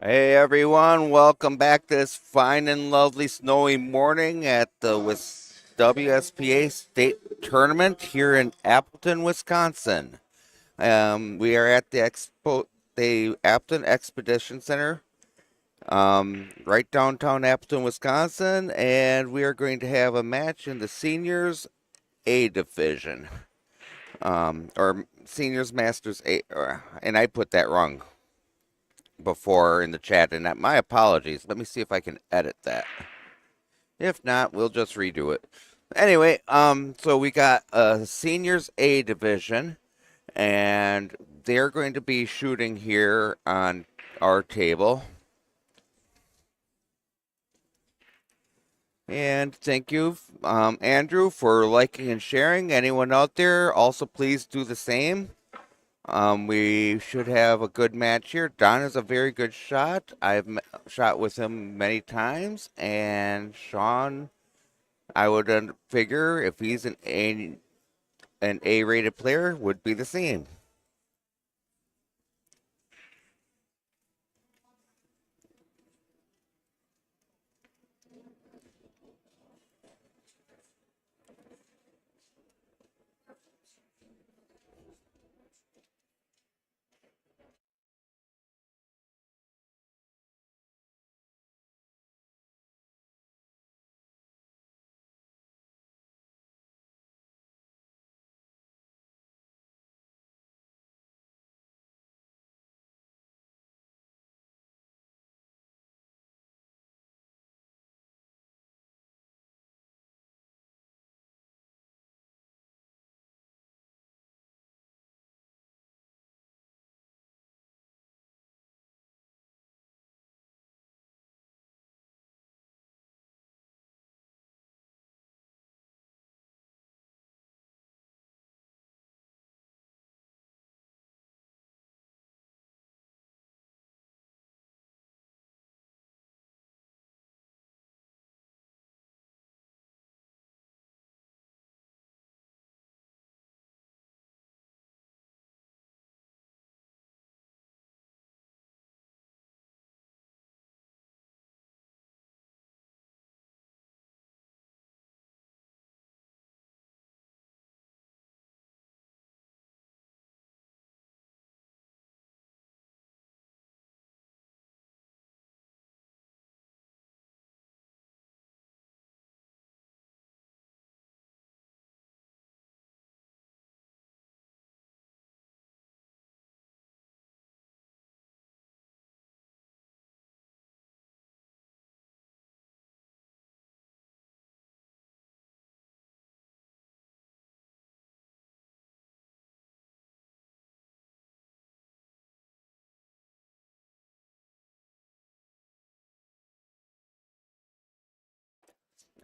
Hey everyone, welcome back this fine and lovely snowy morning at the WSPA State Tournament here in Appleton, Wisconsin. We are at the Appleton Expedition Center, right downtown Appleton, Wisconsin, and we are going to have a match in the Seniors A Division, or Seniors Masters A, and I put that wrong before in the chat, and my apologies. Let me see if I can edit that. If not, we'll just redo it. Anyway, so we got a seniors A division, and they're going to be shooting here on our table. And thank you, Andrew, for liking and sharing. Anyone out there, also please do the same. We should have a good match here. Don is a very good shot. I've shot with him many times, and Sean, I would figure if he's an A-rated player, would be the same.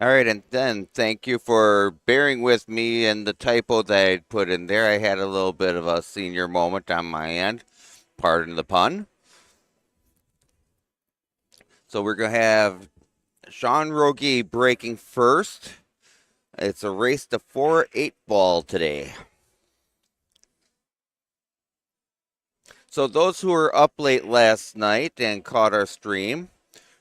All right, and then thank you for bearing with me and the typo that I put in there. I had a little bit of a senior moment on my end. Pardon the pun. So we're going to have Sean Rogie breaking first. It's a race to 4 8 ball today. So those who were up late last night and caught our stream,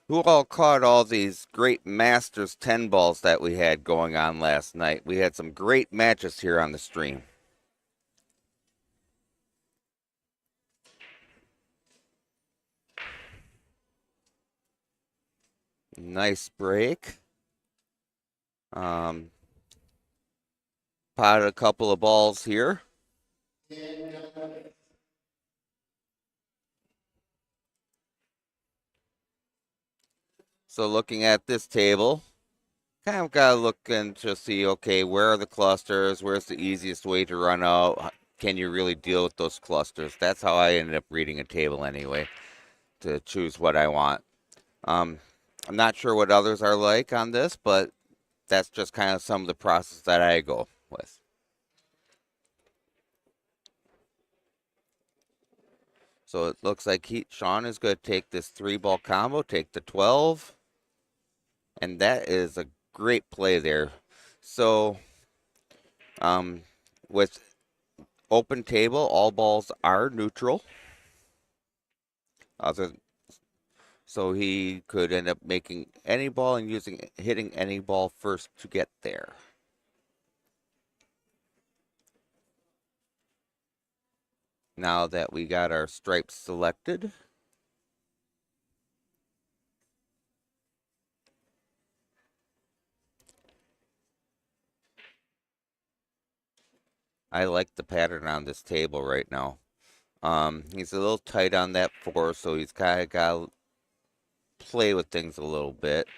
who all caught all these great Masters 10 balls that we had going on last night? We had some great matches here on the stream. Nice break. Um, Potted a couple of balls here. So looking at this table, kind of got to look and to see, okay, where are the clusters? Where's the easiest way to run out? Can you really deal with those clusters? That's how I ended up reading a table anyway, to choose what I want. I'm not sure what others are like on this, but that's just kind of some of the process that I go with. So it looks like Sean is going to take this 3 ball combo, take the 12, and that is a great play there. So um, with open table, all balls are neutral. Other So he could end up making any ball and hitting any ball first to get there. Now that we got our stripes selected, I like the pattern on this table right now. He's a little tight on that 4, so he's kind of got to play with things a little bit.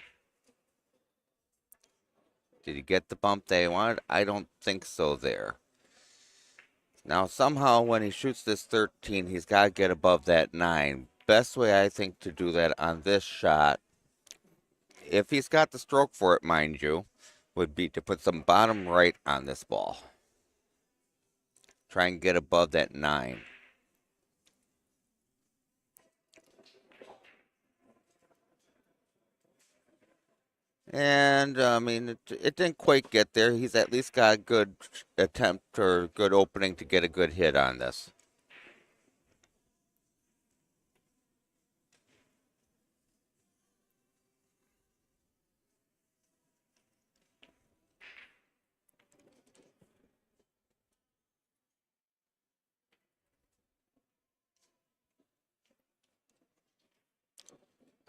Did he get the bump that he wanted? I don't think so there. Now, somehow, when he shoots this 13, he's got to get above that 9. Best way, I think, to do that on this shot, if he's got the stroke for it, mind you, would be to put some bottom right on this ball. Try and get above that 9. And, I mean, it didn't quite get there. He's at least got a good attempt or good opening to get a good hit on this.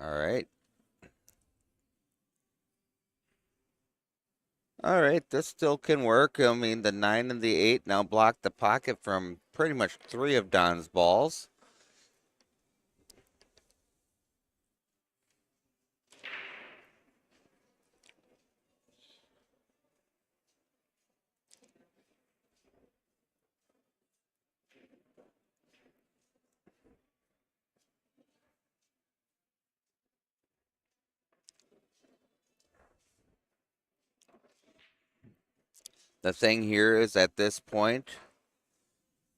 All right. All right, this still can work. I mean, the 9 and the 8 now block the pocket from pretty much 3 of Don's balls. The thing here is at this point,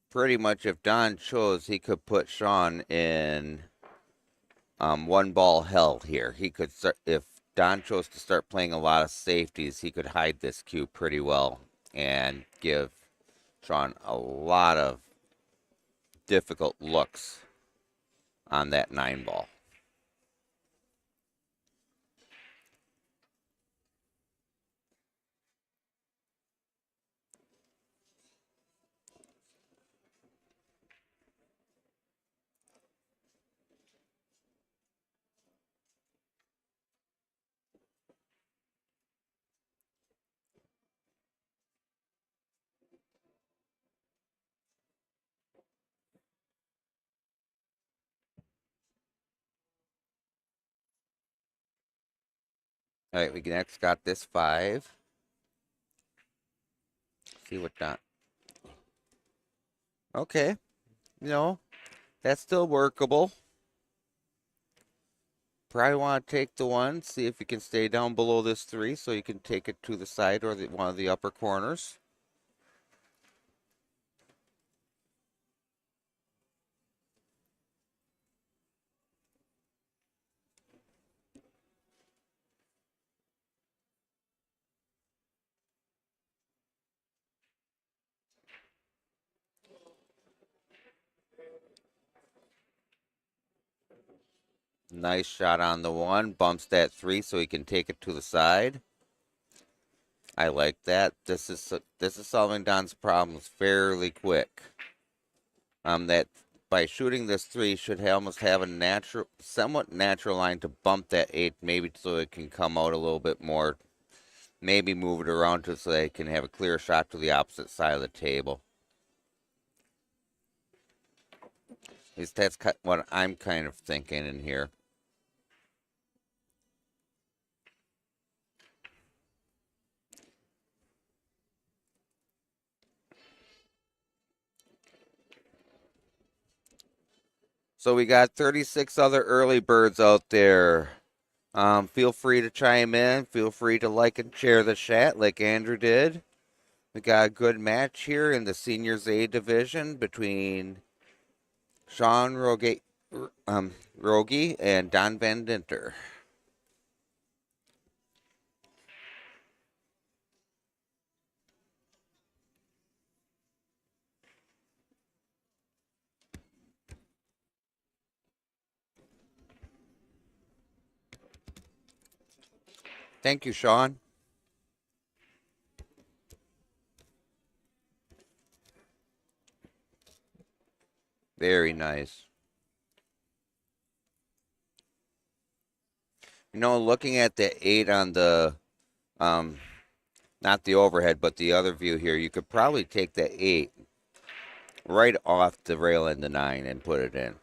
pretty much if Don chose, he could put Sean in one ball hell here. He could start, if Don chose to start playing a lot of safeties, he could hide this cue pretty well and give Sean a lot of difficult looks on that 9 ball. All right, we next got this 5. See what Don. Okay, that's still workable. Probably want to take the 1, see if you can stay down below this 3 so you can take it to the side or one of the upper corners. Nice shot on the 1, bumps that 3 so he can take it to the side. I like that. This is solving Don's problems fairly quick. That by shooting this 3 should almost have a somewhat natural line to bump that 8, maybe so it can come out a little bit more. Maybe move it around so they can have a clear shot to the opposite side of the table. At least that's what I'm kind of thinking in here. So we got 36 other early birds out there. Feel free to chime in. Feel free to like and share the chat like Andrew did. We got a good match here in the Seniors A division between Sean Rogie and Don Van Dinter. Thank you, Sean. Very nice. Looking at the 8 on the, um, not the overhead, but the other view here, you could probably take the 8 right off the rail in the 9 and put it in.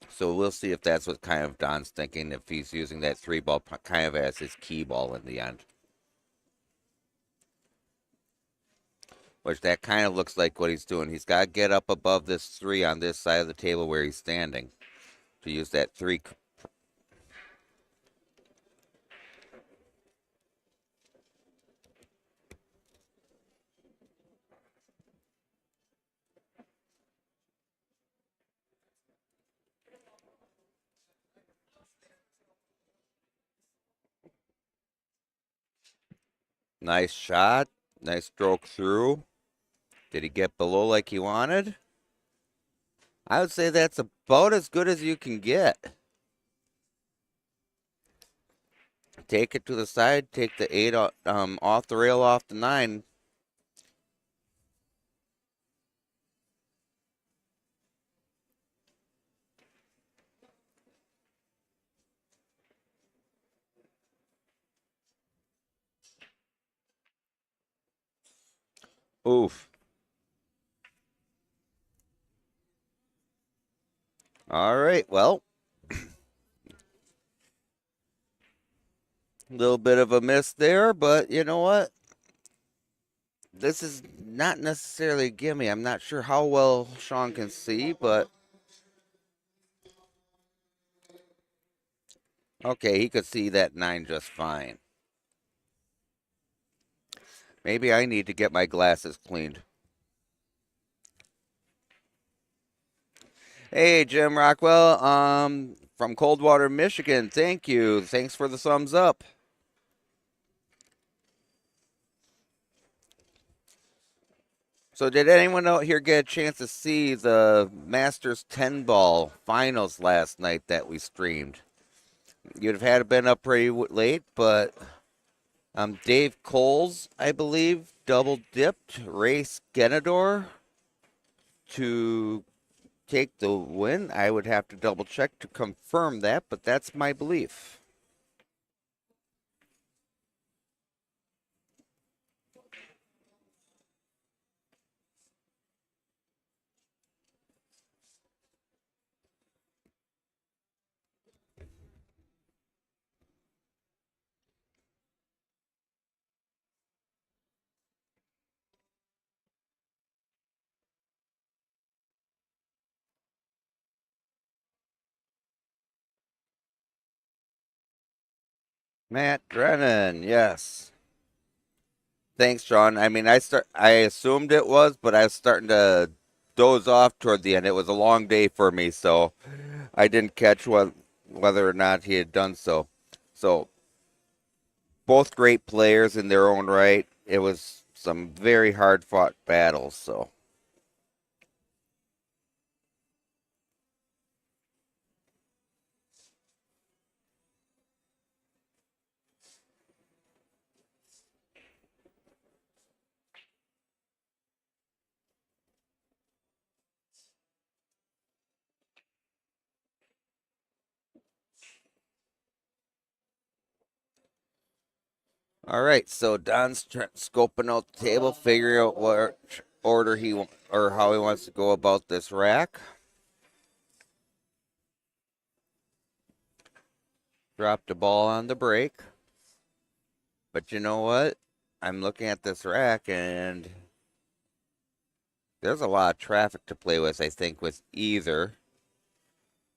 So we'll see if that's what kind of Don's thinking, if he's using that 3 ball kind of as his key ball in the end. Which that kind of looks like what he's doing. He's got to get up above this 3 on this side of the table where he's standing to use that 3. Nice shot. Nice stroke through. Did he get below like he wanted? I would say that's about as good as you can get. Take it to the side. Take the 8 off the rail off the 9. Oof. All right. Well, a little bit of a miss there, but you know what? This is not necessarily a gimme. I'm not sure how well Sean can see, but okay, he could see that 9 just fine. Maybe I need to get my glasses cleaned. Hey, Jim Rockwell, from Coldwater, Michigan. Thank you. Thanks for the thumbs up. So did anyone out here get a chance to see the Masters 10 ball finals last night that we streamed? You'd have had to been up pretty late, but Dave Coles, I believe, double dipped Race Genador to take the win. I would have to double check to confirm that, but that's my belief. Matt Drennan, yes. Thanks, Sean. I mean, I assumed it was, but I was starting to doze off toward the end. It was a long day for me, so I didn't catch whether or not he had done so. So, both great players in their own right. It was some very hard fought battles, so. All right, so Don's scoping out the table, figuring out what order or how he wants to go about this rack. Dropped the ball on the break. But you know what? I'm looking at this rack and there's a lot of traffic to play with, I think, with either.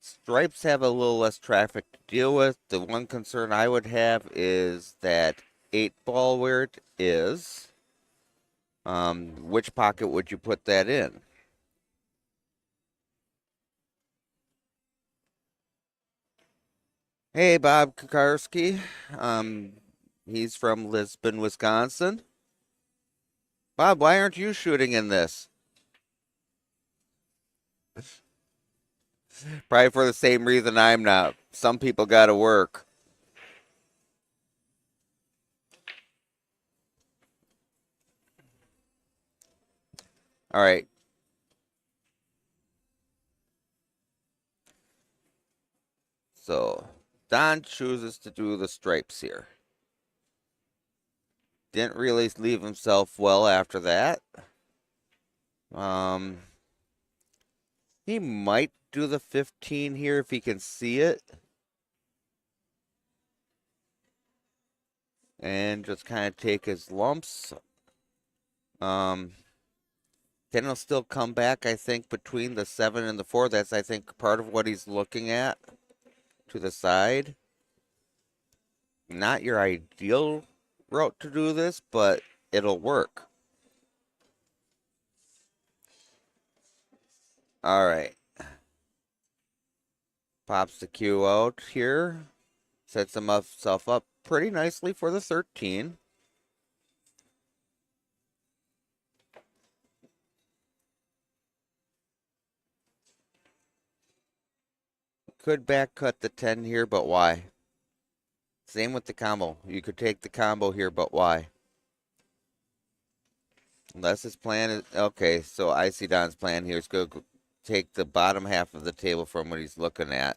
Stripes have a little less traffic to deal with. The one concern I would have is that 8 ball where it is. Which pocket would you put that in? Hey, Bob Kukarski. He's from Lisbon, Wisconsin. Bob, why aren't you shooting in this? Probably for the same reason I'm not. Some people got to work. All right. So Don chooses to do the stripes here. Didn't really leave himself well after that. Um, he might do the 15 here if he can see it. And just kind of take his lumps. Um, then he'll still come back, I think, between the 7 and the 4. That's, I think, part of what he's looking at to the side. Not your ideal route to do this, but it'll work. All right. Pops the cue out here. Sets himself up pretty nicely for the 13. Could back cut the 10 here, but why? Same with the combo. You could take the combo here, but why? Unless his plan is... Okay, so I see Don's plan here is going to take the bottom half of the table from what he's looking at.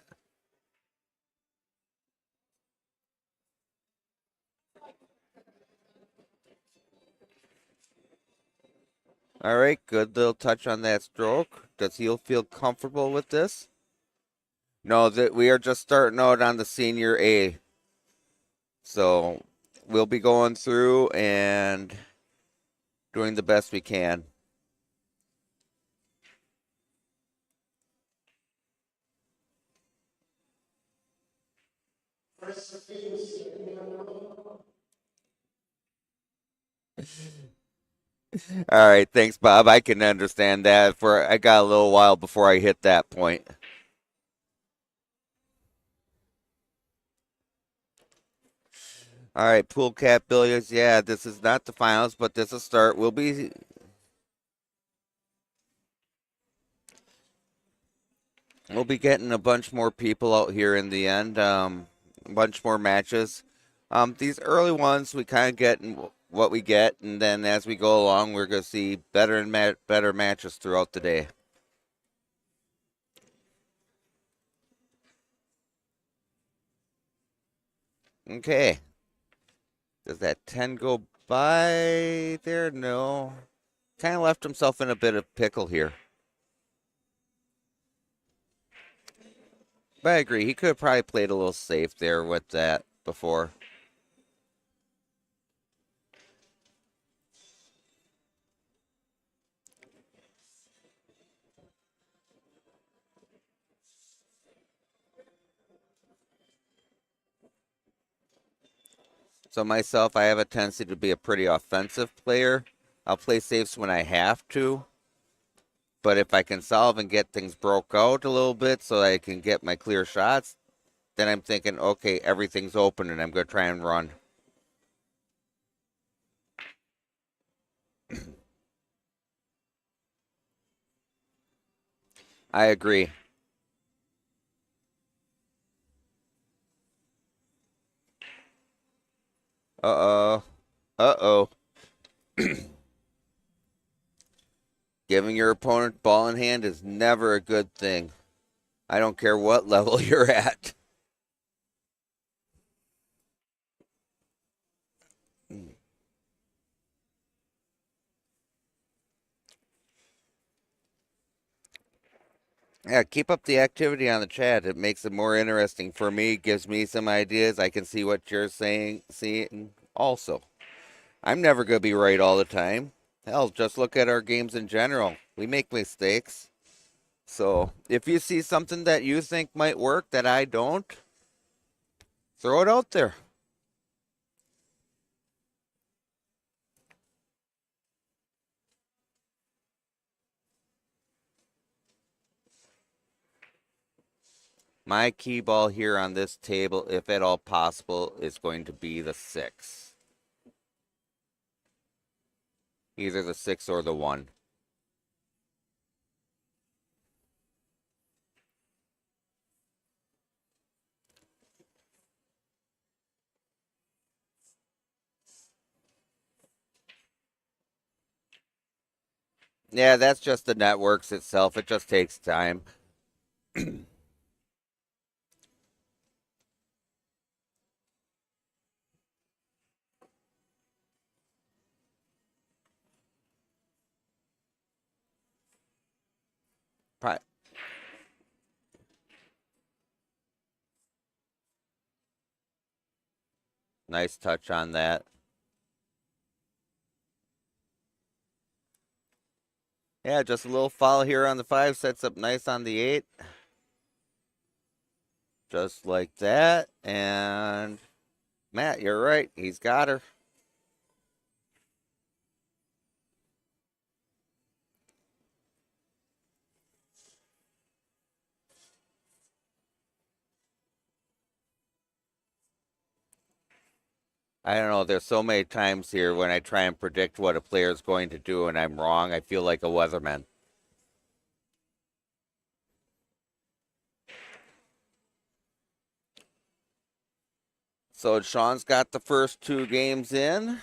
All right, good little touch on that stroke. Does he feel comfortable with this? No, that we are just starting out on the senior A. So we'll be going through and doing the best we can. All right, thanks, Bob. I can understand that. I got a little while before I hit that point. All right, pool cat billiards. Yeah, this is not the finals, but this is a start. We'll be getting a bunch more people out here in the end. A bunch more matches. These early ones we kind of get what we get, and then as we go along, we're going to see better and better matches throughout the day. Okay. Does that 10 go by there? No. Kind of left himself in a bit of pickle here. But I agree. He could have probably played a little safe there with that before. So myself, I have a tendency to be a pretty offensive player. I'll play safes when I have to. But if I can solve and get things broke out a little bit so I can get my clear shots, then I'm thinking, okay, everything's open and I'm going to try and run. I agree. Uh-oh. Uh-oh. Giving your opponent ball in hand is never a good thing. I don't care what level you're at. Yeah, keep up the activity on the chat. It makes it more interesting for me, gives me some ideas. I can see what you're saying, seeing also. I'm never going to be right all the time. Hell, just look at our games in general. We make mistakes. So if you see something that you think might work that I don't, throw it out there. My key ball here on this table, if at all possible, is going to be the 6. Either the 6 or the 1. Yeah, that's just the networks itself. It just takes time. Nice touch on that. Yeah, just a little foul here on the 5, sets up nice on the 8. Just like that. And Matt, you're right. He's got her. I don't know. There's so many times here when I try and predict what a player is going to do and I'm wrong. I feel like a weatherman. So Sean's got the first 2 games in.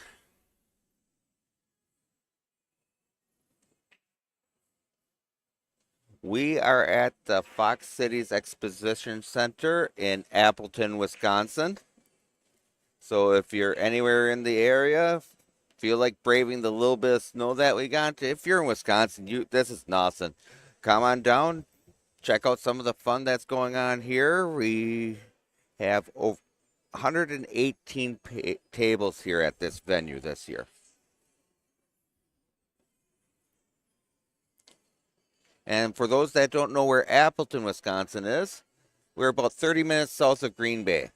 We are at the Fox Cities Exposition Center in Appleton, Wisconsin. So if you're anywhere in the area, feel like braving the little bit of snow that we got, if you're in Wisconsin, this is nothing. Come on down, check out some of the fun that's going on here. We have over 118 tables here at this venue this year. And for those that don't know where Appleton, Wisconsin is, we're about 30 minutes south of Green Bay.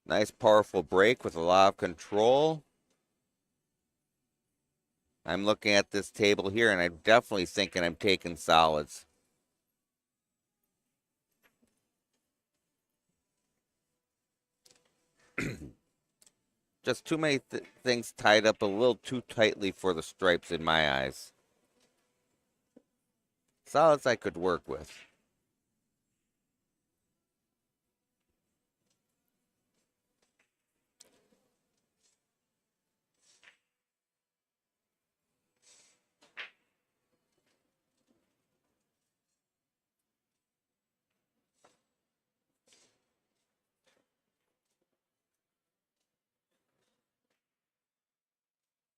Nice, powerful break with a lot of control. I'm looking at this table here, and I'm definitely thinking I'm taking solids. Just too many things tied up a little too tightly for the stripes in my eyes. Solids I could work with.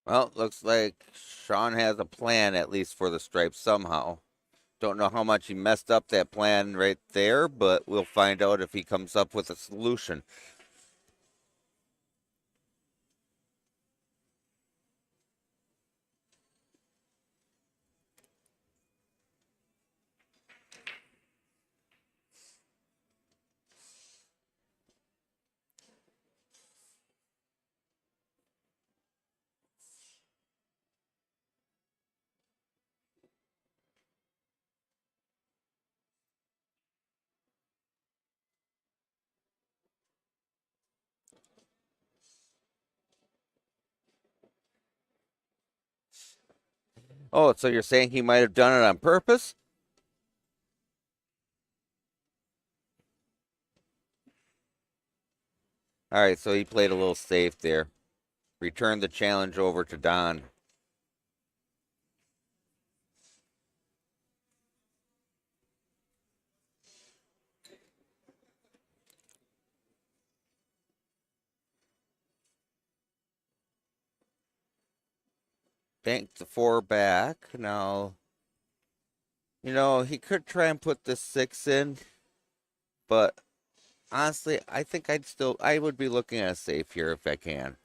Well, looks like Sean has a plan, at least for the stripes somehow. Don't know how much he messed up that plan right there, but we'll find out if he comes up with a solution. Oh, so you're saying he might have done it on purpose? All right, so he played a little safe there. Returned the challenge over to Don. Banked the 4 back. Now, he could try and put the 6 in, but honestly, I think I would be looking at a safe here if I can.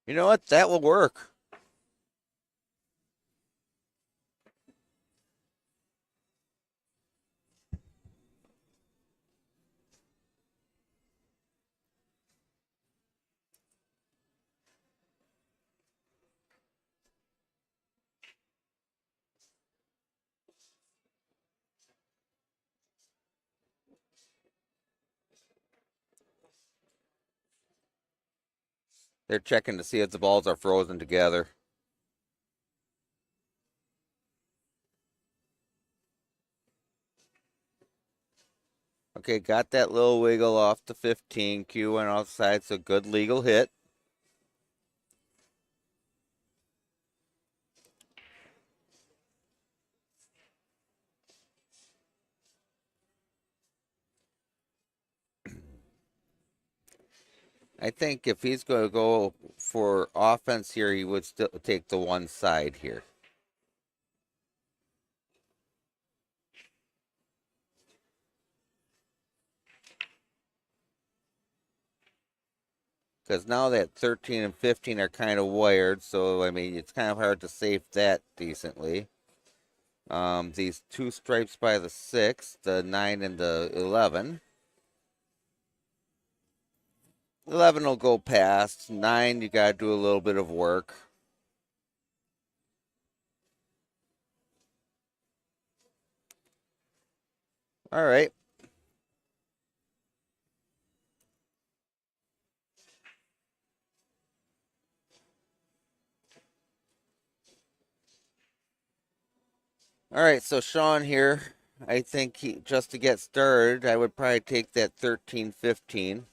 You know what? That will work. They're checking to see if the balls are frozen together. Okay, got that little wiggle off the 15. Q went offside, so good legal hit. I think if he's going to go for offense here, he would still take the one side here. Because now that 13 and 15 are kind of wired, so I mean, it's kind of hard to save that decently. These two stripes by the 6, the 9 and the 11. 11 will go past. 9, you got to do a little bit of work. All right. All right, so Sean here, I think just to get started, I would probably take that 13-15.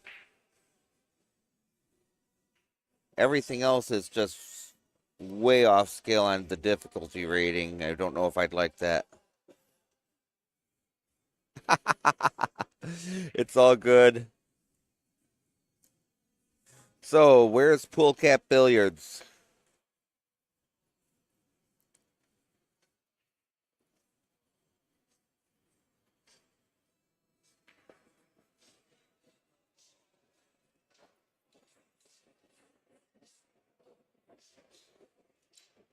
Everything else is just way off scale on the difficulty rating. I don't know if I'd like that. It's all good. So, where's Pool Cap Billiards?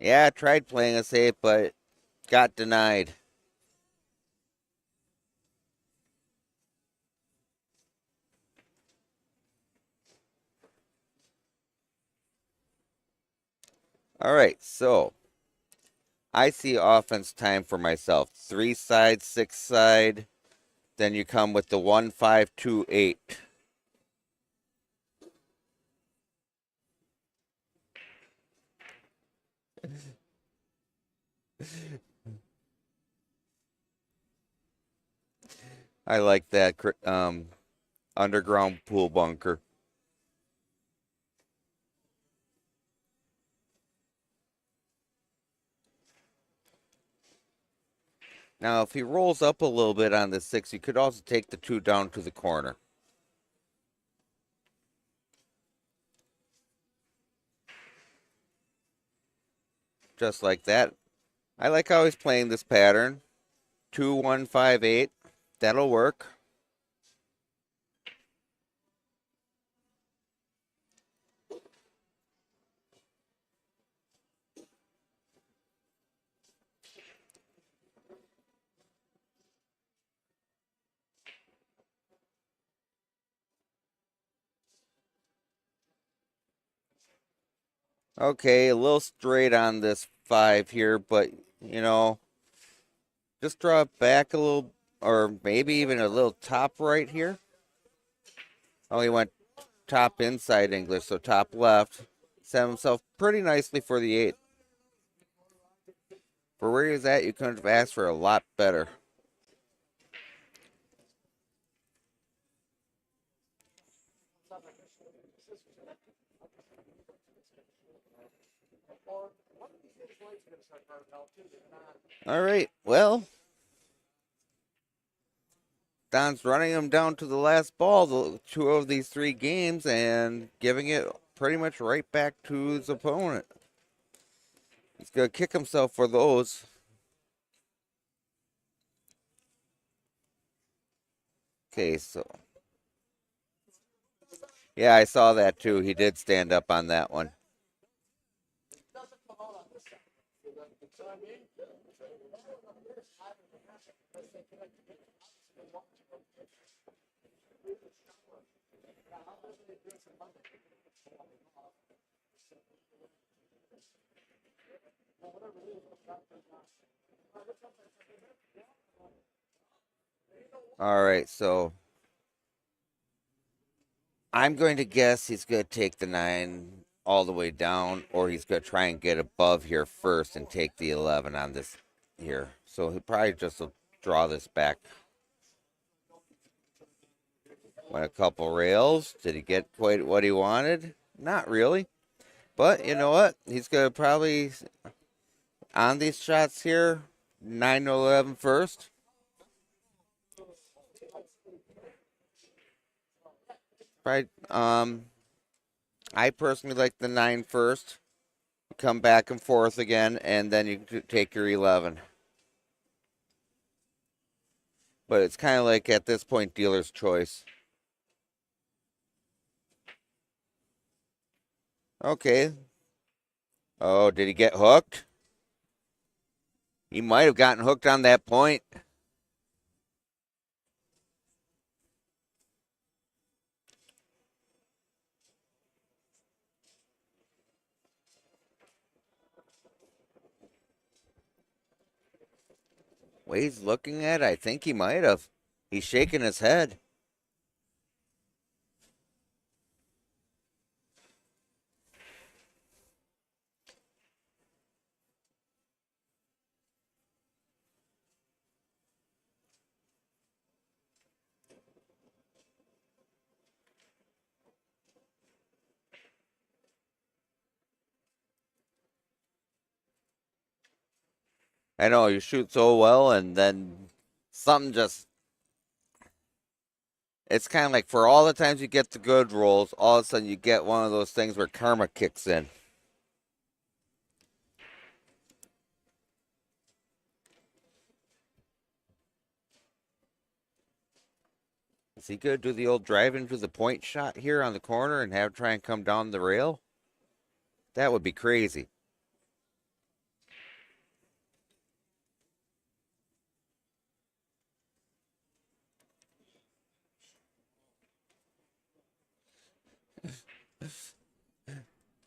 Yeah, I tried playing a safe, but got denied. All right, so I see offense time for myself. 3 side, 6 side. Then you come with the 1-5-2-8. I like that underground pool bunker. Now, if he rolls up a little bit on the 6, you could also take the 2 down to the corner. Just like that. I like how he's playing this pattern. 2-1-5-8. That'll work. Okay, a little straight on this 5 here, but, you know, just draw it back a little, or maybe even a little top right here. Oh, he went top inside English, so top left. Set himself pretty nicely for the 8. For where he's at, you couldn't have asked for a lot better. All right, well, Don's running him down to the last ball, the 2 of these 3 games, and giving it pretty much right back to his opponent. He's going to kick himself for those. Okay, so. Yeah, I saw that too. He did stand up on that one. All right, so I'm going to guess he's going to take the 9. all the way down, or he's going to try and get above here first and take the 11 on this here. So he'll probably just will draw this back. Went a couple rails. Did he get quite what he wanted? Not really. But you know what? He's going to probably, on these shots here, 9 to 11 first. Right. I personally like the 9 first. Come back and forth again, and then you take your 11. But it's kind of like at this point, dealer's choice. Okay. Oh, did he get hooked? He might have gotten hooked on that point. Wade's looking at it. I think he might have. He's shaking his head. I know, you shoot so well, and then something just. It's kind of like for all the times you get the good rolls, all of a sudden you get one of those things where karma kicks in. Is he going to do the old drive into the point shot here on the corner and have try and come down the rail? That would be crazy.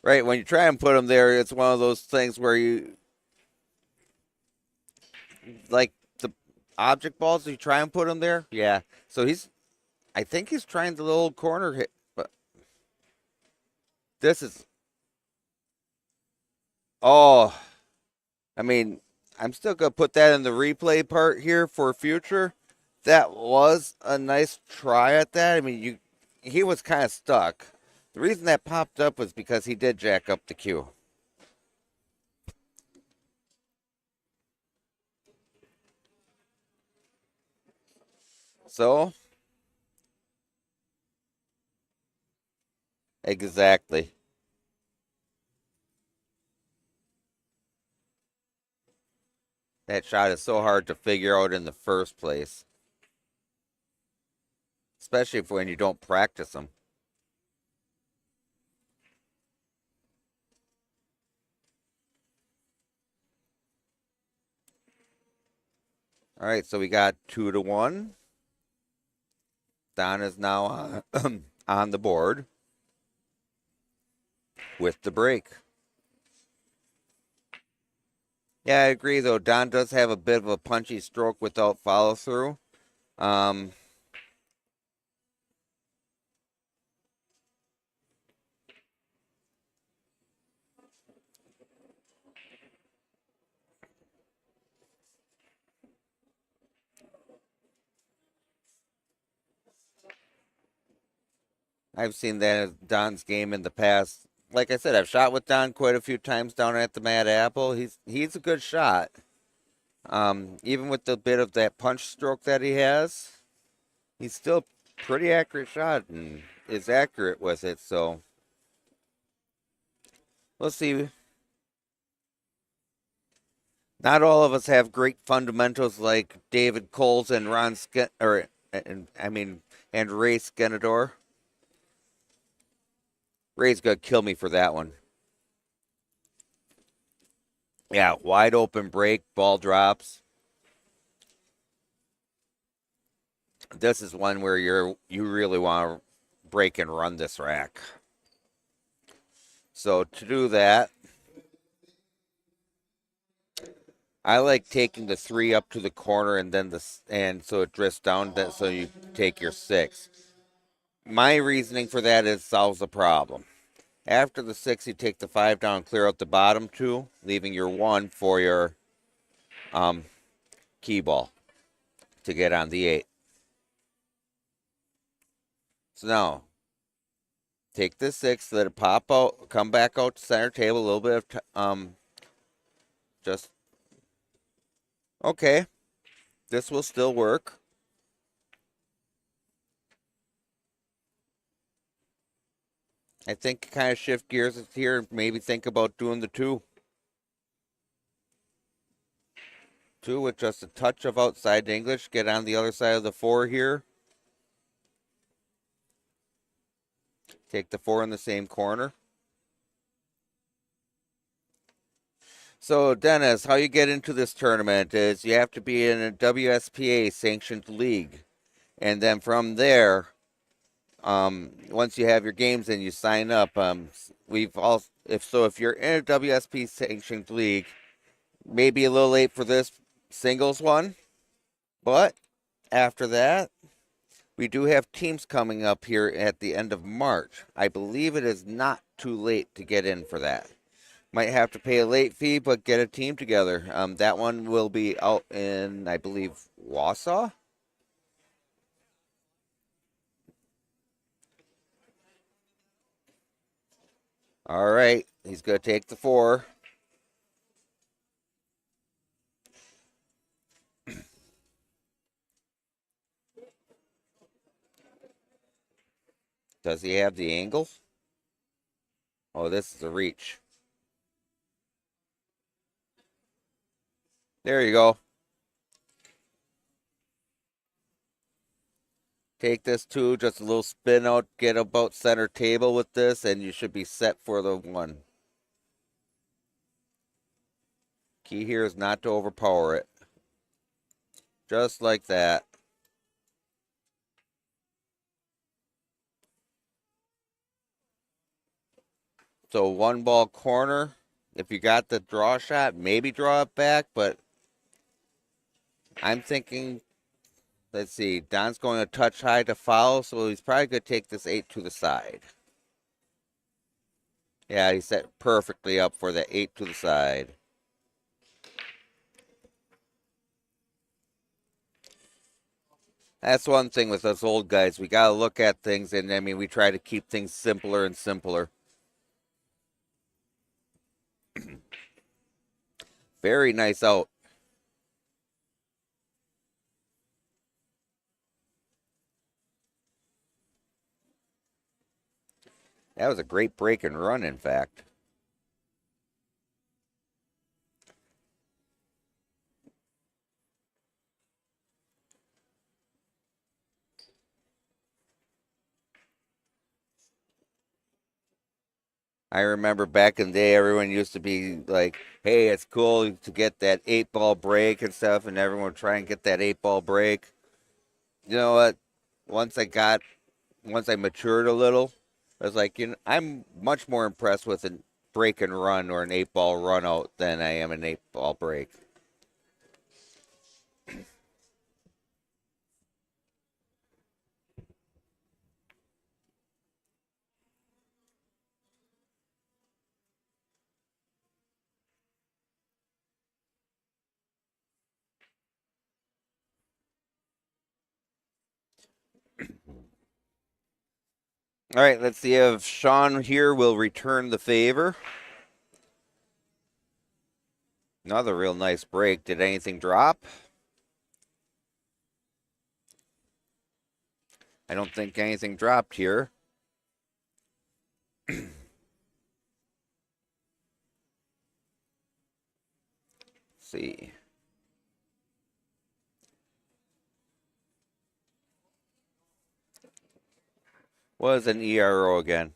Right, when you try and put him there, it's one of those things where you, like the object balls, you try and put him there. Yeah, so I think he's trying the little corner hit, but this is, oh, I mean, I'm still going to put that in the replay part here for future. That was a nice try at that. I mean, he was kind of stuck. The reason that popped up was because he did jack up the cue. So, exactly. That shot is so hard to figure out in the first place, especially when you don't practice them. All right, so we got 2 to 1. Don is now on the board with the break. Yeah, I agree, though. Don does have a bit of a punchy stroke without follow through. I've seen that as Don's game in the past. Like I said, I've shot with Don quite a few times down at the Mad Apple. He's a good shot. Even with the bit of that punch stroke that he has, he's still pretty accurate shot and is accurate with it. So we'll see. Not all of us have great fundamentals like David Coles and Ron and Ray Skenador. Ray's gonna kill me for that one. Yeah, wide open break, ball drops. This is one where you really want to break and run this rack. So to do that, I like taking the 3 up to the corner and then so it drifts down. So you take your 6. My reasoning for that is solves the problem. After the 6, you take the 5 down, clear out the bottom 2, leaving your 1 for your um, key ball to get on the 8. So now, take the 6, let it pop out, come back out to center table, a little bit of, just, okay, this will still work. I think kind of shift gears here and maybe think about doing the 2. 2 with just a touch of outside English, get on the other side of the 4 here. Take the 4 in the same corner. So, Dennis, how you get into this tournament is you have to be in a WSPA sanctioned league. And then from there, once you have your games in, you sign up. If you're in a WSP sanctioned league, maybe a little late for this singles one, but after that, we do have teams coming up here at the end of March. I believe it is not too late to get in for that. Might have to pay a late fee, but get a team together. That one will be out in, I believe, Wausau. All right, he's going to take the 4. Does he have the angle? Oh, this is a reach. There you go. Take this 2, just a little spin out, get about center table with this, and you should be set for the 1. Key here is not to overpower it. Just like that. So 1 ball corner. If you got the draw shot, maybe draw it back, but I'm thinking, let's see, Don's going to touch high to foul, so he's probably going to take this 8 to the side. Yeah, he set perfectly up for the 8 to the side. That's one thing with us old guys. We got to look at things, and I mean, we try to keep things simpler and simpler. Very nice out. That was a great break and run, in fact. I remember back in the day, everyone used to be like, hey, it's cool to get that 8-ball break and stuff, and everyone would try and get that 8-ball break. You know what? Once once I matured a little, I was like, I'm much more impressed with a break and run or an 8-ball run out than I am an 8-ball break. All right, let's see if Sean here will return the favor. Another real nice break. Did anything drop? I don't think anything dropped here. Let's see. What is an ERO again?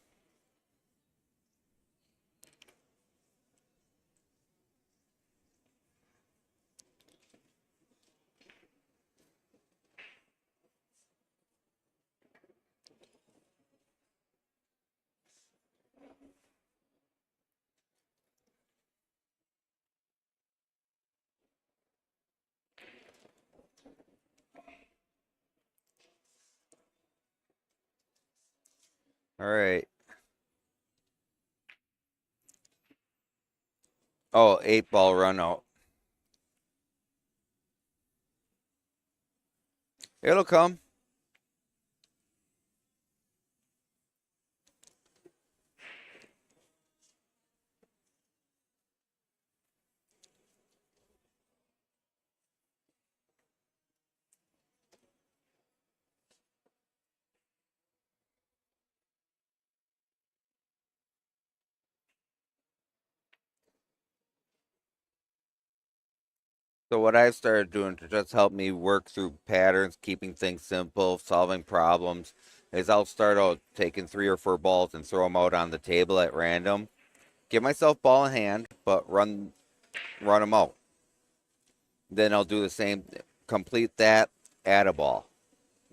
All right. Oh, 8-ball run out. It'll come. So what I've started doing to just help me work through patterns, keeping things simple, solving problems, is I'll start out taking 3 or 4 balls and throw them out on the table at random. Give myself ball in hand, but run them out. Then I'll do the same, complete that, add a ball,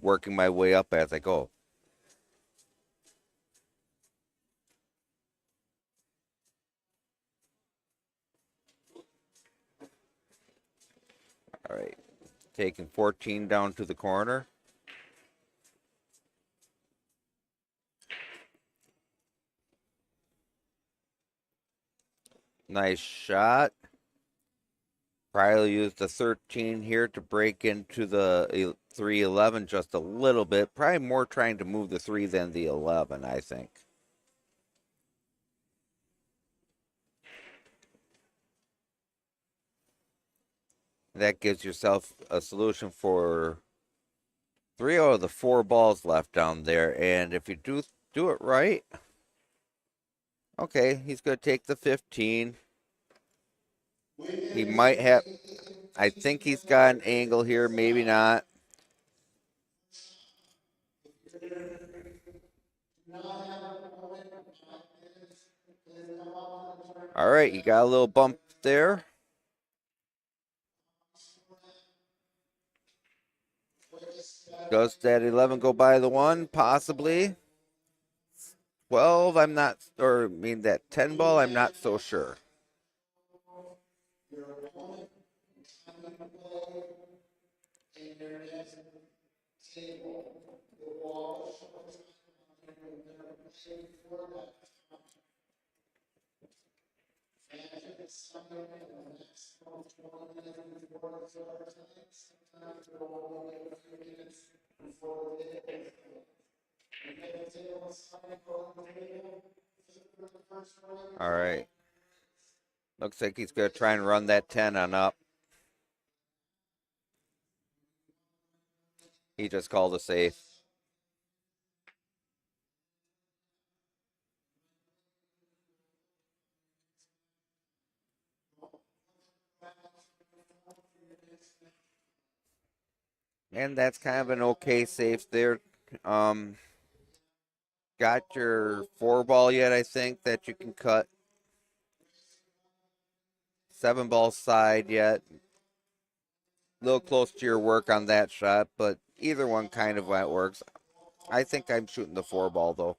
working my way up as I go. All right, taking 14 down to the corner. Nice shot. Probably use the 13 here to break into the 311 just a little bit. Probably more trying to move the 3 than the 11, I think. That gives yourself a solution for 3 out of the 4 balls left down there. And if you do it right, okay, he's going to take the 15. He might have, I think he's got an angle here, maybe not. All right, you got a little bump there. Does that 11 go by the 1? Possibly. 12, I'm not, or I mean that 10 ball, I'm not so sure. All right. Looks like he's going to try and run that 10 on up. He just called a safe. And that's kind of an okay safe there. Um, got your 4 ball yet, I think, that you can cut. 7 ball side yet. A little close to your work on that shot, but either one kind of works. I think I'm shooting the 4 ball though.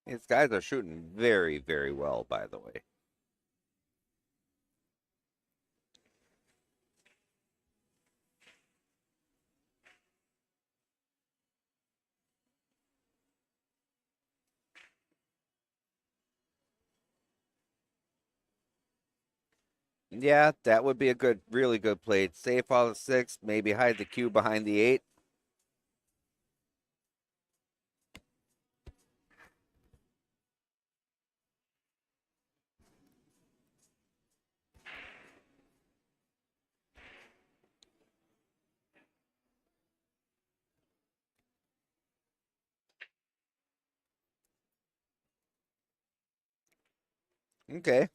These guys are shooting very, very well, by the way. Yeah, that would be a good, really good play. Safe out of 6, maybe hide the cue behind the 8. Okay.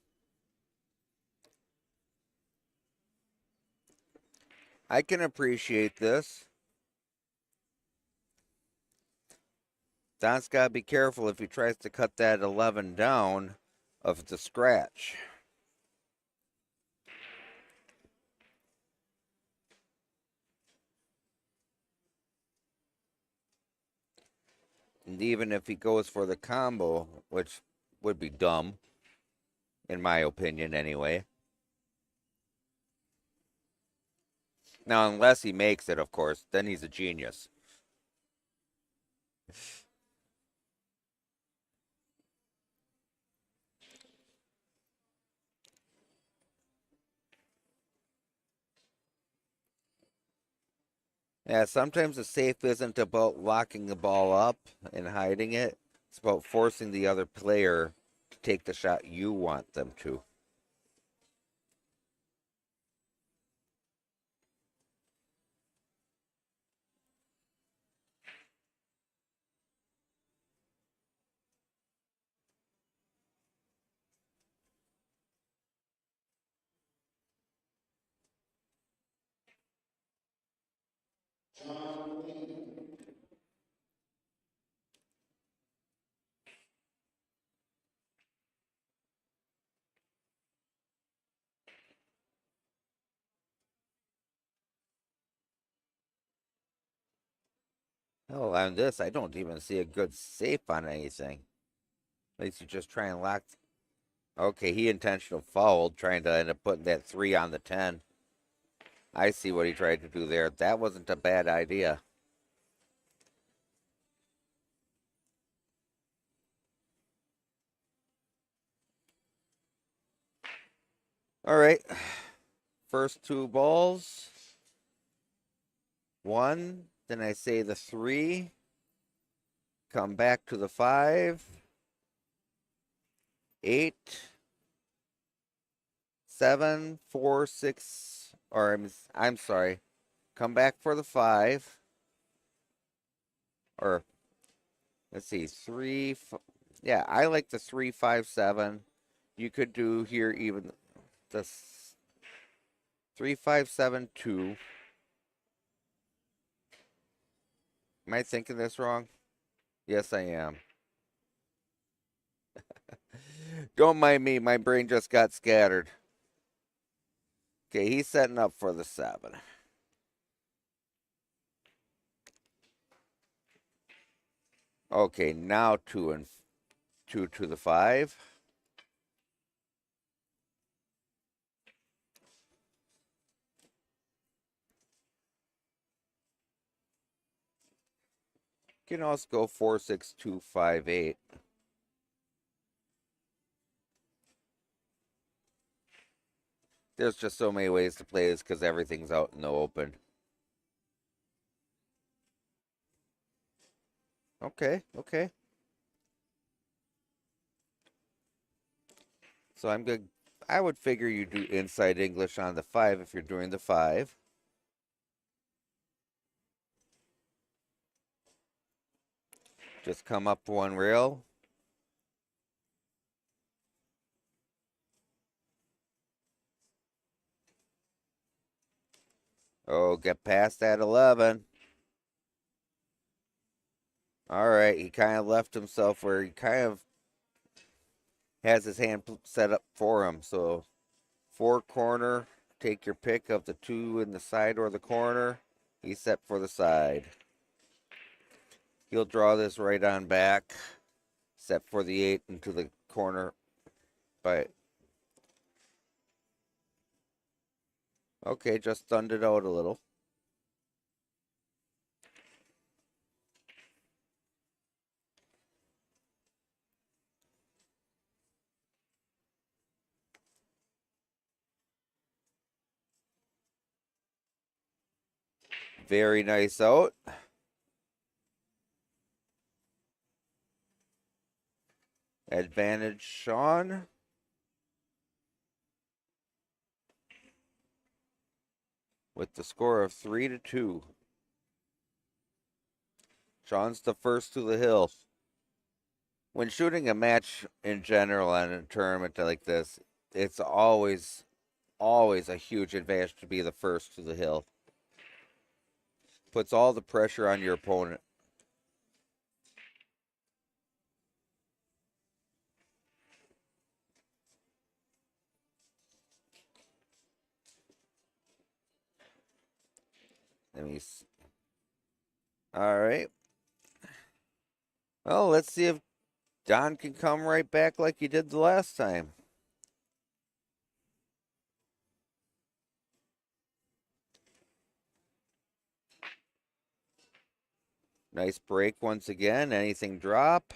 I can appreciate this. Don's got to be careful if he tries to cut that 11 down of the scratch. And even if he goes for the combo, which would be dumb, in my opinion anyway. Now, unless he makes it, of course, then he's a genius. Yeah, sometimes the safe isn't about locking the ball up and hiding it. It's about forcing the other player to take the shot you want them to. Oh, on this, I don't even see a good safe on anything. At least you just try and lock. Okay, he intentional fouled, trying to end up putting that 3 on the 10. I see what he tried to do there. That wasn't a bad idea. All right. First 2 balls. 1. Then I say the 3. Come back to the 5. 8. 7, 4, 6. Or I'm sorry. Come back for the 5. Or let's see, 3. Yeah, I like the 3, 5, 7. You could do here even the 3, 5, 7, 2. Am I thinking this wrong? Yes, I am. Don't mind me, my brain just got scattered. Okay, he's setting up for the 7. Okay, now 2 and 2 to the 5. You can also go 4, 6, 2, 5, 8. There's just so many ways to play this because everything's out in the open. Okay, okay. So I'm good. I would figure you do inside English on the 5 if you're doing the 5. Just come up 1 rail. Oh, get past that 11. All right, he kind of left himself where he kind of has his hand set up for him. So 4 corner, take your pick of the 2 in the side or the corner. He's set for the side. He'll draw this right on back. Set for the 8 into the corner. But okay, just thumbed it out a little. Very nice out. Advantage Sean. With the score of 3-2. Sean's the first to the hill. When shooting a match in general on a tournament like this, it's always a huge advantage to be the first to the hill. Puts all the pressure on your opponent. Let me see. All right. Well, let's see if Don can come right back like he did the last time. Nice break once again. Anything drop?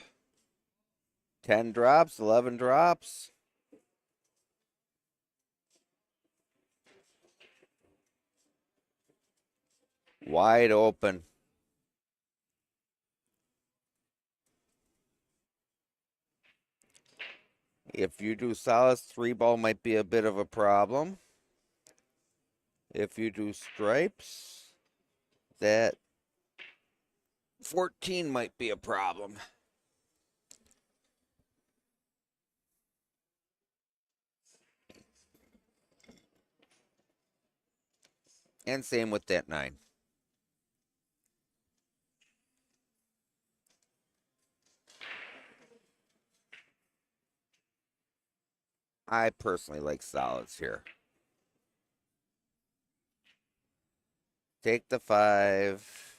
10 drops, 11 drops. Wide open. If you do solids, 3 ball might be a bit of a problem. If you do stripes, that 14 might be a problem. And same with that 9. I personally like solids here. Take the 5.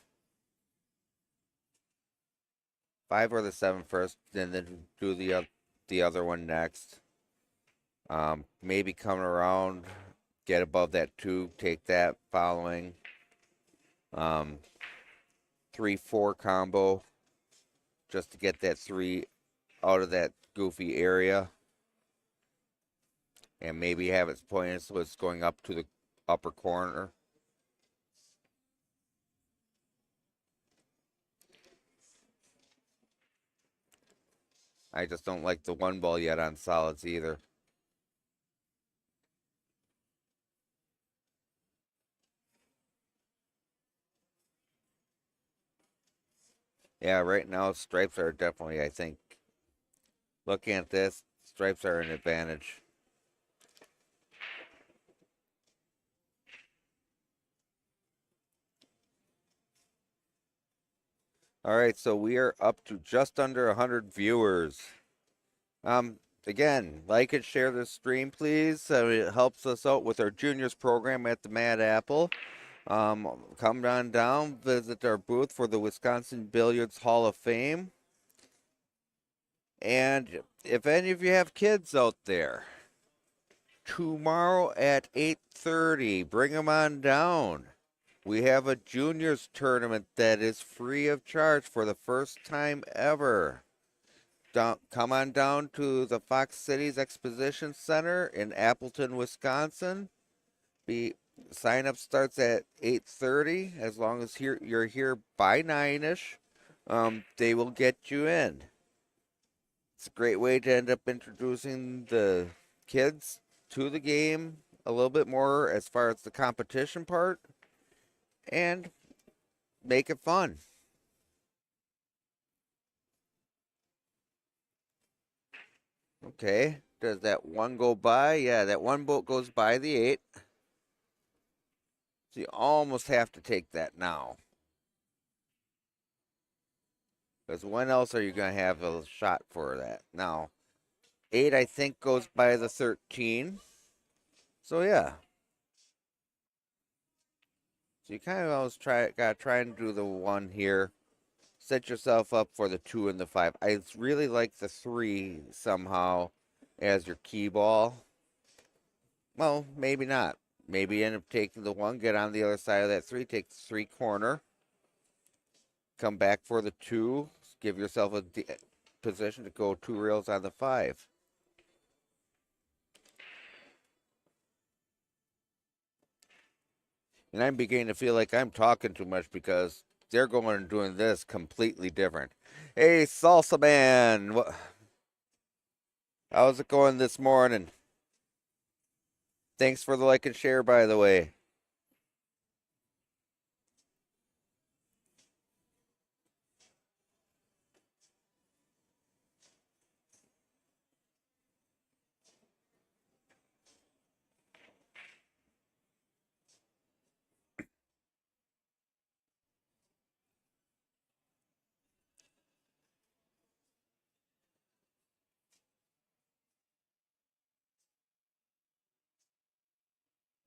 5 or the 7 first, and then do the other one next. Maybe come around, get above that 2, take that following. 3-4 combo just to get that 3 out of that goofy area. And maybe have its pointed so it's going up to the upper corner. I just don't like the 1 ball yet on solids either. Yeah, right now stripes are definitely, I think, looking at this, stripes are an advantage. All right, so we are up to just under 100 viewers. Again, like and share this stream, please. It helps us out with our juniors program at the Mad Apple. Come on down, visit our booth for the Wisconsin Billiards Hall of Fame. And if any of you have kids out there, tomorrow at 8:30, bring them on down. We have a juniors tournament that is free of charge for the first time ever. Come on down to the Fox Cities Exposition Center in Appleton, Wisconsin. Sign up starts at 8:30. As long as you're here by 9ish, they will get you in. It's a great way to end up introducing the kids to the game a little bit more as far as the competition part and make it fun. Okay, does that 1 go by? Yeah, that 1 boat goes by the 8. So you almost have to take that now. Because when else are you going to have a shot for that? Now, 8, I think, goes by the 13. So, yeah. So you kind of always gotta try and do the 1 here. Set yourself up for the 2 and the 5. I really like the 3 somehow as your key ball. Well, maybe not. Maybe end up taking the 1, get on the other side of that 3, take the 3 corner, come back for the 2, give yourself a position to go 2 rails on the 5. And I'm beginning to feel like I'm talking too much because they're going and doing this completely different. Hey, Salsa Man, how's it going this morning? Thanks for the like and share, by the way.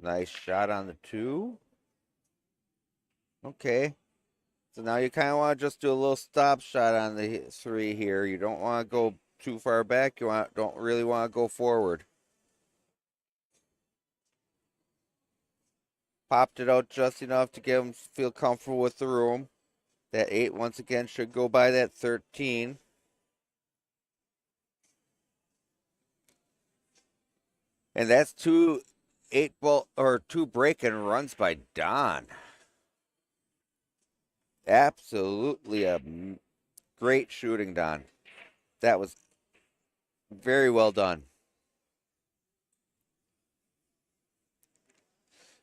Nice shot on the 2. Okay. So now you kind of want to just do a little stop shot on the 3 here. You don't want to go too far back. Don't really want to go forward. Popped it out just enough to get him feel comfortable with the room. That 8 once again should go by that 13. And that's 2 8-ball or 2 break and runs by Don. Absolutely a great shooting, Don. That was very well done.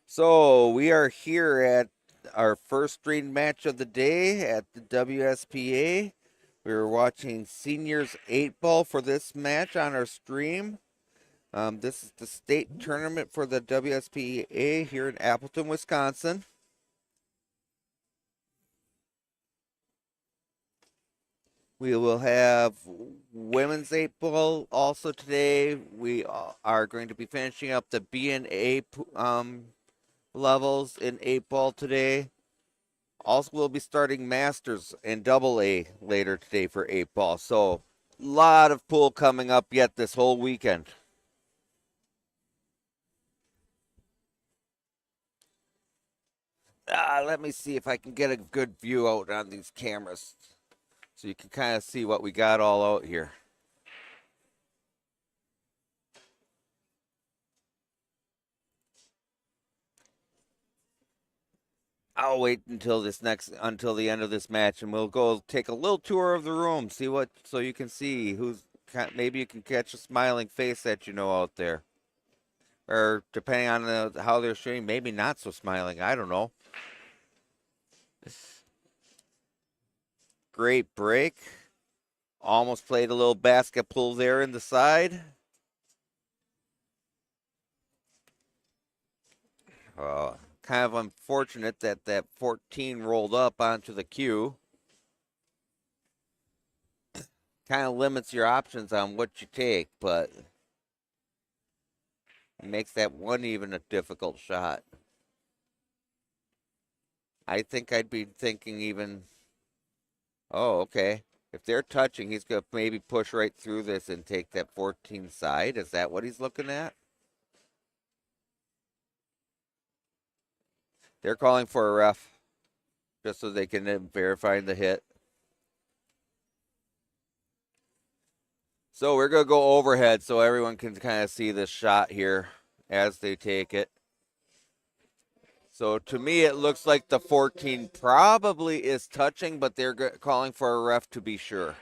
So we are here at our first stream match of the day at the WSPA. We were watching seniors 8-ball for this match on our stream. This is the state tournament for the WSPA here in Appleton, Wisconsin. We will have women's 8-ball also today. We are going to be finishing up the B and A levels in 8-ball today. Also, we'll be starting Masters and Double A later today for 8-ball. So, a lot of pool coming up yet this whole weekend. Let me see if I can get a good view out on these cameras so you can kind of see what we got all out here. I'll wait until the end of this match, and we'll go take a little tour of the room, so you can see maybe you can catch a smiling face that you know out there, or depending on how they're shooting, maybe not so smiling. I don't know. Great break. Almost played a little basket pull there in the side. Kind of unfortunate that 14 rolled up onto the queue. Kind of limits your options on what you take, but it makes that one even a difficult shot. I think I'd be thinking even, oh, okay. If they're touching, he's going to maybe push right through this and take that 14 side. Is that what he's looking at? They're calling for a ref just so they can verify the hit. So we're going to go overhead so everyone can kind of see this shot here as they take it. So to me, it looks like the 14 probably is touching, but they're calling for a ref to be sure.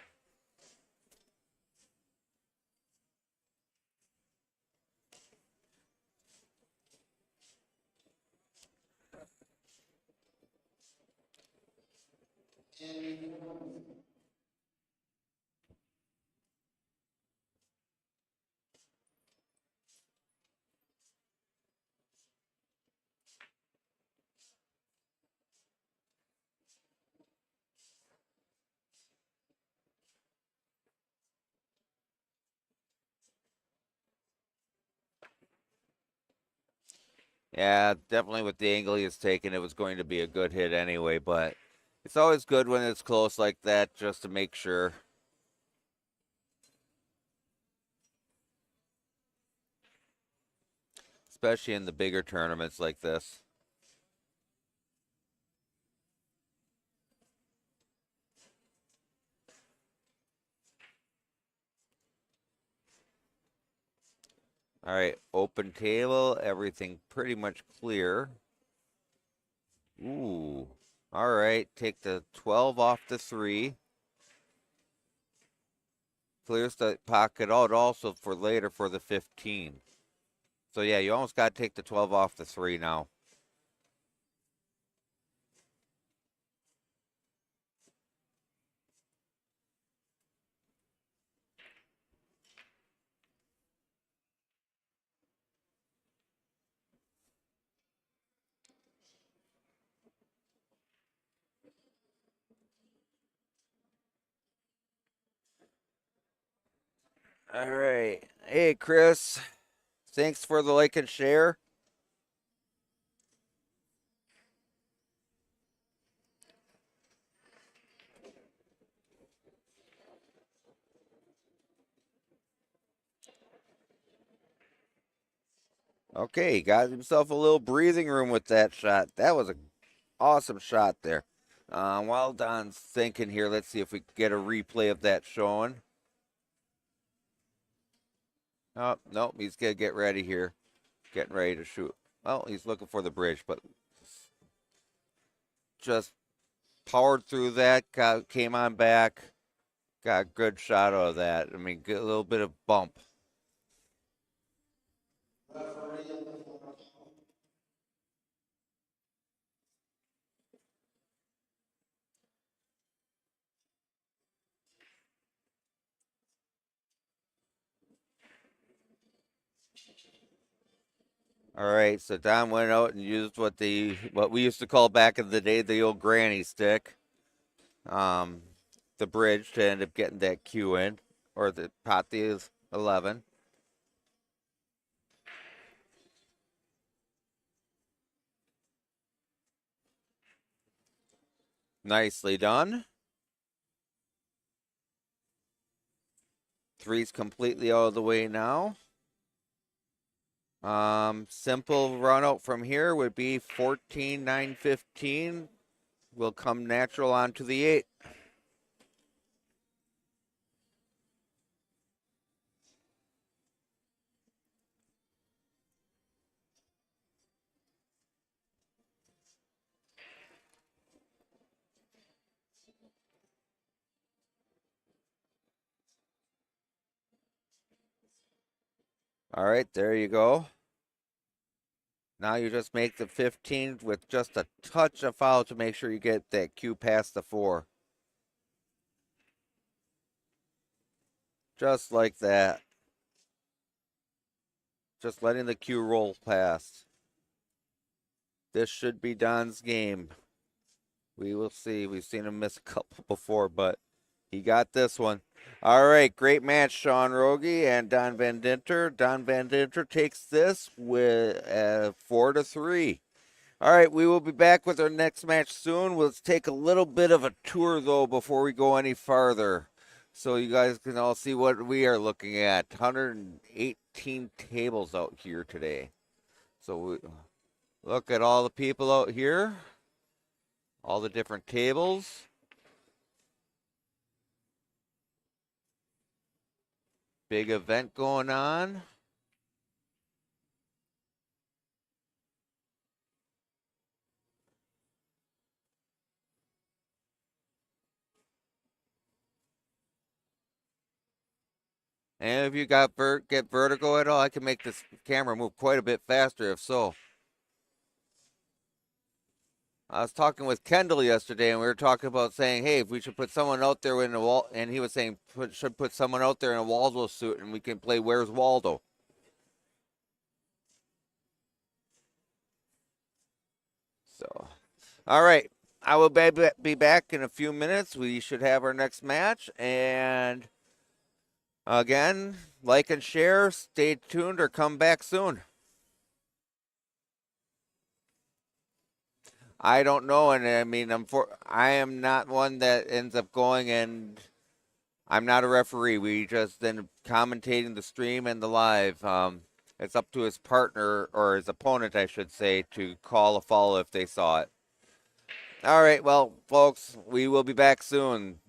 Yeah, definitely with the angle he was taking, it was going to be a good hit anyway, but it's always good when it's close like that just to make sure. Especially in the bigger tournaments like this. All right, open table, everything pretty much clear. Ooh, all right, take the 12 off the 3. Clears the pocket out also for later for the 15. So yeah, you almost got to take the 12 off the 3 now. All right. Hey, Chris. Thanks for the like and share. Okay, he got himself a little breathing room with that shot. That was an awesome shot there. While Don's thinking here, let's see if we can get a replay of that showing. Oh, nope, he's going to get ready here. Getting ready to shoot. Well, he's looking for the bridge, but just powered through that, came on back, got a good shot out of that. I mean, a little bit of bump. All right, so Don went out and used what we used to call back in the day the old granny stick, um, the bridge to end up getting that cue in, or the pot the 11. Nicely done. Three's completely out of the way now. Simple run out from here would be 14, 9, 15. Will come natural onto the 8. All right, there you go. Now you just make the 15 with just a touch of foul to make sure you get that cue past the 4. Just like that. Just letting the cue roll past. This should be Don's game. We will see. We've seen him miss a couple before, but he got this one. All right, great match, Sean Rogie and Don Van Dinter. Don Van Dinter takes this with 4-3. All right, we will be back with our next match soon. Let's take a little bit of a tour, though, before we go any farther. So you guys can all see what we are looking at. 118 tables out here today. So we look at all the people out here, all the different tables. Big event going on. And if you get vertigo at all, I can make this camera move quite a bit faster if so. I was talking with Kendall yesterday, and we were talking about saying, hey, if we should put someone out there in a wall, and he was saying should put someone out there in a Waldo suit, and we can play Where's Waldo. So, all right, I will be back in a few minutes. We should have our next match, and again, like and share. Stay tuned, or come back soon. I don't know, and I mean, I am not one that ends up going, and I'm not a referee. We just then commentating the stream and the live. It's up to his partner or his opponent, I should say, to call a foul if they saw it. All right, well, folks, we will be back soon.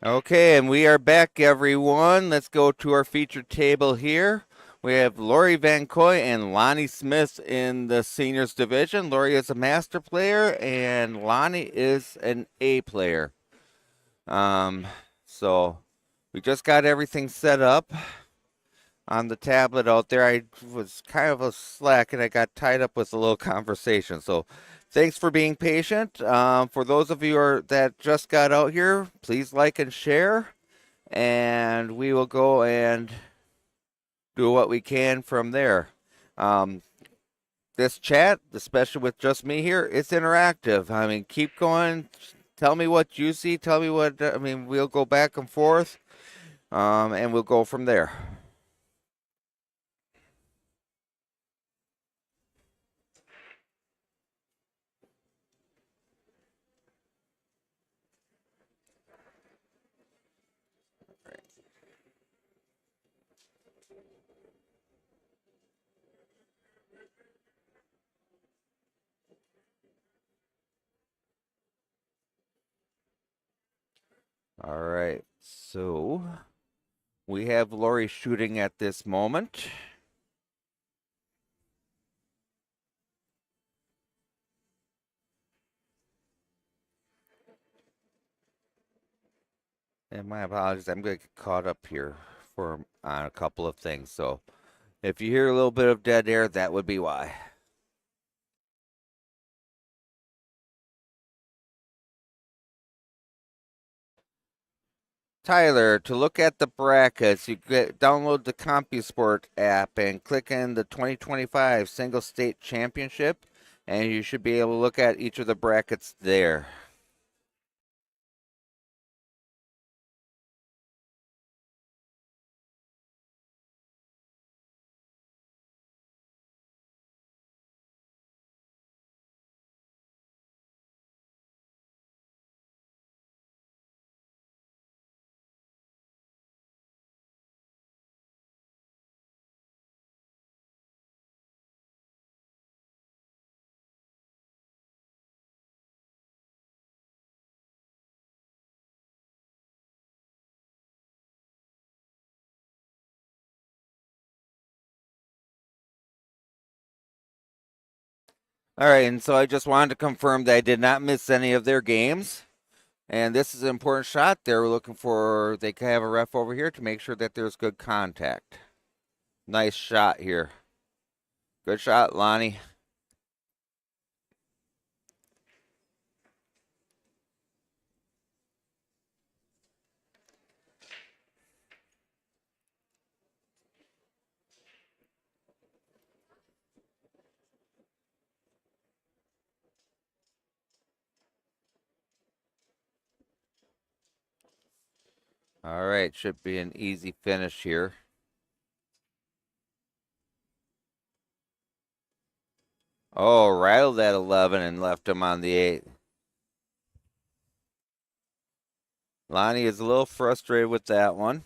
Okay, and we are back, everyone. Let's go to our featured table here. We have Lori Van Coy and Lonnie Smith in the seniors division. Lori is a master player, and Lonnie is an A player. Um, so we just got everything set up on the tablet out there. I was kind of a slack, and I got tied up with a little conversation. So thanks for being patient. For those of you that just got out here, please like and share, and we will go and do what we can from there. Um, this chat, especially with just me here, it's interactive. I mean, keep going. Tell me what you see. Tell me what, I mean, we'll go back and forth, and we'll go from there. All right. So we have Lori shooting at this moment. And my apologies, I'm going to get caught up here on a couple of things. So if you hear a little bit of dead air, that would be why. Tyler, to look at the brackets, download the CompuSport app and click in the 2025 Single State Championship, and you should be able to look at each of the brackets there. All right, and so I just wanted to confirm that I did not miss any of their games. And this is an important shot. They're looking for, they can have a ref over here to make sure that there's good contact. Nice shot here. Good shot, Lonnie. All right, should be an easy finish here. Oh, rattled that 11 and left him on the 8. Lonnie is a little frustrated with that one.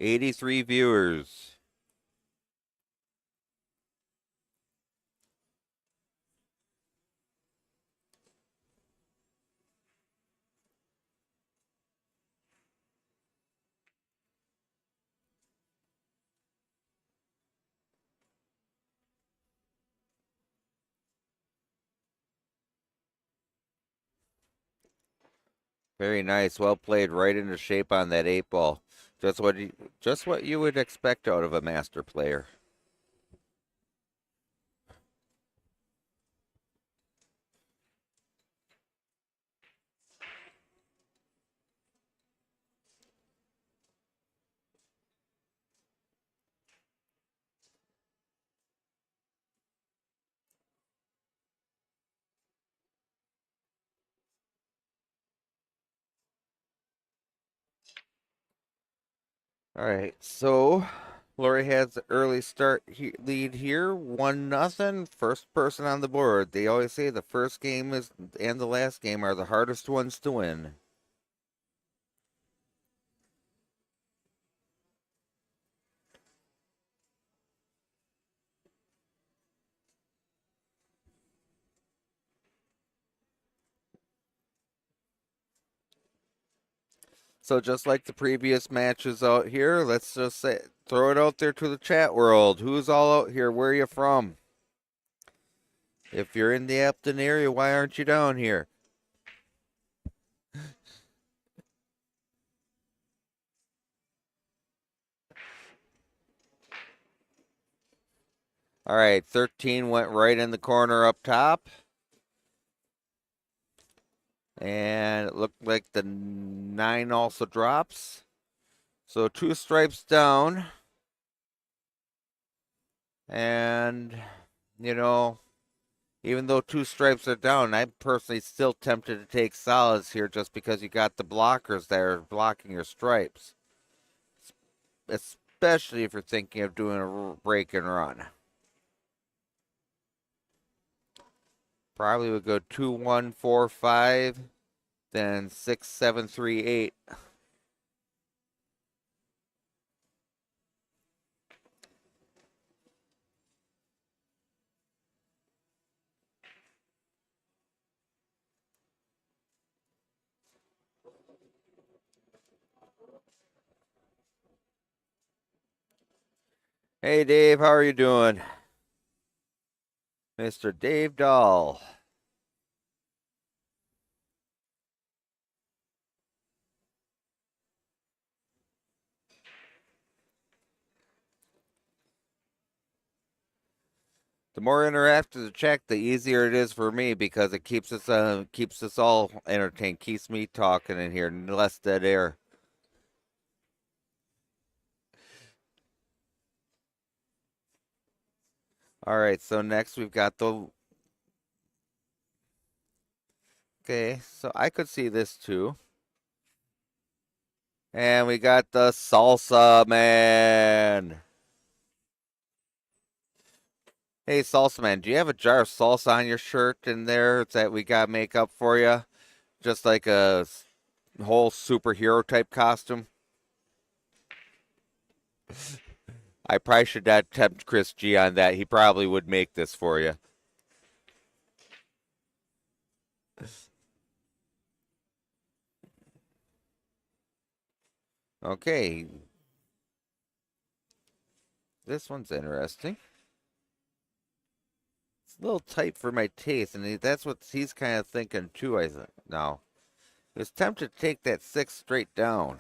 $83 viewers. Very nice. Well played, right into shape on that 8 ball. Just what you would expect out of a master player. All right, so Lori has the early lead here, 1-0. First person on the board. They always say the first game and the last game are the hardest ones to win. So just like the previous matches out here, let's just say throw it out there to the chat world. Who's all out here? Where are you from? If you're in the Appleton area, why aren't you down here? All right, 13 went right in the corner up top. And it looked like the 9 also drops. So 2 stripes down. And, you know, even though 2 stripes are down, I'm personally still tempted to take solids here just because you got the blockers there blocking your stripes. Especially if you're thinking of doing a break and run. Probably would go 2, 1, 4, 5, then 6, 7, 3, 8. Hey Dave, how are you doing? Mr. Dave Dahl. The more interactive the chat, the easier it is for me because it keeps us all entertained, keeps me talking in here, less dead air. All right, so next we've got the. Okay, so I could see this too. And we got the Salsa Man. Hey, Salsa Man, do you have a jar of salsa on your shirt in there that we got to make up for you? Just like a whole superhero type costume? I probably should not tempt Chris G on that. He probably would make this for you. Okay. This one's interesting. It's a little tight for my taste, and that's what he's kind of thinking too, I think. Now, he was tempted to take that 6 straight down.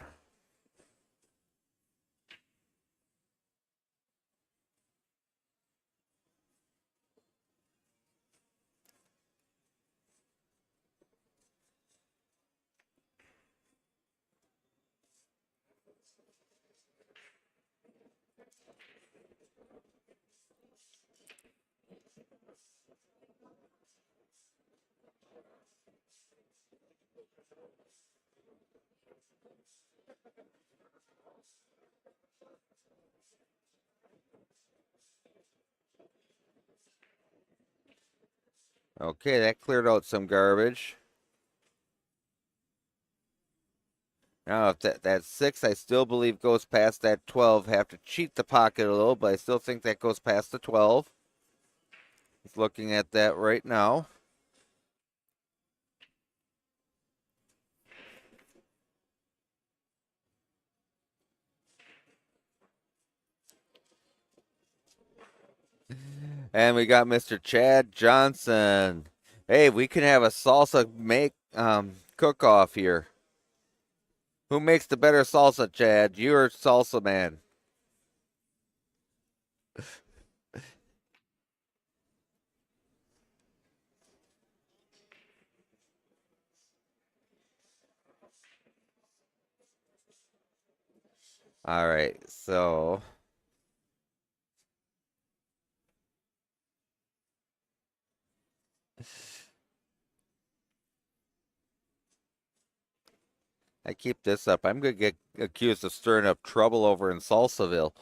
Okay, that cleared out some garbage. Now, if that 6, I still believe goes past that 12. Have to cheat the pocket a little, but I still think that goes past the 12. He's looking at that right now. And we got Mr. Chad Johnson. Hey, we can have a salsa cook-off here. Who makes the better salsa, Chad? You or Salsa Man? All right, so I keep this up. I'm gonna get accused of stirring up trouble over in Salsaville.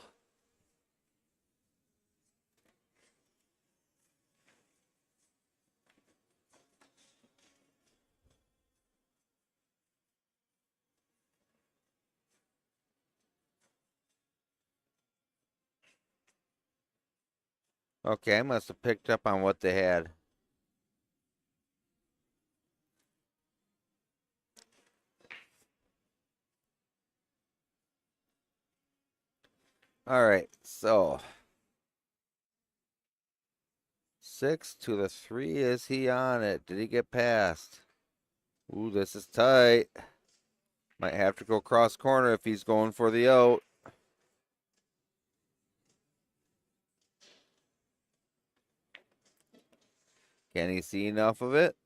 Okay, I must have picked up on what they had. All right, so 6 to the 3. Is he on it? Did he get past? Ooh, this is tight. Might have to go cross corner if he's going for the out. Can he see enough of it?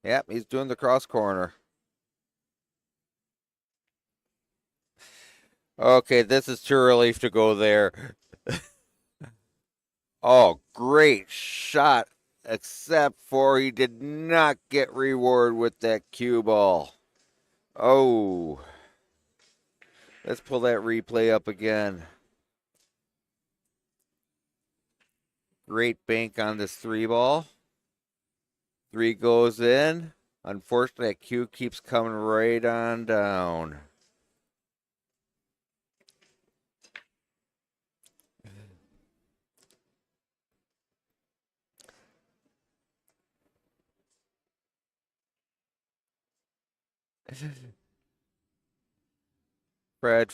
Yep, he's doing the cross corner. Okay, this is too early to go there. Oh, great shot. Except for he did not get reward with that cue ball. Oh. Let's pull that replay up again. Great bank on this 3 ball. 3 goes in. Unfortunately, that cue keeps coming right on down. Fred.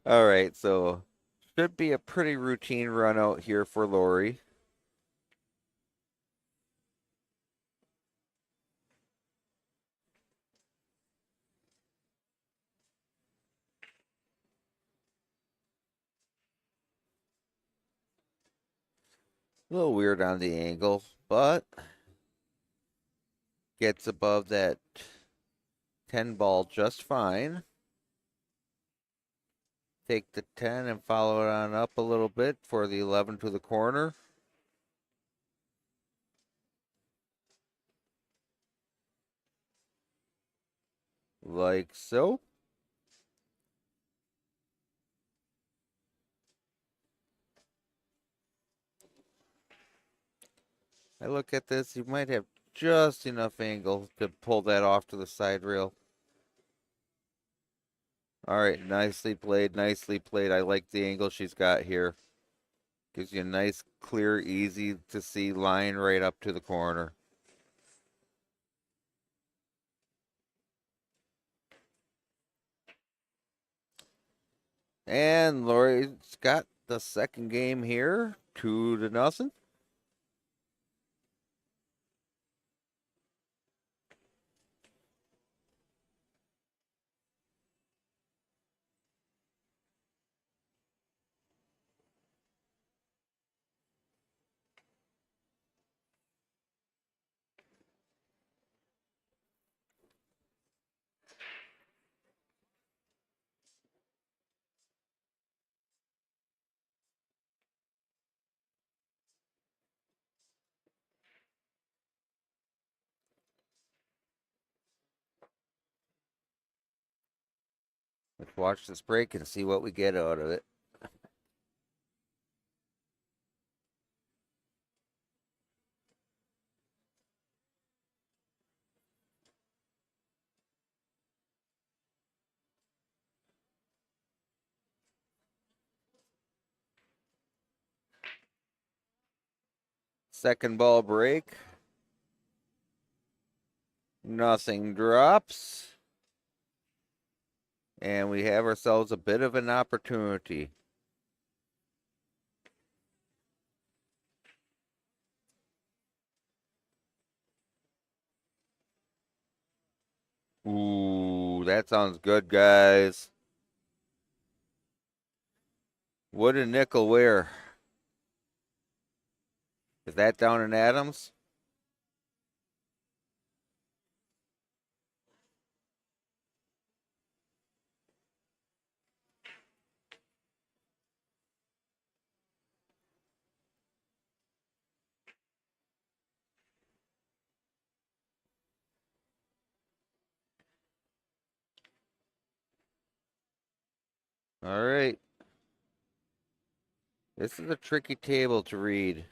All right, so should be a pretty routine run out here for Lori. A little weird on the angle, but gets above that 10 ball just fine. Take the 10 and follow it on up a little bit for the 11 to the corner. Like so. I look at this, you might have just enough angle to pull that off to the side rail. All right, nicely played, nicely played. I like the angle she's got here. Gives you a nice, clear, easy to see line right up to the corner. And Lori's got the second game here, 2-0. Let's watch this break and see what we get out of it. Second ball break. Nothing drops. And we have ourselves a bit of an opportunity. Ooh, that sounds good, guys. Wood and nickel where? Is that down in Adams? All right. This is a tricky table to read.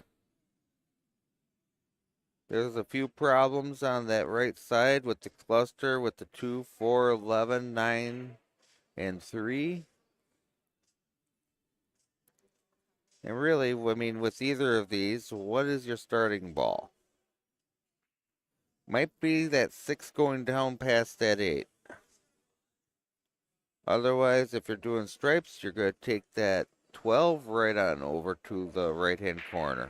There's a few problems on that right side with the cluster with the 2, 4, 11, 9, and 3. And really, I mean, with either of these, what is your starting ball? Might be that 6 going down past that 8. Otherwise, if you're doing stripes, you're going to take that 12 right on over to the right-hand corner.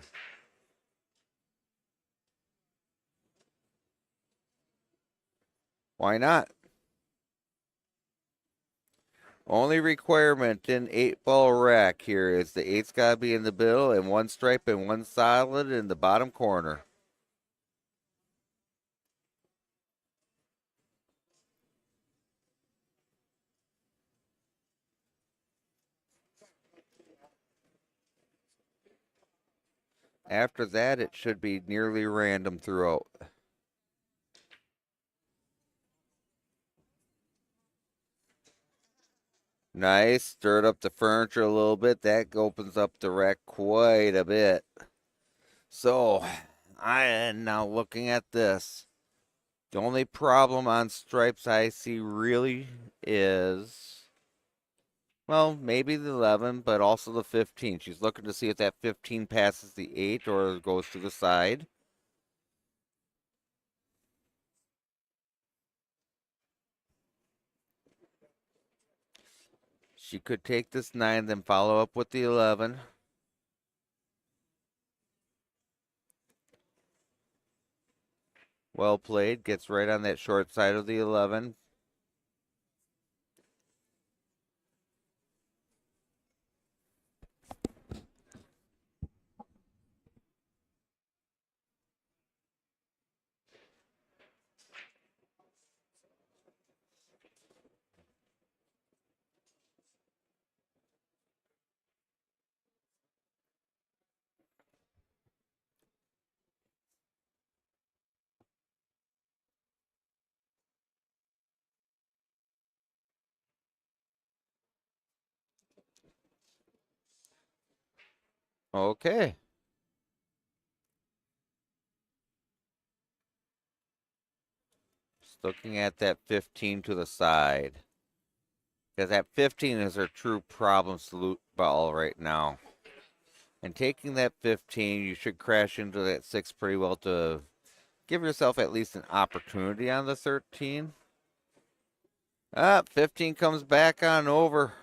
Why not? Only requirement in 8-ball rack here is the 8's got to be in the middle and one stripe and one solid in the bottom corner. After that, it should be nearly random throughout. Nice. Stirred up the furniture a little bit. That opens up the rack quite a bit. So, I am now looking at this. The only problem on stripes I see really is, well, maybe the 11, but also the 15. She's looking to see if that 15 passes the 8 or goes to the side. She could take this 9, then follow up with the 11. Well played. Gets right on that short side of the 11. Okay. Just looking at that 15 to the side. Because that 15 is her true problem salute ball right now. And taking that 15, you should crash into that 6 pretty well to give yourself at least an opportunity on the 13. 15 comes back on over.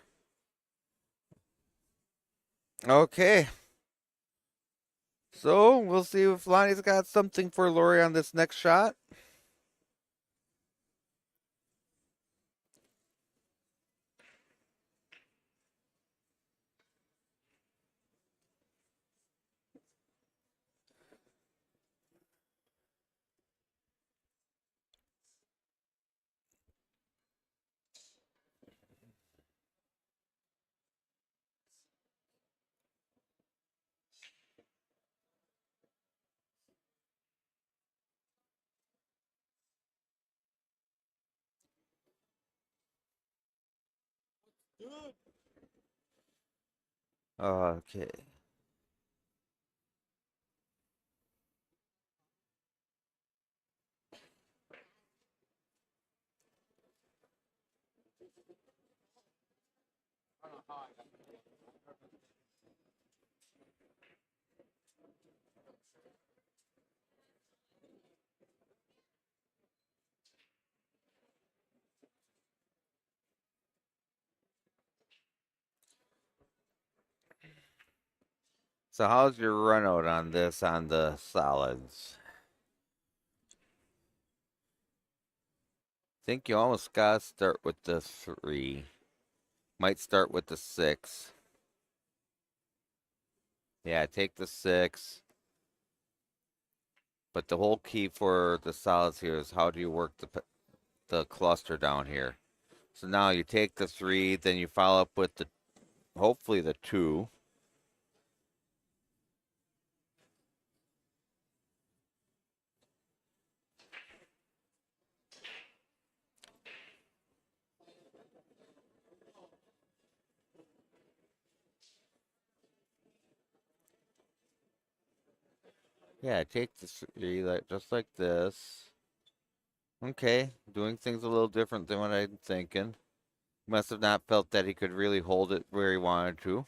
Okay. So we'll see if Lonnie's got something for Lori on this next shot. Okay. So how's your run out on this on the solids? Think you almost gotta start with the 3. Might start with the 6. Yeah, take the 6. But the whole key for the solids here is how do you work the cluster down here. So now you take the 3, then you follow up with the hopefully the 2. Yeah, take this just like this. Okay, doing things a little different than what I'm thinking. Must have not felt that he could really hold it where he wanted to.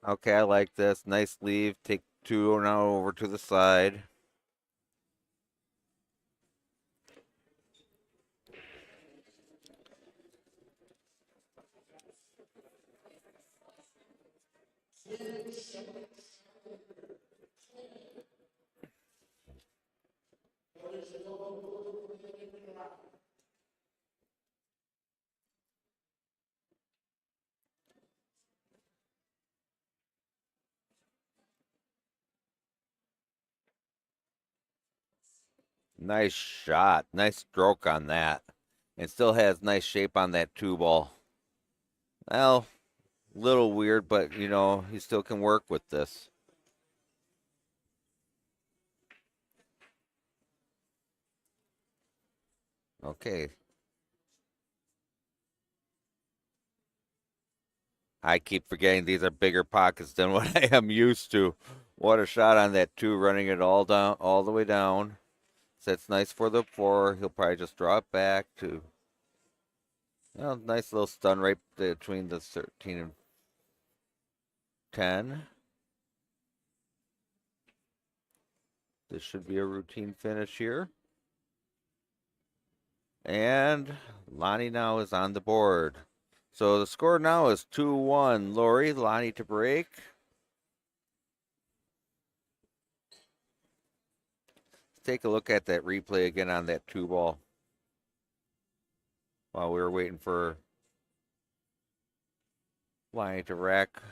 Okay, I like this. Nice leave. Take two now over to the side. Nice shot. Nice stroke on that. It still has nice shape on that two ball. Well, little weird, but he still can work with this. Okay. I keep forgetting these are bigger pockets than what I am used to. What a shot on that two, running it all down, all the way down. That's nice for the four. He'll probably just draw it back to, nice little stun right between the 13 and 10. This should be a routine finish here. And Lonnie now is on the board. So the score now is 2-1. Lori, Lonnie to break. Let's take a look at that replay again on that two ball while we were waiting for Lonnie to rack.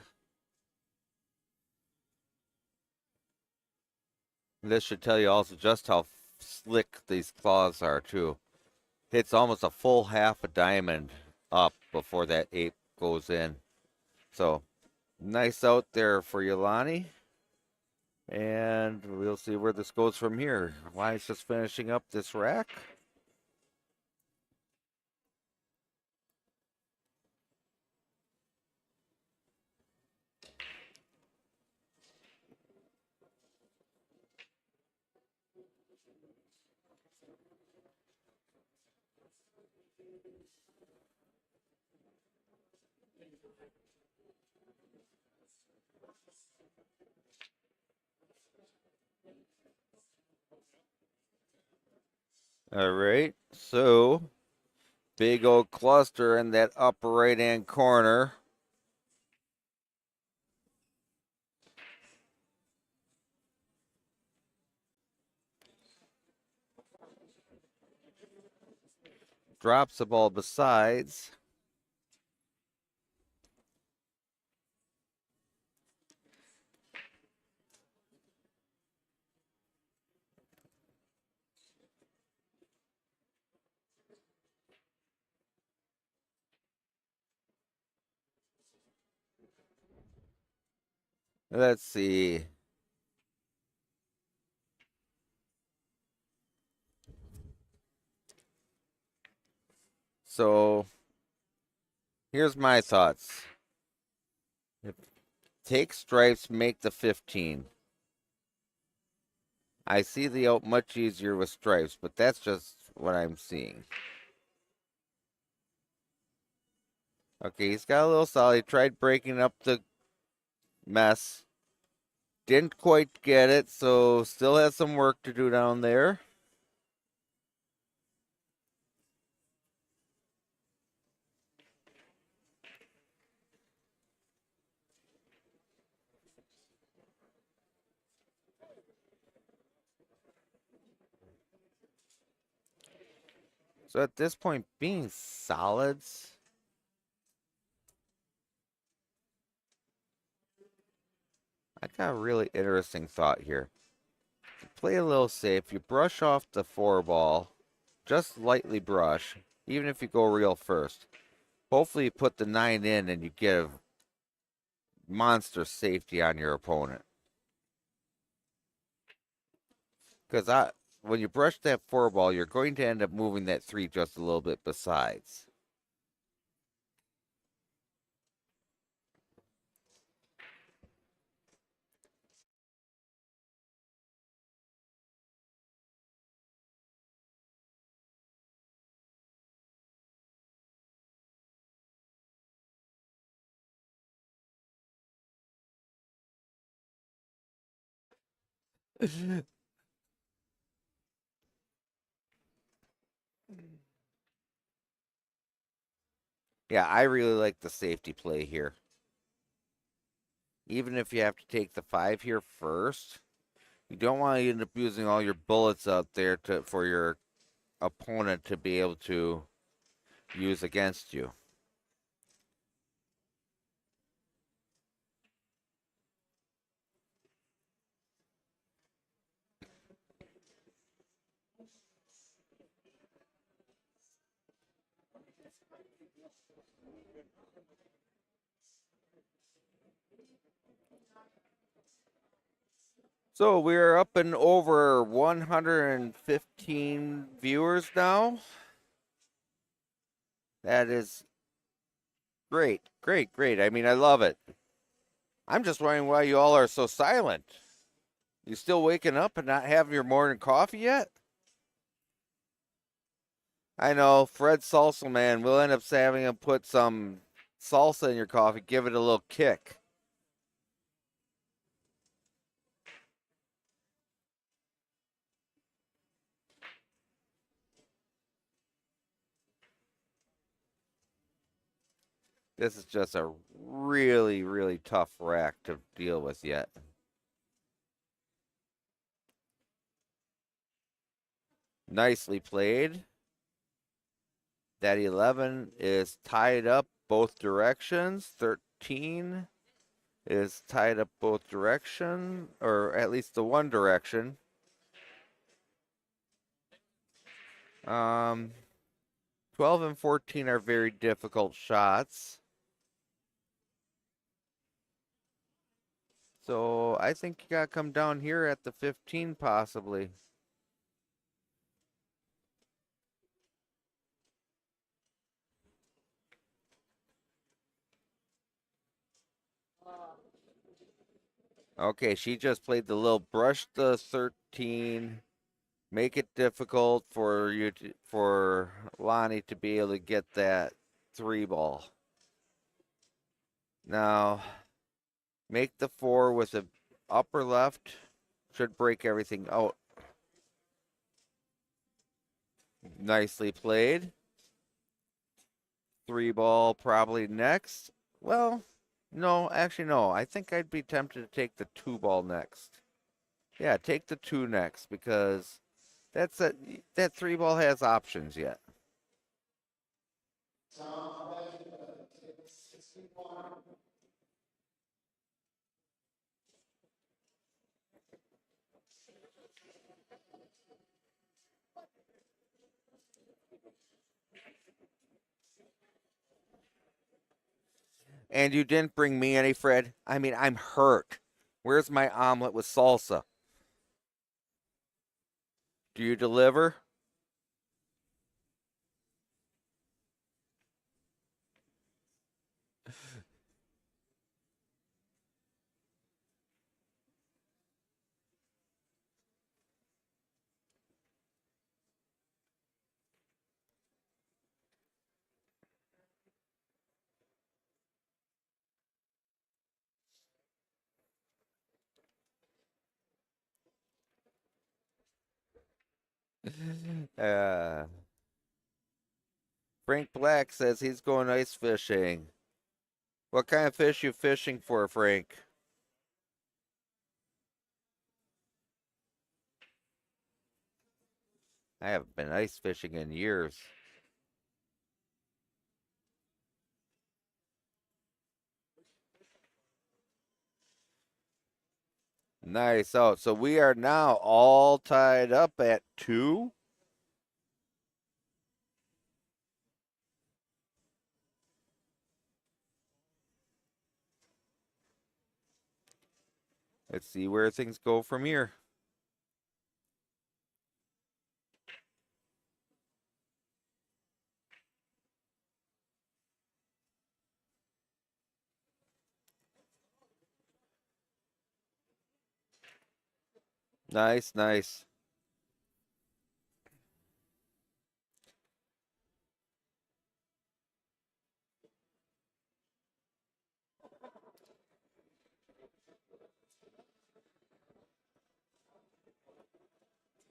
This should tell you also just how slick these claws are too. Hits almost a full half a diamond up before that ape goes in. So nice out there for you, Lonnie. And we'll see where this goes from here. Lonnie's just finishing up this rack. All right, so big old cluster in that upper right hand corner. Drops the ball besides. Let's see. So here's my thoughts. Take stripes, make the 15. I see the out much easier with stripes, but that's just what I'm seeing. Okay, he's got a little solid. He tried breaking up the mess. Didn't quite get it, so still has some work to do down there. So at this point, being solids, I got a really interesting thought here. To play a little safe, you brush off the 4 ball, just lightly brush, even if you go real first. Hopefully you put the 9 in and you get a monster safety on your opponent. Because when you brush that 4 ball, you're going to end up moving that 3 just a little bit besides. Yeah, I really like the safety play here. Even if you have to take the 5 here first, you don't want to end up using all your bullets out there for your opponent to be able to use against you. So we're up and over 115 viewers now. That is great, great, great. I mean, I love it. I'm just wondering why you all are so silent. You still waking up and not having your morning coffee yet? I know, Fred Salsa Man. We'll end up having him put some salsa in your coffee, give it a little kick. This is just a really, really tough rack to deal with yet. Nicely played. That 11 is tied up both directions. 13 is tied up both direction, or at least the one direction. 12 and 14 are very difficult shots. So I think you gotta come down here at the 15 possibly. Okay, she just played the little brush the 13, make it difficult for Lonnie to be able to get that 3 ball. Now, make the 4 with the upper left, should break everything out. Nicely played. 3 ball probably next. Well, no, actually no. I think I'd be tempted to take the 2 ball next. Yeah, take the 2 next because that 3 ball has options yet. And you didn't bring me any, Fred. I mean, I'm hurt. Where's my omelet with salsa? Do you deliver? Uh, Frank Black says he's going ice fishing. What kind of fish you fishing for, Frank? I haven't been ice fishing in years. Nice. Oh, so we are now all tied up at 2. Let's see where things go from here. Nice, nice.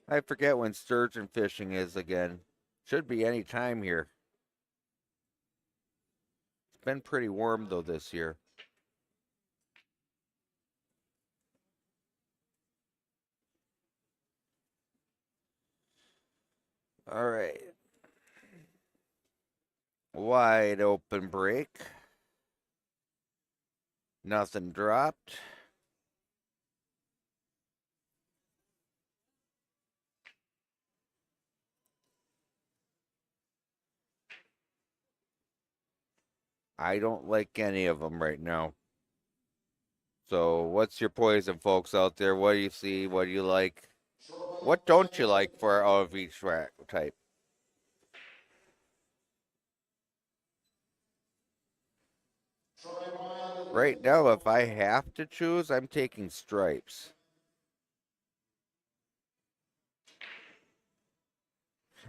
I forget when sturgeon fishing is again. Should be any time here. It's been pretty warm though this year. All right. Wide open break. Nothing dropped. I don't like any of them right now. So, what's your poison, folks out there? What do you see? What do you like? What don't you like for out of each type? Right now, if I have to choose, I'm taking stripes.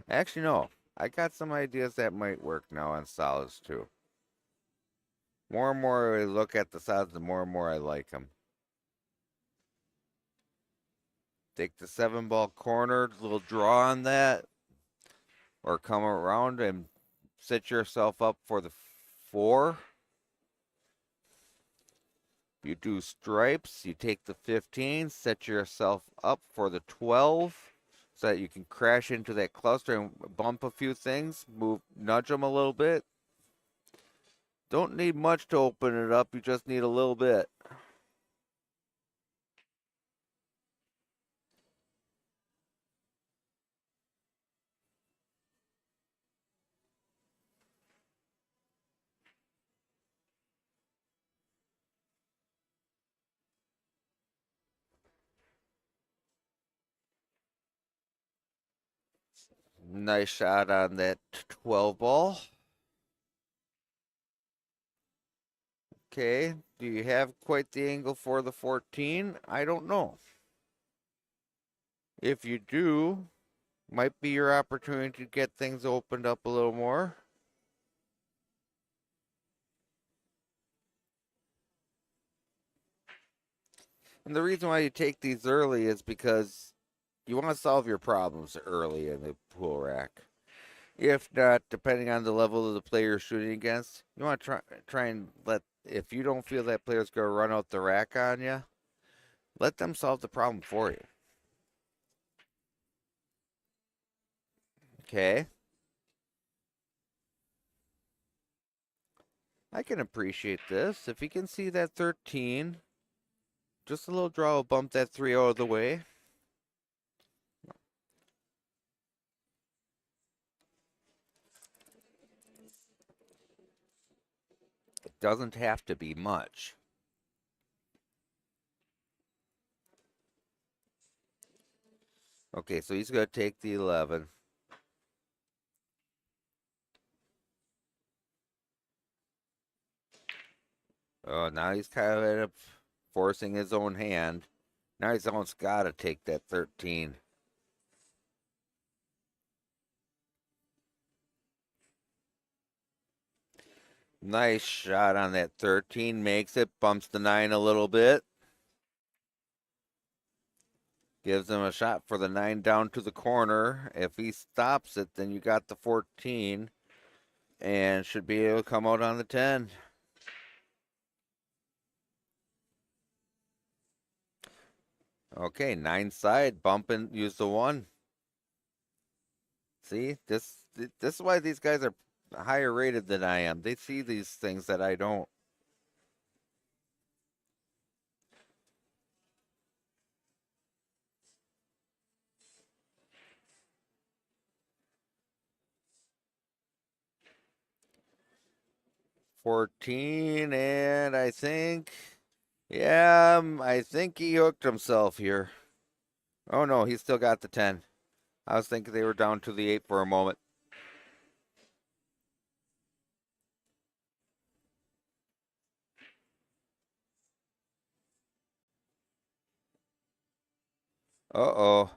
Actually, no. I got some ideas that might work now on solids too. More and more I look at the solids, the more and more I like them. Take the 7-ball corner, little draw on that, or come around and set yourself up for the 4. You do stripes, you take the 15, set yourself up for the 12 so that you can crash into that cluster and bump a few things, nudge them a little bit. Don't need much to open it up, you just need a little bit. Nice shot on that 12 ball. Okay, do you have quite the angle for the 14? I don't know. If you do, might be your opportunity to get things opened up a little more. And the reason why you take these early is because you want to solve your problems early in the pool rack. If not, depending on the level of the player you're shooting against, you want to try and if you don't feel that player's going to run out the rack on you, let them solve the problem for you. Okay? I can appreciate this. If you can see that 13, just a little draw will bump that 3 out of the way. It doesn't have to be much. Okay, so he's going to take the 11. Oh, now he's kind of end up forcing his own hand. Now he's almost got to take that 13. Nice shot on that 13. Makes it. Bumps the 9 a little bit. Gives him a shot for the 9 down to the corner. If he stops it, then you got the 14. And should be able to come out on the 10. Okay, 9 side. Bump and use the 1. See, this is why these guys are higher rated than I am. They see these things that I don't. 14, and I think he hooked himself here. Oh no, he still got the 10. I was thinking they were down to the 8 for a moment. Uh-oh.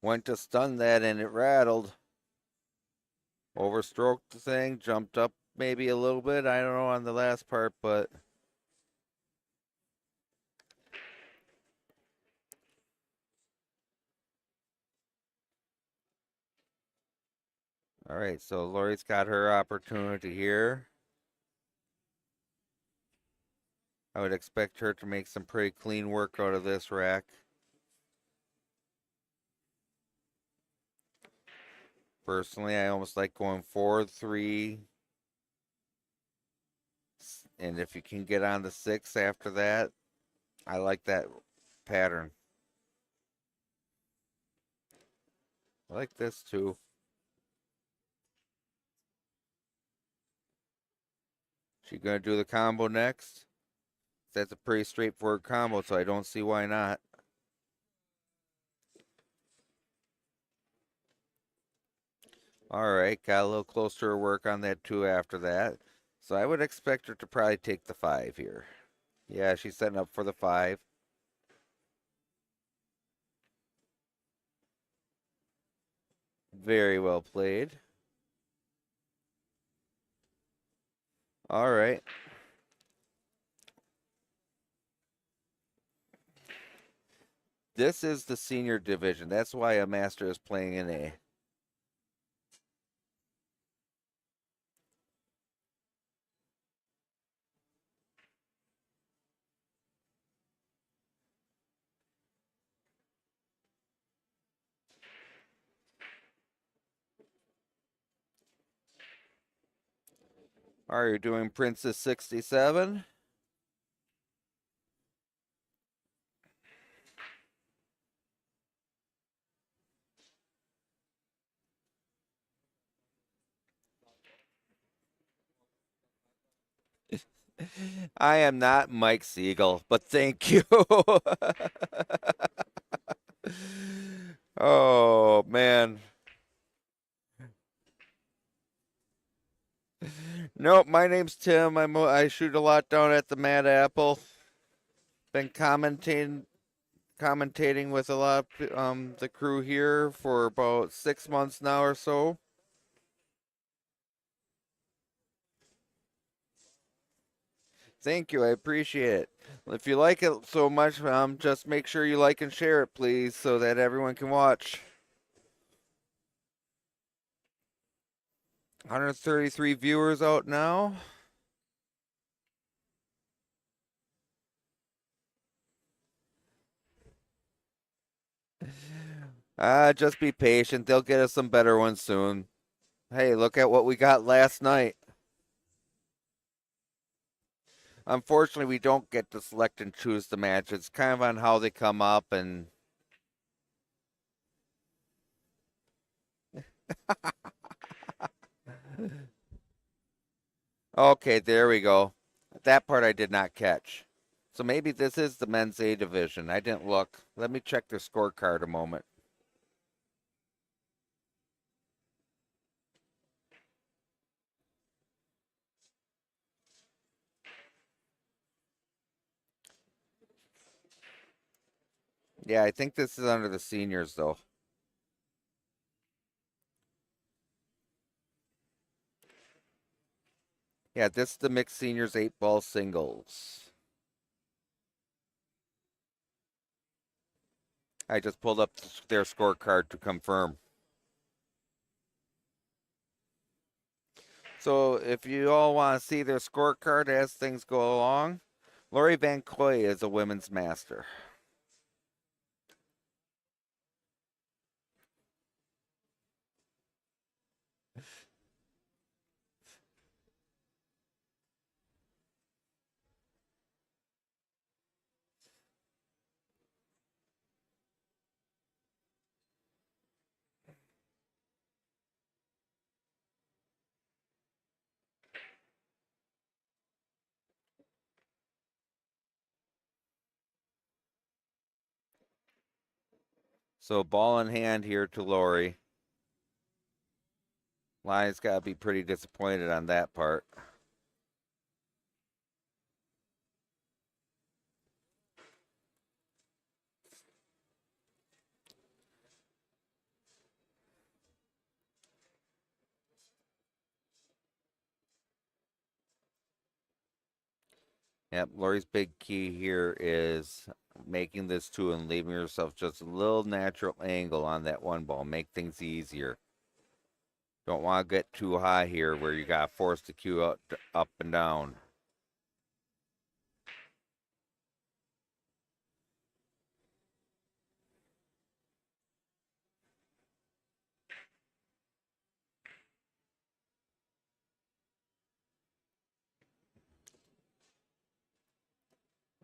Went to stun that and it rattled. Overstroked the thing, jumped up maybe a little bit. I don't know on the last part, but all right, so Lori's got her opportunity here. I would expect her to make some pretty clean work out of this rack. Personally, I almost like going 4-3. And if you can get on the 6 after that, I like that pattern. I like this too. She gonna do the combo next? That's a pretty straightforward combo, so I don't see why not. All right, got a little closer to work on that 2 after that. So I would expect her to probably take the 5 here. Yeah, she's setting up for the 5. Very well played. All right. This is the senior division. That's why a master is playing in A. Are you doing Princess 67? I am not Mike Siegel, but thank you. Oh man. Nope, my name's Tim. I shoot a lot down at the Mad Apple. Been commentating with a lot of the crew here for about 6 months now or so. Thank you, I appreciate it. If you like it so much, just make sure you like and share it, please, so that everyone can watch. 133 viewers out now. Just be patient. They'll get us some better ones soon. Hey, look at what we got last night. Unfortunately, we don't get to select and choose the match. It's kind of on how they come up and okay, there we go. That part I did not catch. So maybe this is the men's A division. I didn't look. Let me check their scorecard a moment. Yeah, I think this is under the seniors though. Yeah, this is the mixed seniors 8-ball singles. I just pulled up their scorecard to confirm. So if you all want to see their scorecard as things go along, Lori Van Coy is a women's master. So ball in hand here to Lori. Lions got to be pretty disappointed on that part. Yep, Lori's big key here is making this two and leaving yourself just a little natural angle on that one ball. Make things easier. Don't want to get too high here where you got to force the cue up and down.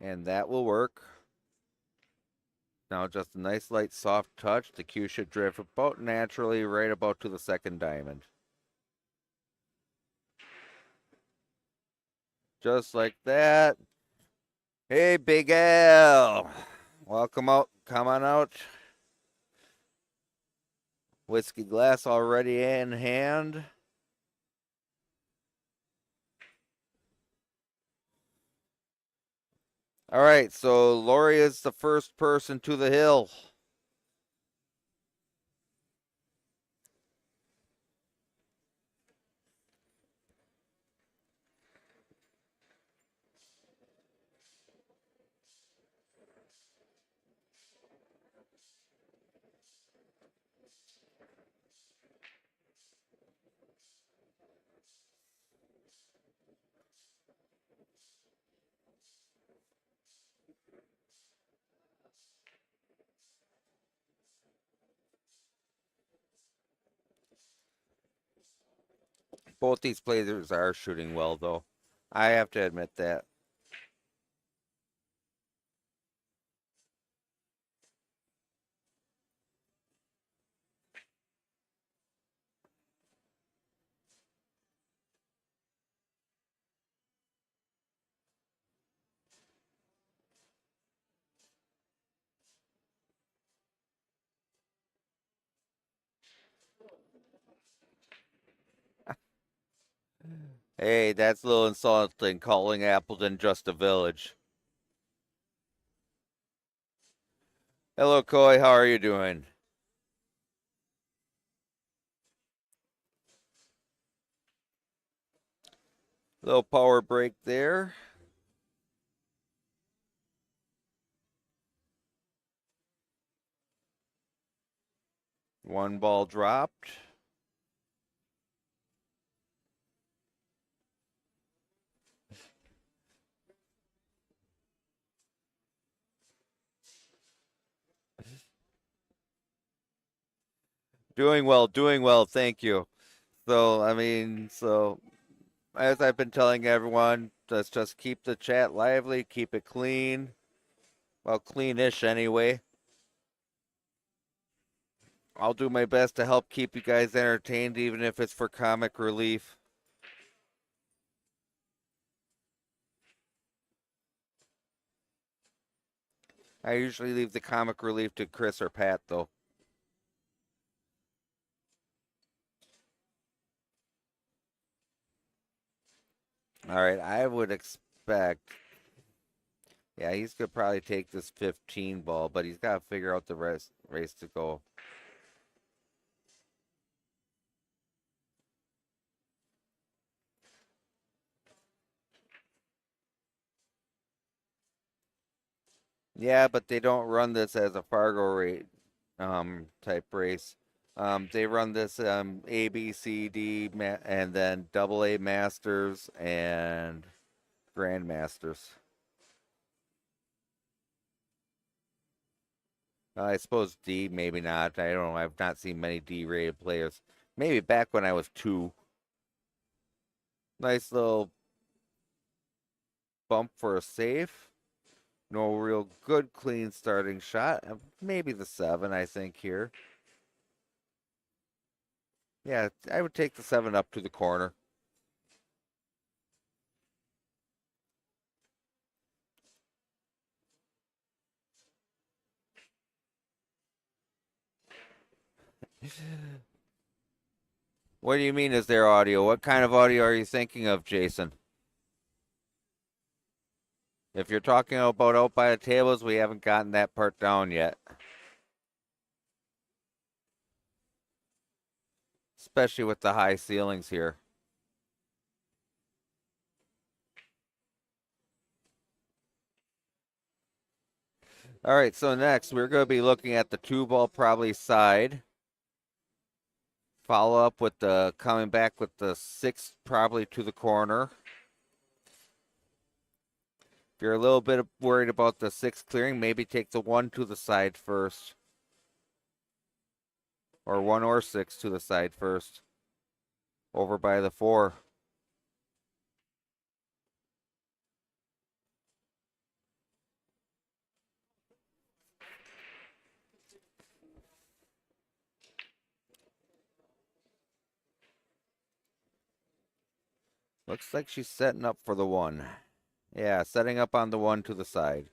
And that will work. Now just a nice light soft touch. The cue should drift about naturally right about to the second diamond. Just like that. Hey, Big Al. Welcome out. Come on out. Whiskey glass already in hand. All right, so Lori is the first person to the hill. Both these players are shooting well, though. I have to admit that. Hey, that's a little insulting, calling Appleton just a village. Hello, Coy. How are you doing? Little power break there. One ball dropped. Doing well, thank you. So, I mean, as I've been telling everyone, let's just keep the chat lively, keep it clean. Well, cleanish anyway. I'll do my best to help keep you guys entertained, even if it's for comic relief. I usually leave the comic relief to Chris or Pat, though. All right, I would expect. Yeah, he's gonna probably take this 15 ball, but he's got to figure out the race to go. Yeah, but they don't run this as a Fargo rate type race. They run this A, B, C, D, and then Double A Masters and Grandmasters. I suppose D, maybe not. I don't know. I've not seen many D-rated players. Maybe back when I was 2. Nice little bump for a safe. No real good clean starting shot. Maybe the 7, I think, here. Yeah, I would take the 7 up to the corner. What do you mean is there audio? What kind of audio are you thinking of, Jason? If you're talking about out by the tables, we haven't gotten that part down yet. Especially with the high ceilings here. All right, so next we're going to be looking at the two ball probably side. Follow up with the coming back with the 6 probably to the corner. If you're a little bit worried about the 6 clearing, maybe take the 1 to the side first. Or 1 or 6 to the side first. Over by the 4. Looks like she's setting up for the 1. Yeah, setting up on the 1 to the side.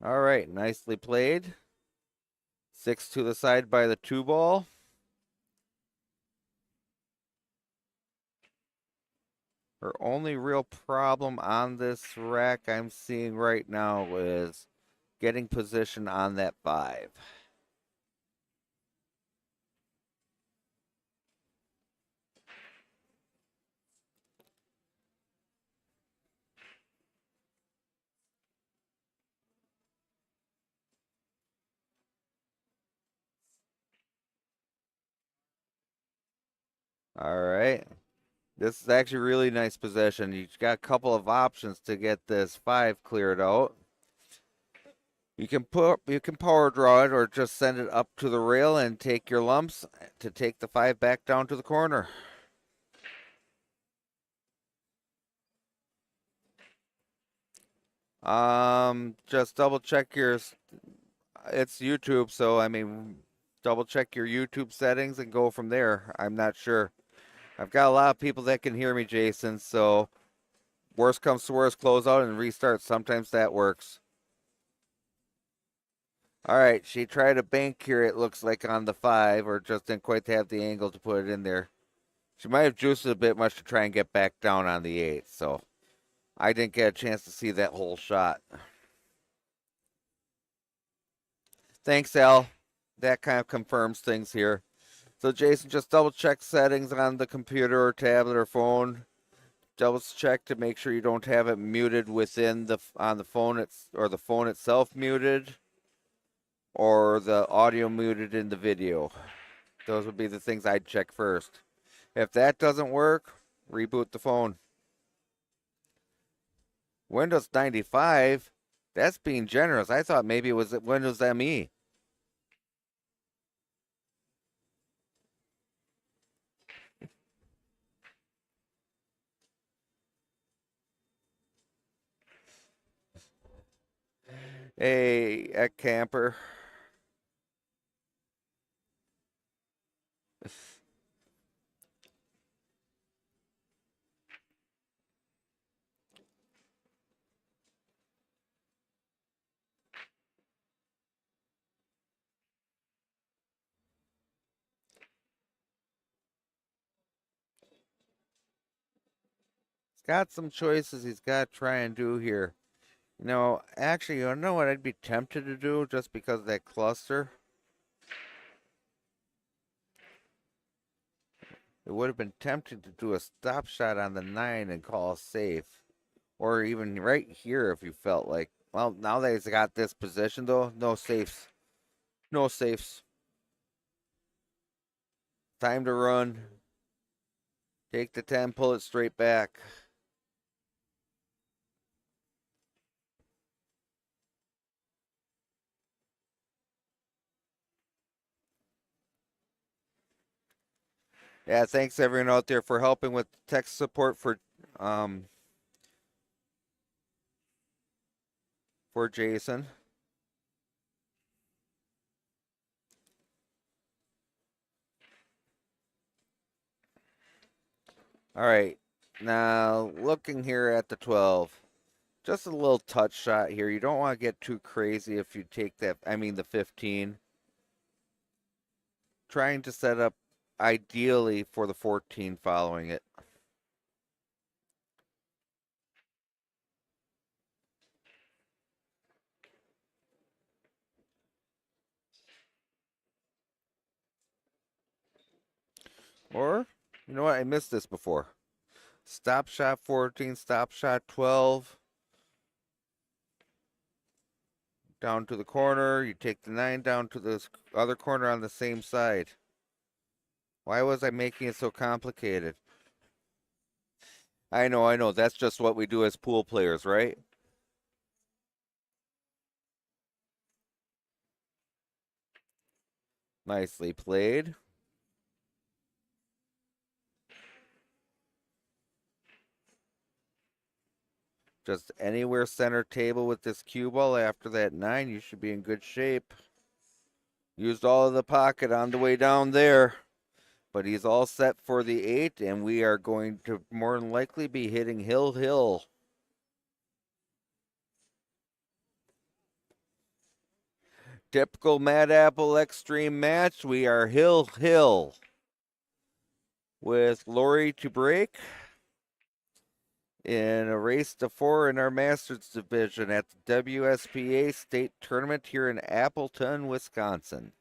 All right, nicely played. 6 to the side by the 2 ball. Her only real problem on this rack I'm seeing right now is getting position on that 5. All right. This is actually really nice position. You've got a couple of options to get this 5 cleared out. You can power draw it or just send it up to the rail and take your lumps to take the 5 back down to the corner. Just double check it's YouTube, so I mean, double check your YouTube settings and go from there. I'm not sure. I've got a lot of people that can hear me, Jason, so worst comes to worst, close out and restart. Sometimes that works. All right, she tried a bank here, it looks like, on the 5, or just didn't quite have the angle to put it in there. She might have juiced it a bit much to try and get back down on the 8, so I didn't get a chance to see that whole shot. Thanks, Al. That kind of confirms things here. So, Jason, just double check settings on the computer or tablet or phone. Double check to make sure you don't have it muted within on the phone, or the phone itself muted, or the audio muted in the video. Those would be the things I'd check first. If that doesn't work, reboot the phone. Windows 95? That's being generous. I thought maybe it was Windows ME. Hey, a camper. He's got some choices he's got to try and do here. You know, actually, you know what I'd be tempted to do just because of that cluster? It would have been tempting to do a stop shot on the 9 and call safe. Or even right here if you felt like. Well, now that he's got this position, though, no safes. No safes. Time to run. Take the 10, pull it straight back. Yeah, thanks everyone out there for helping with tech support for Jason. All right, now looking here at the 12. Just a little touch shot here. You don't want to get too crazy if you take that, I mean the 15. Trying to set up ideally for the 14 following it. Or, you know what, I missed this before. Stop shot 14, stop shot 12. Down to the corner, you take the 9 down to the other corner on the same side. Why was I making it so complicated? I know, that's just what we do as pool players, right? Nicely played. Just anywhere center table with this cue ball after that 9, you should be in good shape. Used all of the pocket on the way down there. But he's all set for the 8, and we are going to more than likely be hitting hill. Typical Mad Apple Extreme match. We are hill with Lori to break in a race to 4 in our Masters division at the WSPA State Tournament here in Appleton, Wisconsin.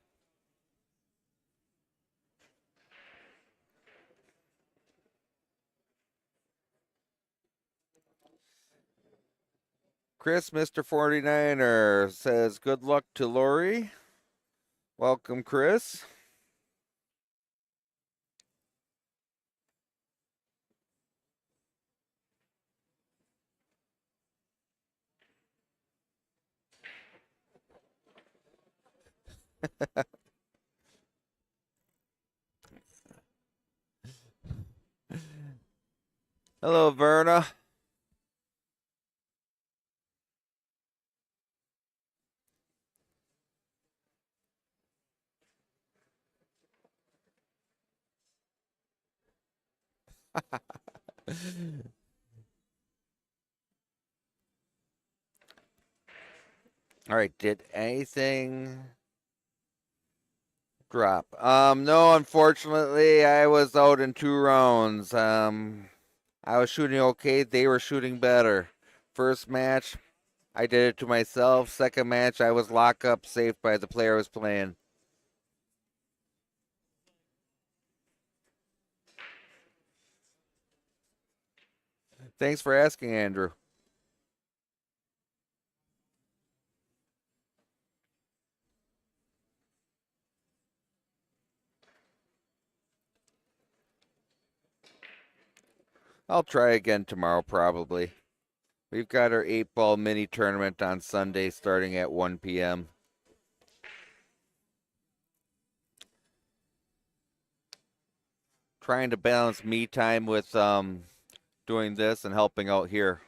Chris, Mr. 49er, says good luck to Lori. Welcome, Chris. Hello, Verna. All right, did anything drop? No, unfortunately, I was out in 2 rounds. I was shooting okay, they were shooting better. First match, I did it to myself. Second match, I was locked up, safe by the player I was playing. Thanks for asking, Andrew. I'll try again tomorrow, probably. We've got our 8-ball mini tournament on Sunday starting at 1 p.m. Trying to balance me time with doing this and helping out here.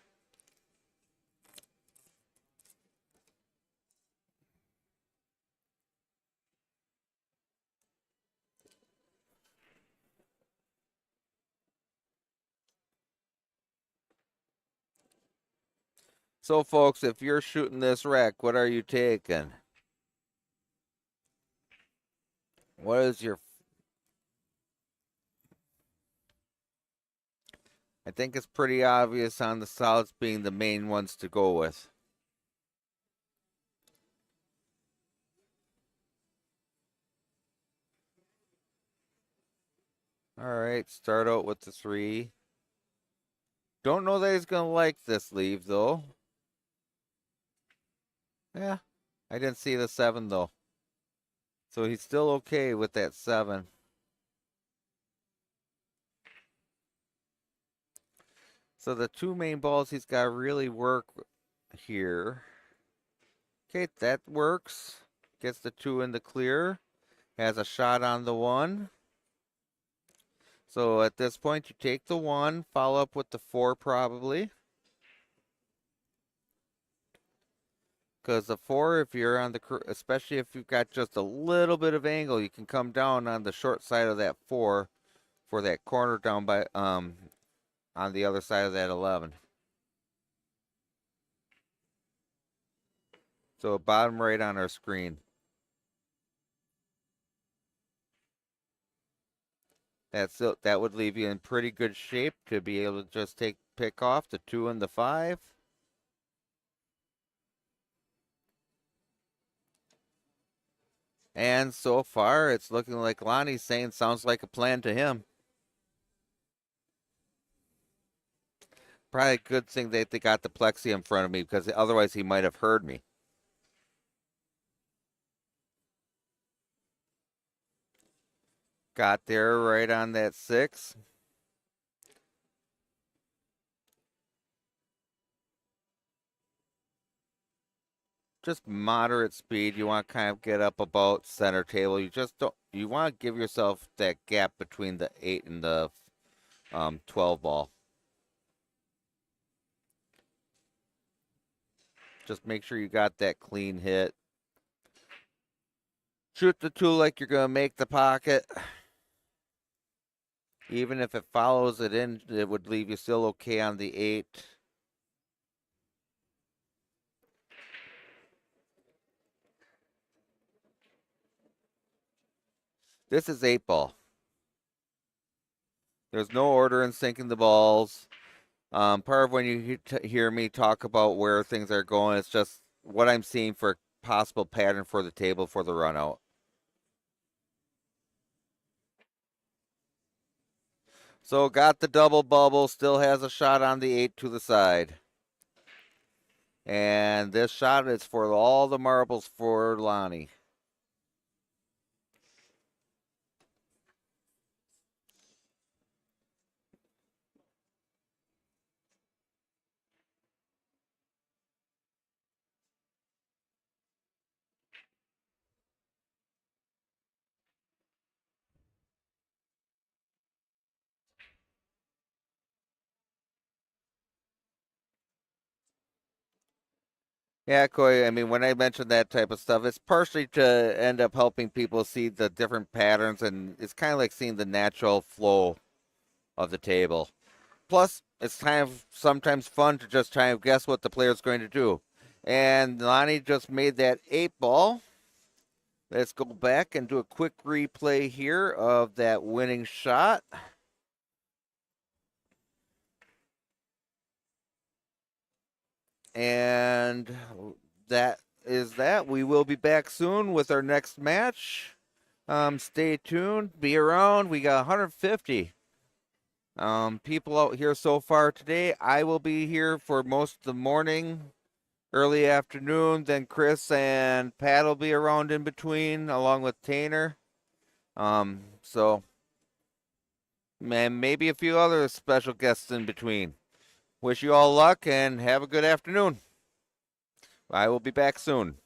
So, folks, if you're shooting this wreck, what are you taking? What is your... I think it's pretty obvious on the solids being the main ones to go with. All right, start out with the 3. Don't know that he's going to like this leave, though. Yeah, I didn't see the 7, though. So he's still okay with that 7. So the 2 main balls he's got to really work here. Okay, that works. Gets the 2 in the clear. Has a shot on the 1. So at this point, you take the 1, follow up with the 4 probably. Because the 4, if you're on the, especially if you've got just a little bit of angle, you can come down on the short side of that 4 for that corner down by, on the other side of that 11. So bottom right on our screen. That would leave you in pretty good shape to be able to just pick off the 2 and the 5. And so far, it's looking like Lonnie's saying sounds like a plan to him. Probably a good thing that they got the plexi in front of me because otherwise he might have heard me. Got there right on that 6. Just moderate speed. You want to kind of get up about center table. You just don't. You want to give yourself that gap between the 8 and the 12 ball. Just make sure you got that clean hit. Shoot the 2 like you're going to make the pocket. Even if it follows it in, it would leave you still okay on the 8. This is 8 ball. There's no order in sinking the balls. Part of when you hear me talk about where things are going, it's just what I'm seeing for possible pattern for the table for the run out. So got the double bubble, still has a shot on the 8 to the side. And this shot is for all the marbles for Lonnie. Yeah, Coy, I mean, when I mention that type of stuff, it's partially to end up helping people see the different patterns, and it's kind of like seeing the natural flow of the table. Plus, it's kind of sometimes fun to just try and guess what the player's going to do. And Lonnie just made that 8 ball. Let's go back and do a quick replay here of that winning shot. And that is that. We will be back soon with our next match. Stay tuned. Be around. We got 150 people out here so far today. I will be here for most of the morning, early afternoon. Then Chris and Pat will be around in between, along with Tanner. So, and maybe a few other special guests in between. Wish you all luck and have a good afternoon. I will be back soon.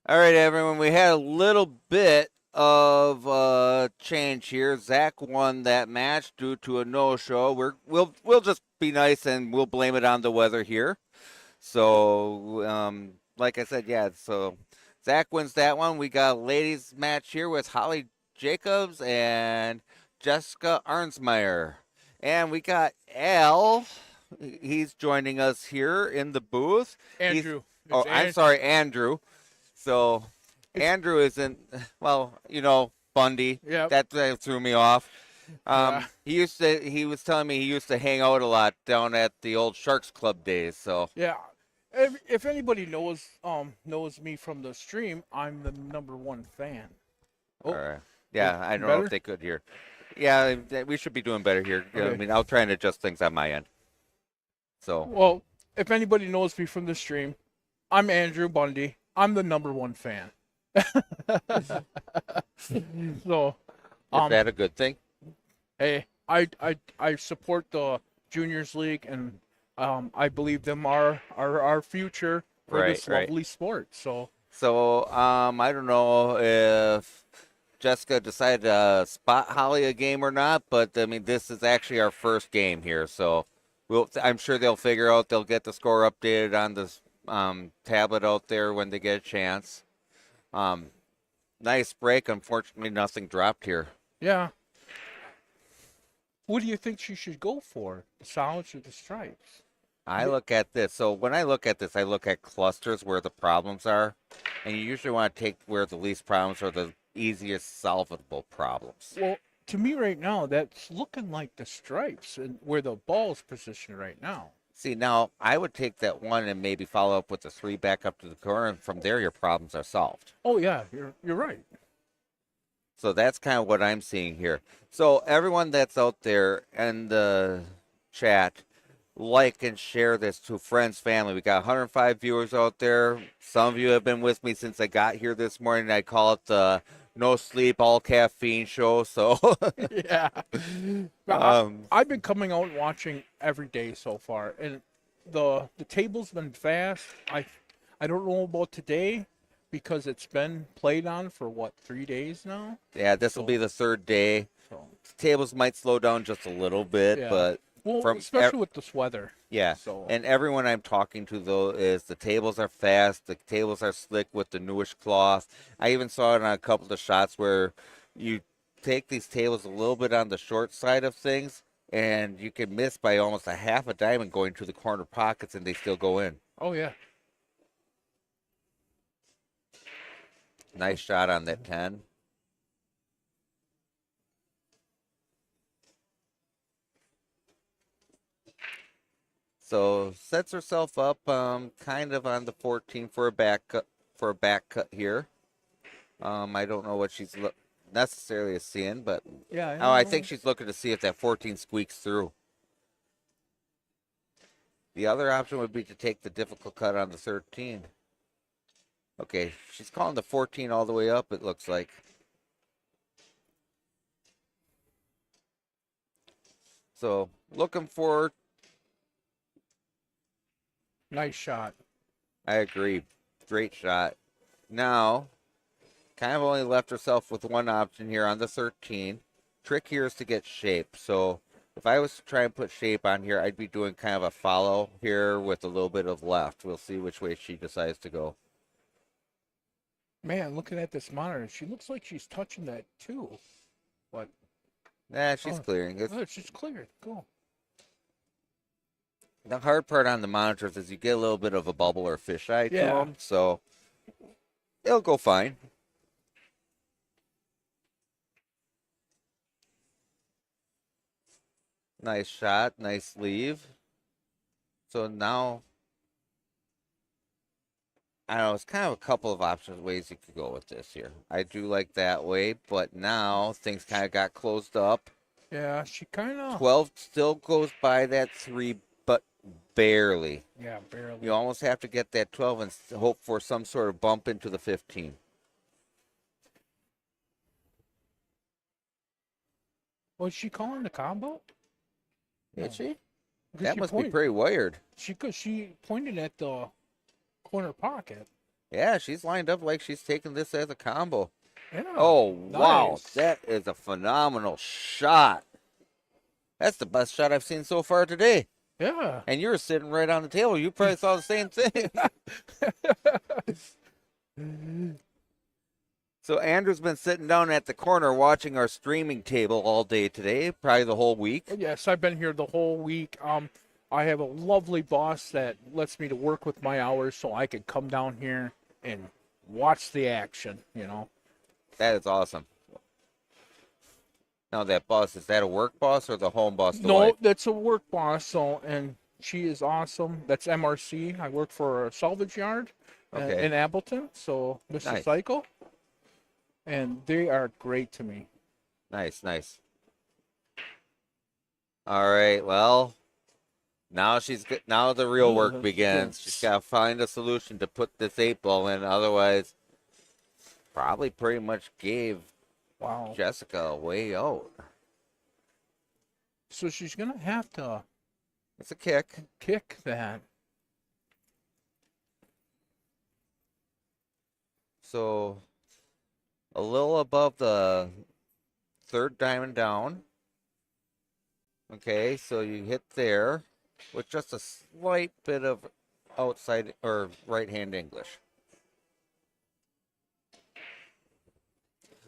All right, everyone. We had a little bit of change here. Zach won that match due to a no-show. We'll just be nice and we'll blame it on the weather here. So, like I said, yeah. So Zach wins that one. We got a ladies match here with Holly Jacobs and Jessica Arnsmeyer, and we got Al. He's joining us here in the booth. Andrew. I'm sorry, Andrew. So Andrew isn't, well, Bundy. Yep. That threw me off. Yeah. He was telling me he used to hang out a lot down at the old Sharks Club days. So Yeah. If anybody knows me from the stream, I'm the #1 fan. all right. Yeah, I don't know better? if they could hear. Yeah, we should be doing better here. I Okay. mean, I'll try and adjust things on my end. So, Well, if anybody knows me from the stream, I'm Andrew Bundy. I'm the #1 fan. So, is that a good thing? hey, I support the juniors league, and I believe them are our future for this Right. lovely sport. So I don't know if Jessica decided to spot Holly a game or not, but I mean, this is actually our first game here, so I'm sure they'll figure out. They'll get the score updated on this tablet out there when they get a chance. Nice break. Unfortunately, nothing dropped here. yeah, what do you think she should go for? The solids or the stripes? I look at this. So when I look at this, I look at clusters where the problems are, and you usually want to take where the least problems are the easiest solvable problems. Well, to me right now, that's looking like the stripes and where the ball's positioned right now. See, now I would take that one and maybe follow up with the three back up to the corner, and from there your problems are solved. Oh yeah, you're right. So that's kind of what I'm seeing here. So everyone that's out there in the chat, like and share this to friends, family. We got 105 viewers out there. Some of you have been with me since I got here this morning. I call it the no sleep, all caffeine show. So Yeah. I've been coming out and watching every day so far, and the table's been fast. I don't know about today because it's been played on for what 3 days now. yeah, this will be the third day. So Tables might slow down just a little bit, yeah. but Well, especially with this weather. yeah. So And everyone I'm talking to though is the tables are fast, the tables are slick with the newish cloth. I even saw it on a couple of shots where you take these tables a little bit on the short side of things and you can miss by almost a half a diamond going to the corner pockets and they still go in. oh yeah. Nice shot on that 10. So sets herself up kind of on the 14 for a back cut here. I don't know what she's necessarily seeing, but Yeah. I think she's looking to see if that 14 squeaks through. The other option would be to take the difficult cut on the 13. Okay, she's calling the 14 all the way up, it looks like. So looking for, Nice shot. I agree, great shot. Now, kind of only left herself with one option here on the 13. Trick here is to get shape. So if I was to try and put shape on here, I'd be doing kind of a follow here with a little bit of left. We'll see which way she decides to go. Man, looking at this monitor, she looks like she's touching that too. But Nah, she's clearing. oh, she's cleared. Cool. The hard part on the monitors is you get a little bit of a bubble or fisheye to Yeah. them, so it'll go fine. Nice shot, nice leave. So now, I don't know, it's kind of a couple of options, ways you could go with this here. I do like that way, but now things kind of got closed up. Yeah, she kind of. 12 still goes by that 3, but barely. Yeah, barely. You almost have to get that 12 and hope for some sort of bump into the 15. Was she calling the combo? Did she? Because That must be pretty wired. She pointed at the corner pocket. Yeah, she's lined up like she's taking this as a combo. Yeah. Oh, wow. Nice. That is a phenomenal shot. That's the best shot I've seen so far today. Yeah. And you were sitting right on the table. You probably saw the same thing. So Andrew's been sitting down at the corner watching our streaming table all day today, probably the whole week. Yes, I've been here the whole week. I have a lovely boss that lets me to work with my hours so I can come down here and watch the action, you know. That is awesome. Now that boss, is that a work boss or the home boss? The No, wife? that's a work boss, so and she is awesome. That's MRC. I work for a salvage yard Okay. in Appleton, so Mr. Nice. Cycle. And they are great to me. Nice, nice. All right, well, now now the real work begins. She's got to find a solution to put this 8-ball in. Otherwise, probably pretty much gave Wow. Jessica a way out. So she's going to have to It's a kick. kick that. So a little above the third diamond down. Okay, so you hit there with just a slight bit of outside or right hand English.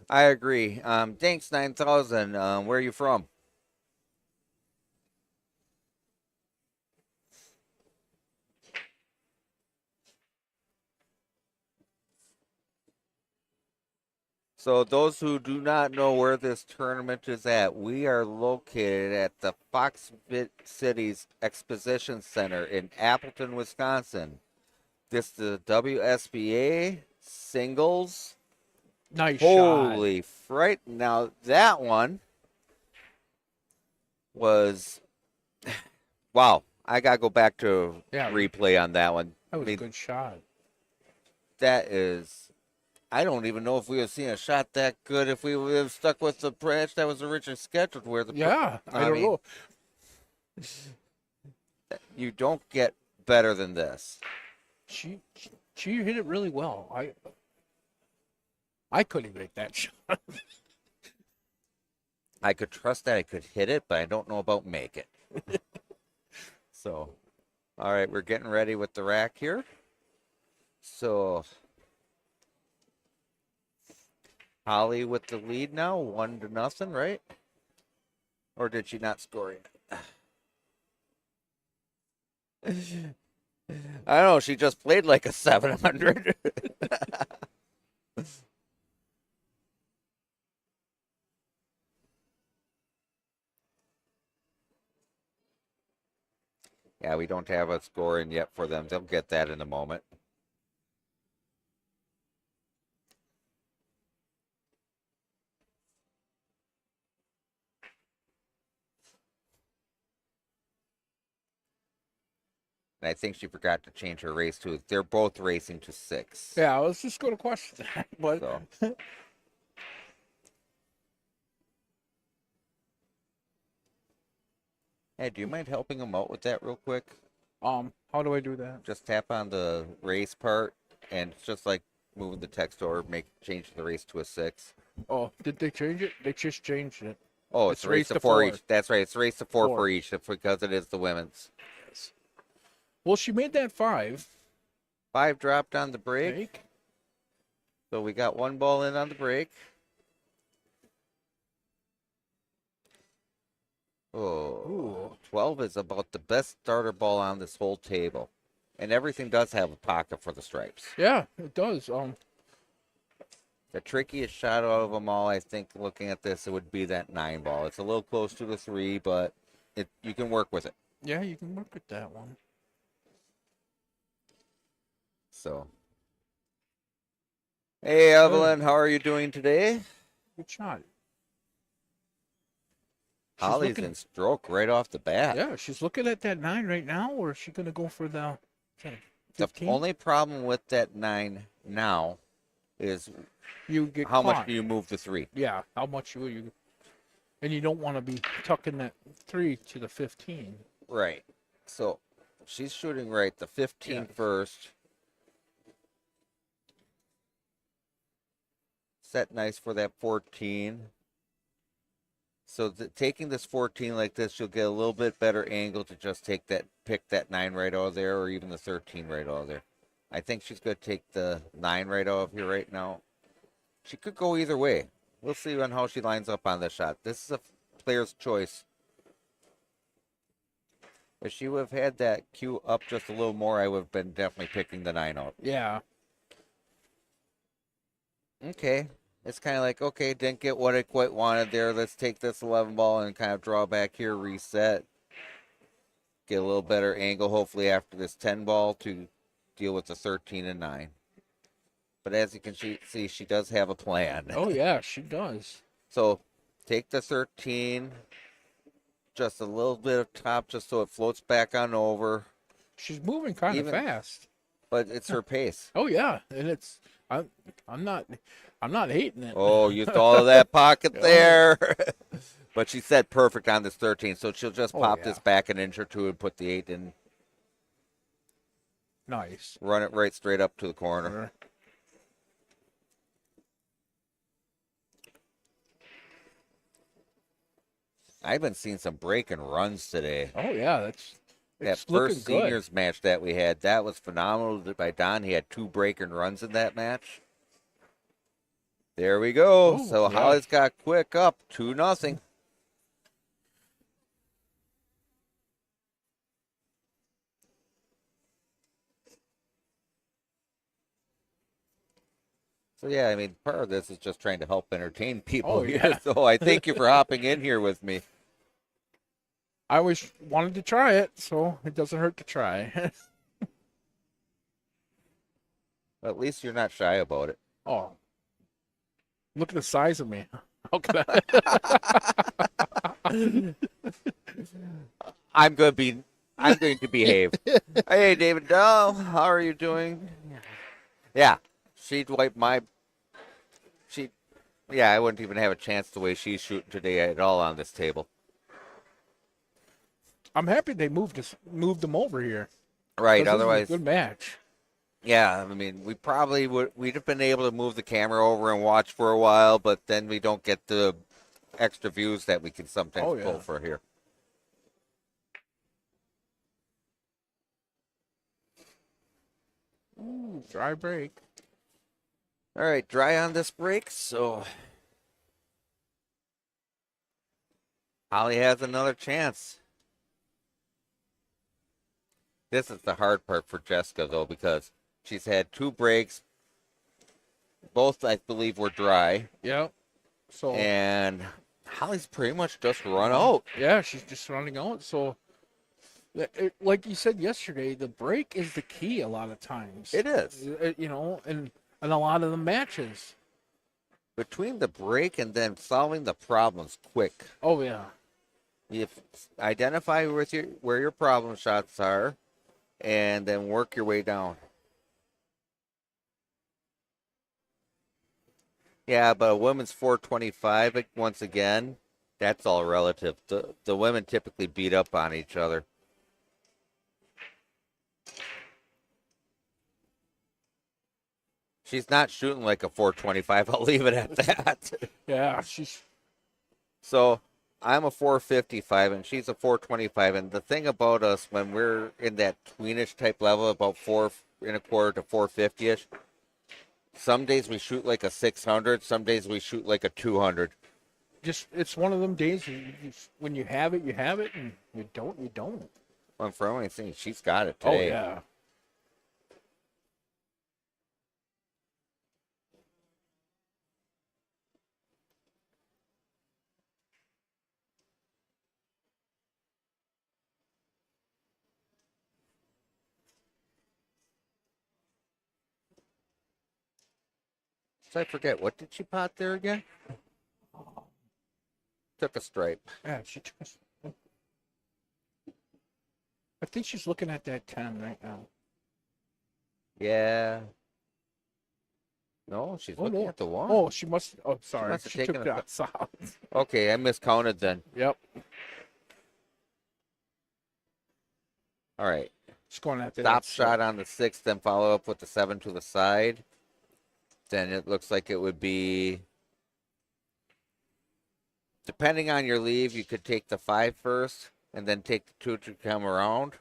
I agree. Thanks, 9,000. Where are you from? So those who do not know where this tournament is at, we are located at the Fox Cities Exposition Center in Appleton, Wisconsin. This is the WSPA singles. Nice Holy fright. Now that one was, wow, I got to go back to replay on that one. That was a good shot. That is, I don't even know if we would have seen a shot that good if we would have stuck with the branch that was originally scheduled. Where the I don't know. You don't get better than this. She hit it really well. I couldn't make that shot. I could trust that I could hit it, but I don't know about make it. So, all right, we're getting ready with the rack here. So, Holly with the lead now, 1-0, right? Or did she not score yet? I don't know. She just played like a 700. Yeah, we don't have a score in yet for them. They'll get that in a moment. And I think she forgot to change her race to. They're both racing to 6. Yeah, I was just going to question that, but So. Hey, do you mind helping them out with that real quick? how do I do that? Just tap on the race part, and it's just like moving the text over, change the race to a 6. Oh, did they change it? They just changed it. Oh, it's race to 4 each. That's right. It's race to 4 for each because it is the women's. Yes. Well, she made that 5. 5 dropped on the break. So we got 1 ball in on the break. Oh, 12 is about the best starter ball on this whole table. And everything does have a pocket for the stripes. Yeah, it does. The trickiest shot out of them all, I think, looking at this, it would be that 9 ball. It's a little close to the 3, but you can work with it. Yeah, you can work with that one. So, hey, Evelyn, how are you doing today? Good shot. Holly's in stroke right off the bat. Yeah, she's looking at that 9 right now, or is she going to go for the 15? The only problem with that 9 now is you get how caught. much do you move the 3? Yeah, how much will you? And you don't want to be tucking that 3 to the 15. Right. So she's shooting right the 15 first. Set nice for that 14. So taking this 14 like this, you'll get a little bit better angle to just pick that 9 right out of there, or even the 13 right out of there. I think she's going to take the 9 right out of here right now. She could go either way. We'll see on how she lines up on this shot. This is a player's choice. If she would have had that cue up just a little more, I would have been definitely picking the 9 out. Yeah. Okay. It's kind of like, okay, didn't get what I quite wanted there. Let's take this 11 ball and kind of draw back here, reset. Get a little better angle, hopefully, after this 10 ball to deal with the 13 and 9. But as you can see, she does have a plan. Oh, yeah, she does. So take the 13, just a little bit of top just so it floats back on over. She's moving kind of fast. But it's her pace. Oh, yeah, and I'm not hating it. Oh, used all of that pocket there. But she said perfect on this 13, so she'll just pop this back an inch or two and put the 8 in. Nice. Run it right straight up to the corner. I've been seeing some break and runs today. Oh, yeah, that first seniors match that we had, that was phenomenal by Don. He had 2 break and runs in that match. There we go. Oh, so yeah. Holly's got quick up 2-0. So yeah, I mean, part of this is just trying to help entertain people here. So I thank you for hopping in here with me. I always wanted to try it, so it doesn't hurt to try. At least you're not shy about it. Oh, look at the size of me. How can I'm going to behave. Hey, David Dahl, how are you doing? Yeah, she'd wipe my. Yeah, I wouldn't even have a chance the way she's shooting today at all on this table. I'm happy they moved them over here. Right, otherwise, good match. Yeah, I mean, we'd have been able to move the camera over and watch for a while, but then we don't get the extra views that we can sometimes pull for here. Ooh, dry break. All right, dry on this break, so Holly has another chance. This is the hard part for Jessica, though, because she's had 2 breaks. Both, I believe, were dry. Yep. So and Holly's pretty much just run out. Yeah, she's just running out. So, like you said yesterday, the break is the key a lot of times. It is. And a lot of the matches. Between the break and then solving the problems quick. Oh, yeah. You identify where your problem shots are, and then work your way down. Yeah, but a women's 425, once again, that's all relative. The women typically beat up on each other. She's not shooting like a 425. I'll leave it at that. Yeah, So I'm a 455 and she's a 425. And the thing about us when we're in that tweenish type level, about 4 1/4 to 450ish, some days we shoot like a 600. Some days we shoot like a 200. It's one of them days when you have it, you have it, and you don't, you don't. Well, for anything, she's got it today. Oh, yeah. So I forget, what did she pot there again? Took a stripe. Yeah, she took I think she's looking at that 10 right now. Yeah. No, she's looking at the 1. Oh, she must. Oh, sorry. She She took that solid. Okay, I miscounted then. Yep. All right. Just going at that. Stop shot on the 6, then follow up with the 7 to the side. then it looks like it would be, depending on your leave, you could take the 5 first and then take the 2 to come around.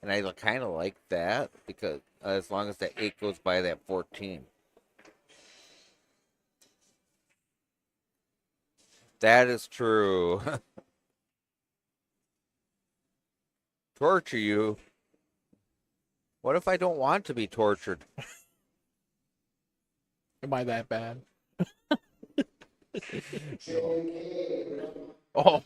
And I kind of like that because as long as that 8 goes by that 14. That is true. Torture you. What if I don't want to be tortured? Am I that bad? Oh.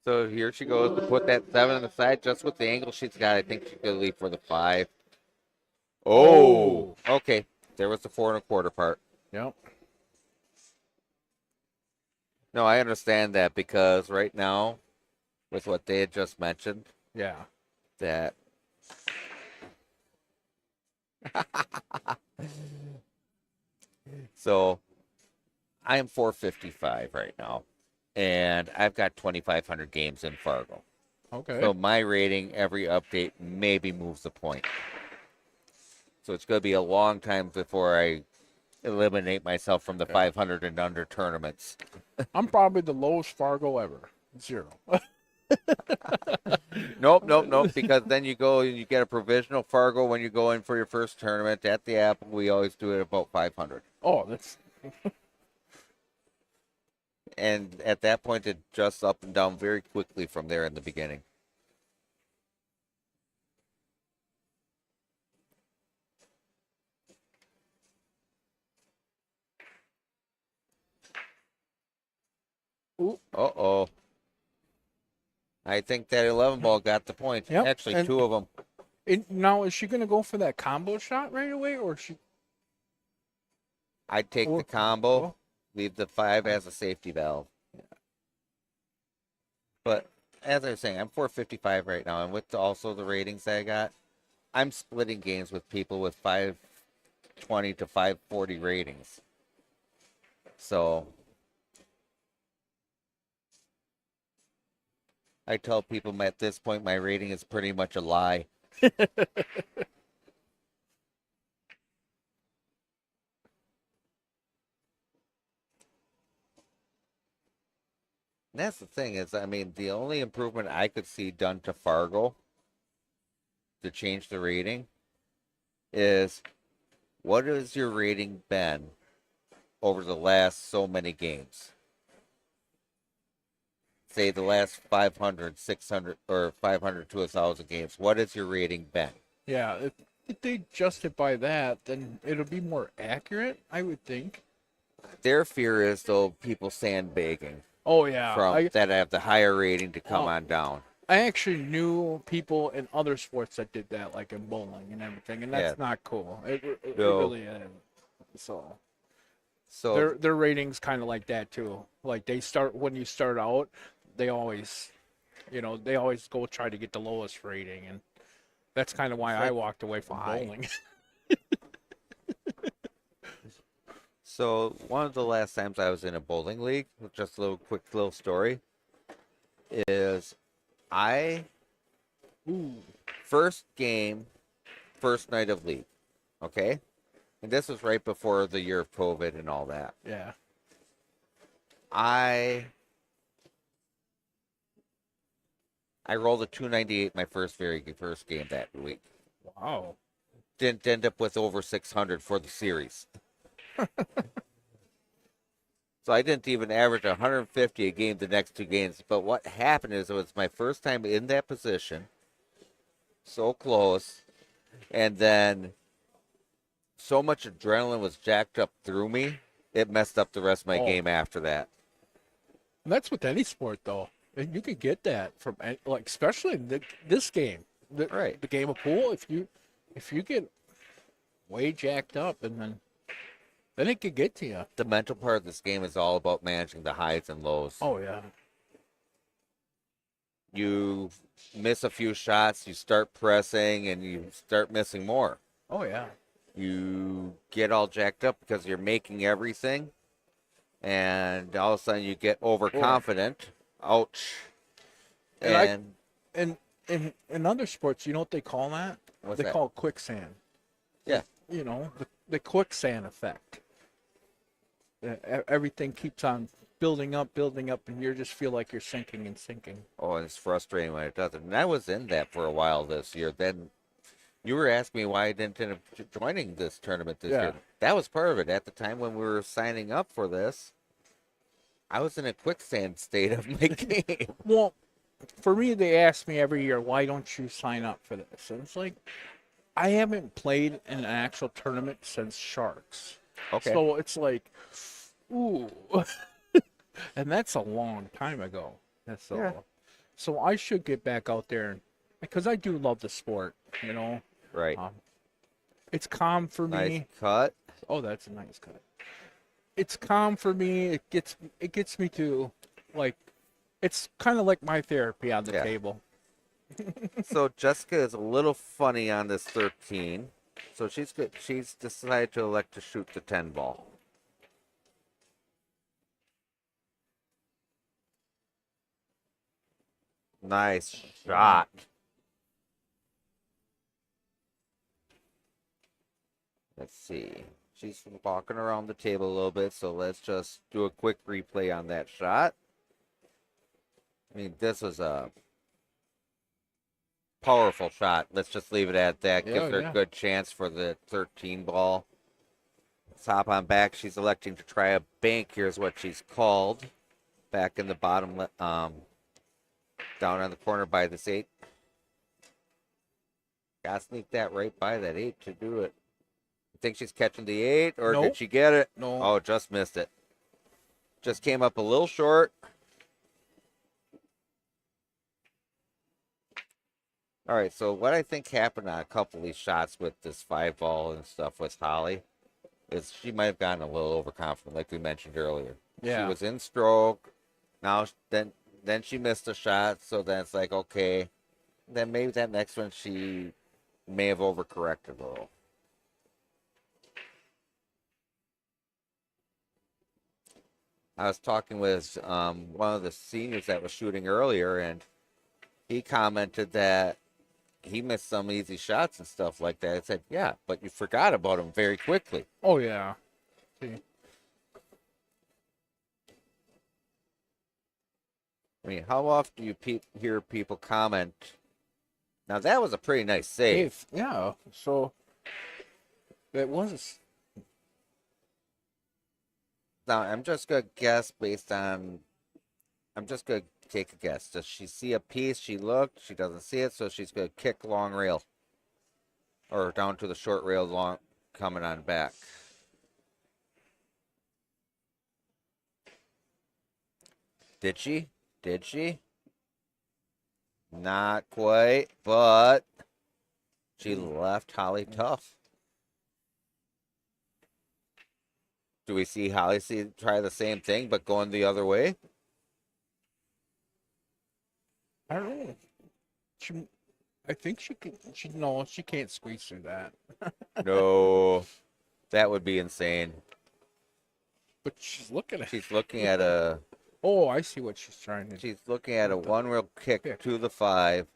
So here she goes to put that 7 on the side just with the angle she's got. I think she's going to leave for the 5. Oh. Okay. There was the 4 1/4 part. Yep. No, I understand that because right now, with what they had just mentioned, Yeah. that so I am 455 right now, and I've got 2,500 games in Fargo. Okay. So my rating every update maybe moves a point. So it's going to be a long time before I eliminate myself from the 500 and under tournaments. I'm probably the lowest Fargo ever. 0. Nope. Because then you go and you get a provisional Fargo when you go in for your first tournament at the Apple. We always do it about 500. Oh, that's. And at that point, it adjusts up and down very quickly from there in the beginning. Uh-oh. I think that 11 ball got the point. Yep. Actually, And 2 of them. Now, is she going to go for that combo shot right away, or she? I'd take the combo, leave the 5 as a safety valve. But as I was saying, I'm 455 right now, and with also the ratings I got, I'm splitting games with people with 520 to 540 ratings. So I tell people at this point my rating is pretty much a lie. And that's the thing is, I mean, the only improvement I could see done to Fargo to change the rating is what has your rating been over the last so many games? Say the last 500, 600, or 500 to 1,000 games. What has your rating been? Yeah, if they adjust it by that, then it'll be more accurate, I would think. Their fear is, though, people sandbagging. Oh, yeah. That have the higher rating to come on down. I actually knew people in other sports that did that, like in bowling and everything, and that's not cool. It really isn't. So their ratings kind of like that too. Like when you start out, they always go try to get the lowest rating, and that's kind of why I walked away from bowling. So one of the last times I was in a bowling league, just a quick little story, is first game, first night of league, okay? And this was right before the year of COVID and all that. Yeah. I rolled a 298 my first game that week. Wow. Didn't end up with over 600 for the series. So I didn't even average 150 a game the next 2 games. But what happened is it was my first time in that position, so close, and then so much adrenaline was jacked up through me, it messed up the rest of my game after that. And that's with any sport, though. And you could get that from, like, especially this game, the game of pool. If you get way jacked up, and then it could get to you. The mental part of this game is all about managing the highs and lows. Oh, yeah. You miss a few shots, you start pressing, and you start missing more. Oh, yeah. You get all jacked up because you're making everything, and all of a sudden you get overconfident. Ouch. And in other sports, you know what they call that? They call it quicksand. Yeah. You know, the quicksand effect. Everything keeps on building up, and you just feel like you're sinking and sinking. Oh, and it's frustrating when it doesn't. And I was in that for a while this year. Then you were asking me why I didn't end up joining this tournament this Yeah. year. That was part of it. At the time when we were signing up for this, I was in a quicksand state of my game. Well, for me, they ask me every year, why don't you sign up for this? And it's like, I haven't played in an actual tournament since Sharks. Okay. So it's like, ooh. And that's a long time ago. That's Yeah. all. So I should get back out there because I do love the sport, you know. Right. Um, it's calm for Nice me. cut. Oh, that's a nice cut. It's calm for me. It gets me to like it's kind of like my therapy on the Yeah. table. So Jessica is a little funny on this 13. So she's good. She's decided to elect to shoot the 10 ball. Nice shot. Let's see. She's walking around the table a little bit, so let's just do a quick replay on that shot. I mean, this was a powerful shot. Let's just leave it at that. Yeah, Gives her yeah. a good chance for the 13 ball. Let's hop on back. She's electing to try a bank. Here's what she's called. Back in the bottom, down on the corner by this 8. Gotta sneak that right by that 8 to do it. You think she's catching the 8, or Nope. did she get it? No. Oh, just missed it. Just came up a little short. All right, so what I think happened on a couple of these shots with this 5 ball and stuff with Holly is she might have gotten a little overconfident, like we mentioned earlier. Yeah. She was in stroke. Now then she missed a shot, so then it's like, okay. Then maybe that next one she may have overcorrected a little. I was talking with one of the seniors that was shooting earlier, and he commented that he missed some easy shots and stuff like that. I said, yeah, but you forgot about them very quickly. Oh yeah. See. I mean, how often do you hear people comment? Now, that was a pretty nice save. Yeah. So that was. Now, I'm just going to guess based on. I'm just going to take a guess. Does she see a piece? She looked. She doesn't see it, so she's going to kick long rail. Or down to the short rail long coming on back. Did she? Did she? Not quite, but she left Holly tough. Do we see Holly try the same thing, but going the other way? I don't know. I think she can. No, she can't squeeze through that. No, that would be insane. But she's looking at. She's looking at a. Oh, I see what she's trying to do. She's looking at a one rail kick to the 5,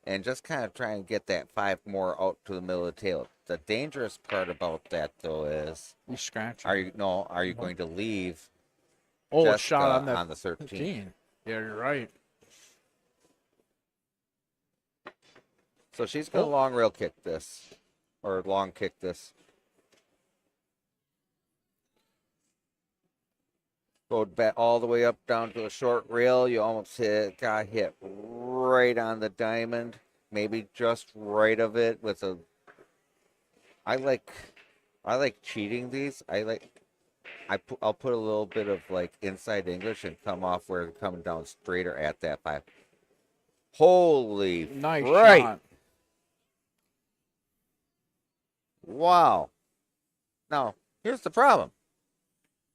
and just kind of trying to get that 5 more out to the middle of the table. The dangerous part about that, though, is You scratch. are you going to leave? Oh, a Jessica shot on that on the 13. Yeah, you're right. So she's going to long rail kick this, or long kick this. Go back all the way up down to a short rail. You almost got hit right on the diamond, maybe just right of it with a. I like cheating these. I'll put a little bit of like inside English and come off where it's coming down straighter at that 5. Holy Nice right. shot. Wow. Now, here's the problem.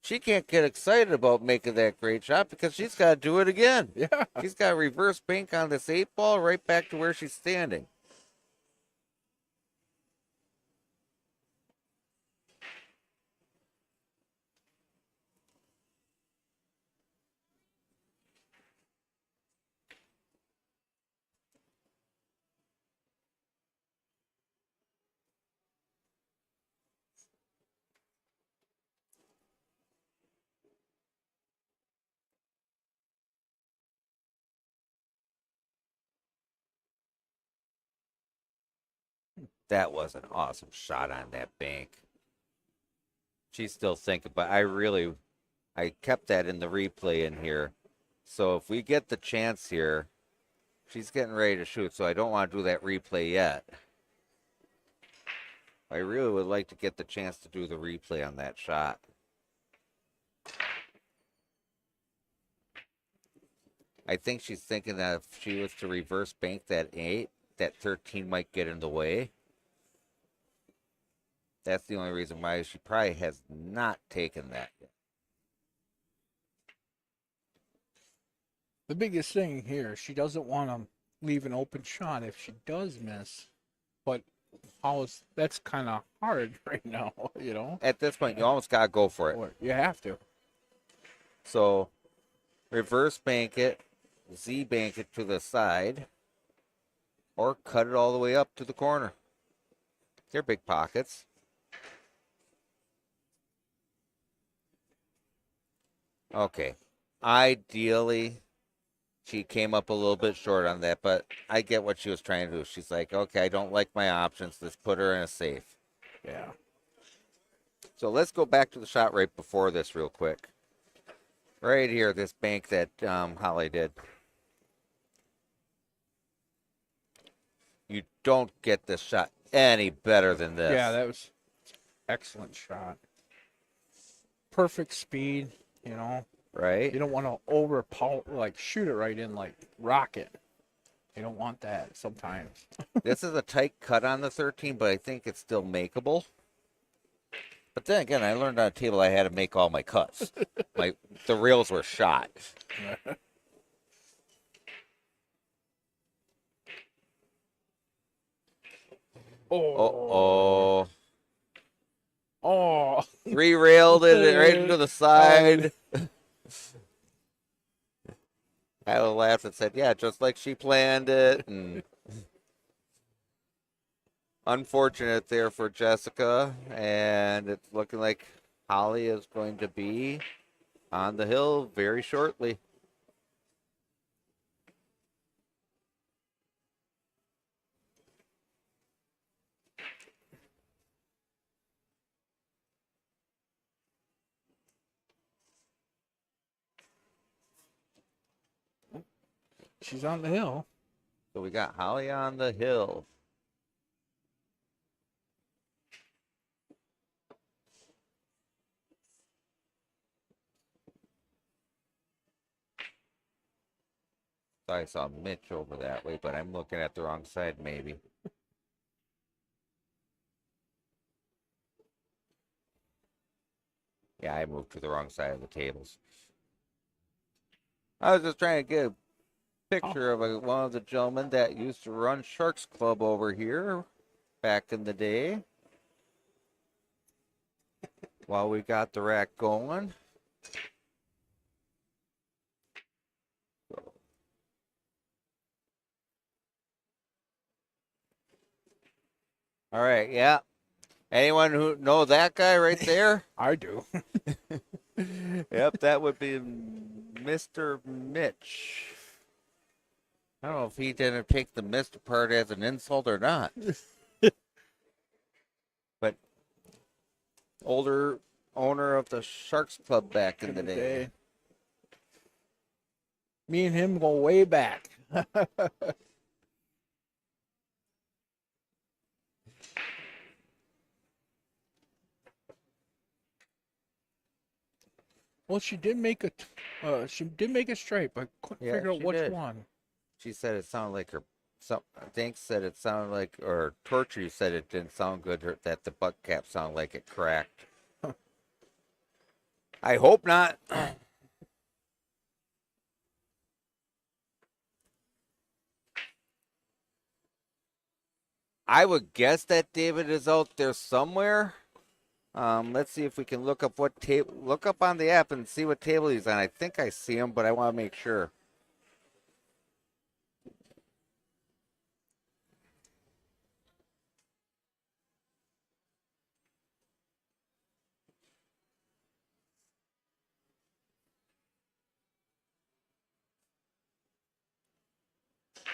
She can't get excited about making that great shot because she's got to do it again. Yeah. She's got to reverse bank on this 8 ball right back to where she's standing. That was an awesome shot on that bank. She's still thinking, but I kept that in the replay in here. So if we get the chance here, she's getting ready to shoot, so I don't want to do that replay yet. I really would like to get the chance to do the replay on that shot. I think she's thinking that if she was to reverse bank that 8, that 13 might get in the way. That's the only reason why she probably has not taken that yet. The biggest thing here, she doesn't want to leave an open shot if she does miss. But that's kind of hard right now, you know? At this point, you almost got to go for it. You have to. So, reverse bank it, Z bank it to the side, or cut it all the way up to the corner. They're big pockets. Okay. Ideally, she came up a little bit short on that, but I get what she was trying to do. She's like, okay, I don't like my options. Let's put her in a safe. Yeah. So let's go back to the shot right before this real quick. Right here, this bank that Holly did. You don't get this shot any better than this. Yeah, that was excellent shot. Perfect speed, you know. Right? You don't want to overpower, like shoot it right in like rocket. You don't want that sometimes. This is a tight cut on the 13, but I think it's still makeable. But then again, I learned on a table I had to make all my cuts. The rails were shot. Oh. Oh. Re-railed it right into the side. I laughed and said, yeah, just like she planned it. And unfortunate there for Jessica. And it's looking like Holly is going to be on the hill very shortly. She's on the hill. So we got Holly on the hill. I saw Mitch over that way, but I'm looking at the wrong side maybe. Yeah, I moved to the wrong side of the tables. I was just trying to get a picture of one of the gentlemen that used to run Sharks Club over here back in the day. While we got the rack going. All right, yeah. Anyone who know that guy right there? I do. Yep, that would be Mr. Mitch. I don't know if he didn't take the Mr. part as an insult or not. But older owner of the Sharks Club back in the day. Me and him go way back. Well, she did make a stripe. I couldn't figure out which one. She said it sounded like her. Dank said it sounded like, or Torture said it didn't sound good. That the butt cap sounded like it cracked. I hope not. I would guess that David is out there somewhere. Let's see if we can look up look up on the app and see what table he's on. I think I see him, but I want to make sure.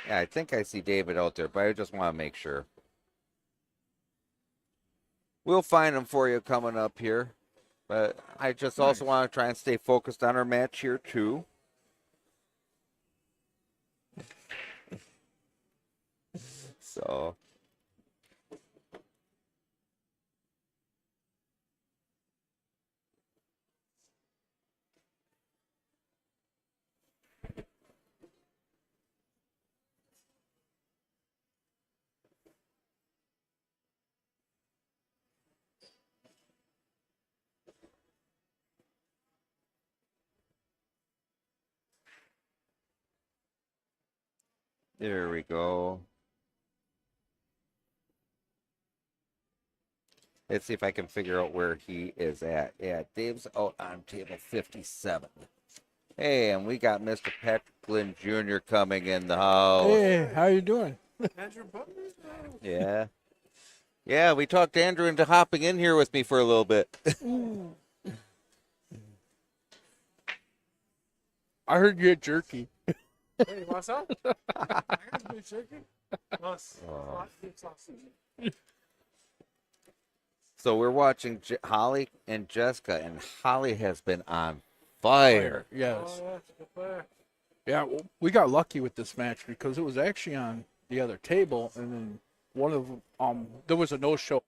Yeah, I think I see David out there, but I just want to make sure. We'll find them for you coming up here. But I just also Nice. want to try and stay focused on our match here, too. So, there we go. Let's see if I can figure out where he is at. Yeah, Dave's out on table 57. Hey, and we got Mr. Patrick Glenn Jr. coming in the house. Hey, how you doing? Andrew Butler's house. Yeah. Yeah, we talked Andrew into hopping in here with me for a little bit. I heard you had jerky. Hey, you want some? I got some chicken. Plus, sausage. So we're watching Holly and Jessica, and Holly has been on fire. Yes. Oh, yeah, it's a good player. Yeah, well, we got lucky with this match because it was actually on the other table, and then one of there was a no-show.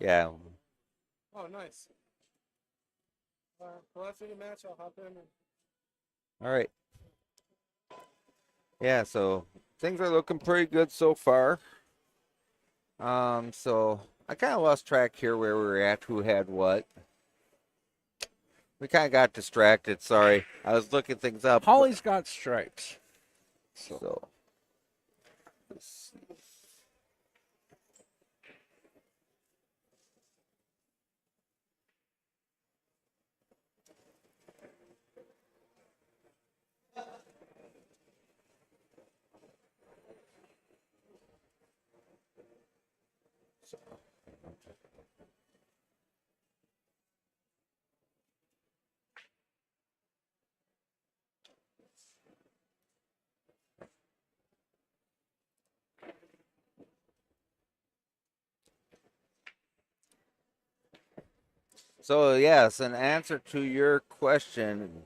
Yeah. Oh, nice. Well, after the match, I'll hop in. And... All right. Yeah, so things are looking pretty good so far. So I kind of lost track here where we were at, who had what. We kind of got distracted. Sorry, I was looking things up. Holly's got stripes. So let's see. So yes, an answer to your question.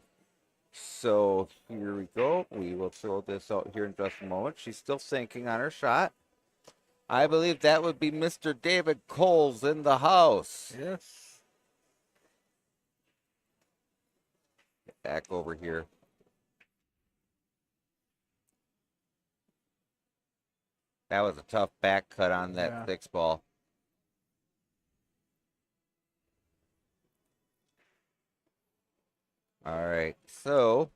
So here we go. We will throw this out here in just a moment. She's still thinking on her shot. I believe that would be Mr. David Coles in the house. Yes. Back over here. That was a tough back cut on that six ball. All right, so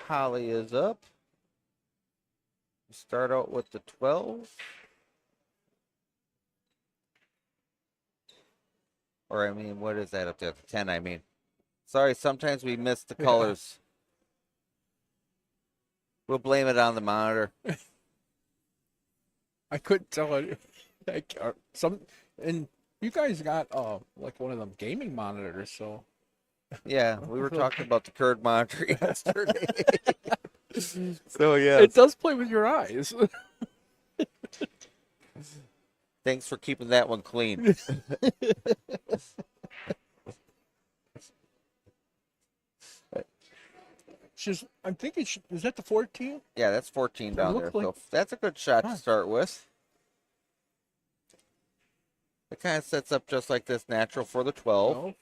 Holly is up. Start out with the 12. Or, I mean, what is that up there? The 10, I mean. Sorry, sometimes we miss the colors. We'll blame it on the monitor. I couldn't tell it. And you guys got like one of them gaming monitors, so. Yeah, we were talking about the current monitor yesterday. So, yeah. It does play with your eyes. Thanks for keeping that one clean. I'm thinking, is that the 14? Yeah, that's 14 down there. So that's a good shot to start with. It kind of sets up just like this natural for the 12.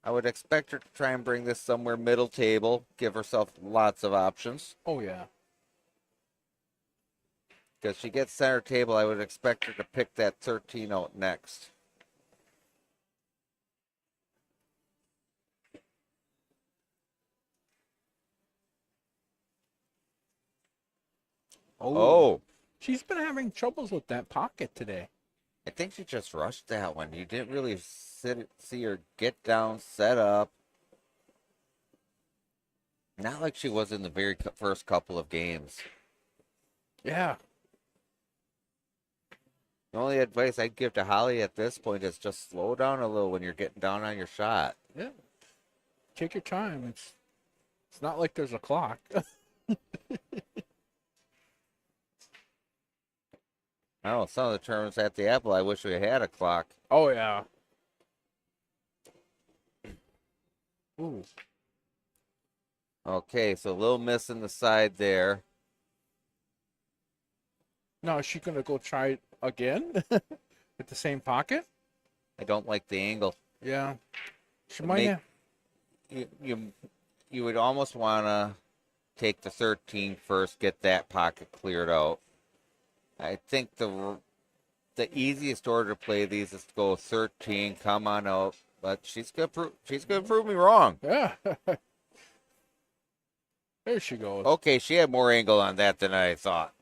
I would expect her to try and bring this somewhere middle table, give herself lots of options. Oh, yeah. Because she gets center table, I would expect her to pick that 13 out next. Oh. She's been having troubles with that pocket today. I think she just rushed that one. You didn't really see her get down, set up. Not like she was in the very first couple of games. Yeah. The only advice I'd give to Holly at this point is just slow down a little when you're getting down on your shot. Yeah. Take your time. It's not like there's a clock. Oh, some of the tournaments at the Apple, I wish we had a clock. Oh yeah. Ooh. Okay, so a little miss in the side there. Now is she gonna go try it again with the same pocket? I don't like the angle. Yeah. She It might make- have. you would almost want to take the 13 first, get that pocket cleared out. I think the easiest order to play these is to go 13, come on out. But she's gonna prove me wrong. Yeah. There she goes. Okay, she had more angle on that than I thought.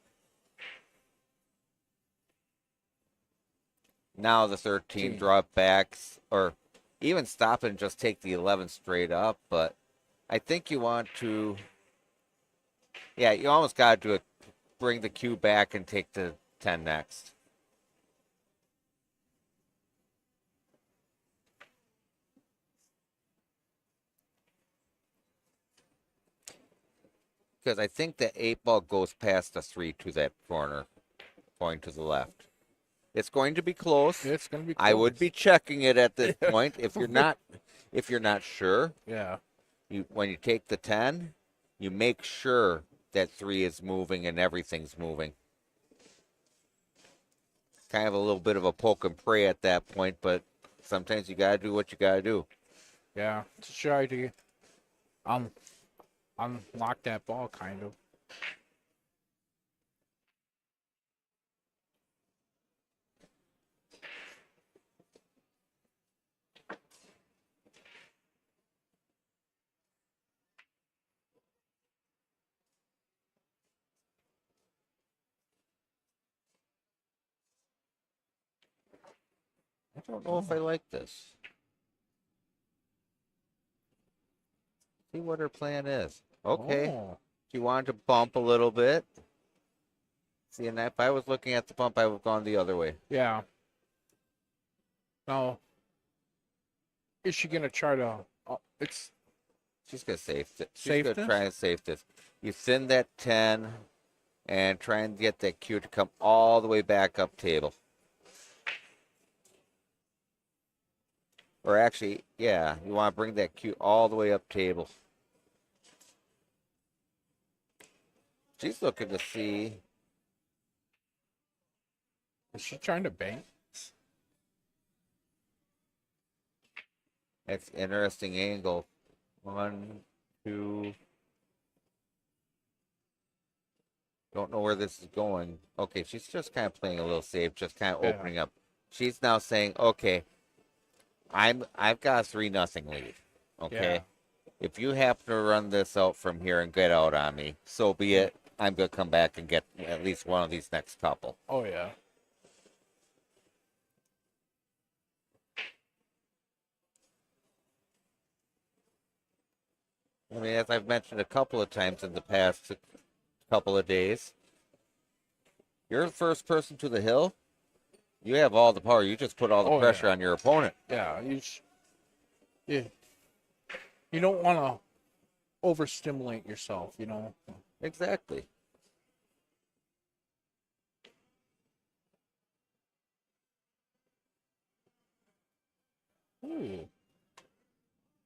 Now the 13 drop backs, or even stop and just take the 11 straight up. But I think you want to, yeah, you almost got to do it. Bring the cue back and take the 10 next. Because I think the 8 ball goes past the 3 to that corner, going to the left. It's going to be close. It's gonna be close. I would be checking it at this point. If you're not sure, Yeah. when you take the 10, you make sure that 3 is moving and everything's moving. Kind of a little bit of a poke and pray at that point, but sometimes you gotta do what you gotta do. Yeah. To try to unlock that ball, kind of. I don't know if I like this. See what her plan is. Okay. Oh. She wanted to bump a little bit. See, and if I was looking at the bump, I would have gone the other way. Yeah. Now, is she gonna try to? It's She's gonna safe it. She's Safe gonna this? try and save this. You thin that 10 and try and get that cue to come all the way back up table. Or actually, yeah, you want to bring that cue all the way up table. She's looking to see. is she trying to bank? That's interesting angle. 1, 2. Don't know where this is going. Okay, she's just kind of playing a little safe, just kind of Yeah. opening up. She's now saying, okay, I've got a 3-0 lead. Okay. Yeah. If you happen to run this out from here and get out on me, so be it. I'm gonna come back and get at least one of these next couple. Oh yeah. I mean, as I've mentioned a couple of times in the past couple of days, you're the first person to the hill. You have all the power. You just put all the Oh, pressure yeah. on your opponent. Yeah. Yeah. You don't want to overstimulate yourself. You know. Exactly. Ooh.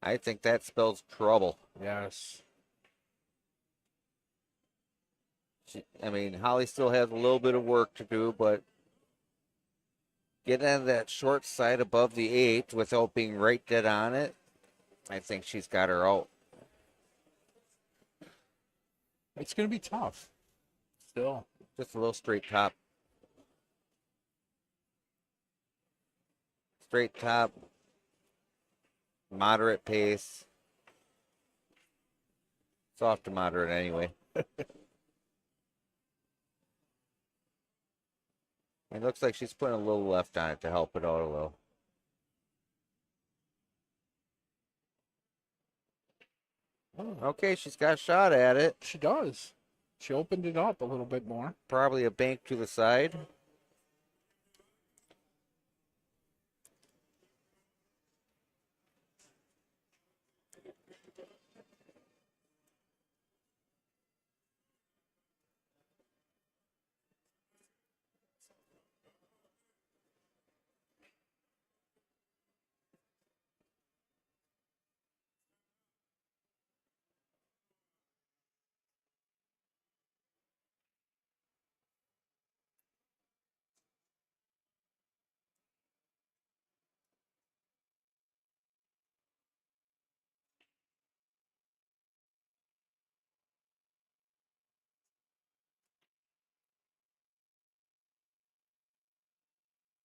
I think that spells trouble. Yes. I mean, Holly still has a little bit of work to do, but getting on that short side above the 8 without being right dead on it, I think she's got her out. It's gonna be tough. Still. Just a little straight top. Straight top. Moderate pace. Soft to moderate anyway. It looks like she's putting a little left on it to help it out a little. Okay, she's got a shot at it. She does. She opened it up a little bit more. Probably a bank to the side.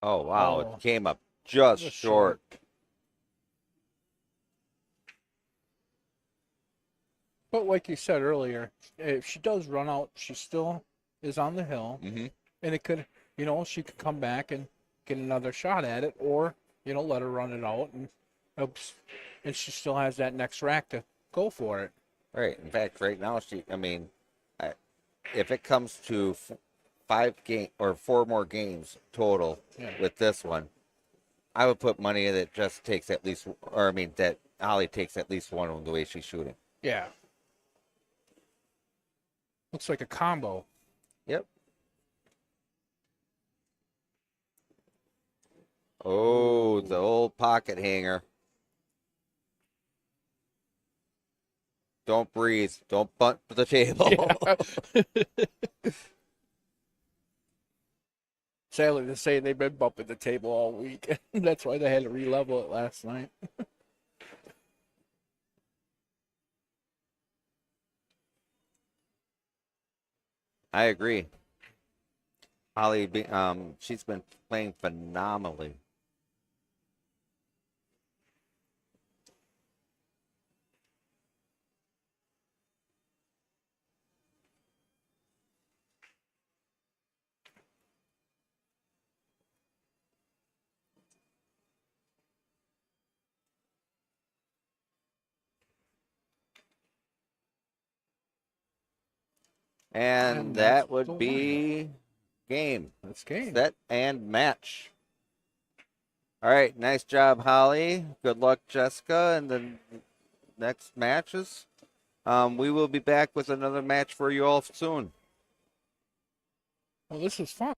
Oh, wow. Oh, It came up just just short. But like you said earlier, if she does run out, she still is on the hill, Hmm. and it could, she could come back and get another shot at it, or let her run it out, and oops, and she still has that next rack to go for it. Right. In fact, right now, I, if it comes to 5 game or 4 more games total Yeah. with this one, I would put money that just takes at least, or I mean, that Holly takes at least one of the way she's shooting. Yeah. Looks like a combo. Yep. Oh, the old pocket hanger. Don't breathe. Don't bunt the table. Yeah. Sadly to say, they've been bumping the table all week. That's why they had to re-level it last night. I agree. Holly, she's been playing phenomenally. And that's that the would one. be game, That's game. set, and match. All right, nice job, Holly. Good luck, Jessica, in the next matches. We will be back with another match for you all soon. Well, this is fun.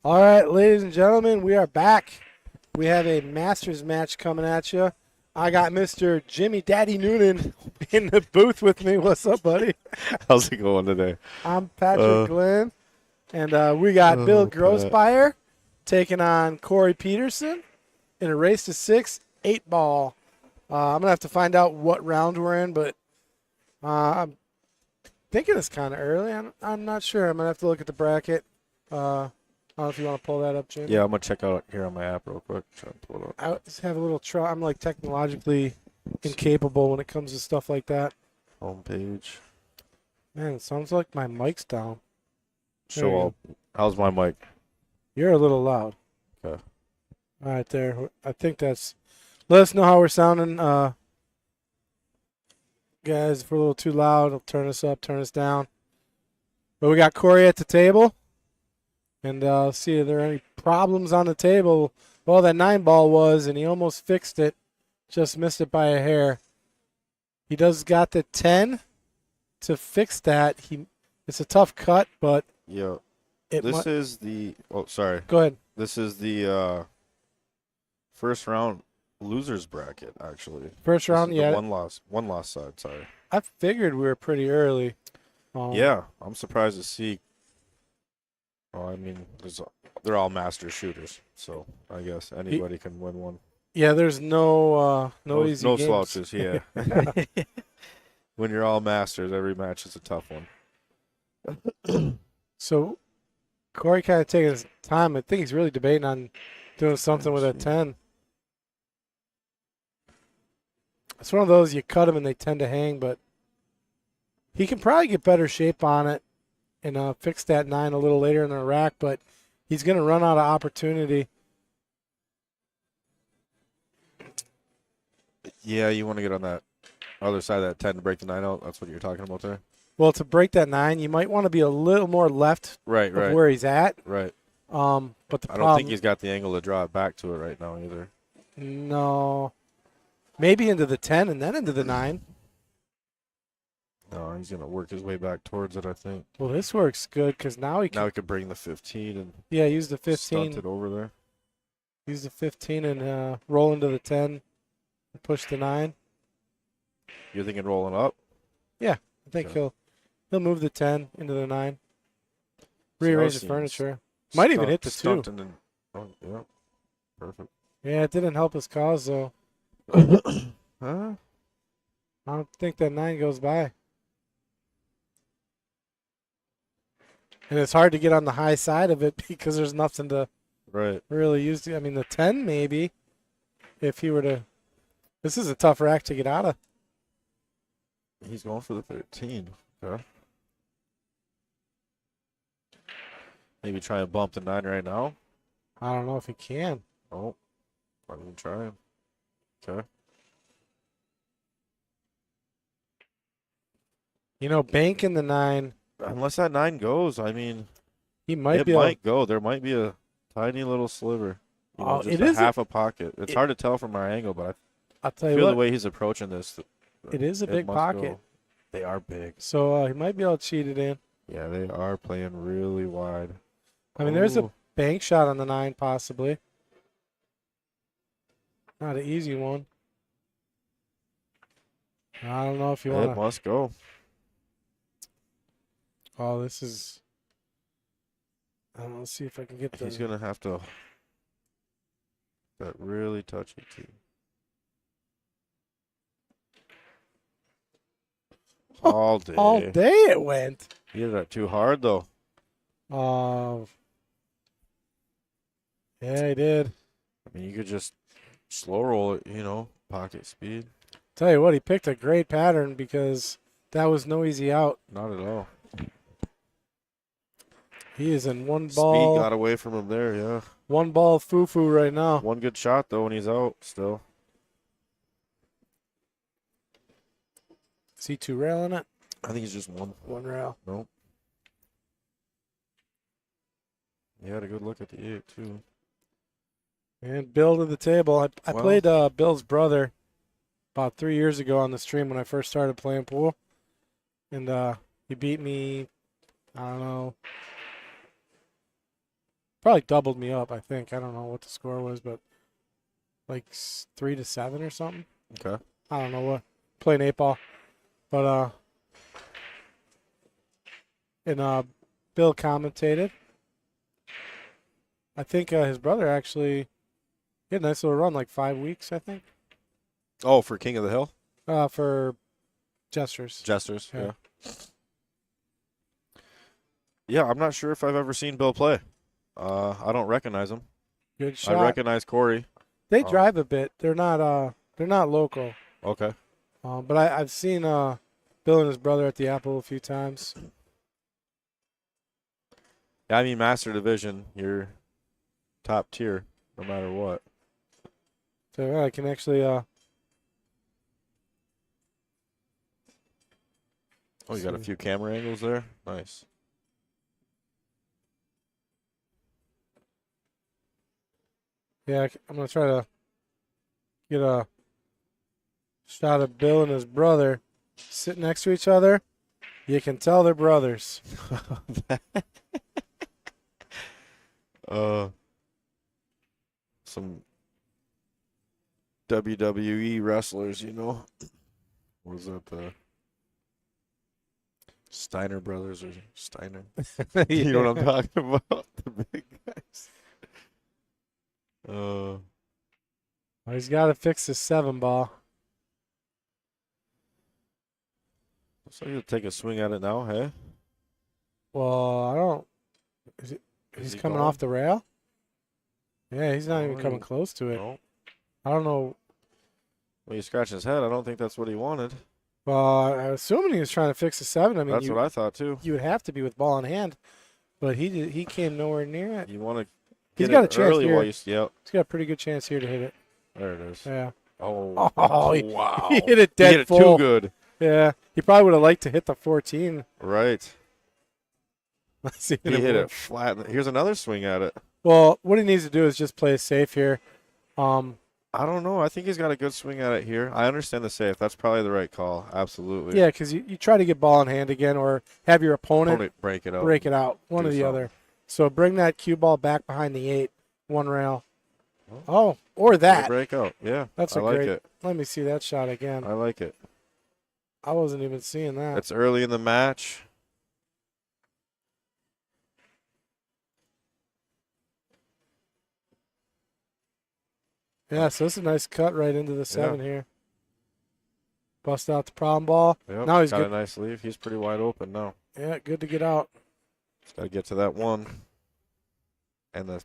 All right, ladies and gentlemen, we are back. We have a Masters match coming at you. I got Mr. Jimmy Daddy Noonan in the booth with me. What's up, buddy? How's it going today? I'm Patrick Glenn, and we got Bill Grossbeyer taking on Corey Peterson in a race to 6, 8-ball. I'm going to have to find out what round we're in, but I'm thinking it's kind of early. I'm not sure. I'm going to have to look at the bracket. I don't know if you want to pull that up, Jim. Yeah, I'm going to check out here on my app real quick. Try to pull it up. I just have a little trouble. I'm like technologically incapable when it comes to stuff like that. Homepage. Man, it sounds like my mic's down. There you Show all. How's my mic? You're a little loud. Okay. All right, there. I think that's. Let us know how we're sounding, guys. If we're a little too loud, it'll turn us up, turn us down. But we got Corey at the table, and see if there are any problems on the table. Well, that 9-ball was, and he almost fixed it, just missed it by a hair. He does got the 10 to fix that. It's a tough cut, but Yeah. it This is the. Oh, sorry. Go ahead. This is the first round losers bracket, actually. First This round, is the yeah. one loss side. Sorry. I figured we were pretty early. Yeah, I'm surprised to see. Well, I mean, they're all master shooters, so I guess anybody can win one. Yeah, there's no easy no games. slouches. Yeah. When you're all masters, every match is a tough one. So Corey kind of taking his time. I think he's really debating on doing something with a 10. It's one of those you cut them and they tend to hang, but he can probably get better shape on it and fix that 9 a little later in the rack, but he's going to run out of opportunity. Yeah, you want to get on that other side of that 10 to break the 9 out. That's what you're talking about there? Well, to break that 9, you might want to be a little more left Right. of where he's at. Right. But the I problem, don't think he's got the angle to draw it back to it right now either. No. Maybe into the 10 and then into the 9. No, he's going to work his way back towards it, I think. Well, this works good because now he can. Now he could bring the 15 and Use the stunt 15. it over there. Use the 15 and roll into the 10 and push the 9. You're thinking rolling up? I think Okay. he'll move the 10 into the 9. So Rearrange that the seems furniture. Might even hit the 2. stunting and- oh, yeah. Perfect. Yeah, it didn't help his cause, though. Huh? I don't think that 9 goes by. And it's hard to get on the high side of it because there's nothing to Right. really use. I mean, the 10 maybe, if he were to. This is a tough rack to get out of. He's going for the 13. Okay. Maybe try and bump the 9 right now. I don't know if he can. Oh, I'm going to try him. Okay. You know, banking the 9, Unless that 9 goes, I mean, he might it be able. might go. There might be a tiny little sliver. You know, Oh, just it a is a- half a pocket. It's it- hard to tell from our angle, but I'll tell I you feel what, the way he's approaching this. it is a big must pocket. go. They are big. So he might be able to cheat it in. Yeah, they are playing really wide. I mean, there's a Ooh. bank shot on the 9 possibly. Not an easy one. I don't know if you It want to. must go. Oh, this is. I don't know. Let's see if I can get the. He's going to have to. That really touchy too. All day. All day it went. He hit that too hard though. Yeah, he did. I mean, you could just slow roll it, pocket speed. Tell you what, he picked a great pattern because that was no easy out. Not at all. He is in one Speed ball, got away from him there, yeah. one ball foo-foo right now. One good shot though when he's out still. See 2 rail in it? I think he's just one. 1 rail. Nope. He had a good look at the 8 too. And Bill to the table. I Wow. played Bill's brother about 3 years ago on the stream when I first started playing pool. And he beat me, I don't know, probably doubled me up. I think I don't know what the score was, but like 3-7 or something. Okay. I don't know what playing 8-ball, but and Bill commentated. I think his brother actually had a nice little run, like 5 weeks, I think. Oh, for King of the Hill? For Jesters. Jesters, Yeah. yeah. Yeah, I'm not sure if I've ever seen Bill play. I don't recognize him. Good shot. I recognize Corey. They drive a bit. They're not local. Okay. But I've seen Bill and his brother at the Apple a few times. Yeah, I mean, Master Division, you're top tier no matter what. So yeah, I can actually Oh, you got a few camera angles there? Nice. yeah, I'm gonna try to get a shot of Bill and his brother sitting next to each other. You can tell they're brothers. Some WWE wrestlers, you know. Was that the Steiner brothers or Steiner? You know what I'm talking about? The big guys. Well, he's got to fix his 7-ball. So you'll take a swing at it now, hey? Well, I don't. He's he coming going? off the rail. Yeah, he's not even Oh, coming he- close to it. No. I don't know. When he's scratching his head, I don't think that's what he wanted. Well, I'm assuming he was trying to fix the 7. I mean, That's what I thought too. you would have to be with ball in hand, but he came nowhere near it. You want to He's get got it a chance early here. while you yep. He's got a pretty good chance here to hit it. There it is. Yeah. Oh, Oh, wow. He hit it He dead hit it full. too good. Yeah. He probably would have liked to hit the 14. Right. Let's see. He hit it flat. Here's another swing at it. Well, what he needs to do is just play it safe here. I don't know. I think he's got a good swing at it here. I understand the safe. That's probably the right call. Absolutely. Yeah, because you try to get ball in hand again or have your opponent Break it out. break it out, one Do or the something. other. So bring that cue ball back behind the 8, one rail. Oh, or that. Break out. Yeah. That's I a like great. it. Let me see that shot again. I like it. I wasn't even seeing that. It's early in the match. Yeah, so it's a nice cut right into the 7 here. Bust out the problem ball. Yep. Now he's got good. a nice leave. He's pretty wide open now. Yeah, good to get out. Just got to get to that 1. And the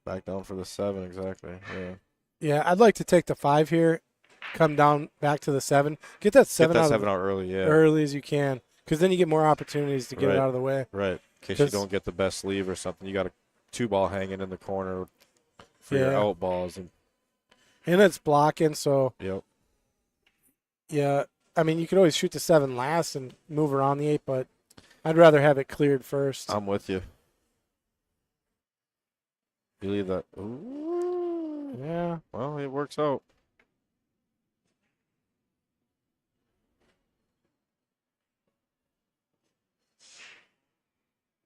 back down for the 7, exactly. Yeah. Yeah, I'd like to take the 5 here, come down back to the 7. Get that 7 Get that out 7 out early, yeah. early as you can, because then you get more opportunities to get it Right. out of the way. Right. In case you 'Cause- don't get the best sleeve or something. You got a 2-ball hanging in the corner for your Yeah. out balls. And And it's blocking, so yep. yeah. I mean, you could always shoot the 7 last and move around the 8, but I'd rather have it cleared first. I'm with you. You leave that. Ooh. Yeah. Well, it works out.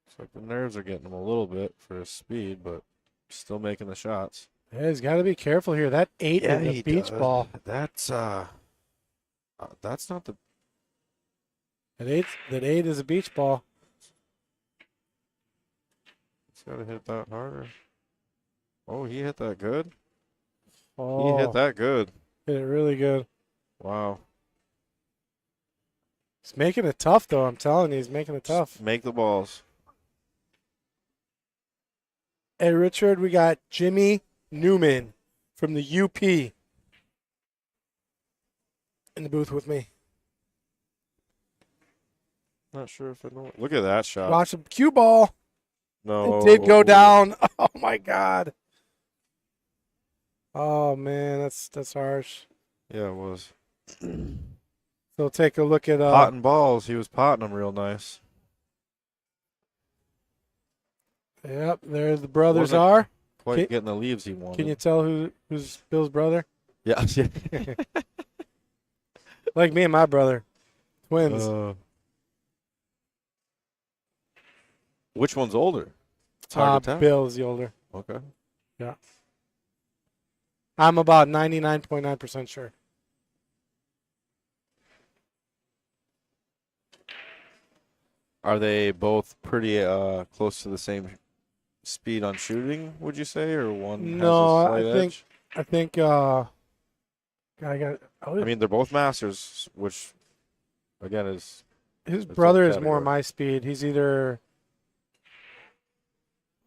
It's like the nerves are getting him a little bit for his speed, but still making the shots. Yeah, he's got to be careful here. That 8 is a beach ball. That's not the. That 8 is a beach ball. He's got to hit that harder. Oh, he hit that good. Oh, He hit that good. hit it really good. Wow. He's making it tough, though. I'm telling you, he's making it tough. Just make the balls. Hey, Richard, we got Jimmy Newman from the UP in the booth with me. Not sure if I know. Look at that shot. Watch the cue ball. No. It did go down. Oh, my God. Oh, man, that's harsh. Yeah, it was. So take a look at Potting balls. He was potting them real nice. Yep, there the brothers Wasn't are. Quite Can- getting the leaves he wanted. Can you tell who's Bill's brother? Yeah. Like me and my brother. Twins. Which one's older? It's hard to tell. Bill is the older. Okay. I'm about 99.9% sure. Are they both pretty close to the same speed on shooting, would you say, or one No, has a slight edge? I think I mean, they're both masters, which again is his it's brother a is more category. my speed. He's either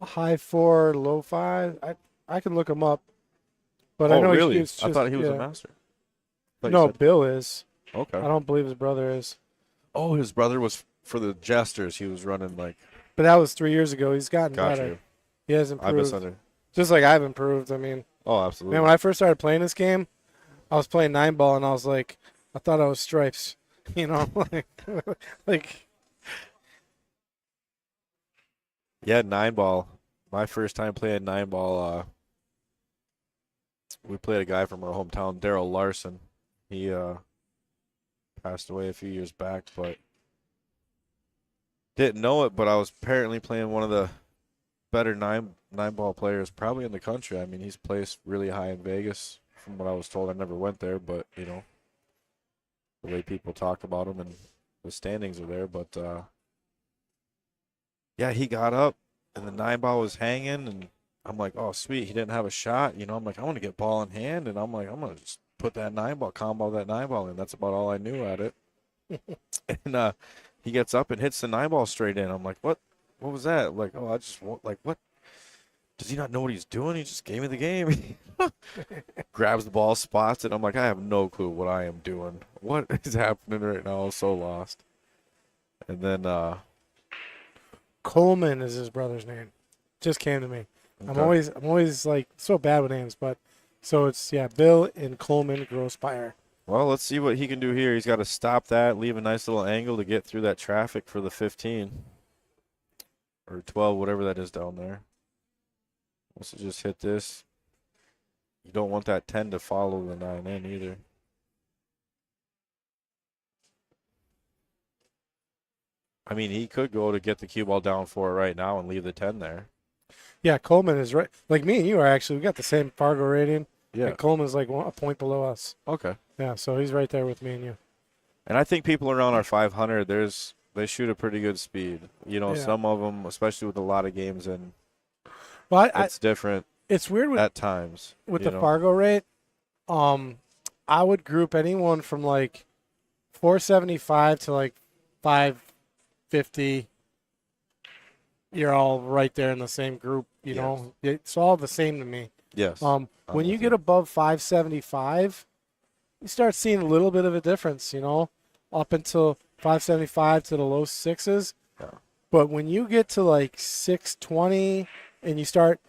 high 4, low 5. I can look him up, but I know really? he's just, I thought he was yeah. a master. Thought you No, said- Bill is. Okay. I don't believe his brother is. Oh, his brother was for the Jesters. He was running like. But that was 3 years ago. He's gotten Got better. you. He has I improved. misunderstood. Just like I've improved. I mean, Oh, absolutely. man, when I first started playing this game, I was playing 9-ball, and I was like, I thought I was stripes. You know, like Yeah, 9-ball. My first time playing 9-ball, we played a guy from our hometown, Daryl Larson. He passed away a few years back, but didn't know it. But I was apparently playing one of the better 9-ball players probably in the country. I mean, he's placed really high in Vegas from what I was told. I never went there, but, you know, the way people talk about him and the standings are there. But, yeah, he got up and the 9-ball was hanging, and I'm like, oh, sweet. He didn't have a shot. You know, I'm like, I want to get ball in hand, and I'm like, I'm going to just put that 9-ball, combo that 9-ball in. That's about all I knew at it. And he gets up and hits the 9-ball straight in. I'm like, what? What was that? Like, oh, I just want, like, what? Does he not know what he's doing? He just gave me the game. Grabs the ball, spots it. I'm like, I have no clue what I am doing. What is happening right now? I'm so lost. And then, Coleman is his brother's name. Just came to me. I'm okay. always like so bad with names, but so it's Bill and Coleman Grosspire. Well, let's see what he can do here. He's got to stop that, leave a nice little angle to get through that traffic for the 15 or 12, whatever that is down there. Let's just hit this. You don't want that 10 to follow the 9 in either. I mean, he could go to get the cue ball down for it right now and leave the 10 there. Yeah, Coleman is right. Like me and you are actually. We got the same Fargo rating. Yeah. And Coleman's like a point below us. Okay. Yeah, so he's right there with me and you. And I think people around our 500, they shoot a pretty good speed. You know, Yeah. some of them, especially with a lot of games in, Well, it's different it's weird with at times. with you the know? Fargo rate. I would group anyone from like 475 to like 550. You're all right there in the same group. You know, it's all the same to me. Yes. When with you you. get above 575, you start seeing a little bit of a difference, you know, up until 575 to the low sixes. Yeah. But when you get to like 620 and you start,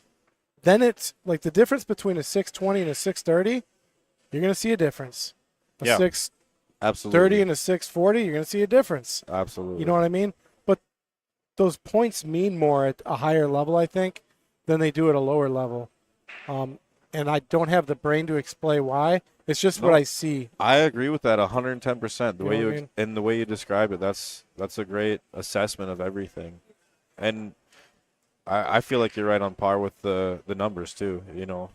then it's like the difference between a 620 and a 630, you're going to see a difference. A Yeah. 630 Absolutely. and a 640, you're going to see a difference. Absolutely. You know what I mean? But those points mean more at a higher level, I think, than they do at a lower level. And I don't have the brain to explain why. It's just what No. I see. I agree with that 110%. The You way know you what I mean? and the way you describe it, that's a great assessment of everything. And I feel like you're right on par with the numbers too. You know,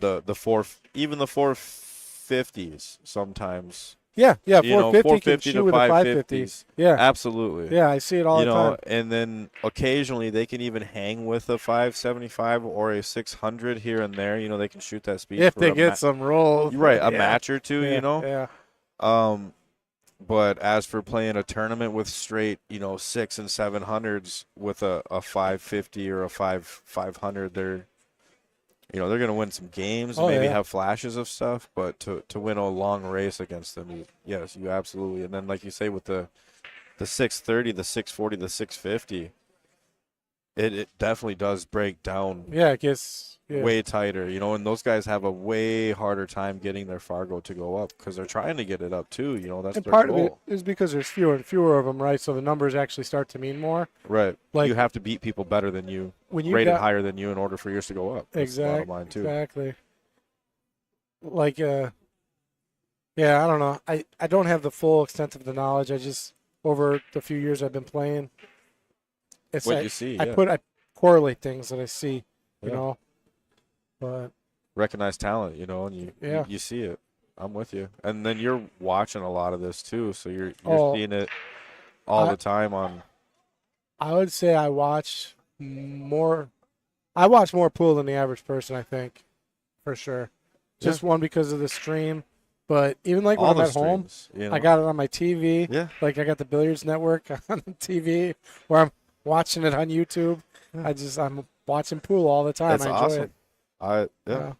the 450s sometimes. Yeah, You know, 450 can 450 shoot to with a 550. 550. Yeah, Absolutely. yeah, I see it all You the know, time. and then occasionally they can even hang with a 575 or a 600 here and there. You know, they can shoot that speed. If for they a get some rolls. You're right, a Yeah. match or two, Yeah, you know. Yeah. But as for playing a tournament with straight, you know, 600s and 700s with a 550 or a 500, they're going to win some games, Oh, maybe yeah. have flashes of stuff, but to win a long race against them, yes, you absolutely. And then like you say with the 630, the 640, the 650, it definitely does break down Yeah, it gets way tighter, you know, and those guys have a way harder time getting their Fargo to go up because they're trying to get it up too, you know, that's And their part goal. of it is because there's fewer and fewer of them, right? So the numbers actually start to mean more. Right. Like- you have to beat people better than you, When you rated got, higher than you in order for yours to go up. That's the bottom line too. Exactly. Like, yeah, I don't know. I don't have the full extent of the knowledge. I just, over the few years I've been playing, it's what you see. I correlate things that I see, you Yeah. know. But Recognize talent, and you see it. I'm with you. And then you're watching a lot of this too, so you're seeing it all the time on. I would say I watch more pool than the average person, I think, for sure. Just one because of the stream, but even like when all I'm the at home, streams, I got it on my TV. Yeah. Like I got the billiards network on the TV, where I'm watching it on YouTube. Yeah. I'm watching pool all the time. It's I enjoy awesome. it. Yeah.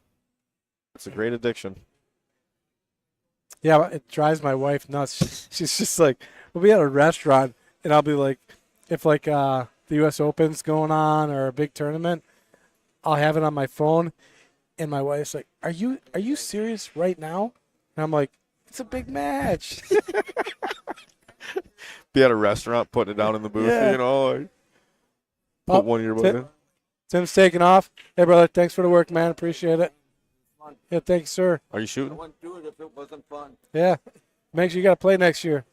It's a great addiction. Yeah, it drives my wife nuts. She's just like, we'll be at a restaurant, and I'll be like, if like the U.S. Open's going on or a big tournament, I'll have it on my phone, and my wife's like, "Are you serious right now?" And I'm like, "It's a big match." Be at a restaurant, putting it down in the booth, Yeah. like, put one earbud in. Tim's taking off. Hey, brother, thanks for the work, man. Appreciate it. Yeah, thanks, sir. Are you I shooting? wouldn't do it if it wasn't fun. Yeah, make sure you got to play next year.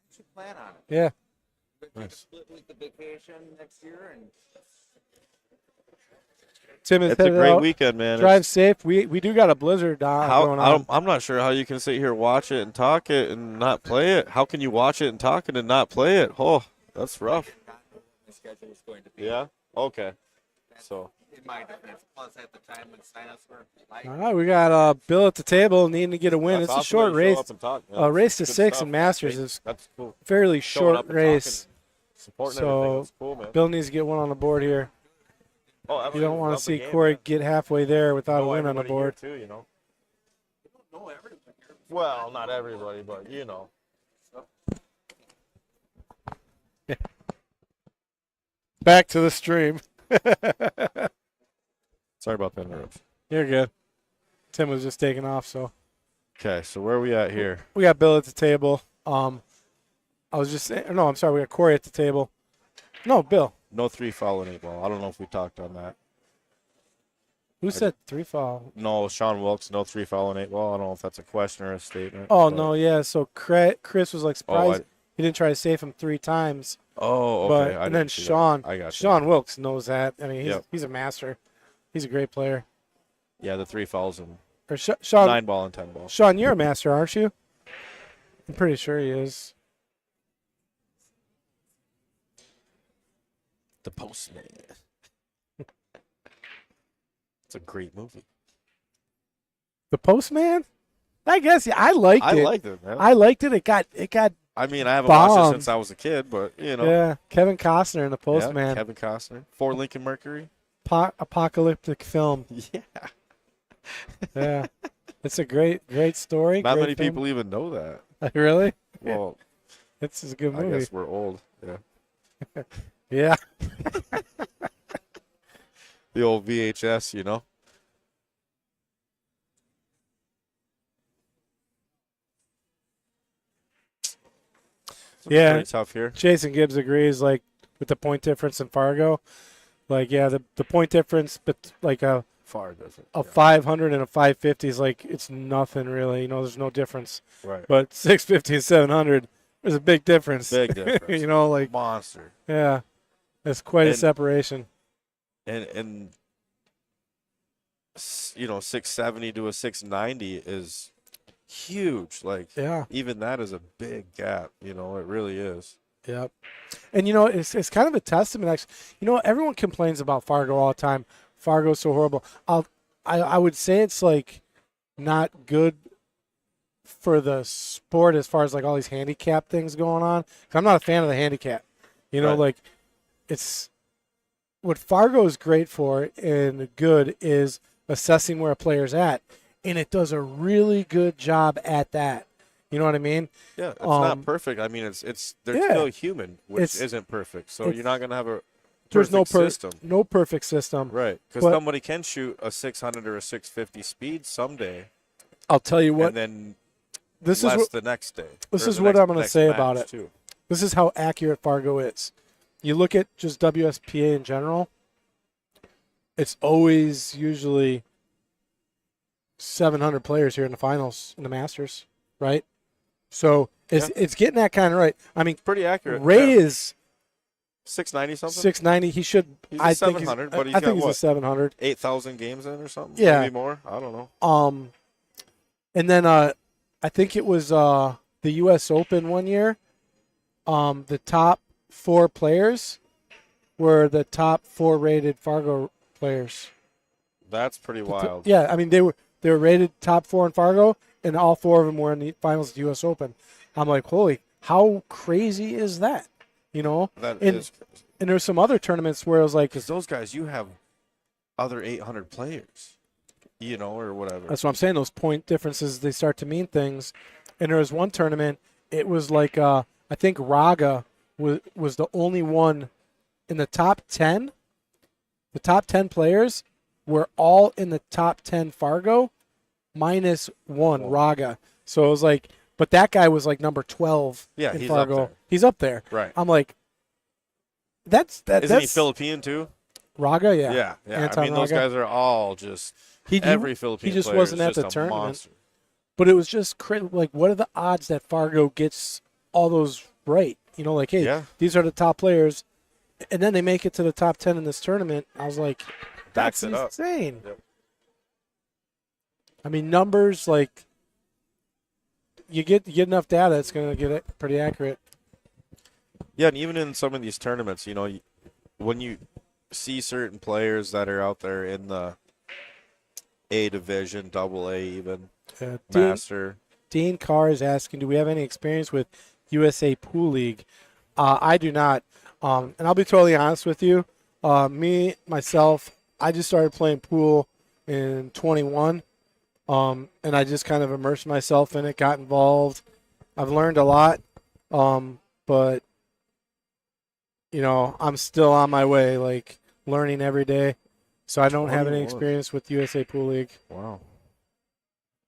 You should plan on it. Yeah. Take a split week of vacation next year and Tim is It's a headed great out. weekend, man. Drive safe. We do got a blizzard going on. I'm not sure how you can sit here, watch it, and talk it, and not play it. How can you watch it and talk it and not play it? Oh, that's rough. the schedule is going to be. Yeah. Okay. So. In my defense, plus at the time when signups were light. All right, we got Bill at the table needing to get a win. That's It's a awesome short that you show race. up and talk, man. A race to Good 6 stuff. in Masters Hey, is that's cool. fairly Showing up short and race. talking, supporting So, everything. That's cool, man. Bill needs to get one on the board here. Oh, You everybody don't want to loves the see game, Corey man. get halfway there without a Know win on the everybody here board. too, Well, not everybody, but Back to the stream. Sorry about that interruption. You're good. Tim was just taking off, so Okay, so where are we at here? we got Bill at the table. I was just saying, no, I'm sorry, we got Corey at the table. No, Bill. No 3 foul in 8 ball. I don't know if we talked on that. Who said 3 foul? No, Sean Wilkes, no 3 foul in 8 ball. I don't know if that's a question or a statement. Oh, but- no, yeah. So Chris was like surprised I- he didn't try to save him 3 times. Oh, But okay. I and then didn't see that. Sean, I got you. Sean Wilkes knows that. I mean, Yep. he's a master. He's a great player. Yeah, the 3 fouls and Or Sean, 9 ball and 10 ball. Sean, you're a master, aren't you? I'm pretty sure he is. The Postman. It's a great movie. The Postman? I guess I liked I it. liked it, man. I liked it. It got I mean, I haven't watched it bombed. since I was a kid, but yeah. Kevin Costner in the Yeah, Postman. Kevin Costner for Lincoln Mercury. Apocalyptic film. Yeah, Yeah. It's a great story. not great many film. people even know that. Really? Well, It's a good I movie. guess we're old. Yeah, Yeah. the old VHS, Yeah. Pretty tough here. Jason Gibbs agrees, like, with the point difference in Fargo. Like, yeah, the point difference, but like a Far different. 500 and a 550 is like, it's nothing really. There's no difference. Right. But 650 and 700, there's a big difference. Big difference. Like, Monster. yeah, it's quite a And- separation. And 670 to a 690 is huge. Like, Yeah. even that is a big gap. It really is. Yep. And it's kind of a testament actually. Everyone complains about Fargo all the time. Fargo's so horrible. I would say it's like not good for the sport as far as like all these handicap things going on. 'Cause I'm not a fan of the handicap. Right. Like it's what Fargo is great for and good is assessing where a player's at, and it does a really good job at that. You know what I mean? Yeah, it's not perfect. I mean, they're still human, which isn't perfect. So you're not gonna have a There's perfect system, no perfect system. right? Because But- somebody can shoot a 600 or a 650 speed someday, I'll tell you what. and then This is less what the next day. this or is the what next- I'm going to next say match, about it. too. This is how accurate Fargo is. You look at just WSPA in general, it's always usually 700 players here in the finals in the Masters, right? So it's getting that kind of right. I mean, Pretty accurate. Ray yeah. is 690 something. 690. He should. He's I a think 700, but he's I got think he's a what? 700. 8,000 games in or something. Yeah. Maybe more. I don't know. And then I think it was the U.S. Open one year. The top 4 players were the top 4 rated Fargo players. That's pretty wild. Yeah, I mean they were rated top 4 in Fargo, and all 4 of them were in the finals of the U.S. Open. I'm like, holy, how crazy is that? You know, That and is crazy. and there's some other tournaments where it was like, Because those guys, you have other 800 players, you know, or whatever. that's what I'm saying. Those point differences, they start to mean things. And there was one tournament, it was like I think Raga was the only one in the top 10. The top 10 players were all in the top 10 Fargo, minus 1 Raga. So it was like, but that guy was like number 12 Yeah, in he's up Fargo. there. He's up there. Right. I'm like, Isn't he that's Philippine too? Raga, yeah. Yeah. I Anton mean, those Raga. guys are all just He Philippine just player wasn't is at the just a tournament. monster. But it was just like, what are the odds that Fargo gets all those right? You know, like, hey, Yeah. these are the top players, and then they make it to the top 10 in this tournament. I was like, Backs that's it up. insane. Yep. I mean, numbers, like, you get enough data, it's going to get it pretty accurate. Yeah, and even in some of these tournaments, you know, when you see certain players that are out there in the A division, double A even, master. Dean Carr is asking, do we have any experience with USA Pool League? I do not. And I'll be totally honest with you. Myself, I just started playing pool in 21. And I just kind of immersed myself in it, got involved. I've learned a lot. But, you know, I'm still on my way, like, learning every day. So I don't have any 21. experience with USA Pool League. Wow.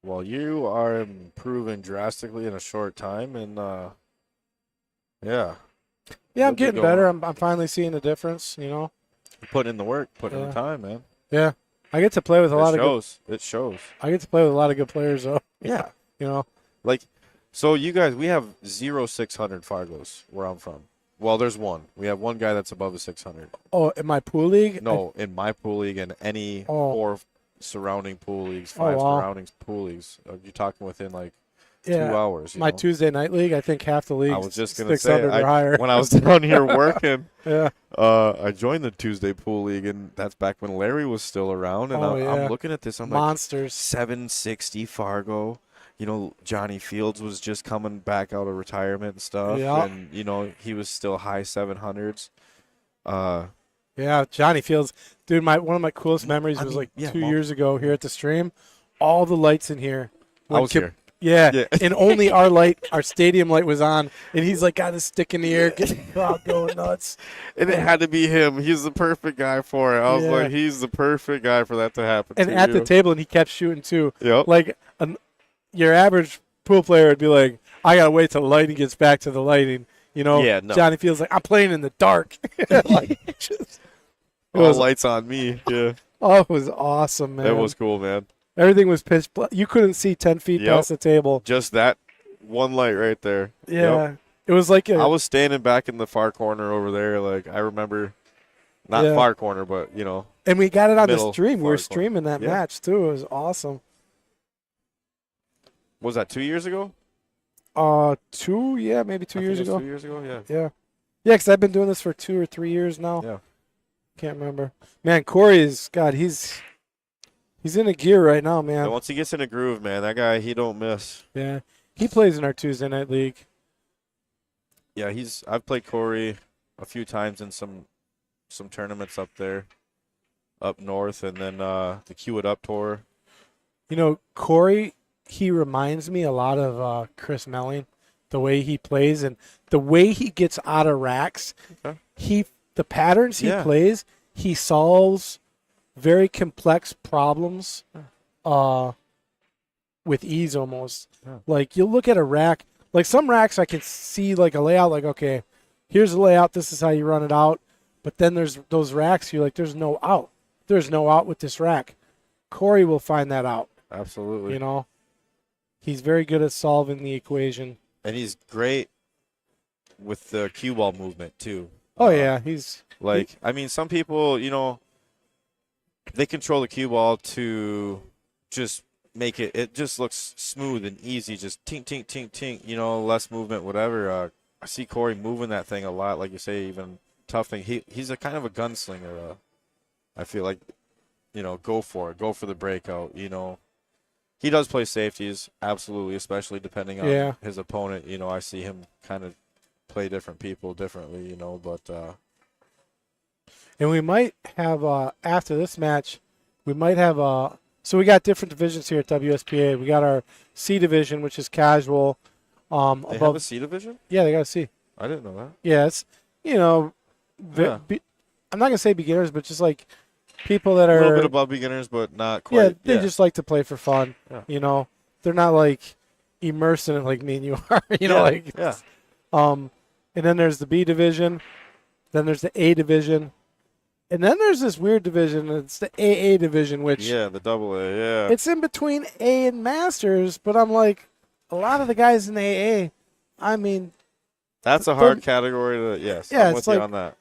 Well, you are improving drastically in a short time, and yeah. Yeah, I'm You'll be getting going- better. I'm finally seeing a difference, you know. You're putting in the work, putting in Yeah. the time, man. Yeah. I get to play with a lot of good, It shows. I get to play with a lot of good players though. Yeah. You know. Like, so you guys, we have 600 Fargos where I'm from. Well, there's one. We have one guy that's above a 600. Oh, in my pool league? No, in my pool league and any 4 surrounding pool leagues, 5 wow. surrounding pool leagues. You're talking within like Yeah. 2 hours. You My know? Tuesday night league, I think half the league I was just gonna say 600 or higher. when I was down here working, Yeah. I joined the Tuesday pool league, and that's back when Larry was still around. And Oh, I'm yeah. looking at this, I'm like, Monsters. 760 Fargo. You know, Johnny Fields was just coming back out of retirement and stuff, Yeah. and you know he was still high 700s. Yeah, Johnny Fields. Dude, one of my coolest memories was like 2 years ago here at the stream. All the lights in here. I was here. Yeah, Yeah. and only our stadium light was on, and he's like got his stick in the air, getting the crowd going nuts. And it had to be him. He's the perfect guy for it. I was Yeah. like, he's the perfect guy for that to happen. And to at you. the table, and he kept shooting too. Yep. Like your average pool player would be like, I gotta wait till the lighting gets back to the lighting. You know, Yeah, no. Johnny feels like I'm playing in the dark. Like, it All was, lights on me. Yeah, it was awesome, man. that was cool, man. Everything was pitch black. You couldn't see 10 feet Yep. past the table. Just that one light right there. Yeah, Yep. it was like I was standing back in the far corner over there. Like I remember, not Yeah. far corner, but you know. and we got it on the middle, stream. We far were corner. streaming that Yeah. match too. It was awesome. Was that 2 years ago? Maybe 2 I years think it was ago. 2 years ago, yeah. Yeah, because I've been doing this for 2 or 3 years now. Yeah. Can't remember. Man, Corey is he's in a gear right now, man. And once he gets in a groove, man, that guy, he don't miss. Yeah, he plays in our Tuesday night league. Yeah, I've played Corey a few times in some tournaments up there, up north, and then the Cue It Up tour. You know, Corey, he reminds me a lot of Chris Melling, the way he plays and the way he gets out of racks. Okay. The patterns he Yeah. plays, he solves very complex problems with ease almost. Yeah. Like you look at a rack, like some racks I can see like a layout, like, okay, here's the layout, this is how you run it out. But then there's those racks you're like, there's no out. There's no out with this rack. Corey will find that out. Absolutely. You know? He's very good at solving the equation. And he's great with the cue ball movement too. Oh yeah, he's Like, I mean, some people, you know, they control the cue ball to just make it. It just looks smooth and easy. Just tink, tink, tink, tink. You know, less movement, whatever. I see Corey moving that thing a lot. Like you say, even tough thing. He's a kind of a gunslinger. I feel like, you know, go for it. Go for the breakout. You know, he does play safeties, absolutely, especially depending on his opponent. You know, I see him kind of play different people differently. You know, but. And we might have, after this match, we might have, so we got different divisions here at WSPA. We got our C division, which is casual. They have a C division? Yeah, they got a C. I didn't know that. Yeah, it's, you know, Yeah. I'm not going to say beginners, but just like people that are. A little bit above beginners, but not quite. Yeah, they just like to play for fun. Yeah. You know, they're not like immersed in it like me and you are. You know, like. Yeah. And then there's the B division. Then there's the A division. And then there's this weird division. It's the AA division, which the AA. Yeah. it's in between A and Masters. But I'm like, a lot of the guys in AA, I mean, That's a hard category to. Yes. Yeah, I'm it's with you like- on that.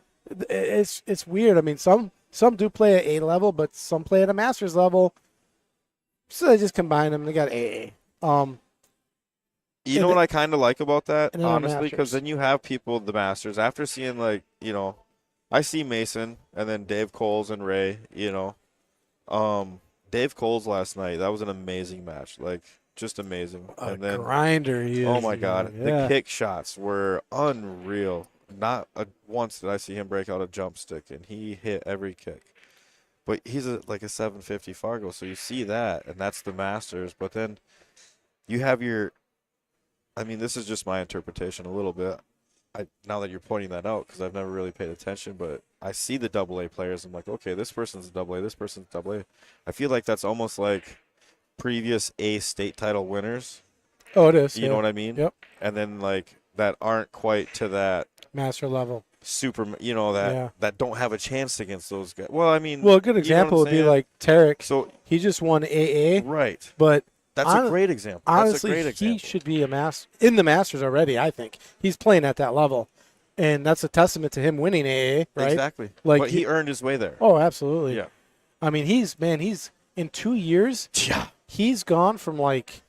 it's weird. I mean, some do play at A level, but some play at a Masters level. So they just combine them. They got AA. You know what I kind of like about that, and then honestly, Masters. because then you have people, the Masters, after seeing, like, you know, I see Mason and then Dave Coles and Ray, you know. Dave Coles last night, that was an amazing match. Like, just amazing. A And then, grinder. He is, oh my God, yeah. the kick shots were unreal. Not once did I see him break out a jump stick, and he hit every kick. But he's like a 750 Fargo, so you see that, and that's the Masters. But then you have your, I mean, this is just my interpretation a little bit. Now that you're pointing that out, because I've never really paid attention, but I see the AA players. I'm like, okay, this person's AA, this person's AA. I feel like that's almost like previous A state title winners. Oh, it is. You know what I mean? Yep. And then like that aren't quite to that Master level. super, you know, that don't have a chance against those guys. Well, I mean, Well, a good you know example what I'm would be saying? like Tarek. So He just won AA, right, but that's a great example. honestly, That's a great example. he should be in the Masters already. I think he's playing at that level, and that's a testament to him winning AA. Right? Exactly. Like but he earned his way there. Oh, absolutely. Yeah. I mean, he's in 2 years. Yeah. He's gone from like,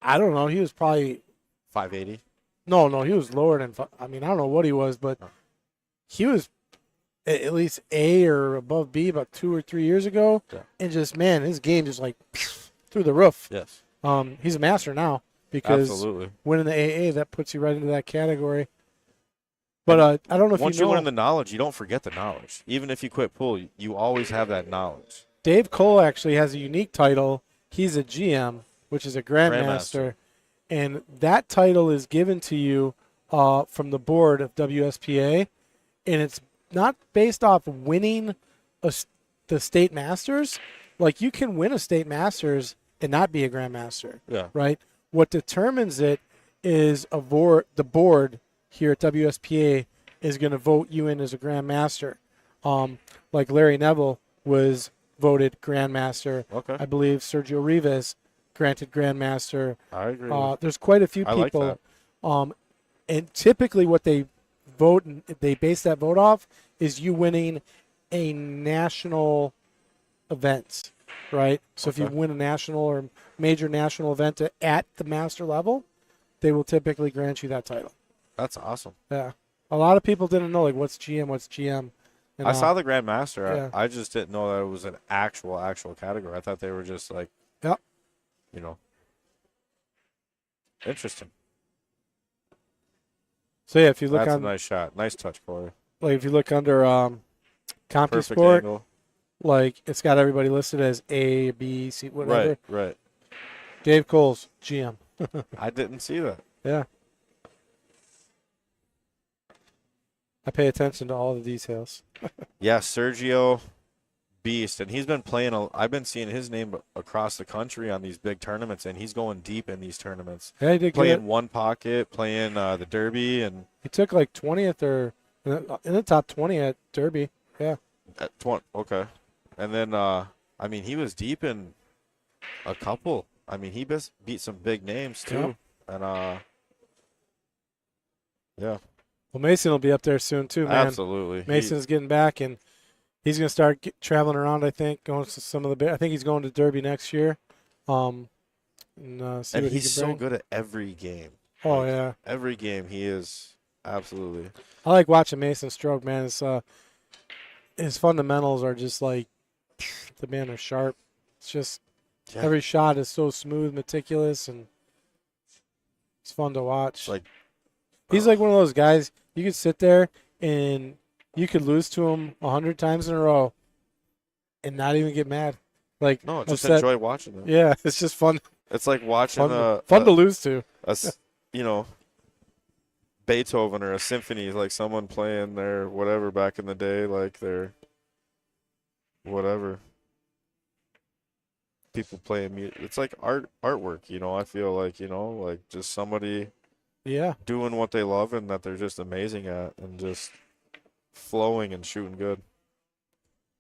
I don't know. He was probably 580. no. He was lower than. I mean, I don't know what he was, but he was at least A or above B about 2 or 3 years ago, and just his game just like through the roof. Yes. He's a master now because Absolutely. winning the AA, that puts you right into that category. But I don't know if Once you know. learn the knowledge, you don't forget the knowledge. Even if you quit pool, you always have that knowledge. Dave Cole actually has a unique title. He's a GM, which is a Grandmaster. And that title is given to you from the board of WSPA. And it's not based off winning the state masters. Like, you can win a state masters and not be a Grandmaster. Yeah. Right? What determines it is the board here at WSPA is going to vote you in as a Grandmaster. Like Larry Neville was voted Grandmaster. Okay. I believe Sergio Rivas granted Grandmaster. I agree. There's quite a few I like people. And typically what they vote and they base that vote off is you winning a national event, right? So if you win a national or major national event at the master level, they will typically grant you that title. That's awesome. Yeah. A lot of people didn't know, like, what's GM. And, I saw the Grandmaster. yeah. I just didn't know that it was an actual category. I thought they were just like, Yep. you know, interesting. So yeah, if you look That's on, a nice shot. Nice touch, Corey. like, if you look under Perfect CompuSport, angle. like, it's got everybody listed as A, B, C, whatever. Right. Dave Cole's GM. I didn't see that. Yeah. I pay attention to all the details. Yeah, Sergio, beast, and he's been playing. I've been seeing his name across the country on these big tournaments, and he's going deep in these tournaments. Yeah, he did Playing good. one pocket, playing the Derby, and He took like 20th or in the top 20 at Derby. Yeah. at 20. Okay, and then I mean he was deep in a couple. I mean he beat some big names too, and yeah. Well, Mason will be up there soon too, man. Absolutely. Mason's getting back, and he's going to start traveling around. I think going to some of the. I think he's going to Derby next year. And see And what he's he so can bring. good at every game. Oh Like, yeah, every game he is absolutely. I like watching Mason stroke, man. It's his fundamentals are just like the man are sharp. It's just Yeah. every shot is so smooth, meticulous, and it's fun to watch. Like, He's like one of those guys you could sit there and you could lose to him 100 times in a row and not even get mad. Like no, just upset. enjoy watching them. Yeah, it's just fun. It's like watching Fun to lose to. Beethoven or a symphony, like someone playing their whatever back in the day, like their whatever. People playing music. It's like artwork, I feel like, like just somebody Yeah. doing what they love and that they're just amazing at and just flowing and shooting good.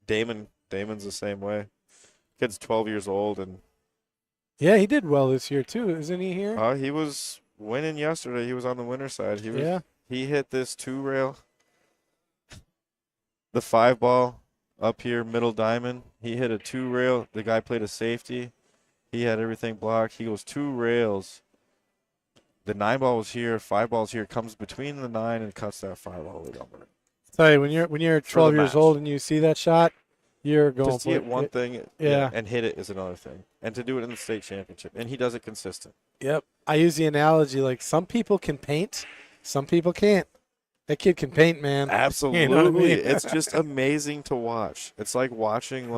Damon's the same way. Kid's 12 years old and Yeah, he did well this year too, isn't he here? he was winning yesterday. He was on the winner side. He hit this 2-rail, the 5-ball up here, middle diamond. He hit a 2-rail. The guy played a safety. He had everything blocked. He goes 2 rails. The 9-ball was here. 5-ball's here. Comes between the 9 and cuts that 5 all the way down. Tell you, when you're 12 years match. old and you see that shot, you're going Just to for get it. one thing Yeah. and hit it is another thing. And to do it in the state championship. And he does it consistent. Yep. I use the analogy like some people can paint, some people can't. That kid can paint, man. Absolutely. You know what I mean? It's just amazing to watch. It's like watching,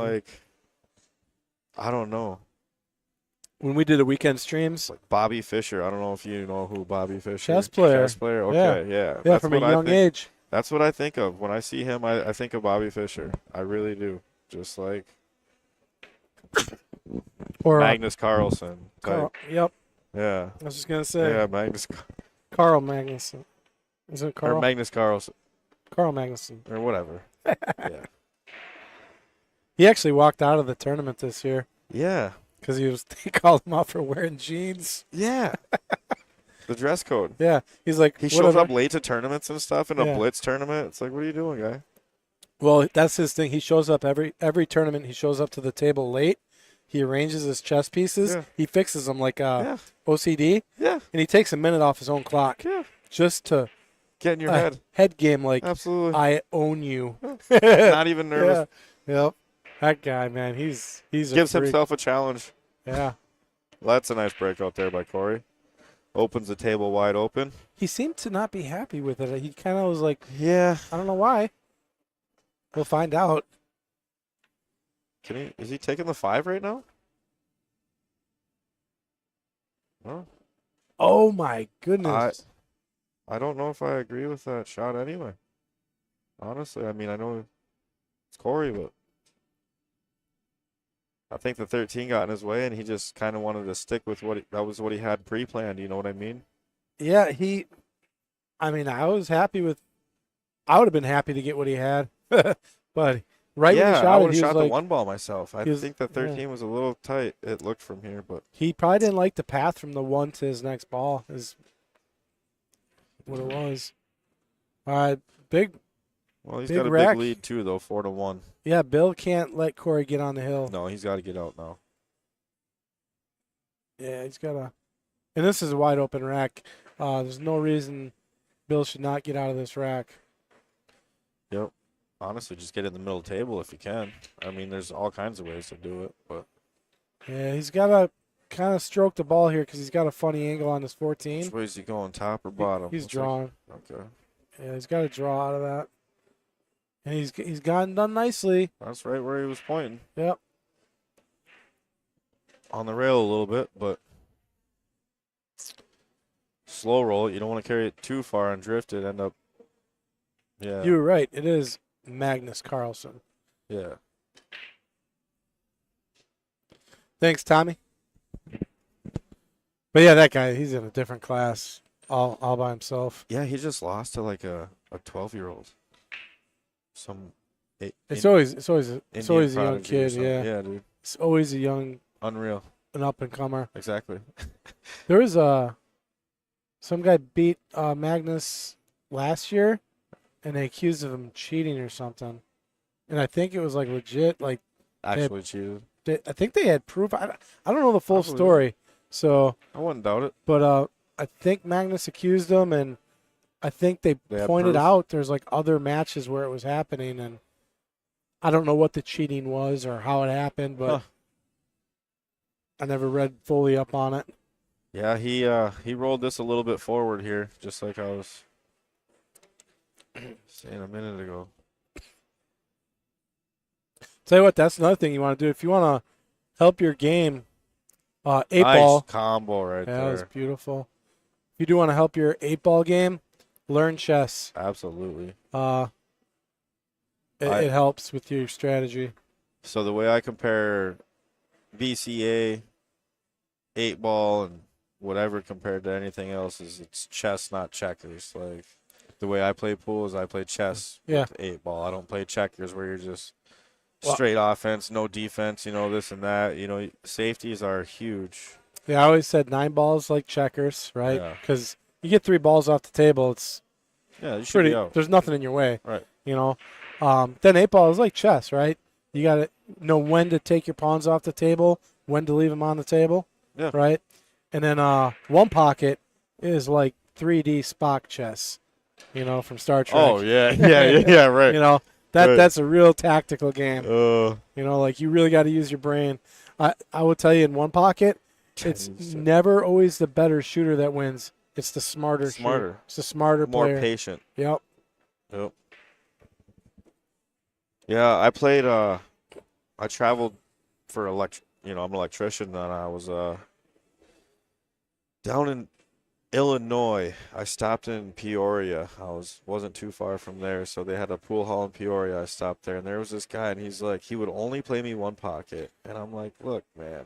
I don't know. When we did the weekend streams, Like Bobby Fischer. I don't know if you know who Bobby Fischer Chess player. Chess player. Okay, yeah. yeah, That's from a what I young think. age. That's what I think of. When I see him, I think of Bobby Fischer. I really do. Just like Or Magnus Carlsen. Carl, yep. Yeah. I was just gonna say Yeah, Magnus Carl Magnuson. Is it or Carl? Magnus Carlsen Carl Magnuson. or whatever. Yeah. He actually walked out of the tournament this year Yeah. because they called him out for wearing jeans. Yeah. The dress code. Yeah, he's like He "What shows am I-" up late to tournaments and stuff in a Yeah. blitz tournament. It's like, what are you doing, guy? Well, that's his thing. He shows up every tournament. He shows up to the table late. He arranges his chess pieces. Yeah. He fixes them like Yeah. OCD, Yeah. and he takes a minute off his own clock Yeah. just to Get in your head. head game like Absolutely. I own you. Not even nervous. Yeah. Yep. That guy, man, he's a Gives freak. himself a challenge. Yeah. Well, that's a nice breakout there by Corey. Opens the table wide open. He seemed to not be happy with it. He kind of was like, Yeah. I don't know why. We'll find out. Is he taking the 5 right now? No. Oh my goodness. I don't know if I agree with that shot anyway. Honestly, I mean, I know it's Corey, but I think the 13 got in his way, and he just kind of wanted to stick with that was what he had pre-planned. You know what I mean? Yeah, I was happy with. I would have been happy to get what he had, but right when he Yeah, I shot would it, have he shot was the like, 1-ball myself. I he was- think the 13 was a little tight. It looked from here, but he probably didn't like the path from the 1 to his next ball. Is what it was. All right, well, he's Big got a rack. big lead too, though, 4-1. yeah. Bill can't let Corey get on the hill. No, he's got to get out now. Yeah, he's got to. And this is a wide open rack. There's no reason Bill should not get out of this rack. Yep. Honestly, just get in the middle table if you can. I mean, there's all kinds of ways to do it, but Yeah, he's got to kind of stroke the ball here because he's got a funny angle on his 14. which way is he going, top or bottom? He's Looks like- drawing. Okay. Yeah, he's got to draw out of that. And he's gotten done nicely. That's right where he was pointing. Yep. On the rail a little bit, but slow roll. You don't want to carry it too far and drift it. End up. Yeah. You were right. It is Magnus Carlsen. Yeah. Thanks, Tommy. But yeah, that guy, he's in a different class all by himself. Yeah, he just lost to like a 12-year-old. It's always a young prodigy or kid, something. yeah. Yeah, dude. It's always a young Unreal. an up and comer. Exactly. There was some guy beat Magnus last year, and they accused of him cheating or something. And I think it was like legit. Like Actually cheated. I think they had proof. I don't know the full I believe story. So, I wouldn't doubt it. but I think Magnus accused him, and I think they They had pointed proof? out there's like other matches where it was happening, and I don't know what the cheating was or how it happened, but Huh. I never read fully up on it. Yeah, he rolled this a little bit forward here, just like I was saying a minute ago. Tell you what, that's another thing you want to do if you want to help your game. Eight Nice ball, combo right yeah, that was there. beautiful. If you do want to help your 8-ball game, learn chess. Absolutely. It helps with your strategy. So the way I compare VCA, 8-ball, and whatever compared to anything else is it's chess, not checkers. Like the way I play pool is I play chess Yeah. with 8-ball. I don't play checkers where you're just Well- straight offense, no defense, this and that. Safeties are huge. Yeah, I always said 9 balls like checkers, right? Yeah. Because you get 3 balls off the table, it's Yeah, you should pretty. be out. There's nothing in your way, Right. Then 8-ball is like chess, right? You got to know when to take your pawns off the table, when to leave them on the table, Yeah. right? And then 1 pocket is like 3D Spock chess, from Star Trek. Oh, yeah. Yeah, right. Right. That's a real tactical game. Like you really got to use your brain. I will tell you, in 1 pocket, it's never always the better shooter that wins. It's the smarter shooter. It's the smarter more player. patient. Yep. Yep. Yeah, I played. I traveled for I'm an electrician, and I was down in Illinois. I stopped in Peoria. Wasn't too far from there, so they had a pool hall in Peoria. I stopped there, and there was this guy, and he's like, he would only play me 1 pocket, and I'm like, look, man,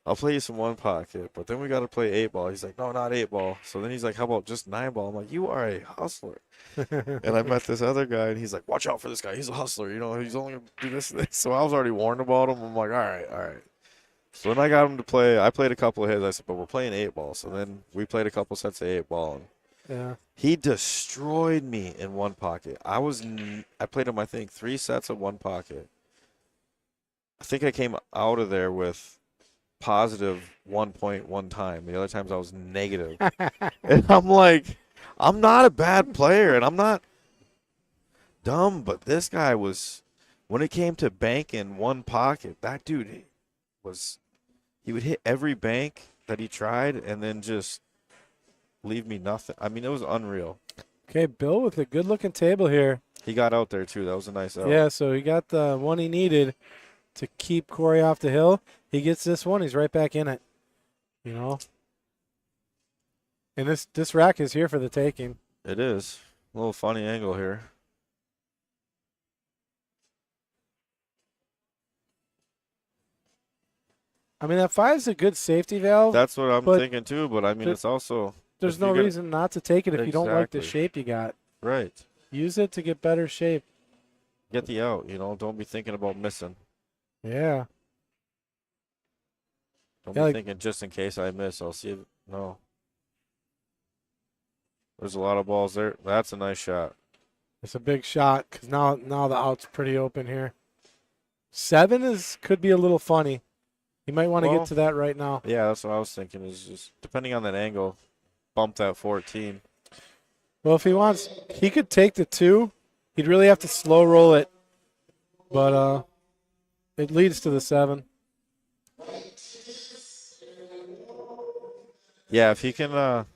I'll play you some 1 pocket, but then we got to play 8-ball. He's like, no, not 8-ball. So then he's like, how about just 9-ball? I'm like, you are a hustler. And I met this other guy, and he's like, watch out for this guy. He's a hustler. He's only going to do this and this. So I was already warned about him. I'm like, all right. So then I got him to play. I played a couple of his. I said, but we're playing 8-ball. So then we played a couple sets of 8-ball. And Yeah. he destroyed me in 1 pocket. I played him, I think, 3 sets of 1 pocket. I think I came out of there with positive 1 point one time. The other times I was negative. And I'm like, I'm not a bad player, and I'm not dumb, but this guy was, when it came to banking 1 pocket, that dude he would hit every bank that he tried and then just leave me nothing. I mean, it was unreal. Okay, Bill with a good-looking table here. He got out there, too. That was a nice out. Yeah, so he got the one he needed to keep Corey off the hill. He gets this one. He's right back in it. And this rack is here for the taking. It is. A little funny angle here. I mean, that 5's a good safety valve. That's what I'm but thinking, too, but I mean, it's also. There's if no you're gonna- reason not to take it if you don't like the Exactly. shape you got. Right. Use it to get better shape. Get the out, Don't be thinking about missing. Yeah. Don't Yeah, be like- thinking just in case I miss, I'll see it. No. There's a lot of balls there. That's a nice shot. It's a big shot because now the out's pretty open here. 7 could be a little funny. You might want to Well- get to that right now. Yeah, that's what I was thinking. Is just depending on that angle, bump that 14. Well, if he wants, he could take the 2. He'd really have to slow roll it, but it leads to the 7. Yeah, if he can,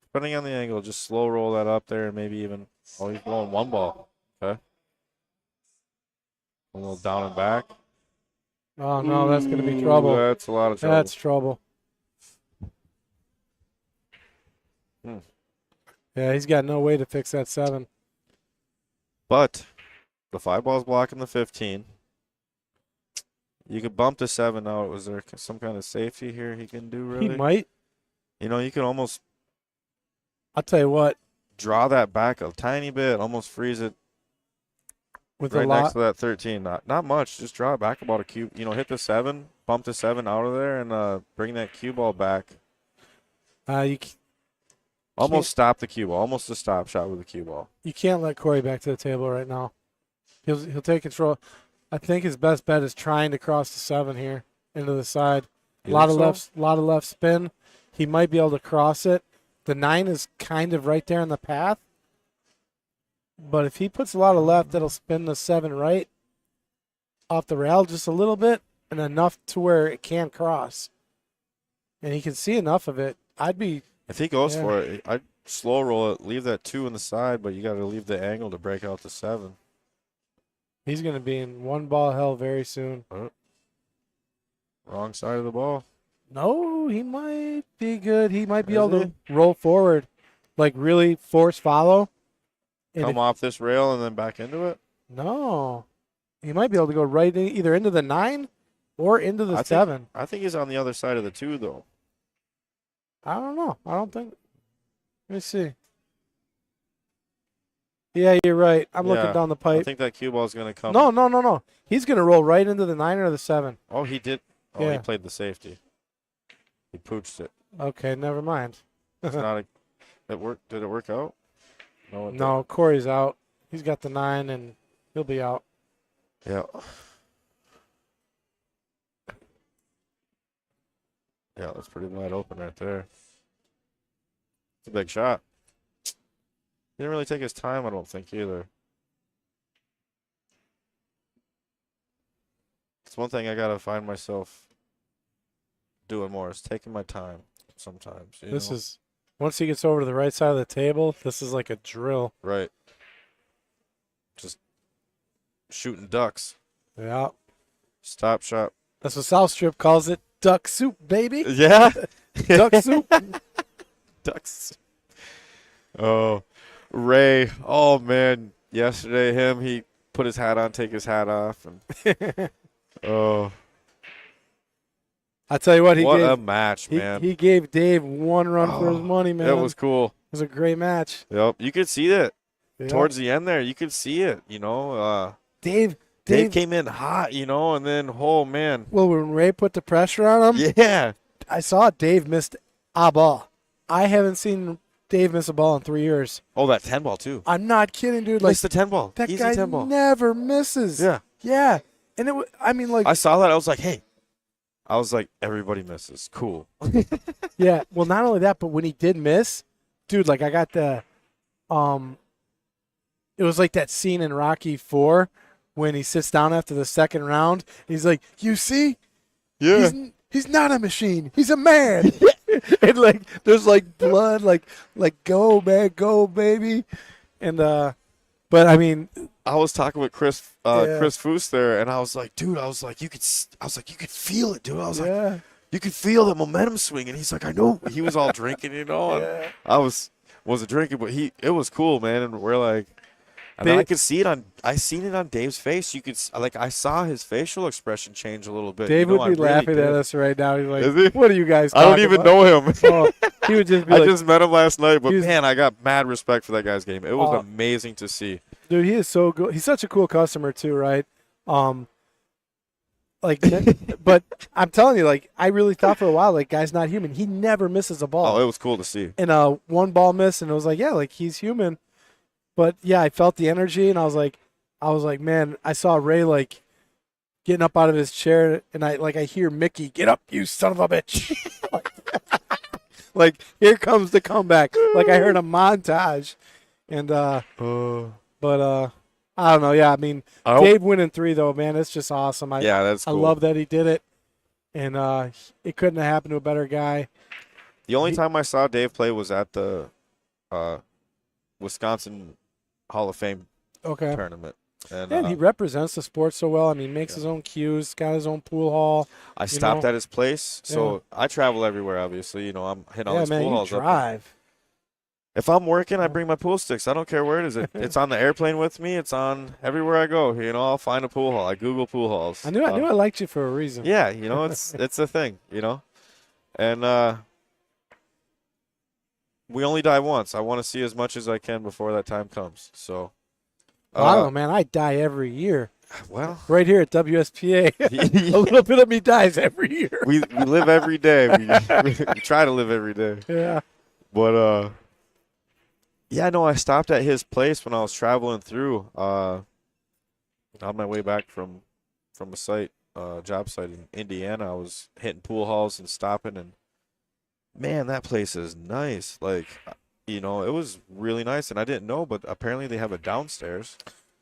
depending on the angle, just slow roll that up there and maybe even. Oh, he's blowing 1 ball. Okay. A little down and back. Oh no, that's gonna be trouble. That's a lot of trouble. That's trouble. Hmm. Yeah, he's got no way to fix that 7. But the 5 ball's blocking the 15. You could bump the 7 out. Was there some kind of safety here he can do, really? He might. You can almost I'll tell you what. draw that back a tiny bit, almost freeze it With right a lot, next to that 13. Not much. Just draw it back about a cue. Hit the 7, bump the 7 out of there, and bring that cue ball back. you Almost stopped the cue ball. Almost a stop shot with the cue ball. You can't let Corey back to the table right now. He'll take control. I think his best bet is trying to cross the 7 here into the side. A lot of left spin. He might be able to cross it. The 9 is kind of right there in the path. But if he puts a lot of left, it'll spin the 7 right off the rail just a little bit and enough to where it can cross. And he can see enough of it. If he goes for it, I'd slow roll it, leave that 2 in the side, but you got to leave the angle to break out the 7. He's going to be in one ball hell very soon. Wrong side of the ball. No, he might be good. He might be able to roll forward, like really force follow. Come off this rail and then back into it? No. He might be able to go right in, either into the 9 or into the 7. I think he's on the other side of the 2, though. I don't know. I don't think. Let me see. Yeah, you're right. I'm looking down the pipe. I think that cue ball is going to come. No. He's going to roll right into the 9 or the 7. Oh, he did. Oh, Yeah. he played the safety. He pooched it. Okay, never mind. It's not it worked. Did it work out? No, No, Corey's out. He's got the 9, and he'll be out. Yeah. Yeah, that's pretty wide open right there. It's a big shot. He didn't really take his time, I don't think, either. It's one thing I got to find myself doing more is taking my time sometimes. This is, once he gets over to the right side of the table, this is like a drill. Right. Just shooting ducks. Yeah. Stop shot. That's what South Strip calls it. Duck soup, baby. Yeah. Duck soup. Ducks. Oh, Ray. Oh, man. Yesterday, he put his hat on, take his hat off. And oh. I tell you what, a match, man. He gave Dave one run for his money, man. It was cool. It was a great match. Yep. You could see that Yep. towards the end there. You could see it, Dave came in hot, and then, oh, man. Well, when Ray put the pressure on him, Yeah. I saw Dave missed a ball. I haven't seen Dave miss a ball in 3 years. Oh, that 10 ball, too. I'm not kidding, dude. Like Missed the 10 ball. that Easy guy 10 ball. never misses. Yeah. Yeah. And I saw that. I was like, hey. I was like, everybody misses. Cool. yeah. Well, not only that, but when he did miss, dude, like I got the, it was like that scene in Rocky 4 when he sits down after the second round. He's like, you see? Yeah. He's not a machine. He's a man. And like, there's like blood, like go, man, go, baby. And, but I mean, I was talking with Chris Foose there, and I was like, dude, you could feel it, dude. I was like, you could feel the momentum swing, and he's like, I know. He was all drinking, and I wasn't drinking, but it was cool, man. And we're like, and I could see it I seen it on Dave's face. You could I saw his facial expression change a little bit. Dave would be laughing at us right now. He's like, Is he? What are you guys I talking don't even about? know him. Oh, he would just be I like, just met him last night, but was- man, I got mad respect for that guy's game. It was amazing to see. dude, he is so good. He's such a cool customer too, right? But I'm telling you, like, I really thought for a while, like, guy's not human. He never misses a ball. Oh, it was cool to see. And a one ball miss, and it was like, yeah, like he's human. But yeah, I felt the energy, and I was like, man, I saw Ray like getting up out of his chair, and I hear Mickey, get up, you son of a bitch. Like, here comes the comeback. Like I heard a montage, and but I don't know. Yeah, I mean, Dave winning 3 though, man, it's just awesome. That's cool. I love that he did it, and it couldn't have happened to a better guy. The only time I saw Dave play was at the Wisconsin Hall of Fame tournament. And he represents the sport so well. I mean, makes his own cues, got his own pool hall. I stopped at his place, so I travel everywhere. Obviously, I'm hitting all these pool halls. You drive. If I'm working, I bring my pool sticks. I don't care where it is. It's on the airplane with me. It's on everywhere I go. I'll find a pool hall. I Google pool halls. I knew I liked you for a reason. Yeah, it's a thing. And we only die once. I want to see as much as I can before that time comes. So. I don't know, man. I die every year. Well, right here at WSPA, a little bit of me dies every year. we live every day. We try to live every day. Yeah. But Yeah, no, I stopped at his place when I was traveling through. On my way back from a job site in Indiana. I was hitting pool halls and stopping, and man, that place is nice. Like, it was really nice, and I didn't know, but apparently they have a downstairs.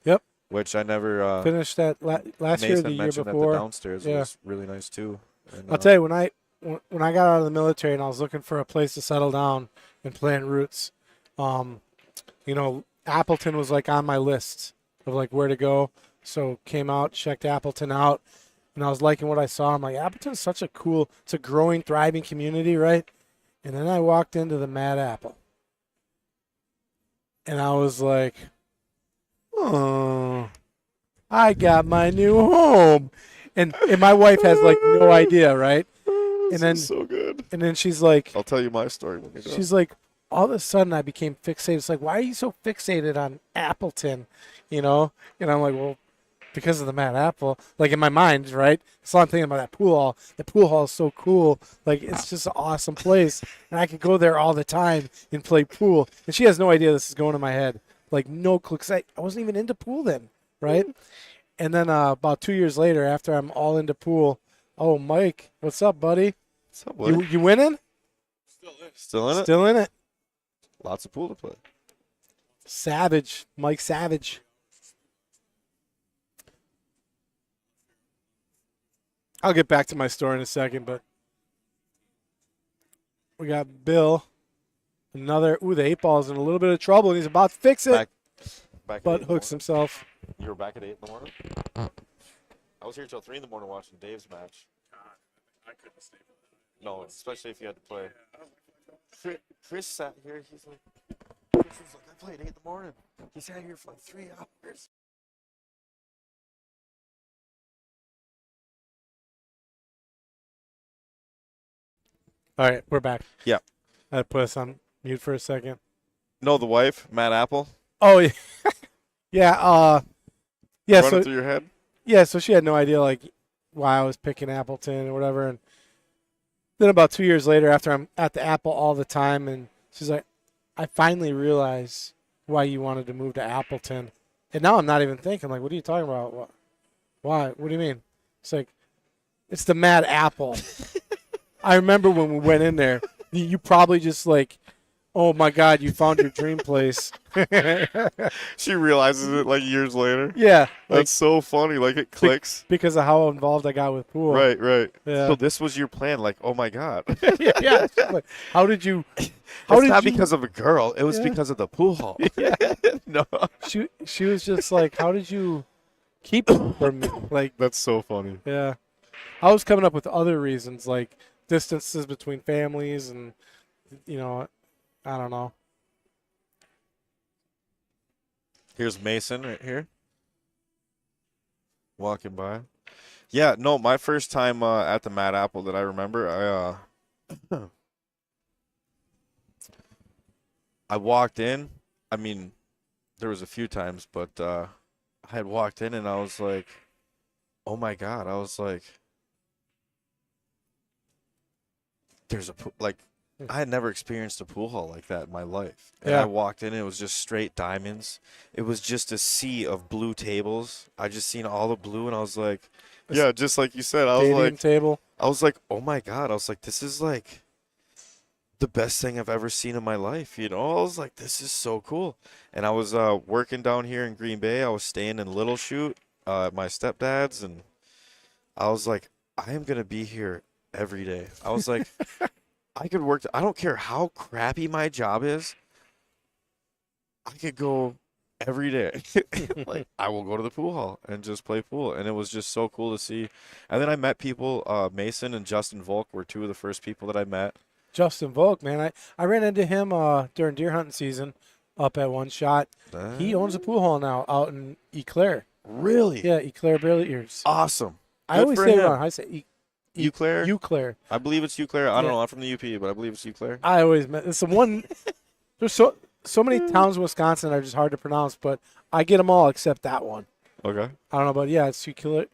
Yep. Which I never. Finished that last year, or the Mason year mentioned that before. the downstairs Yeah. was really nice too. And, I'll tell you, when I got out of the military and I was looking for a place to settle down and plant roots, Appleton was like on my list of like where to go. So came out, checked Appleton out, and I was liking what I saw. I'm like, Appleton's such it's a growing, thriving community, right? And then I walked into the Mad Apple, and I was like, oh, I got my new home. And my wife has like no idea, right? And then so good. And then she's like, I'll tell you my story when we go. she's like, all of a sudden I became fixated. It's like, why are you so fixated on Appleton? And I'm like, well, because of the Mad Apple. Like in my mind, right? So I'm thinking about that pool hall. The pool hall is so cool. Like it's just an awesome place. And I could go there all the time and play pool. And she has no idea this is going in my head. Like no clue. 'Cause I wasn't even into pool then, right? And then about 2 years later, after I'm all into pool, oh, Mike, what's up, buddy? What's up, buddy? You winning? Still in it? Still in it. Lots of pool to play. Savage. Mike Savage. I'll get back to my story in a second, but we got Bill. The 8 ball's in a little bit of trouble, and he's about to fix it. Back But at 8 in the hooks morning. himself. You were back at 8 in the morning? I was here till 3 in the morning watching Dave's match. I couldn't stay for that. No, especially if you had to play. Chris sat here. He's like, I played 8 in the morning. He sat here for like 3 hours. All right, we're back. Yeah. I put us on mute for a second. No, the wife, Matt Apple. Oh, yeah. yeah, yeah, Running so through your head. yeah, so she had no idea like why I was picking Appleton or whatever. And then about 2 years later, after I'm at the Apple all the time, and she's like, I finally realized why you wanted to move to Appleton. And now I'm not even thinking, like, what are you talking about? What? Why? What do you mean? It's like, it's the Mad Apple. I remember when we went in there, you probably just like, oh my God, you found your dream place. She realizes it like years later. Yeah. That's so funny. Like it clicks. Because of how involved I got with pool. Right, right. Yeah. So this was your plan. Like, oh my God. yeah. Like, how did you? It's not because of a girl. It was Yeah. because of the pool hall. No. She was just like, how did you keep it from me? Like, That's so funny. yeah. I was coming up with other reasons, like distances between families, and I don't know. Here's Mason right here. Walking by. Yeah, no, my first time at the Mad Apple that I remember, I walked in. I mean, there was a few times, but I had walked in and I was like, oh my God. I was like, there's I had never experienced a pool hall like that in my life. And Yeah. I walked in and it was just straight diamonds. It was just a sea of blue tables. I just seen all the blue and I was like, yeah, just like you said. Dating table. I was like, oh my God. I was like, this is like the best thing I've ever seen in my life. I was like, this is so cool. And I was working down here in Green Bay. I was staying in Little Chute at my stepdad's. And I was like, I am going to be here every day. I was like, I could work. I don't care how crappy my job is. I could go every day. Like I will go to the pool hall and just play pool. And it was just so cool to see. And then I met people, Mason and Justin Volk were two of the first people that I met. Justin Volk, man. I ran into him during deer hunting season up at One Shot. He owns a pool hall now out in Eclair. Really? Yeah, Eclair Barely Ears. Awesome. I Good always for say it him. wrong. I say Eclair? Eclair. I believe it's Eclair. I don't Yeah. know. I'm from the UP, but I believe it's Eclair. I always met. It's the one. There's so many towns in Wisconsin that are just hard to pronounce, but I get them all except that one. Okay. I don't know, but yeah, it's Eclair.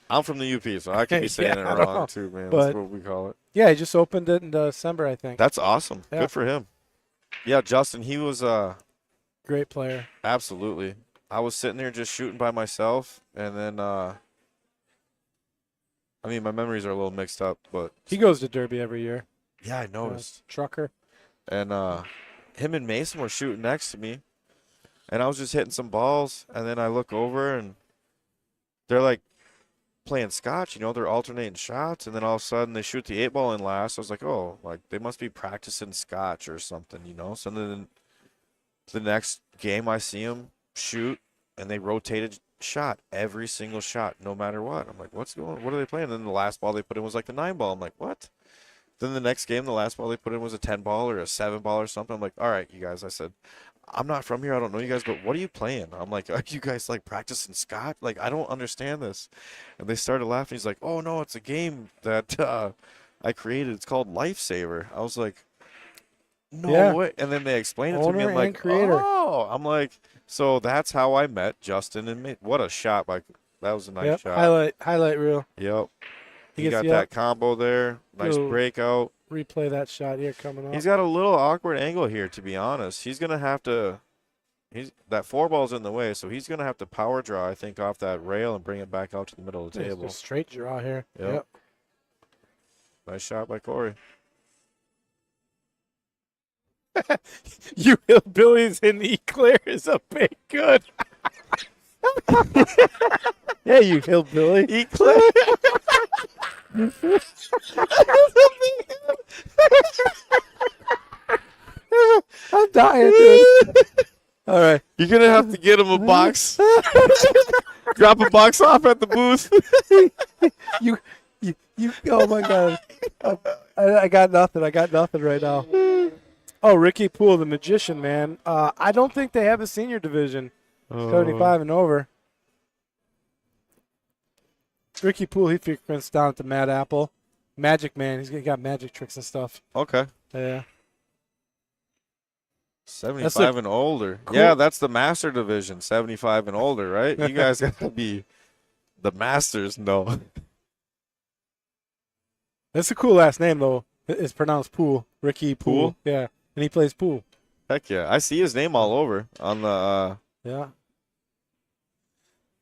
I'm from the UP, so I could be saying Yeah, it I don't wrong know. too, man. But- That's what we call it. Yeah, he just opened it in December, I think. That's awesome. Yeah. Good for him. Yeah, Justin, he was Great player. absolutely. I was sitting there just shooting by myself, and then I mean, my memories are a little mixed up, but He goes to Derby every year. yeah, I noticed. Trucker. And him and Mason were shooting next to me, and I was just hitting some balls, and then I look over, and they're like playing scotch, you know, they're alternating shots, and then all of a sudden they shoot the 8-ball in last. I was like, oh, like they must be practicing scotch or something, you know. So then the next game I see them shoot, and they rotated shot every single shot, no matter what. I'm like, what are they playing? And then the last ball they put in was like the 9-ball. I'm like, what? Then the next game, the last ball they put in was a 10-ball or a 7-ball or something. I'm like, all right, you guys. I said, I'm not from here. I don't know you guys, but what are you playing? I'm like, are you guys like practicing Scott? Like, I don't understand this. And they started laughing. He's like, oh no, it's a game that I created. It's called Lifesaver. I was like, no Yeah. way. And then they explained it to me. Owner I'm like, and creator. oh, I'm like, so that's how I met Justin and me. What a shot! That was a nice Yep. shot. Highlight reel. Yep. He gets got you that up. combo there. Nice Little- breakout. Replay that shot here coming up. He's got a little awkward angle here, to be honest. He's gonna have to. That 4-ball's in the way, so he's gonna have to power draw, I think, off that rail and bring it back out to the middle of the It's table. a straight draw here. Yep. Nice shot by Corey. You hillbillies in Eclair is a big good. Yeah, you hillbilly. Eclair. I'm dying, dude. All right. You're gonna have to get him a box. Drop a box off at the booth. You. Oh my God. I got nothing. I got nothing right now. Oh, Ricky Poole, the magician, man. I don't think they have a senior division, 75 and over. Ricky Poole, he frequents down at the Mad Apple. Magic Man. He's got magic tricks and stuff. Okay. Yeah. 75 and older. cool- Yeah, that's the master division, 75 and older, right? You guys gotta be the masters. No. That's a cool last name, though. It's pronounced Poole. Ricky Poole. Poole? Yeah. And he plays pool. Heck yeah. I see his name all over on the Yeah.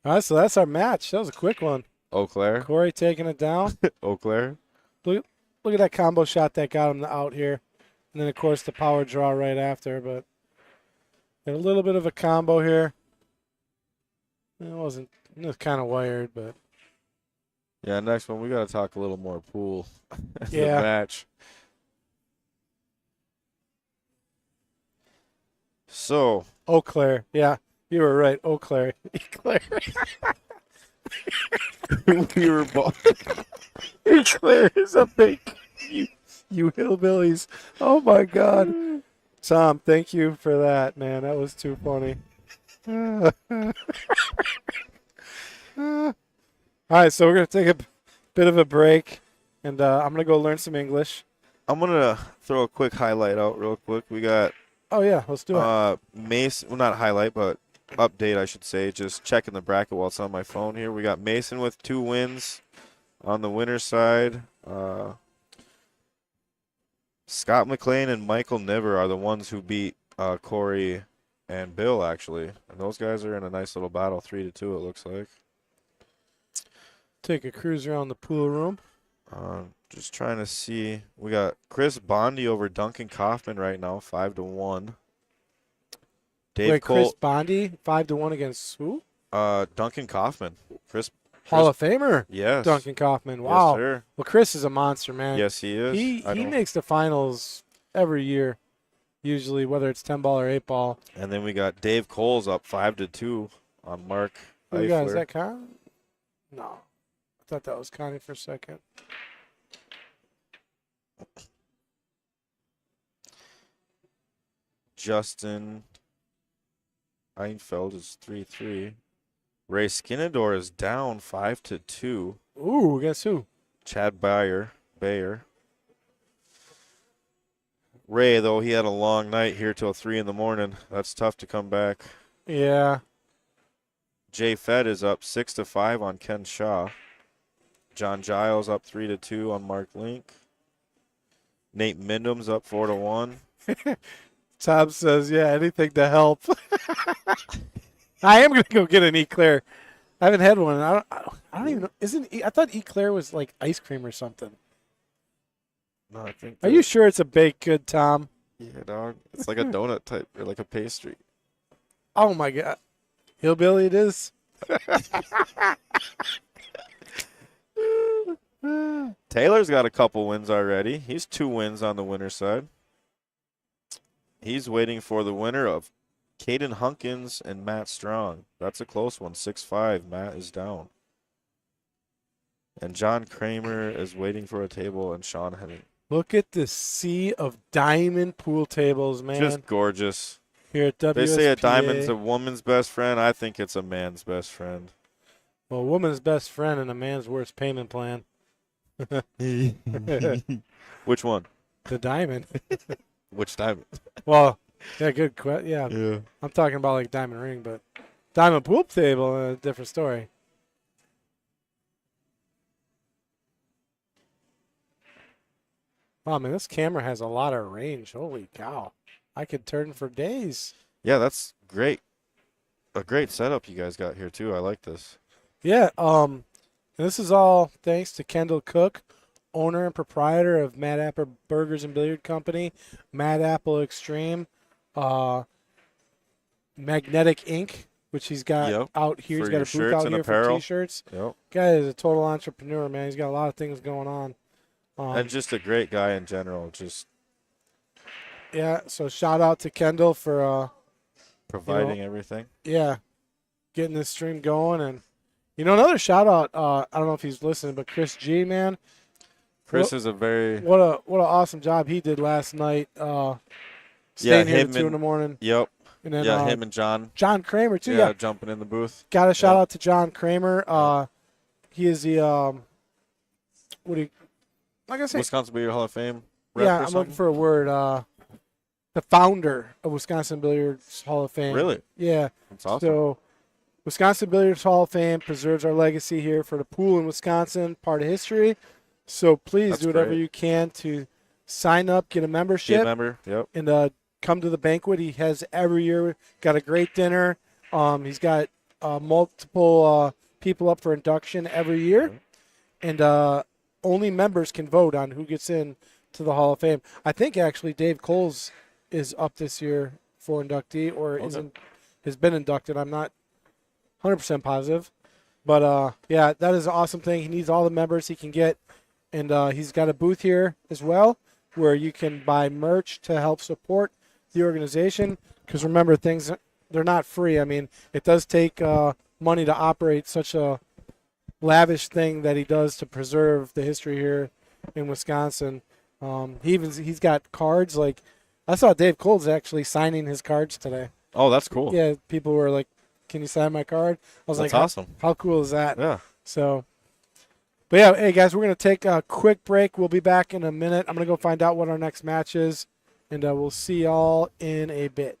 All right, so that's our match. That was a quick one. Eau Claire. Corey taking it down. Eau Claire. Look at that combo shot that got him out here. And then, of course, the power draw right after. But got a little bit of a combo here. It was kind of wired, but. Yeah, next one we gotta talk a little more pool. The Yeah. match. So Eau Claire. Yeah, you were right. Eau Claire. Eclair. we were both. Eclair is a big. You hillbillies. Oh, my God. Tom, thank you for that, man. That was too funny. All right, so we're going to take a bit of a break, and I'm going to go learn some English. I'm gonna throw a quick highlight out real quick. We got Oh, yeah, let's do it. Mason, well, not highlight, but update, I should say. Just checking the bracket while it's on my phone here. We got Mason with 2 wins on the winner's side. Scott McLean and Michael Niver are the ones who beat Corey and Bill, actually. And those guys are in a nice little battle, 3-2, it looks like. Take a cruise around the pool room. Just trying to see. We got Chris Bondi over Duncan Kaufman right now, 5-1. Dave Wait, Cole, Chris Bondi, 5-1 against who? Duncan Kaufman. Chris, Hall of Famer. yes. Duncan Kaufman. Wow. Yes, sir. Well, Chris is a monster, man. Yes, he is. He I know. makes the finals every year, usually, whether it's 10-ball or 8-ball. And then we got Dave Cole's up 5-2 on Mark Who you got? Is Eifler. that Con? No. I thought that was Connie for a second. Justin Einfeld is 3-3. Ray Skinador is down 5-2. Ooh, guess who? Chad Bayer. Ray, though, he had a long night here till 3 in the morning. That's tough to come back. Yeah. Jay Fed is up 6-5 on Ken Shaw. John Giles up 3-2 on Mark Link. Nate Mindham's up 4-1. Tom says, yeah, anything to help. I am going to go get an Eclair. I haven't had one. I don't even know. I thought Eclair was like ice cream or something. No, I think. Are you sure it's a baked good, Tom? Yeah, dog. It's like a donut type or like a pastry. Oh, my God. Hillbilly it is. Taylor's got a couple wins already. He's 2 wins on the winner's side. He's waiting for the winner of Caden Hunkins and Matt Strong. That's a close one. 6-5. Matt is down. And John Kramer is waiting for a table, and Sean Henning. Look at this sea of diamond pool tables, man. Just gorgeous. Here at WSPA. They say a diamond's a woman's best friend. I think it's a man's best friend. Well, a woman's best friend and a man's worst payment plan. Which one? The diamond. Which diamond? Well, yeah, good question. Yeah. Yeah. I'm talking about like diamond ring, but diamond pool table, a different story. Wow, man, this camera has a lot of range. Holy cow. I could turn for days. Yeah, that's great. A great setup you guys got here, too. I like this. Yeah, and this is all thanks to Kendall Cook, owner and proprietor of Mad Apple Burgers and Billiard Company, Mad Apple Extreme, Magnetic Ink, which he's got out here. He's got a booth out here for T-shirts. Yep. Guy is a total entrepreneur, man. He's got a lot of things going on. And just a great guy in general. Just yeah. So shout out to Kendall for providing everything. Yeah, getting this stream going, and another shout out. I don't know if he's listening, but Chris G, man. Chris is a very what an awesome job he did last night. Staying here at 2 in the morning. Yep. And then, him and John. John Kramer too. Yeah, jumping in the booth. Got a shout out to John Kramer. He is the like I say, Wisconsin Billiard Hall of Fame. Rep yeah, I'm looking for a word. The founder of Wisconsin Billiards Hall of Fame. Really? Yeah. That's awesome. So, Wisconsin Billiards Hall of Fame preserves our legacy here for the pool in Wisconsin, part of history. So please do whatever you can to sign up, get a membership. Be a member. Yep. And come to the banquet. He has every year. Got a great dinner. He's got multiple people up for induction every year, and only members can vote on who gets in to the Hall of Fame. I think actually Dave Coles is up this year for inductee, or has been inducted. I'm not 100% positive, but yeah, that is an awesome thing. He needs all the members he can get, and he's got a booth here as well where you can buy merch to help support the organization. Because remember, they're not free. I mean, it does take money to operate such a lavish thing that he does to preserve the history here in Wisconsin. He's got cards. Like, I saw Dave Coles actually signing his cards today. Oh, that's cool. Yeah, people were like, "Can you sign my card?" I was that's like, awesome. How cool is that? Yeah. So, but yeah, hey guys, we're gonna take a quick break. We'll be back in a minute. I'm gonna go find out what our next match is, and we'll see y'all in a bit.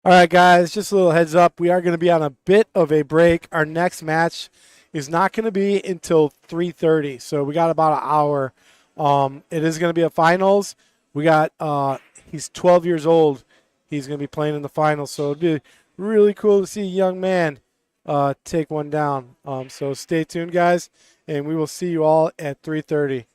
All right, guys, just a little heads up. We are going to be on a bit of a break. Our next match is not going to be until 3:30, so we got about an hour. It is going to be a finals. We got he's 12 years old. He's going to be playing in the finals, so it'd be really cool to see a young man take one down. So stay tuned, guys, and we will see you all at 3:30.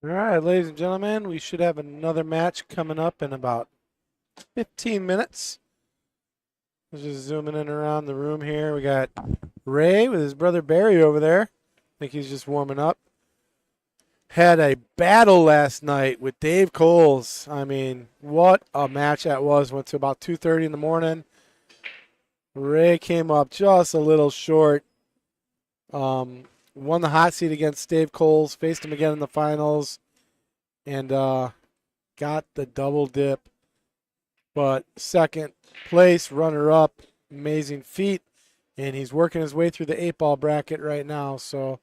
All right, ladies and gentlemen, we should have another match coming up in about 15 minutes. Just zooming in around the room here. We got Ray with his brother Barry over there. I think he's just warming up. Had a battle last night with Dave Coles. I mean, what a match that was. Went to about 2:30 in the morning. Ray came up just a little short. Won the hot seat against Dave Coles. Faced him again in the finals. And got the double dip. But second place, runner-up, amazing feat. And he's working his way through the 8-ball bracket right now. So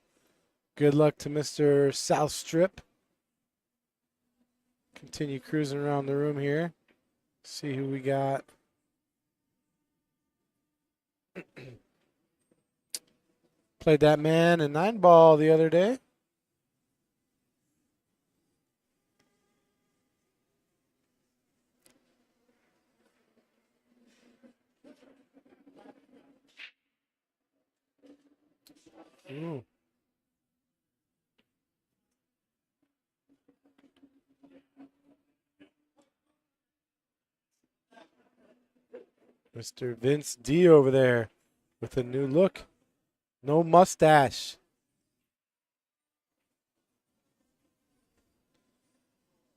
good luck to Mr. South Strip. Continue cruising around the room here. See who we got. Played that man in 9-ball the other day. Ooh. Mr. Vince D over there with a new look. No mustache.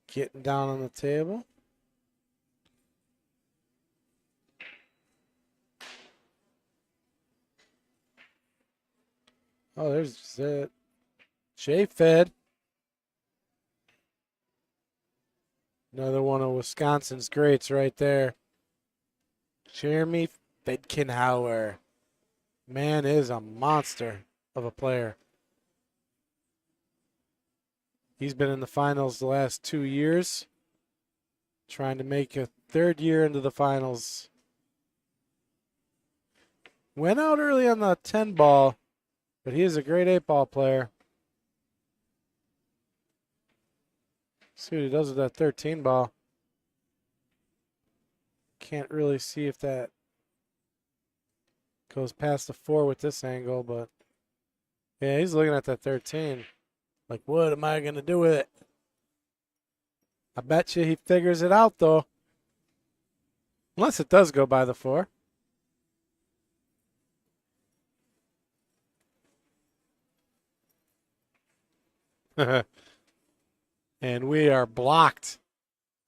Getting down on the table. Oh, there's J-Fed. Another one of Wisconsin's greats right there. Jeremy Fedkenhauer. Man is a monster of a player. He's been in the finals the last 2 years. Trying to make a third year into the finals. Went out early on the 10-ball, but he is a great 8-ball player. See what he does with that 13-ball. Can't really see if that goes past the 4 with this angle, but yeah, he's looking at that 13. Like, what am I going to do with it? I bet you he figures it out, though. Unless it does go by the 4. And we are blocked.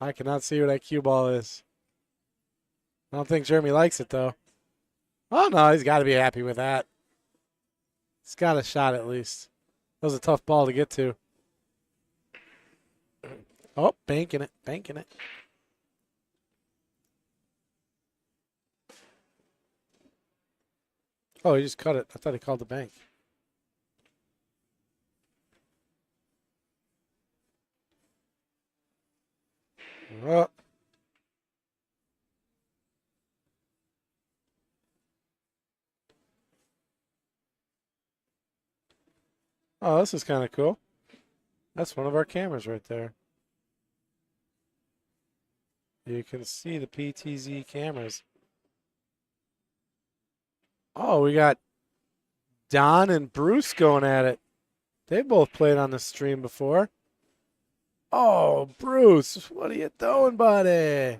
I cannot see what that cue ball is. I don't think Jeremy likes it, though. Oh, no, he's got to be happy with that. He's got a shot at least. That was a tough ball to get to. Oh, banking it, banking it. Oh, he just cut it. I thought he called the bank. Oh. Oh, this is kind of cool. That's one of our cameras right there. You can see the PTZ cameras. Oh, we got Don and Bruce going at it. They both played on the stream before. Oh, Bruce, what are you doing, buddy?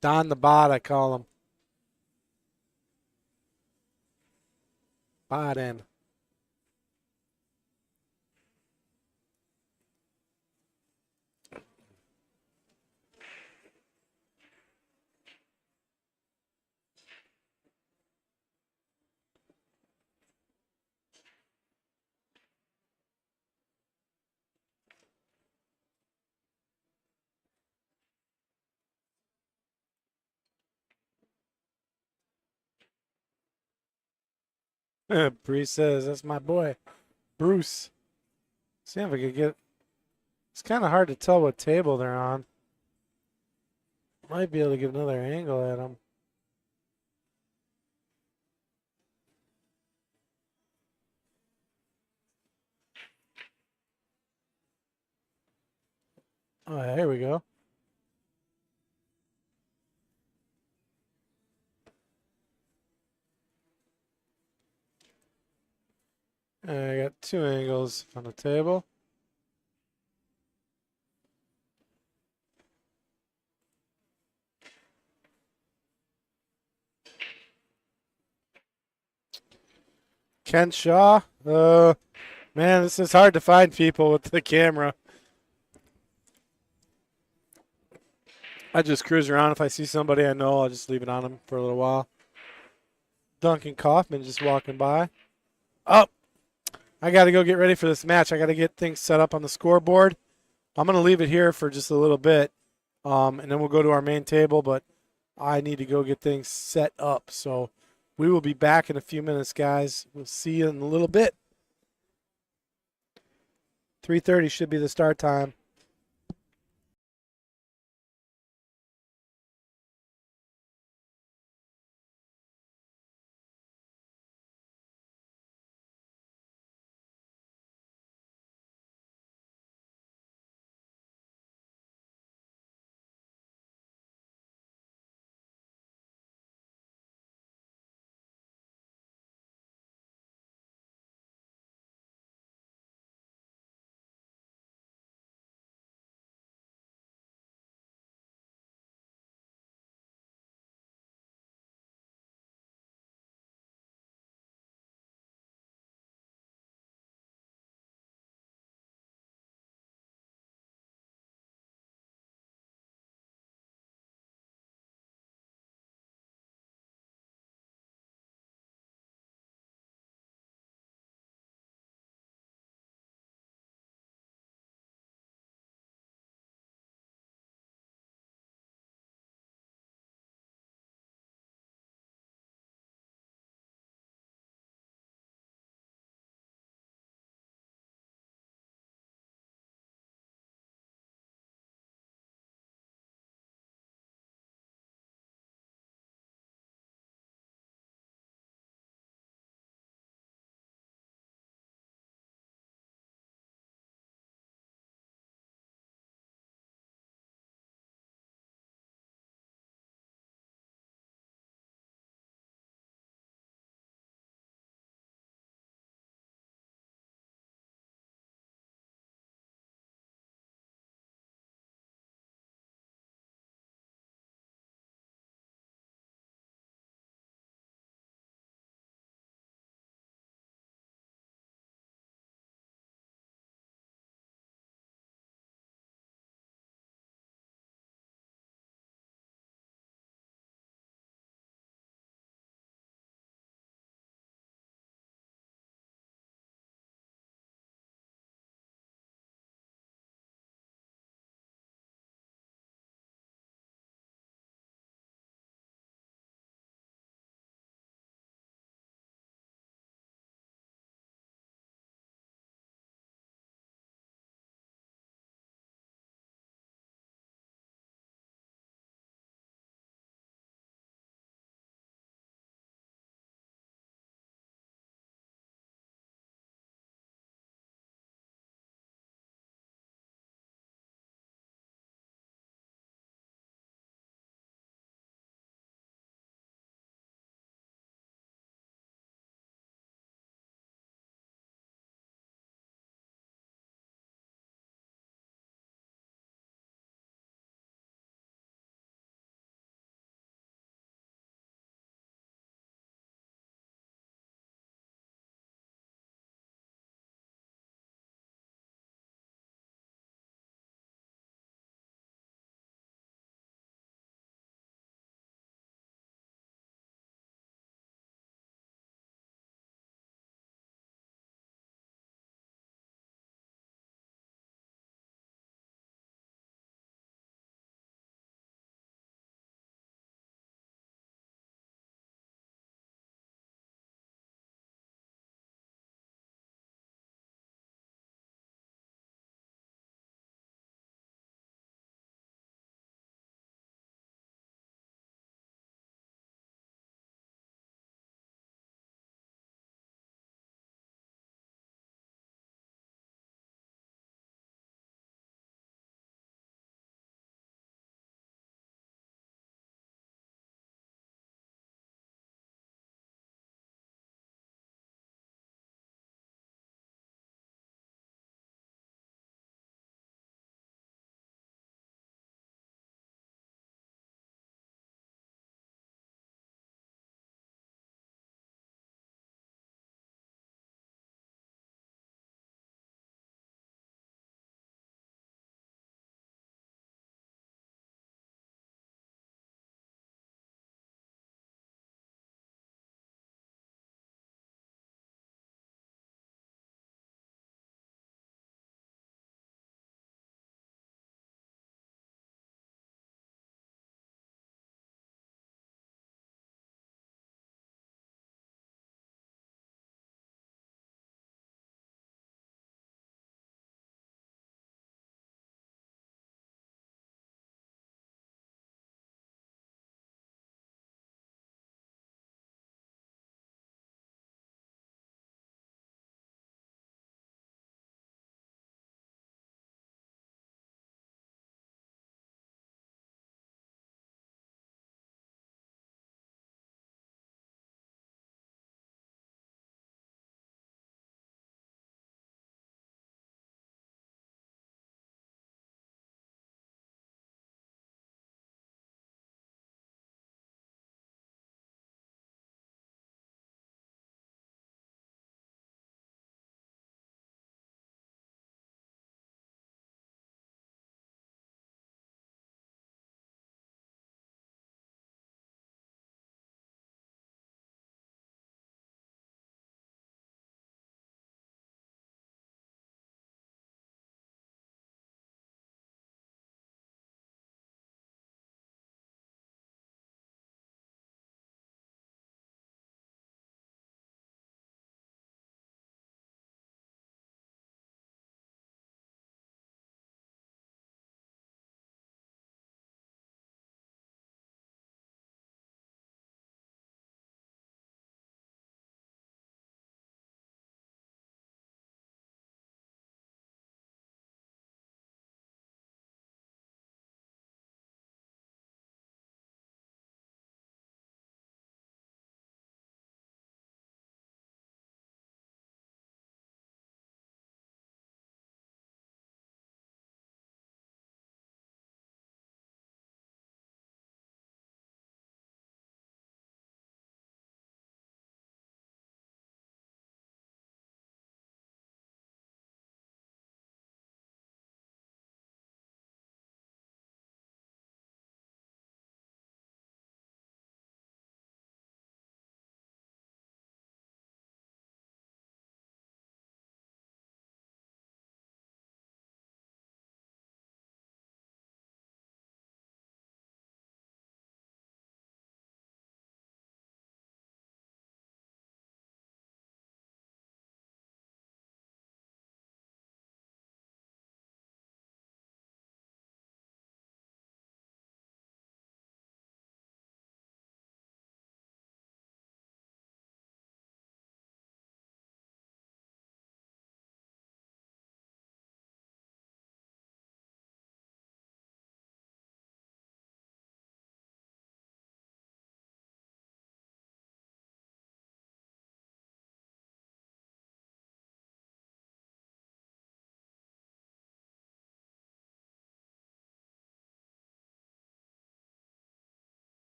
Don the bot, I call him. Bot in. Bree says, that's my boy, Bruce. See if I could get. It's kind of hard to tell what table they're on. Might be able to give another angle at them. Oh, here we go. And I got 2 angles on the table. Ken Shaw. Man, this is hard to find people with the camera. I just cruise around. If I see somebody I know, I'll just leave it on them for a little while. Duncan Kaufman just walking by. Oh, I got to go get ready for this match. I got to get things set up on the scoreboard. I'm going to leave it here for just a little bit, and then we'll go to our main table, but I need to go get things set up. So we will be back in a few minutes, guys. We'll see you in a little bit. 3:30 should be the start time.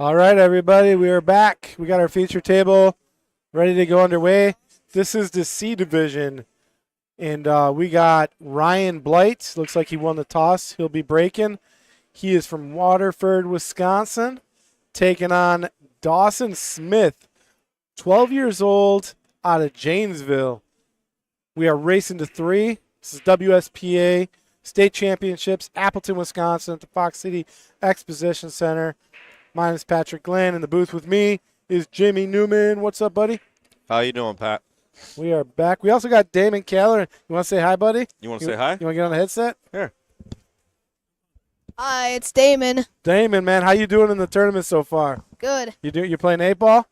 All right, everybody, we are back. We got our feature table ready to go underway. This is the C division, and we got Ryan Blight. Looks like he won the toss. He'll be breaking. He is from Waterford, Wisconsin, taking on Dawson Smith, 12 years old, out of Janesville. We are racing to 3. This is WSPA State Championships, Appleton, Wisconsin, at the Fox City Exposition Center. My name is Patrick Glenn. In the booth with me is Jimmy Newman. What's up, buddy? How you doing, Pat? We are back. We also got Damon Keller. You want to say hi, buddy? You want to say hi? You want to get on the headset? Here. Hi, it's Damon. Damon, man, how you doing in the tournament so far? Good. You're playing 8-ball?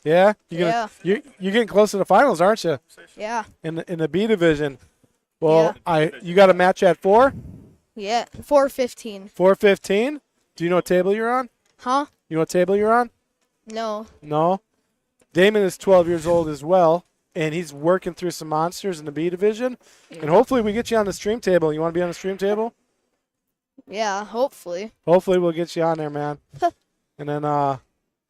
Yeah? You're getting close to the finals, aren't you? Yeah. In the B division. Well, you got a match at 4? Yeah. 4:15. 4:15? Do you know what table you're on? Huh? You know what table you're on? No. No. Damon is 12 years old as well, and he's working through some monsters in the B division. And hopefully we get you on the stream table. You want to be on the stream table? Yeah, hopefully. Hopefully we'll get you on there, man. And then that'd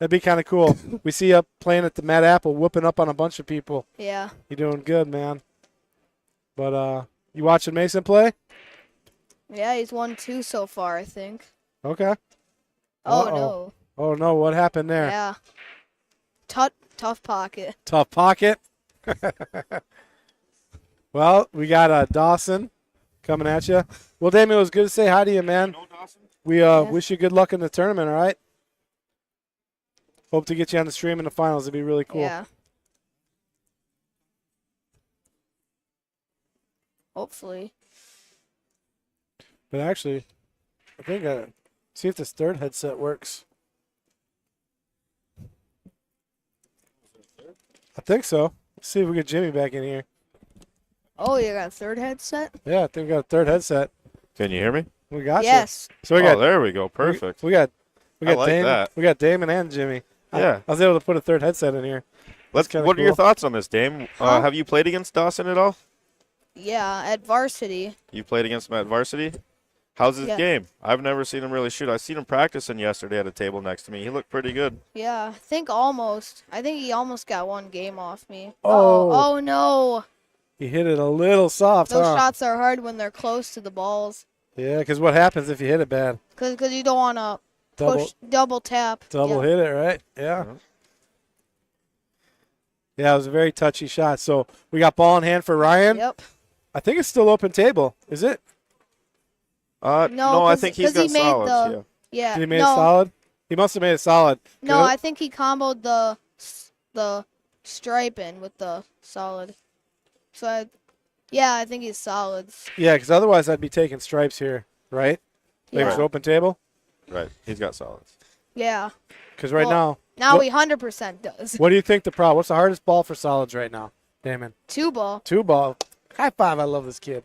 be kind of cool. We see you up playing at the Mad Apple, whooping up on a bunch of people. Yeah. You're doing good, man. But you watching Mason play? Yeah, he's won 2 so far, I think. Okay. Oh, Uh-oh. no. Oh, no, what happened there? Yeah. Tough pocket. Tough pocket. Well, we got Dawson coming at you. Well, Damien, it was good to say hi to you, man. We wish you good luck in the tournament, all right? Hope to get you on the stream in the finals. It'd be really cool. Yeah. Hopefully. But actually, I think see if this third headset works. I think so. Let's see if we get Jimmy back in here. Oh, you got a third headset? Yeah, I think we got a third headset. Can you hear me? We got Yes. you. So we got. there we go. Perfect. We got I like Damon. that. We got Damon and Jimmy. Yeah. I was able to put a third headset in here. What kinda are your cool. thoughts on this, Dame? Huh? Have you played against Dawson at all? Yeah, at varsity. You played against him at varsity? How's his Yeah. game? I've never seen him really shoot. I seen him practicing yesterday at a table next to me. He looked pretty good. Yeah, I think almost. I think he almost got 1 game off me. Oh. Oh, no. He hit it a little soft, Those huh? shots are hard when they're close to the balls. Yeah, because what happens if you hit it bad? Because you don't want to Double double tap. double Yeah. hit it, right? Yeah. Mhm. Yeah, it was a very touchy shot. So we got ball in hand for Ryan. Yep. I think it's still open table. Is it? No, I 'cause- think he's 'cause he got made solids. the- Yeah. Yeah. Did he made no, it solid? He must have made it solid. No, Good. I think he comboed the stripe in with the solid. So, I think he's solids. Yeah, because otherwise I'd be taking stripes here, right? Like it's Yeah. open table. Right. He's got solids. Yeah. Because right Well, now, Now What- he 100% does. what do you think the problem? What's the hardest ball for solids right now, Damon? 2 ball. 2-ball. High five! I love this kid.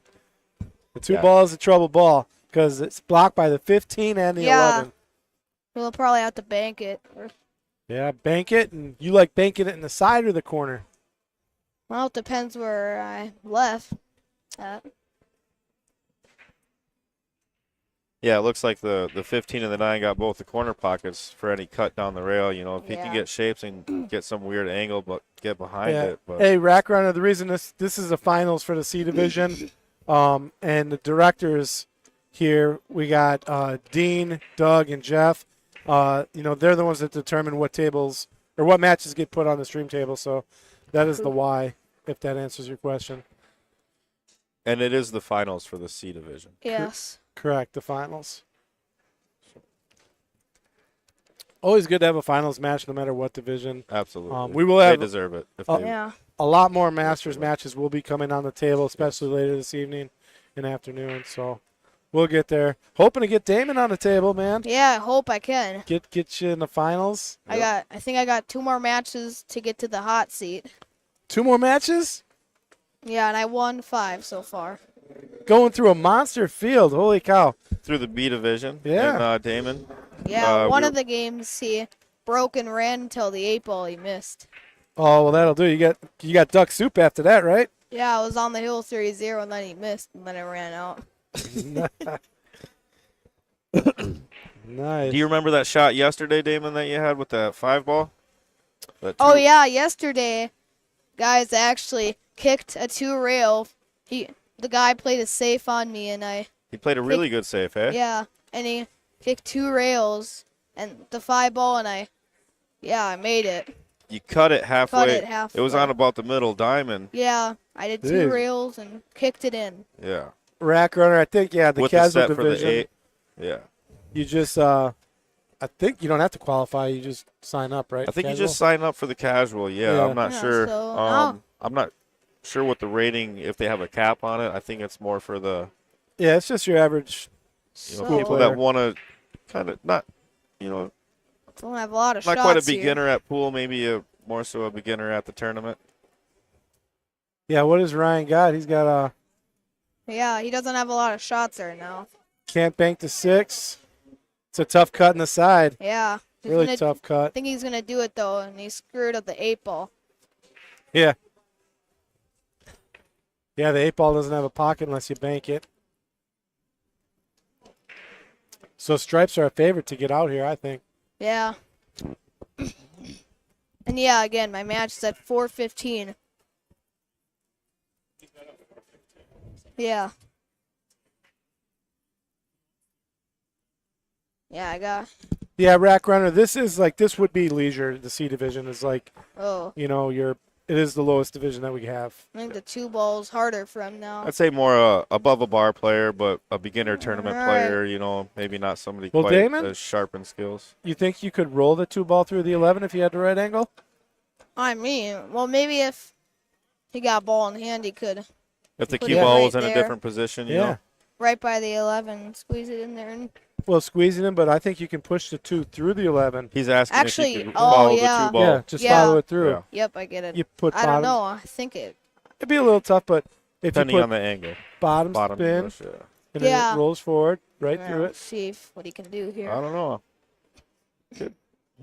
The 2 Yeah. ball is a trouble ball because it's blocked by the 15 and the Yeah. 11. We'll probably have to bank it. Yeah, bank it, and you like banking it in the side or the corner? Well, it depends where I left at. Yeah, it looks like the 15 and the 9 got both the corner pockets for any cut down the rail. You know, if he can Yeah. get shapes and get some weird angle, but get behind Yeah. it. But Hey, Rack Runner, the reason this is the finals for the C division, and the directors here, we got Dean, Doug, and Jeff. They're the ones that determine what tables or what matches get put on the stream table. So that is the why, if that answers your question. and it is the finals for the C division. Yes. Correct, the finals. Always good to have a finals match no matter what division. Absolutely. We will have- They deserve it. If Oh, they, Yeah. A lot more Masters matches will be coming on the table, especially later this evening and afternoon. So we'll get there. Hoping to get Damon on the table, man. Yeah, I hope I can. Get you in the finals. I think I got 2 more matches to get to the hot seat. 2 more matches? Yeah, and I won 5 so far. Going through a monster field. Holy cow. through the B division. Yeah. And Damon. Yeah, one we- of the games he broke and ran until the 8-ball he missed. Oh, well, that'll do. You got duck soup after that, right? Yeah, I was on the hill 3-0 and then he missed and then I ran out. Nice. Do you remember that shot yesterday, Damon, that you had with that 5-ball? Oh yeah, yesterday, guys actually kicked a 2-rail. The guy played it safe on me, and He played a really good save, eh? yeah, and he kicked 2 rails and the 5-ball, and I made it. You cut it halfway. Cut it halfway. It was on about the middle diamond. Yeah, I did It 2 is. rails and kicked it in. Yeah. Rack runner, I think, the With the casual set for division. the 8. Yeah. You just, I think you don't have to qualify. You just sign up, right? I think Casual? you just sign up for the casual. Yeah, Yeah. I'm not Yeah, sure. so now- I'm not sure what the rating, if they have a cap on it. I think it's more for the Yeah, it's just your average. you know, So people player. that want to kind of not, you know, don't have a lot of not shots quite a here. beginner at pool, maybe more so a beginner at the tournament. Yeah, what does Ryan got? He's got a Yeah, he doesn't have a lot of shots right now. can't bank to 6. It's a tough cut in the side. Yeah. He's Really gonna- tough I cut. think he's gonna do it though, and he screwed up the 8-ball. Yeah. Yeah, the 8-ball doesn't have a pocket unless you bank it. So stripes are a favorite to get out here, I think. Yeah. And yeah, again, my match is at 4:15. Yeah. Yeah, I got. Yeah, rack runner. This would be leisure. The C division is like, Oh, it is the lowest division that we have. I think the 2-ball's harder for him now. I'd say more above a bar player, but a beginner tournament All right. player. You know, maybe not somebody Well, quite Damon? as sharp in skills. You think you could roll the 2-ball through the 11 if you had the right angle? I mean, well, maybe if he got ball in hand, he could If the Put cue it ball right was in a there. different position, you know. right by the 11, squeeze it in there. And Well, squeezing him, but I think you can push the 2 through the 11. He's asking Actually, if you could oh, follow yeah. the 2 ball. Yeah, just Yeah. follow it through. Yeah. yep, I get it. You put I bottom. don't know. I think it. It'd be a little tough, but if Depending you put on the angle. bottom Bottom spin push, yeah. and then Yeah. it rolls forward right Yeah, through it. see what he can do here. I don't know.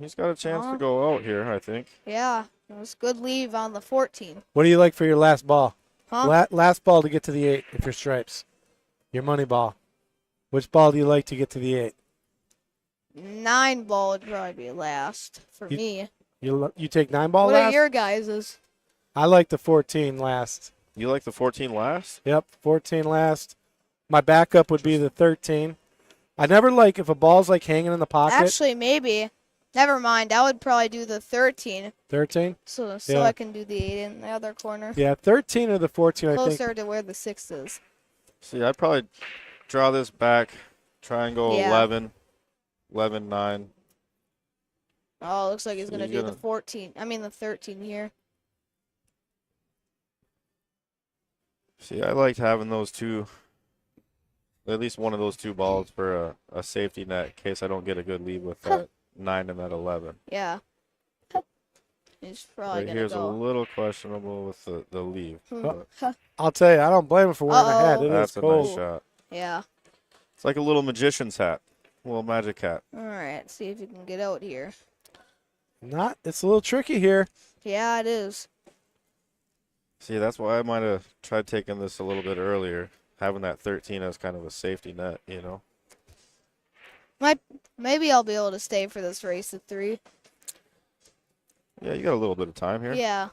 He's got a chance Uh-huh. to go out here, I think. Yeah, it was good leave on the 14. What do you like for your last ball? Huh? Last ball to get to the 8 if you're stripes. Your money ball. Which ball do you like to get to the 8? 9-ball would probably be last for You- me. You take 9-ball What last? are your guys's? I like the 14 last. You like the 14 last? Yep, 14 last. My backup would be the 13. I never like if a ball's like hanging in the pocket. Actually, maybe. Never mind. I would probably do the 13, 13? so Yeah. I can do the 8 in the other corner, Yeah, 13 or the 14, I think. closer to where the 6 is. See, I'd probably draw this back, try and go Yeah. 11, 9. Oh, looks like he's So gonna you're do the gonna- 14. I mean the 13 here. See, I liked having those two, at least one of those 2 balls for a safety net in case I don't get a good lead with that 9 and that 11. Yeah. He's probably Right gonna here's a go. little questionable with the leave. but I'll tell you, I don't blame him for wearing a hat. Uh-oh. It is that's a cold. nice shot. Yeah. It's like a little magician's hat, a little magic hat. All right. See if you can get out here. It's a little tricky here. Yeah, it is. See, that's why I might have tried taking this a little bit earlier, having that 13 as kind of a safety net, you know. Maybe I'll be able to stay for this race at 3. Yeah, you got a little bit of time here. Yeah.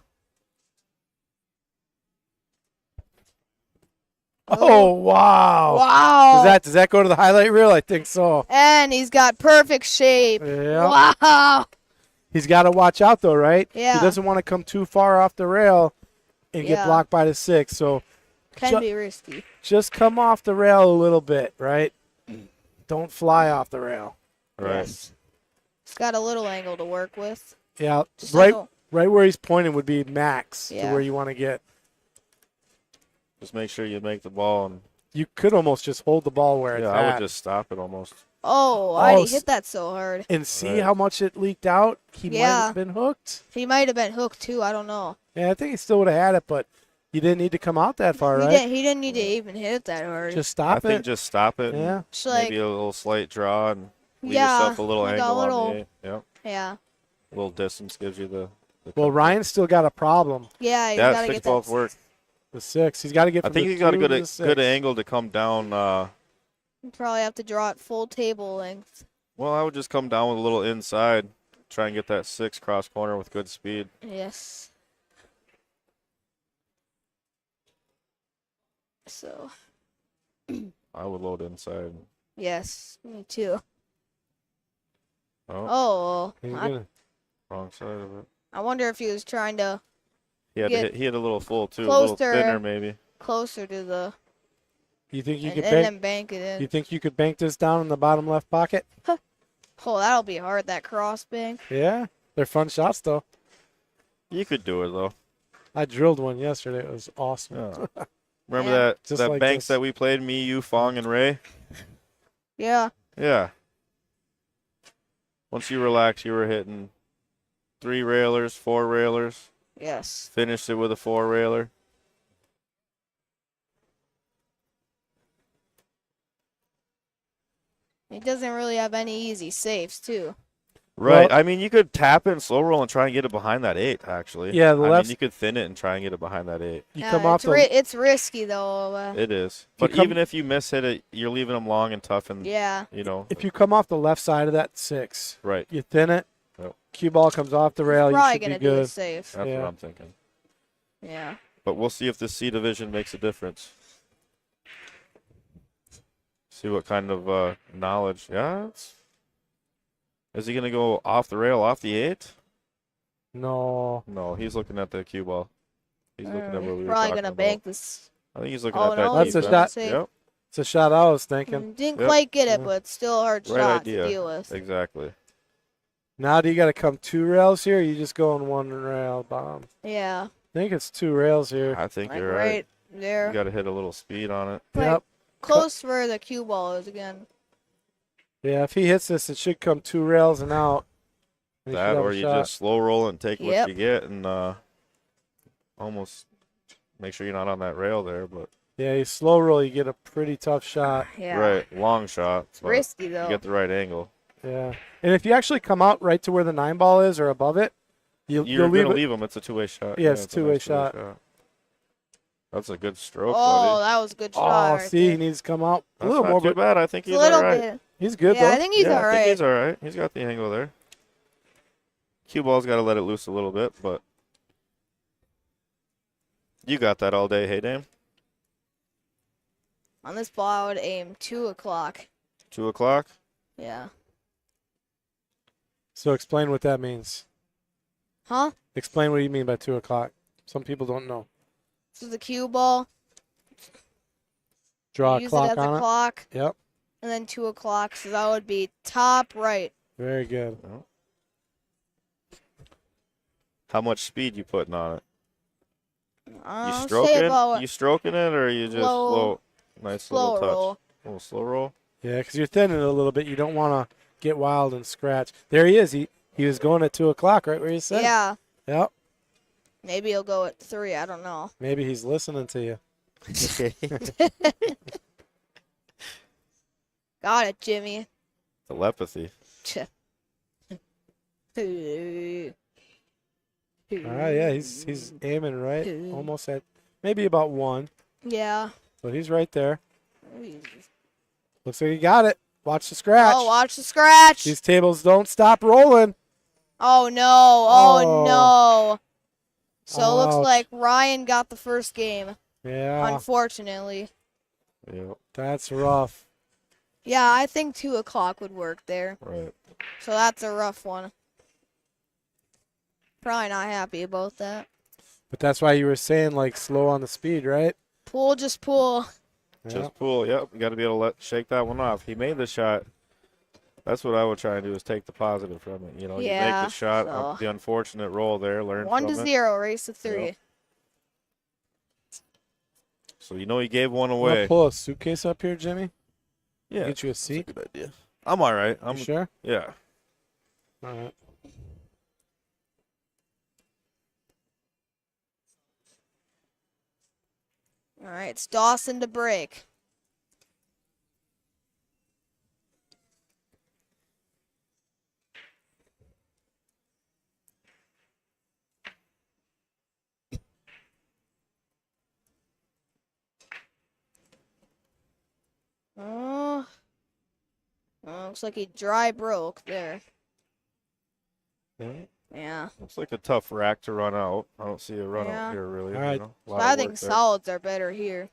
Oh, wow. Wow. Does that go to the highlight reel? I think so. And he's got perfect shape. Yeah. Wow. He's got to watch out, though, right? Yeah. He doesn't want to come too far off the rail and get Yeah. blocked by the 6. So Can be risky. just come off the rail a little bit, right? Don't fly off the rail. Right. Yes. He's got a little angle to work with. Yeah, Just right doesn't- where he's pointing would be max to Yeah. where you want to get. Just make sure you make the ball, and You could almost just hold the ball where it's yeah, I at would just stop it almost. Oh, why Oh, did he hit that so hard? and see Right. how much it leaked out. He might Yeah. have been hooked. He might have been hooked too. I don't know. Yeah, I think he still would have had it, but you didn't need to come out that far, He right? didn't. He didn't need to even hit it that hard. Just I stop think it. just stop it. Yeah. And Just like maybe a little slight draw and leave Yeah, yourself a little like a angle little- on the 8. Yep. yeah, A little distance gives you the Well, Ryan's still got a problem. yeah. He's yeah, gotta 6 get balls that. work. The 6. He's got to get. I From think the he's got a 2 to good the 6. good angle to come down. Probably have to draw it full table length. Well, I would just come down with a little inside, try and get that 6 cross corner with good speed. Yes. So, I would load inside. yes, me too. Oh, Oh, He's I, gonna, wrong side of it. I wonder if he was trying to He had, Get he had a little full, too. A little closer. thinner, maybe. closer to the you think you and could then bank? bank it in. You think you could bank this down in the bottom left pocket? Oh, that'll be hard. That cross bank. Yeah, they're fun shots though. You could do it, though. I drilled one yesterday. It was awesome. Yeah. Remember Yeah. that, Just that like banks this. that we played, me, you, Fong, and Ray? Yeah. Yeah. Once you relax, you were hitting 3 railers, 4 railers. Yes. Finished it with a 4 railer. He doesn't really have any easy safes too. Right. Well- I mean, you could tap it and slow roll and try and get it behind that 8, actually. Yeah, the I left- mean, you could thin it and try and get it behind that 8. You Yeah, come off the it's risky though. It is. If you But come- even if you miss hit it, you're leaving them long and tough and, Yeah. you know. if you come off the left side of that 6, Right. you thin it. Yep. Cue ball comes off the rail. You Probably should gonna be do it good. safe. That's Yeah. what I'm thinking. Yeah. But we'll see if this C division makes a difference. See what kind of knowledge. Yeah. Is he going to go off the rail, off the 8? No. No, he's looking at the cue ball. He's looking at what we were Probably talking gonna about. bank this. I think he's looking Oh, at that no, That's a defense. shot. Safe. Yep, It's a shot I was thinking. Didn't Yep. quite get it, Yeah. but still a hard right shot idea. to deal with. Exactly. Now do you got to come 2 rails here? Or you just go on 1 rail bottom. Yeah. I think it's 2 rails here. I think Like you're right right. there. You got to hit a little speed on it. Like, Yep. close where the cue ball is again. Yeah, if he hits this, it should come 2 rails and out. And he should That have or a you shot. just slow roll and take Yep. what you get and almost make sure you're not on that rail there. But Yeah, you slow roll, you get a pretty tough shot. Yeah. right, long shot. It's but risky You though. get the right angle. Yeah. And if you actually come out right to where the 9 ball is or above it, You're you'll going leave to it. leave them. It's a two-way shot. Yeah, it's a two-way nice two-way shot. That's a good stroke, Oh, buddy. that was a good Oh, shot. right see, there. he needs to come out a That's little not more, too but bad. I think It's he's a little all right. bit. he's good Yeah, I though. think he's yeah, all I think right. he's all right. He's got the angle there. Cue ball's got to let it loose a little bit, but you got that all day, hey, Dame? On this ball, I would aim 2 o'clock. 2 o'clock? Yeah. So explain what that means. Huh? Explain what you mean by 2 o'clock. Some people don't know. This is the cue ball. Draw a Use clock it as a on it. clock, Yep. and then 2 o'clock. So that would be top right. Very good. How much speed you putting on it? You Say stroking? about You stroking it, or you just Slow- slow? Nice slow little touch. roll. Little slow roll. Yeah, because you're thinning it a little bit. You don't want to get wild and scratch. There he is. He was going at 2 o'clock, right where you said. Yeah. Yep. Maybe he'll go at 3. I don't know. Maybe he's listening to you. Got it, Jimmy. Telepathy. All right, yeah, he's aiming right, almost at maybe about 1, Yeah. but he's right there. Looks like he got it. Watch the scratch. Oh, watch the scratch. These tables don't stop rolling. Oh, no. Oh, Oh. no. So it looks Ouch. like Ryan got the first game, Yeah, unfortunately. Yep. that's rough. Yeah, I think 2 o'clock would work there. Right. So that's a rough one. Probably not happy about that. But that's why you were saying like slow on the speed, right? Pull, just pull. Yeah. Just pull. Yep. You got to be able to shake that one off. He made the shot. That's what I would try and do is take the positive from it. You know, you Yeah, make the shot, so- the unfortunate roll there, learn 1 from to it. 0, race to 3. Yep. So you know you gave one Wanna away. pull a suitcase up here, Jimmy? Yeah. Get you a seat. Good idea. I'm all right. I'm You sure? yeah. All right. All right, it's Dawson to break. Oh. looks like he dry broke there. Yeah. Yeah. Looks like a tough rack to run out. I don't see a run Yeah. out here really. All right. You know? A lot So I of think work there. solids are better here.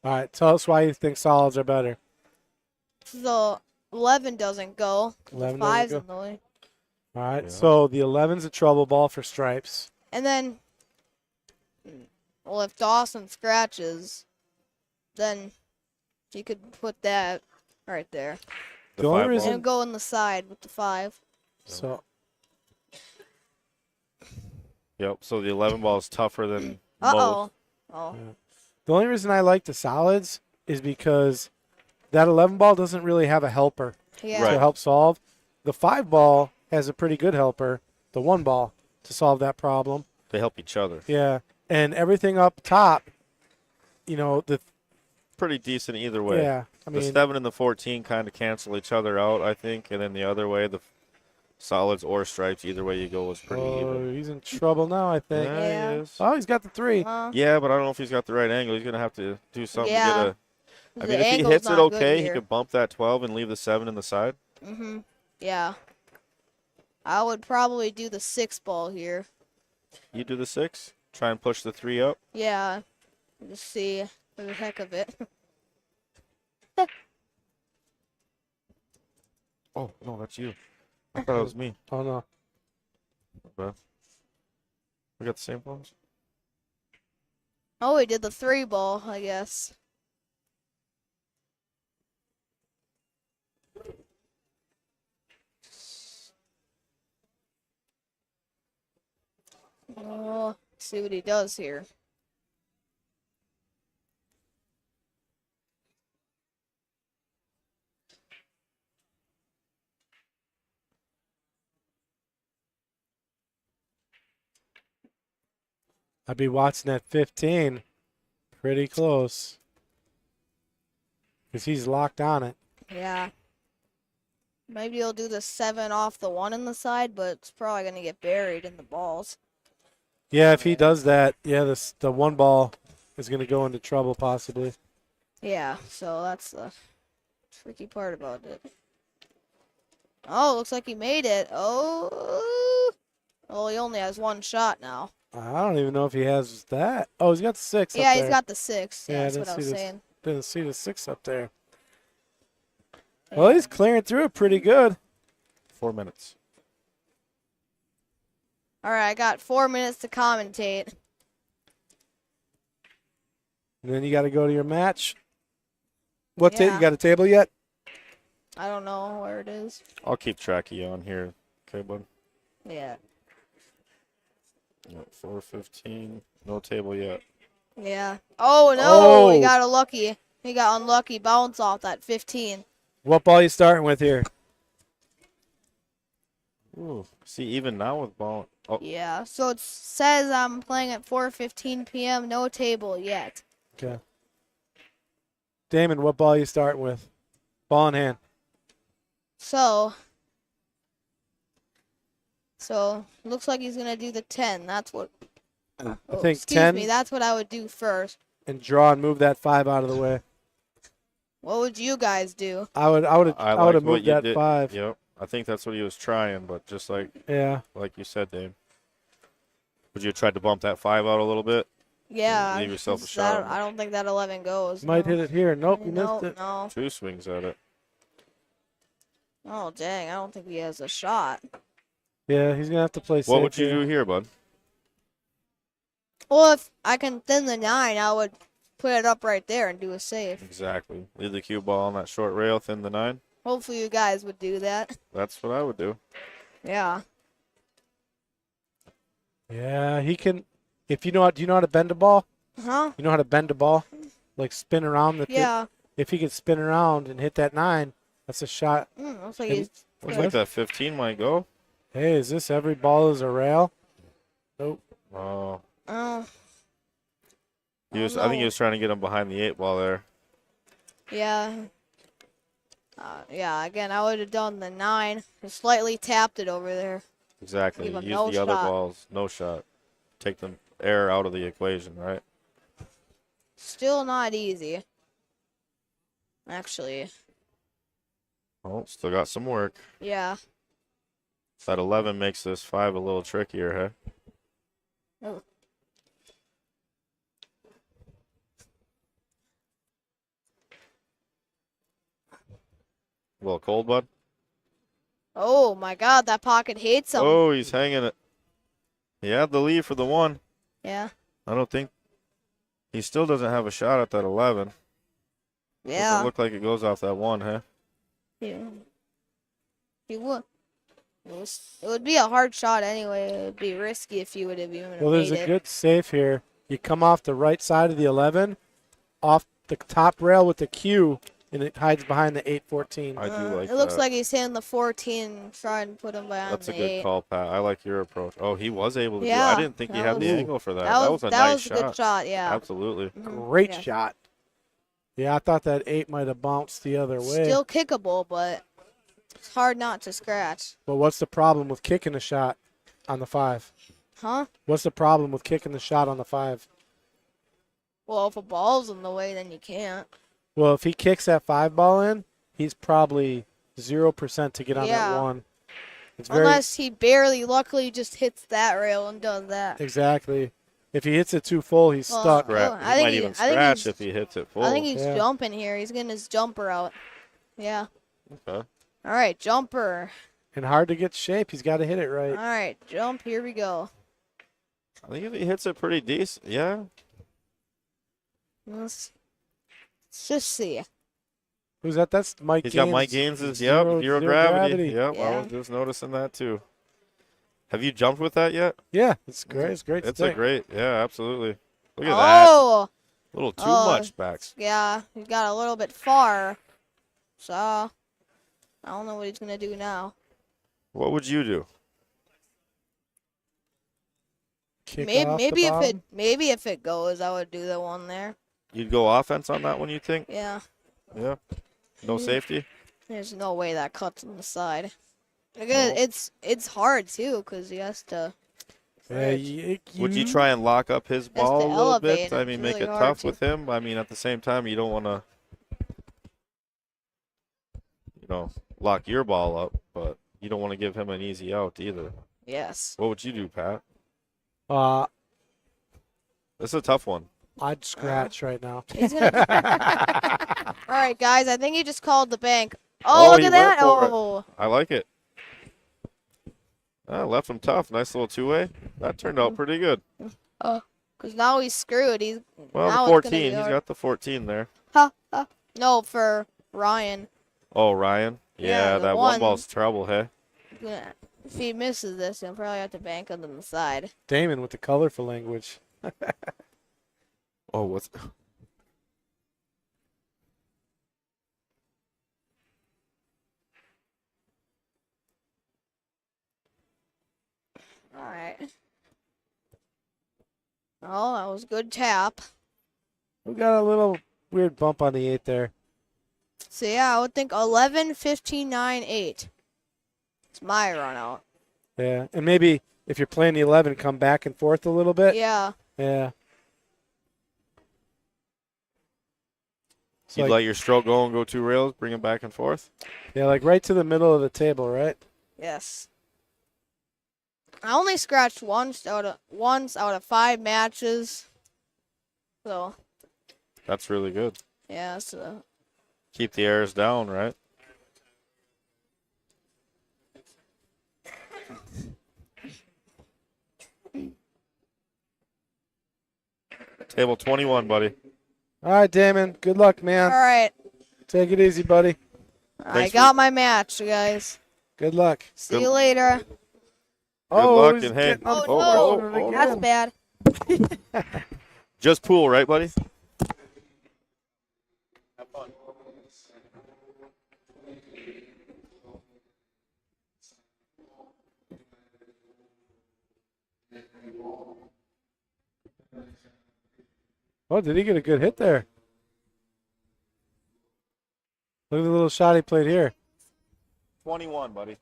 All right, tell us why you think solids are better. So 11 doesn't go. 11 The 5's doesn't in the way. All right, Yeah. so the 11's a trouble ball for stripes. And then, well, if Dawson scratches, then you could put that right there. The The only 5 reason- ball. And go in the side with the 5. So Yep. So the 11 ball is tougher than Uh-oh. most. Oh. the only reason I like the solids is because that 11 ball doesn't really have a helper Yeah. to Right. help solve. The 5 ball has a pretty good helper, the 1 ball, to solve that problem. They help each other. Yeah, and everything up top, the Pretty decent either way. yeah. I The mean, 7 and the 14 kind of cancel each other out, I think, and then the other way, the solids or stripes, either way you go, was pretty even. he's in trouble now, I think. Yeah. He is. Oh, he's got the 3. Yeah, but I don't know if he's got the right angle. He's gonna have to do something Yeah. to get a. I The mean, if he angle's hits it not good okay, he here. could bump that 12 and leave the 7 in the side. Mm-hmm. Yeah. I would probably do the 6 ball here. You do the 6. Try and push the 3 up. Yeah. Just see for the heck of it. Oh no, that's you. I thought it was me. Oh no. Okay. We got the same ones. Oh, he did the 3 ball, I guess. Oh, see what he does here. I'd be watching at 15. Pretty close. Because he's locked on it. Yeah. Maybe he'll do the 7 off the 1 in the side, but it's probably going to get buried in the balls. Yeah, if he does that, the 1 ball is going to go into trouble possibly. Yeah, so that's the tricky part about it. Oh, looks like he made it. Oh. Well, he only has 1 shot now. I don't even know if he has that. Oh, he's got the 6 up Yeah, there. he's got the 6. Yeah, I Yeah, that's didn't what I was see this. saying. Didn't see the 6 up there. Well, he's clearing through it pretty good. 4 minutes. All right, I got 4 minutes to commentate. And then you got to go to your match. What Yeah. you got a table yet? I don't know where it is. I'll keep track of you on here. Okay, bud. Yeah. 4:15. No table yet. Yeah. Oh, no. He Oh. got unlucky. He got unlucky. Bounce off that 15. What ball you starting with here? Ooh. See, even now with ball. Oh, Yeah. So it says I'm playing at 4:15 p.m. No table yet. Okay. Damon, what ball you starting with? Ball in hand. So looks like he's going to do the 10. That's what. I Oh, think excuse 10 me. That's what I would do first. and draw and move that 5 out of the way. What would you guys do? I would have I like what moved you that did. 5. Yep. I think that's what he was trying, but just like Yeah. you said, Dave. Would you have tried to bump that 5 out a little bit? Yeah. Leave yourself a just shot that- on it. I don't think that 11 goes. Might no. hit it here. Nope, you No, missed it. no. 2 swings at it. Oh, dang. I don't think he has a shot. Yeah, he's going to have to play safe. What would you here. do here, bud? Well, if I can thin the 9, I would put it up right there and do a save. Exactly. Leave the cue ball on that short rail, thin the 9. Hopefully you guys would do that. That's what I would do. Yeah. Yeah, he can. If you know how, do you know how to bend a ball? Huh? You know how to bend a ball? Like spin around the tip? Yeah. If he could spin around and hit that 9, that's a shot. Looks like Maybe- he's Looks good. like that 15 might go. Hey, is this every ball is a rail? Nope. Oh. Oh, I think no. he was trying to get him behind the 8 ball there. yeah. Yeah, again, I would have done the 9. Just slightly tapped it over there. Exactly. Give him Use no the other shot. balls. No shot. Take the air out of the equation, right? Still not easy. Actually. Oh, still got some work. Yeah. That 11 makes this 5 a little trickier, huh? Oh. A little cold, bud. Oh my God, that pocket hates him. Oh, he's hanging it. He had the lead for the 1. Yeah. I don't think he still doesn't have a shot at that 11. Yeah. Doesn't look like it goes off that 1, huh? Yeah. He would. It would be a hard shot anyway. It would be risky if you would have even Well, there's made a it. good safe here. You come off the right side of the 11, off the top rail with the Q, and it hides behind the 814. I do like It looks that. like he's hitting the 14, trying to put him behind That's the a good 8. call, Pat. I like your approach. Oh, he was able to do it. Yeah, I didn't think he that had the was- angle for that. That was a that nice was a shot. good shot, yeah. Absolutely. Mhm, Great yeah. shot. Yeah, I thought that 8 might have bounced the other way. Still kickable, but it's hard not to scratch. But what's the problem with kicking a shot on the 5? Huh? What's the problem with kicking the shot on the 5? Well, if a ball's in the way, then you can't. Well, if he kicks that 5 ball in, he's probably 0% to get on Yeah. that 1. It's very Unless he barely, luckily, just hits that rail and does that. exactly. If he hits it too full, he's Well, stuck. Well, He I think might he- even I think scratch he's- if he hits it full. I think he's Yeah. jumping here. He's getting his jumper out. Yeah. Okay. All right, jumper. And hard to get shape. He's got to hit it All right. right, jump. Here we go. I think if he hits it pretty decent, yeah. Let's just see. Who's that? That's Mike He's Gaines. got Mike Gaines's, Zero- zero zero gravity. gravity. Yep, I Yeah. was just noticing that too. Have you jumped with that yet? Yeah, it's great. It's great. It's stick. a great, yeah, absolutely. Look at that. Oh, A little too Oh. much backs. yeah. He got a little bit far. So, I don't know what he's going to do now. What would you do? Kick Maybe, off the bottom. maybe if it goes, I would do the one there. You'd go offense on that one, you think? Yeah. Yeah. No safety? There's no way that cuts on the side. No. It's hard too, cause he has to. Yeah, Would you try and lock up his ball to a little elevate bit? I it. mean, It's make really it hard tough to. with him. I mean, at the same time, you don't want to, lock your ball up, but you don't want to give him an easy out either. Yes. What would you do, Pat? Uh, This is a tough one. I'd scratch right now. He's gonna. All right, guys. I think he just called the bank. Oh, look he at that! went for it. Oh, I like it. Left him tough. Nice little two-way. That turned out pretty good. cause now he's screwed. He's Well, now the it's gonna 14. be He's hard. got the 14 there. No, for Ryan. Oh, Ryan. Yeah, Yeah, the that one- one ball's trouble, hey? Yeah. If he misses this, he'll probably have to bank it on the side. Damon with the colorful language. Oh, what's... All right. Oh, that was good tap. We got a little weird bump on the 8 there. So yeah, I would think 11, 15, 9, 8. It's my run out. Yeah, and maybe if you're playing the 11, come back and forth a little bit. Yeah. Yeah. It's You'd let your stroke go and go 2 rails, bring him back and forth? yeah, like right to the middle of the table, right? Yes. I only scratched once out of 5 matches. So That's really good. yeah, so Keep the errors down, right? Table 21, buddy. All right, Damon. Good luck, all man. right. Take it easy, buddy. I Thanks got my match, guys. Good luck. See Good- you later. Good luck he's and hey. getting on the Oh, phone no. again. That's bad. Just pool, right, buddy? Oh, did he get a good hit there? Look at the little shot he played here. 21, buddy.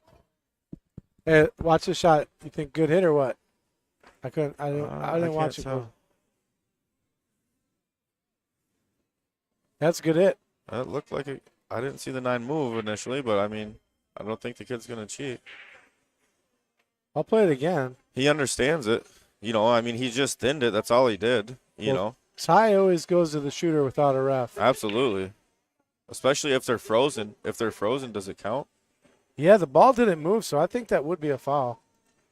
Hey, watch the shot. You think good hit or what? I couldn't. I didn't watch it. tell. That's a good hit. That looked like I didn't see the 9 move initially, but I mean, I don't think the kid's gonna cheat. I'll play it again. He understands it. You know, I mean, he just thinned it. That's all he did. You know, Ty always goes to the shooter without a ref. absolutely. Especially if they're frozen. If they're frozen, does it count? Yeah, the ball didn't move, so I think that would be a foul.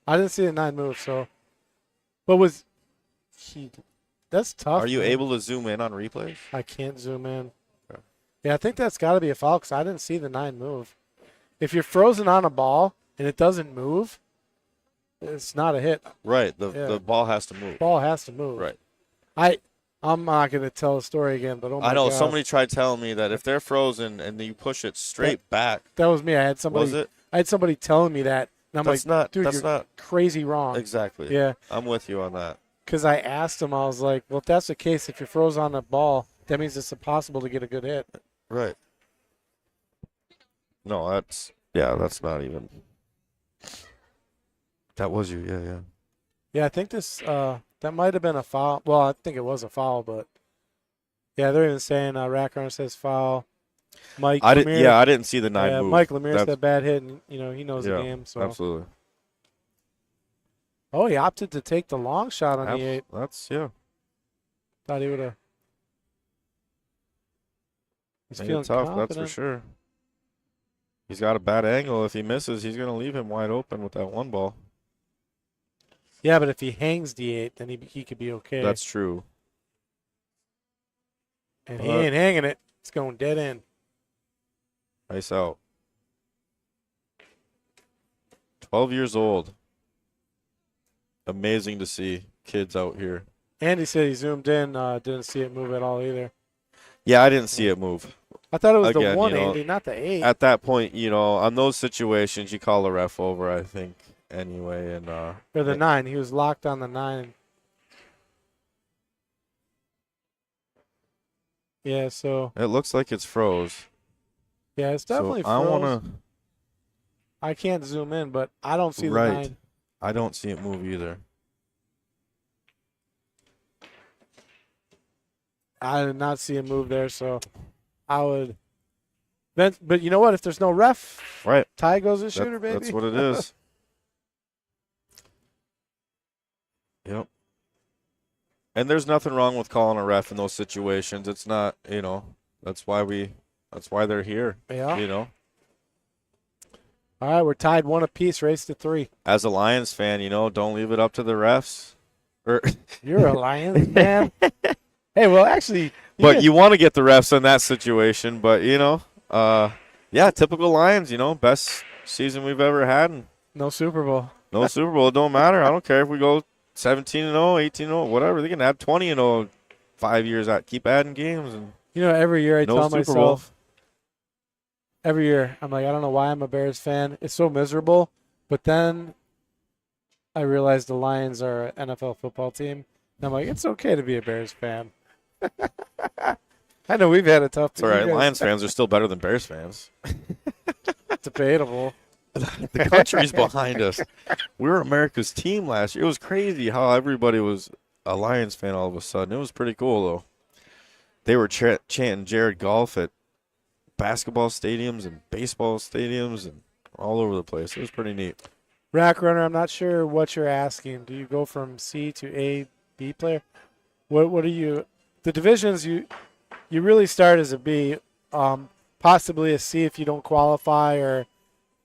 I didn't see the 9 move, so. But was he? That's tough. Are you man. able to zoom in on replays? I can't zoom in. Okay. Yeah, I think that's got to be a foul because I didn't see the 9 move. If you're frozen on a ball and it doesn't move, it's not a hit. Right. Yeah. The ball has to move. Ball has to move. Right. I'm not gonna tell the story again, but oh my I know God. somebody tried telling me that if they're frozen and you push it straight back, That was me. I had somebody. was it? I had somebody telling me that, and I'm That's like, not. dude, That's you're not crazy wrong. exactly. Yeah, I'm with you on that. because I asked him, I was like, well, if that's the case, if you're frozen on a ball, that means it's impossible to get a good hit. Right. No, that's not even. That was you. Yeah. Yeah, I think this that might have been a foul. Well, I think it was a foul, but yeah, they're even saying Rack Runner says foul. Mike I Lemire, didn't. Yeah, I didn't see the 9 move. Mike Lemire That's- said bad hit, and he knows the game. So absolutely. oh, he opted to take the long shot on the 8. That's yeah. Thought he would have. He's Made feeling it tough. confident. That's for sure. He's got a bad angle. If he misses, he's going to leave him wide open with that 1 ball. Yeah, but if he hangs the 8, then he could be okay. That's true. And he ain't hanging it. It's going dead end. Nice out. 12 years old. Amazing to see kids out here. Andy said he zoomed in, didn't see it move at all either. Yeah, I didn't see it move. I thought it was Again, the 1, you know, Andy, not the 8. At that point, on those situations, you call the ref over, I think, anyway. And Or the 9. He was locked on the 9. Yeah, so it looks like it's froze. yeah, it's definitely so I froze. want to. I can't zoom in, but I don't see the Right. 9. I don't see it move either. I did not see him move there, so I would. But you know what? If there's no ref, Right. Ty goes to shooter, baby. That's what it is. Yep. And there's nothing wrong with calling a ref in those situations. It's not, that's why they're here, Yeah. All right, we're tied 1 apiece, race to 3. As a Lions fan, don't leave it up to the refs. You're a Lions man. Hey, well, actually, But you want to get the refs in that situation. But, yeah, typical Lions, best season we've ever had. And no Super Bowl. no Super Bowl. It don't matter. I don't care if we go 17-0, 18-0, whatever. They can have 20-0 5 years out. Keep adding games. And Every year I no tell Super Bowl. myself, every year, I'm like, I don't know why I'm a Bears fan. It's so miserable. But then I realize the Lions are an NFL football team. And I'm like, it's okay to be a Bears fan. I know we've had a tough It's all right. Lions fans are still better than Bears fans. Debatable. The country's behind us. We were America's team last year. It was crazy how everybody was a Lions fan all of a sudden. It was pretty cool, though. They were chanting Jared Goff at basketball stadiums and baseball stadiums and all over the place. It was pretty neat. Rack Runner, I'm not sure what you're asking. Do you go from C to A, B player? What are you? The divisions you really start as a B, possibly a C if you don't qualify or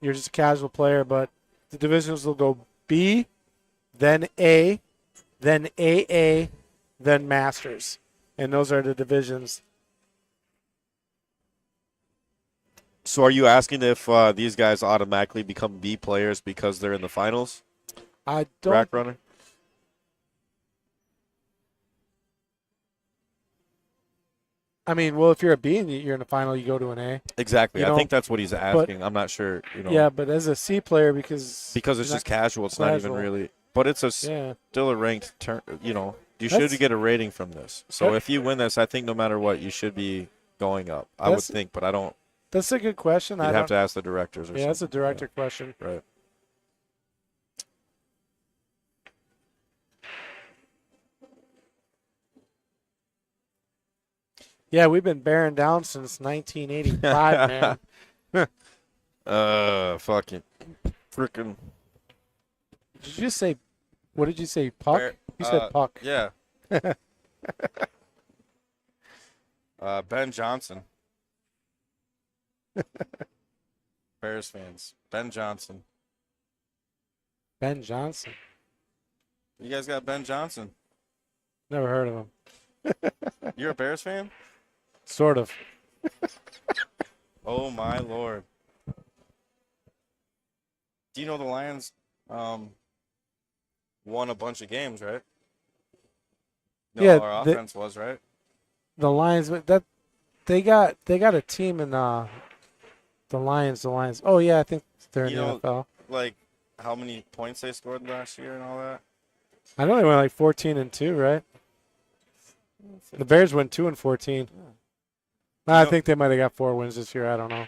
you're just a casual player. But the divisions will go B, then A, then AA, then Masters, and those are the divisions. So are you asking if these guys automatically become B players because they're in the finals? I don't. Rack Runner? I mean, well, if you're a B and you're in the final, you go to an A. Exactly. I think that's what he's asking. I'm not sure. Yeah, but as a C player, because it's just casual. It's not even really. But it's still a ranked turn. You should get a rating from this. So if you win this, I think no matter what, you should be going up. I would think, but I don't. That's a good question. You'd have to ask the directors or something. Yeah, that's a director question. Right. Yeah, we've been bearing down since 1985, man. Fucking freaking. Did you just say, what did you say, puck? You said puck. Yeah. Ben Johnson. Bears fans. Ben Johnson. Ben Johnson. You guys got Ben Johnson. Never heard of him. You're a Bears fan? Sort of. Oh my Lord. Do you know the Lions won a bunch of games, right? No, Yeah, our offense was, right? The Lions, that they got a team in the Lions. Oh yeah, I think they're in You the know, NFL. Like how many points they scored last year and all that? I know they went like 14-2, right? The Bears went 2-14. I think they might have got 4 wins this year. I don't know.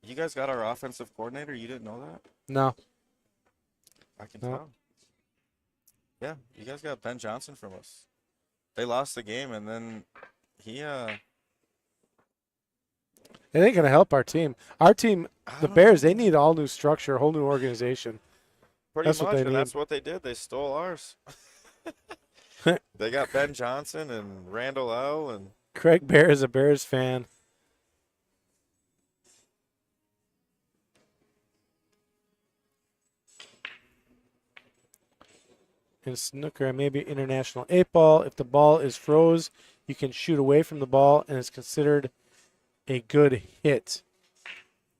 You guys got our offensive coordinator? You didn't know that? No. I can No. tell. Yeah, you guys got Ben Johnson from us. They lost the game, and then he It ain't gonna help our team. Our team, the Bears, they need all new structure, a whole new organization. pretty that's much, what they and need. that's what they did. They stole ours. They got Ben Johnson and Randall L. and Craig Bear is a Bears fan. In snooker, maybe international 8-ball. If the ball is froze, you can shoot away from the ball, and it's considered a good hit.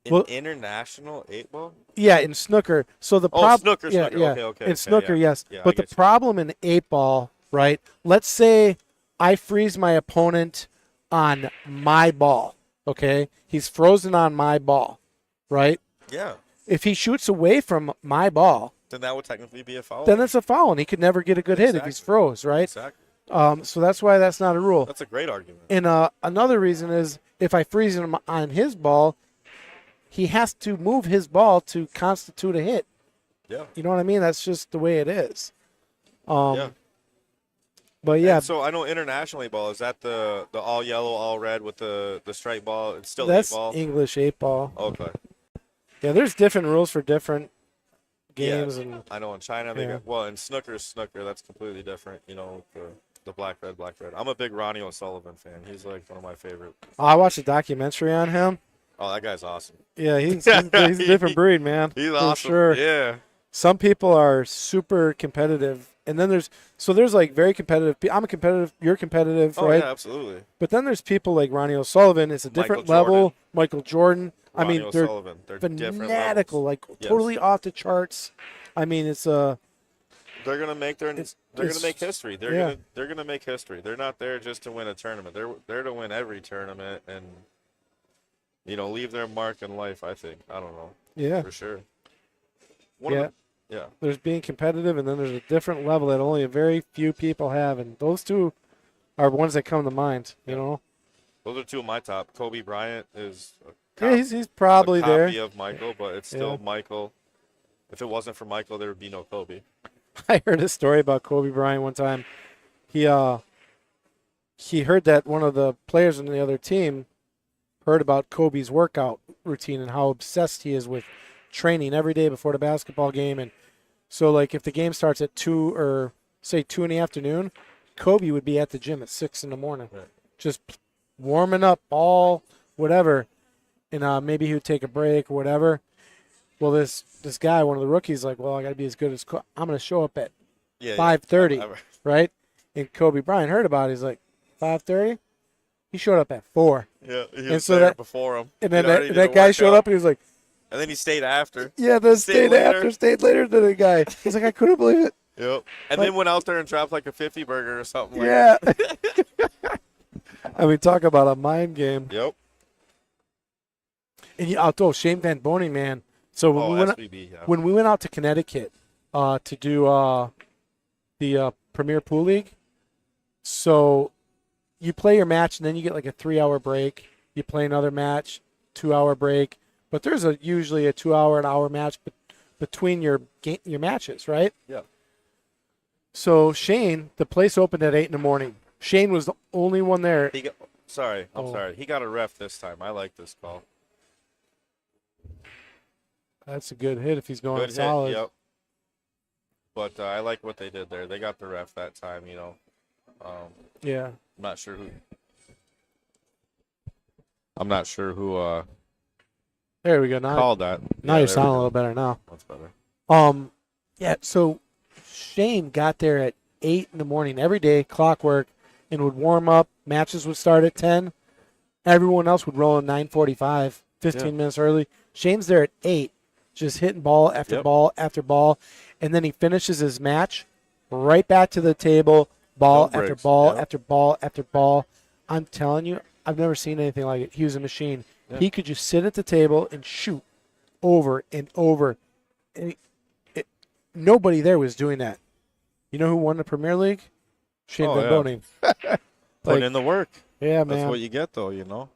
an Well- international 8-ball. Yeah, in snooker. So the Oh, problem, snooker, yeah, snooker. yeah. Okay, In snooker, yeah. yes. Yeah, I But the get you. problem in 8-ball, right? Let's say I freeze my opponent on my ball. Okay, he's frozen on my ball, right? Yeah, If he shoots away from my ball, then that would technically be a foul. then it's a foul, and he could never get a good hit if he's Exactly. froze, right? Exactly. So that's why that's not a rule. That's a great argument. And another reason is if I freeze him on his ball, he has to move his ball to constitute a hit. Yeah. You know what I mean? That's just the way it is. Yeah. But yeah, And so I know international 8-ball, is that the all yellow, all red with the striped ball? It's still that's 8-ball? English 8-ball. Okay. Yeah, there's different rules for different games, Yeah. and I know in China they Yeah. got, well, in snooker, that's completely different, you know, the black, red. I'm a big Ronnie O'Sullivan fan. He's like one of my favorite. I watched a documentary on him. Oh, that guy's awesome. Yeah, he's a different breed, man. He's for awesome. sure. Yeah. Some people are super competitive, and then there's like very competitive. I'm a competitive. You're competitive, Oh, right? yeah, absolutely. But then there's people like Ronnie O'Sullivan. It's a different Michael level. Jordan. Michael Jordan. I Ronnie mean, they're O'Sullivan. They're different fanatical, levels. like Yes. totally off the charts. I mean, it's They're gonna make it's- history. yeah. They're gonna make history. They're not there just to win a tournament. They're there to win every tournament and leave their mark in life. I think. I don't know yeah. for sure. Yeah. There's being competitive, and then there's a different level that only a very few people have, and those two are ones that come to mind. You know. Those are two of my top. Kobe Bryant is Yeah, he's probably a copy there. of Michael, but it's still Yeah. Michael. If it wasn't for Michael, there would be no Kobe. I heard a story about Kobe Bryant one time. He heard that one of the players on the other team heard about Kobe's workout routine and how obsessed he is with training every day before the basketball game. And so, like, if the game starts at 2 or say 2 in the afternoon, Kobe would be at the gym at 6 in the morning, Right. just warming up, all whatever. And maybe he would take a break or whatever. Well, this guy, one of the rookies, like, well, I got to be as good as I'm going to show up at Yeah. 5:30, Yeah. right? And Kobe Bryant heard about it. He's like, 5:30? He showed up at 4. Yeah. He And was so there that- before him. And then He'd already did that a guy showed workout, up and he was like, and then he stayed after. yeah, then Stayed stayed later than the guy. He's like, I couldn't believe it. Yep. And Like- then went out there and dropped like a 50 burger or something. Like Yeah. I mean, talk about a mind game. Yep. And I'll throw Shane Van Boning, man. So SVB. Yeah. when we went out to Connecticut to do the Premier Pool League, so you play your match and then you get like a 3-hour break. You play another match, 2-hour break, but there's usually a 2-hour, an hour match between your matches, right? Yeah. So Shane, the place opened at 8 in the morning. Shane was the only one there. He got, sorry, I'm Oh. sorry. He got a ref this time. I like this call. That's a good hit if he's going Good hit, solid. yep. But I like what they did there. They got the ref that time, Yeah. I'm not sure who. I'm not sure who There we go. Now, called that. now Yeah, you're there we sounding a go. little better now. That's better. Yeah, so Shane got there at 8 in the morning every day, clockwork, and would warm up. Matches would start at 10. Everyone else would roll at 9:45, 15 minutes early. Shane's there at 8, just hitting ball after Yep. ball after ball. And then he finishes his match right back to the table, ball No after breaks, ball yep. after ball after ball. I'm telling you, I've never seen anything like it. He was a machine. Yeah. He could just sit at the table and shoot over and over. And nobody there was doing that. You know who won the Premier League? Shane Oh, Van yeah. Boning. Putting Like, in the work. yeah, That's man. what you get, though.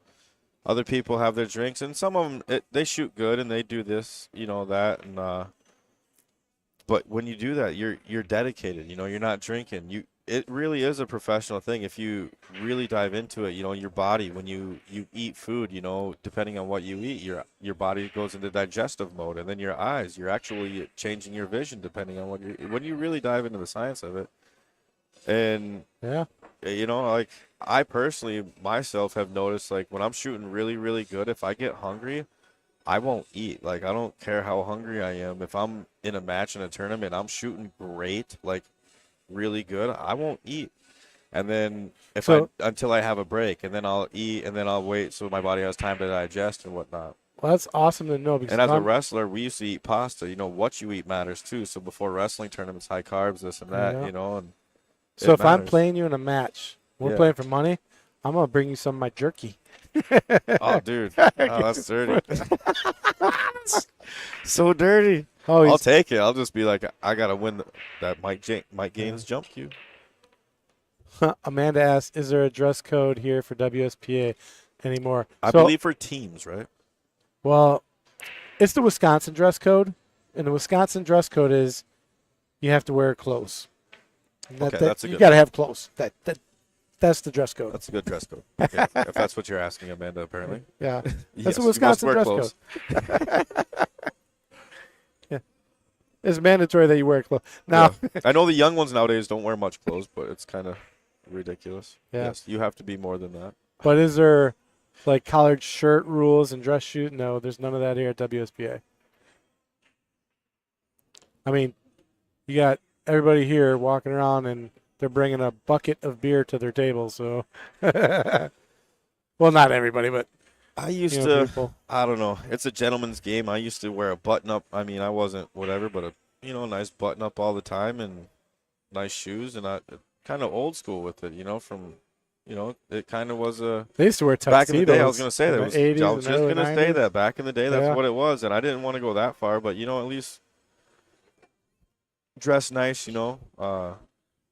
Other people have their drinks, and some of them, they shoot good, and they do this, that. And but when you do that, you're dedicated. You're not drinking. It really is a professional thing. If you really dive into it, your body, when you eat food, depending on what you eat, your body goes into digestive mode, and then your eyes, you're actually changing your vision depending on when you really dive into the science of it. And Yeah. like I personally myself have noticed, like when I'm shooting really, really good, if I get hungry, I won't eat. Like I don't care how hungry I am. If I'm in a match in a tournament, I'm shooting great, like really good, I won't eat. And then until I have a break, and then I'll eat, and then I'll wait so my body has time to digest and whatnot. Well, that's awesome to know. Because And as a wrestler, we used to eat pasta. What you eat matters too. So before wrestling tournaments, high carbs, this and that, Yeah. and so it if I'm matters. playing you in a match, we're Yeah. playing for money, I'm going to bring you some of my jerky. Oh, dude. Oh, that's dirty. So dirty. Oh, I'll he's, take it. I'll just be like, I got to win that Mike Gaines jump cue. Amanda asked, is there a dress code here for WSPA anymore? I So, believe for teams, right? well, it's the Wisconsin dress code. And the Wisconsin dress code is you have to wear clothes. Okay, that's a you good got to have clothes. That's the dress code. That's a good dress code. Okay. If that's what you're asking, Amanda, apparently. Yeah. Yes, That's a you must Wisconsin wear dress clothes. code. It's mandatory that you wear clothes. Now, Yeah. I know the young ones nowadays don't wear much clothes, but it's kind of ridiculous. Yeah. Yes, you have to be more than that. but is there like collared shirt rules and dress shoot? No, there's none of that here at WSPA. I mean, you got everybody here walking around and they're bringing a bucket of beer to their table. So, well, not everybody, but I used to, people. I don't know. It's a gentleman's game. I used to wear a button-up. I mean, I wasn't whatever, but a nice button-up all the time and nice shoes. And I kind of old school with it, from, it kind of was a. They used to wear tuxedos. Back in the day, I was going to say in that. the Was, 80s I was and just early going to say 90s. that. Back in the day, that's Yeah. what it was. And I didn't want to go that far, but, at least dress nice, Well,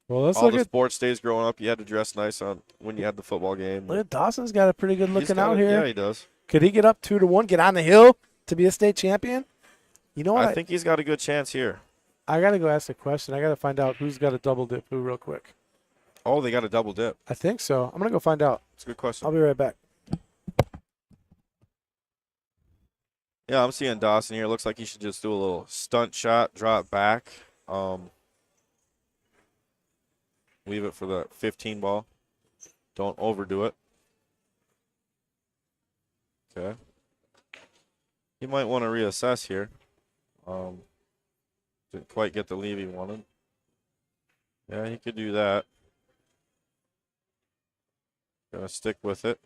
let's all look the at sports days growing up, you had to dress nice when you had the football game. look at Dawson's got a pretty good He's looking got out it. here. Yeah, he does. Could he get up 2-1, get on the hill to be a state champion? You know what? I think he's got a good chance here. I got to go ask a question. I got to find out who's got a double dip who real quick. Oh, they got a double dip. I think so. I'm going to go find out. It's a good question. I'll be right back. Yeah, I'm seeing Dawson here. Looks like he should just do a little stunt shot, drop back. Leave it for the 15 ball. Don't overdo it. Okay. He might want to reassess here. Didn't quite get the leave he wanted. Yeah, he could do that. Gonna stick with it.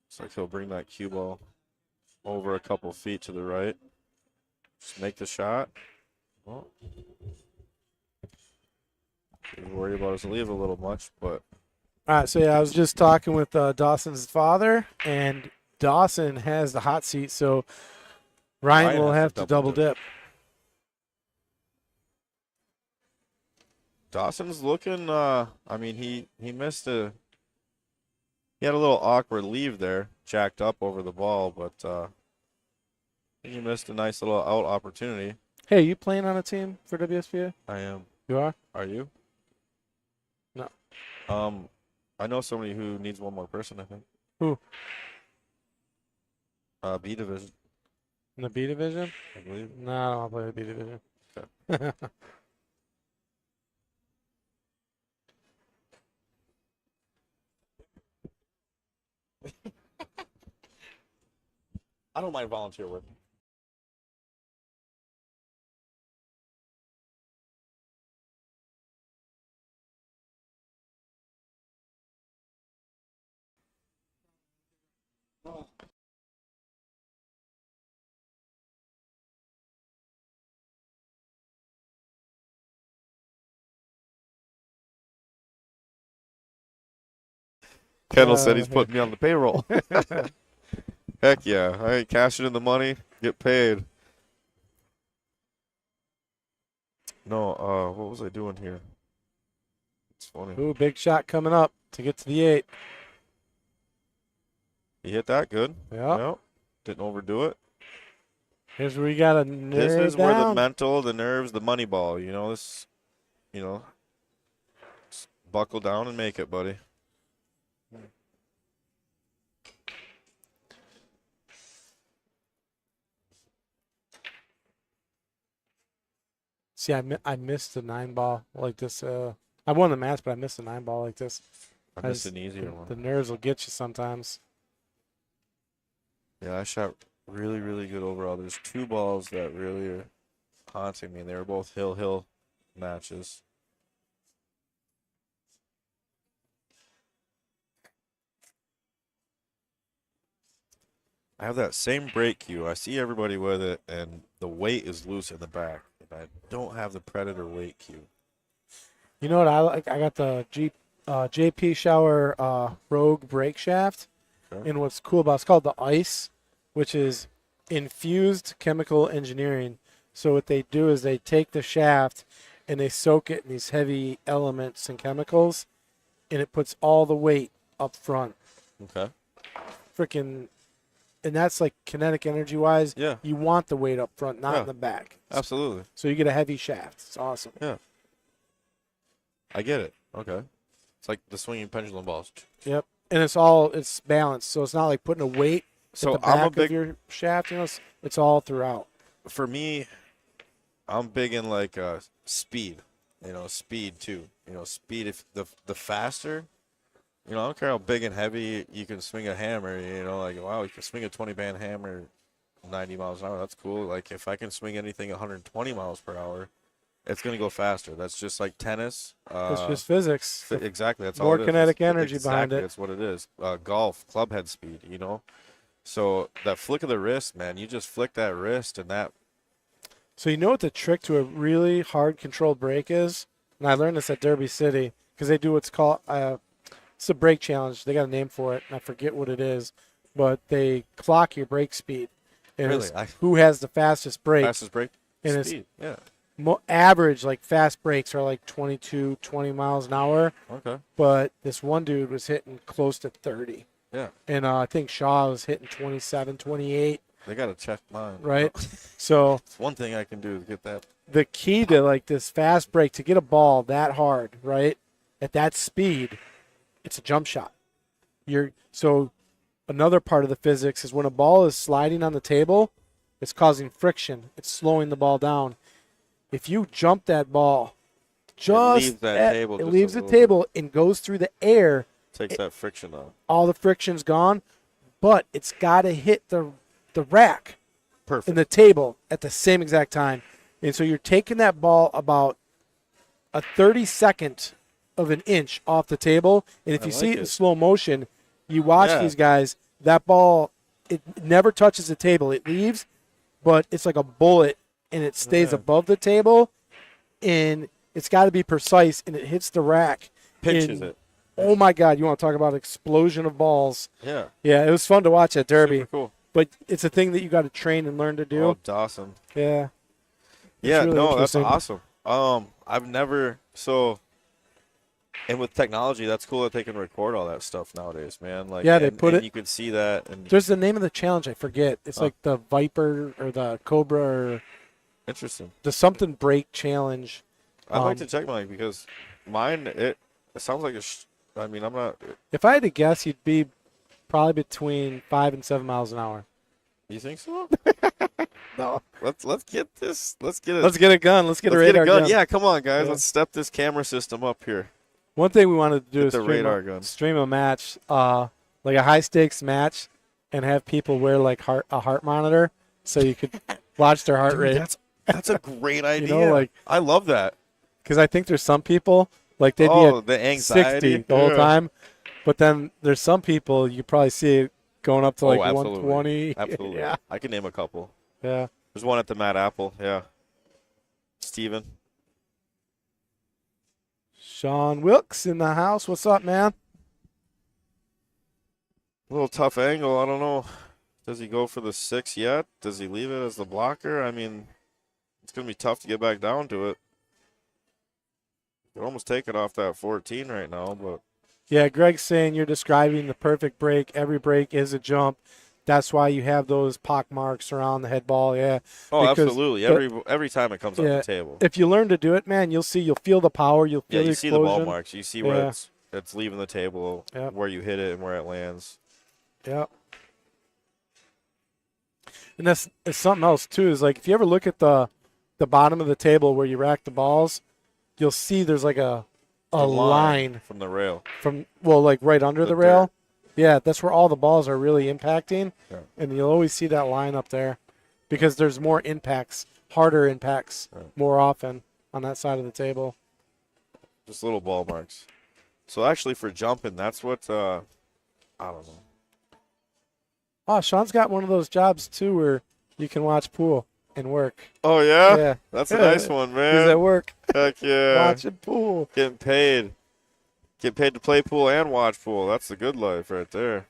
Looks like he'll bring that cue ball over a couple feet to the right. Just make the shot. Well, didn't worry about his leave a little much, but All right, so yeah, I was just talking with Dawson's father, and Dawson has the hot seat, so Ryan will has have to double dip. Dawson's looking. I mean, he missed a. He had a little awkward leave there, jacked up over the ball, but You missed a nice little out opportunity. Hey, you playing on a team for WSPA? I am. You are? Are you? No. I know somebody who needs one more person, I think. Who? B division, In the B division? I believe. No, I don't want to play the B division. I don't mind volunteer work. Kendall said he's putting me on the payroll. Heck yeah. I ain't cashing in the money, get paid. No, what was I doing here? It's funny. Ooh, big shot coming up to get to the 8. He hit that good. Yeah. Yep. Didn't overdo it. Here's where you got to This narrow is it where the down. mental, the nerves, the money ball, just buckle down and make it, buddy. See, I missed the 9 ball like this. I won the match, but I missed the 9 ball like this. I missed an easier one. The nerves will get you sometimes. Yeah, I shot really, really good overall. There's 2 balls that really are haunting me, and they were both hill matches. I have that same brake cue. I see everybody with it, and the weight is loose in the back. And I don't have the Predator weight cue. You know what I like? I got the JP Shower Rogue brake shaft. Okay. And what's cool about it's called the ICE, which is infused chemical engineering. So what they do is they take the shaft and they soak it in these heavy elements and chemicals, and it puts all the weight up front. Okay. Freaking, and that's like kinetic energy wise. Yeah. You want the weight up front, not Yeah. in the back. Absolutely. So you get a heavy shaft. It's awesome. Yeah. I get it. Okay. It's like the swinging pendulum balls. Yep. And it's balanced. So it's not like putting a weight So at the I'm a back big, of your shaft. It's all throughout. for me, I'm big in like speed. Speed too. Speed. If the faster, I don't care how big and heavy you can swing a hammer. Like wow, you can swing a 20-band hammer 90 miles an hour. That's cool. Like if I can swing anything 120 miles per hour, it's gonna go faster. That's just like tennis. It's just physics. Exactly. That's More all it is. kinetic energy Exactly, behind it. That's what it is. Golf, club head speed. So that flick of the wrist, man, you just flick that wrist and that. So you know what the trick to a really hard controlled brake is? And I learned this at Derby City because they do what's called it's a brake challenge. They got a name for it, and I forget what it is, but they clock your brake speed. And Really? it's who has the fastest brake? Fastest brake And speed. Yeah. Average like fast brakes are like 22, 20 miles an hour, Okay. but this one dude was hitting close to 30. Yeah. And I think Shaw was hitting 27, 28, They got to check mine. right? So It's one thing I can do to get that. the key to like this fast break, to get a ball that hard, right, at that speed, it's a jump shot. So another part of the physics is when a ball is sliding on the table, it's causing friction. It's slowing the ball down. If you jump that ball, leaves that table it just leaves a the little table and goes through the air. Takes that friction off. All the friction's gone, but it's got to hit the rack Perfect. and the table at the same exact time. And so you're taking that ball about a 32nd of an inch off the table. And if I you like see it in it. slow motion, you watch Yeah. these guys, that ball, it never touches the table. It leaves, but it's like a bullet, and it stays Yeah. above the table, and it's got to be precise, and it hits the rack. Pinches And, it. Oh, my God. You want to talk about explosion of balls. Yeah. Yeah, it was fun to watch at Derby, Super cool. but it's a thing that you got to train and learn to do. Oh, Dawson. Yeah. Yeah, really no, that's interesting. awesome. I've never And with technology, that's cool that they can record all that stuff nowadays, man. Like, Yeah, they put it- You could see that. And There's the name of the challenge. I forget. It's like the Viper or the Cobra or interesting. the something break challenge. I'd like to check mine because mine it sounds like I mean, I'm not. If I had to guess, you'd be probably between 5 and 7 miles an hour. You think so? No. Let's get this. Let's get it. Let's get a gun. Let's get a Let's get radar a gun. gun. Yeah, come on, guys. Yeah. Let's step this camera system up here. One thing we wanted to do Get is the radar gun. stream a match, like a high stakes match, and have people wear like a heart monitor so you could watch their heart Dude, rate. that's a great idea. like- I love that. Because I think there's some people like they'd Oh, be the at anxiety 60 the whole Yeah. time, but then there's some people you probably see it going up to like absolutely. 120. Absolutely. Yeah. I can name a couple. Yeah. There's one at the Mad Apple. Yeah. Steven. Sean Wilkes in the house. What's up, man? A little tough angle. I don't know. Does he go for the 6 yet? Does he leave it as the blocker? I mean, it's going to be tough to get back down to it. You can almost take it off that 14 right now, but Yeah, Greg's saying you're describing the perfect break. Every break is a jump. That's why you have those pock marks around the head ball. Yeah. oh, Because absolutely. Every time it comes Yeah. off the table. If you learn to do it, man, you'll feel the power. You'll feel Yeah, the you see the ball explosion. marks. You see where Yeah. it's leaving the table, Yep. where you hit it, and where it lands. Yeah. And that's it's something else too. Is like if you ever look at the bottom of the table where you rack the balls, you'll see there's like a The line from the rail. from like right under the The rail. dirt. Yeah, that's where all the balls are really impacting, Yeah. and you'll always see that line up there because there's more impacts, harder impacts, Right. more often on that side of the table. Just little ball marks. So actually, for jumping, that's what I don't know. Oh, Sean's got one of those jobs too where you can watch pool and work. Oh yeah, Yeah. that's a nice one, He's man. at work Heck yeah, watching pool. getting paid. Get paid to play pool and watch pool. That's the good life right there.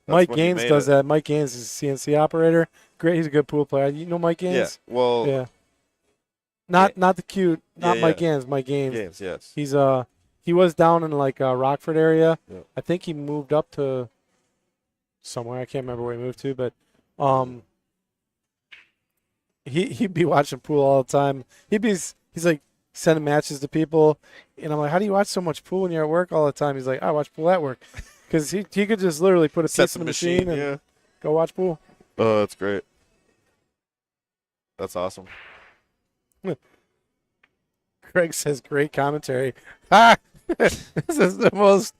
That's Mike when you Gaines made does it. that. Mike Gaines is a CNC operator. Great, he's a good pool player. You know Mike Yeah. Gaines? Well, Yeah. Not the cute, not Yeah, Mike yeah. Gaines. Mike Gaines. Gaines, yes. He's he was down in like Rockford area. Yeah. I think he moved up to somewhere. I can't remember where he moved to, but he'd be watching pool all the time. He's like sending matches to people, and I'm like, how do you watch so much pool when you're at work all the time? He's like, I watch pool at work, because he could just literally put a Set piece in the machine and yeah. go watch pool. Oh, that's great. That's awesome. Craig says, great commentary. Ah! This is the most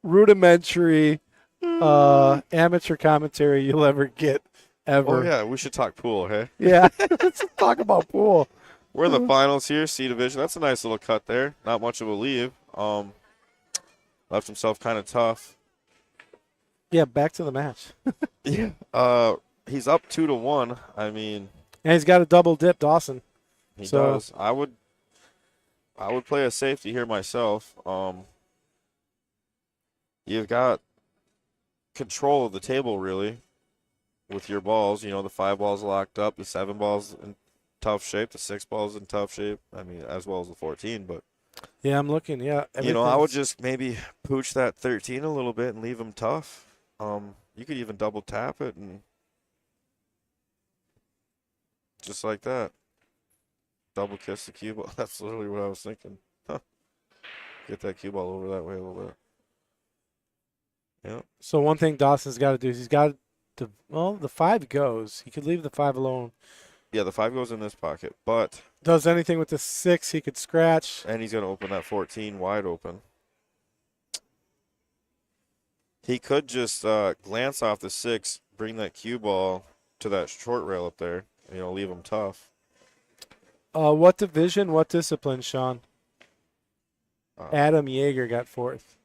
rudimentary amateur commentary you'll ever get, ever. Oh yeah, we should talk pool, hey? Yeah. Let's talk about pool. We're in the finals here, C division. That's a nice little cut there. Not much of a leave. Left himself kind of tough. Yeah, back to the match. Yeah. He's up 2-1. I mean, And he's got a double dip, Dawson. he So- does. I would play a safety here myself. You've got control of the table really with your balls. You know, the 5 balls locked up, the 7 balls in tough shape, the 6 balls in tough shape. I mean, as well as the 14, but Yeah, I'm looking. Yeah. you know, I would everything's- just maybe pooch that 13 a little bit and leave him tough. You could even double tap it and just like that. Double kiss the cue ball. That's literally what I was thinking. Huh. Get that cue ball over that way a little bit. Yeah. So one thing Dawson's got to do is he's got to, the 5 goes. He could leave the 5 alone. Yeah, the 5 goes in this pocket, but Does anything with the 6, he could scratch. and he's going to open that 14 wide open. He could just glance off the 6, bring that cue ball to that short rail up there, and, you know, leave him tough. What division, what discipline, Sean? Uh, Adam Yeager got 4th.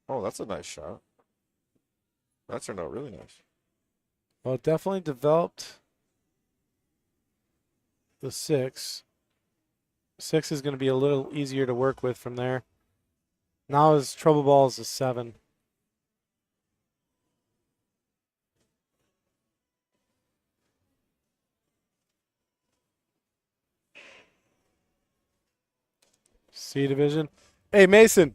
Oh, that's a nice shot. That turned out really nice. Well, it definitely developed the 6. 6 is going to be a little easier to work with from there. Now his trouble ball is a 7. C division. Hey, Mason.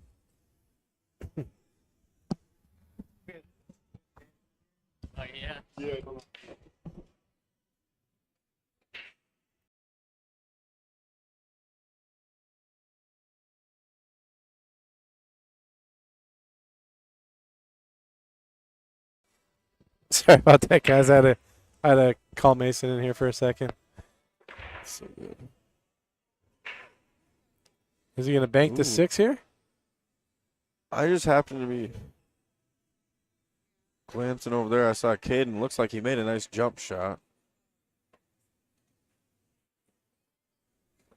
Oh, yeah. Sorry about that, guys. I had to call Mason in here for a second. So good. Is he going to bank the Ooh. 6 here? I just happened to be glancing over there. I saw Caden. Looks like he made a nice jump shot.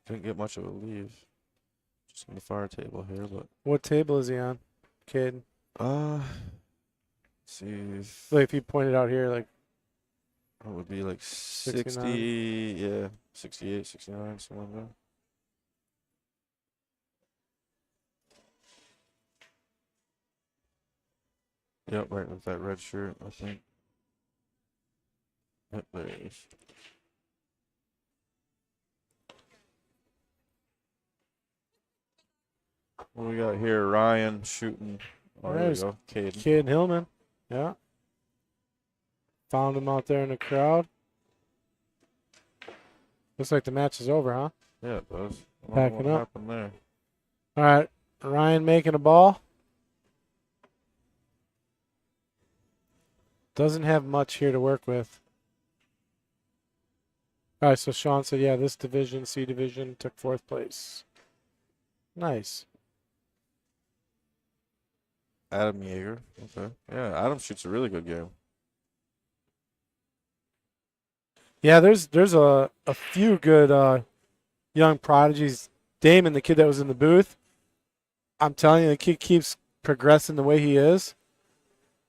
Didn't get much of a lead. Just on the far table here, but What table is he on, kid? let's see. Like if you pointed out here, like It would be like 60, 69. yeah, 68, 69, something like that. Yep, right with that red shirt, I think. Yep, there it is. What we got here? Ryan shooting. Oh, there we There's go. Caden. Kid Hillman. Yeah. Found him out there in the crowd. Looks like the match is over, huh? Yeah, it does. I don't know Packing what up. happened there. All right. Ryan making a ball. Doesn't have much here to work with. All right, so Sean said, yeah, this division, C division, took 4th place. Nice. Adam Yeager. Okay. Yeah, Adam shoots a really good game. Yeah, there's a few good young prodigies. Damon, the kid that was in the booth, I'm telling you, the kid keeps progressing the way he is.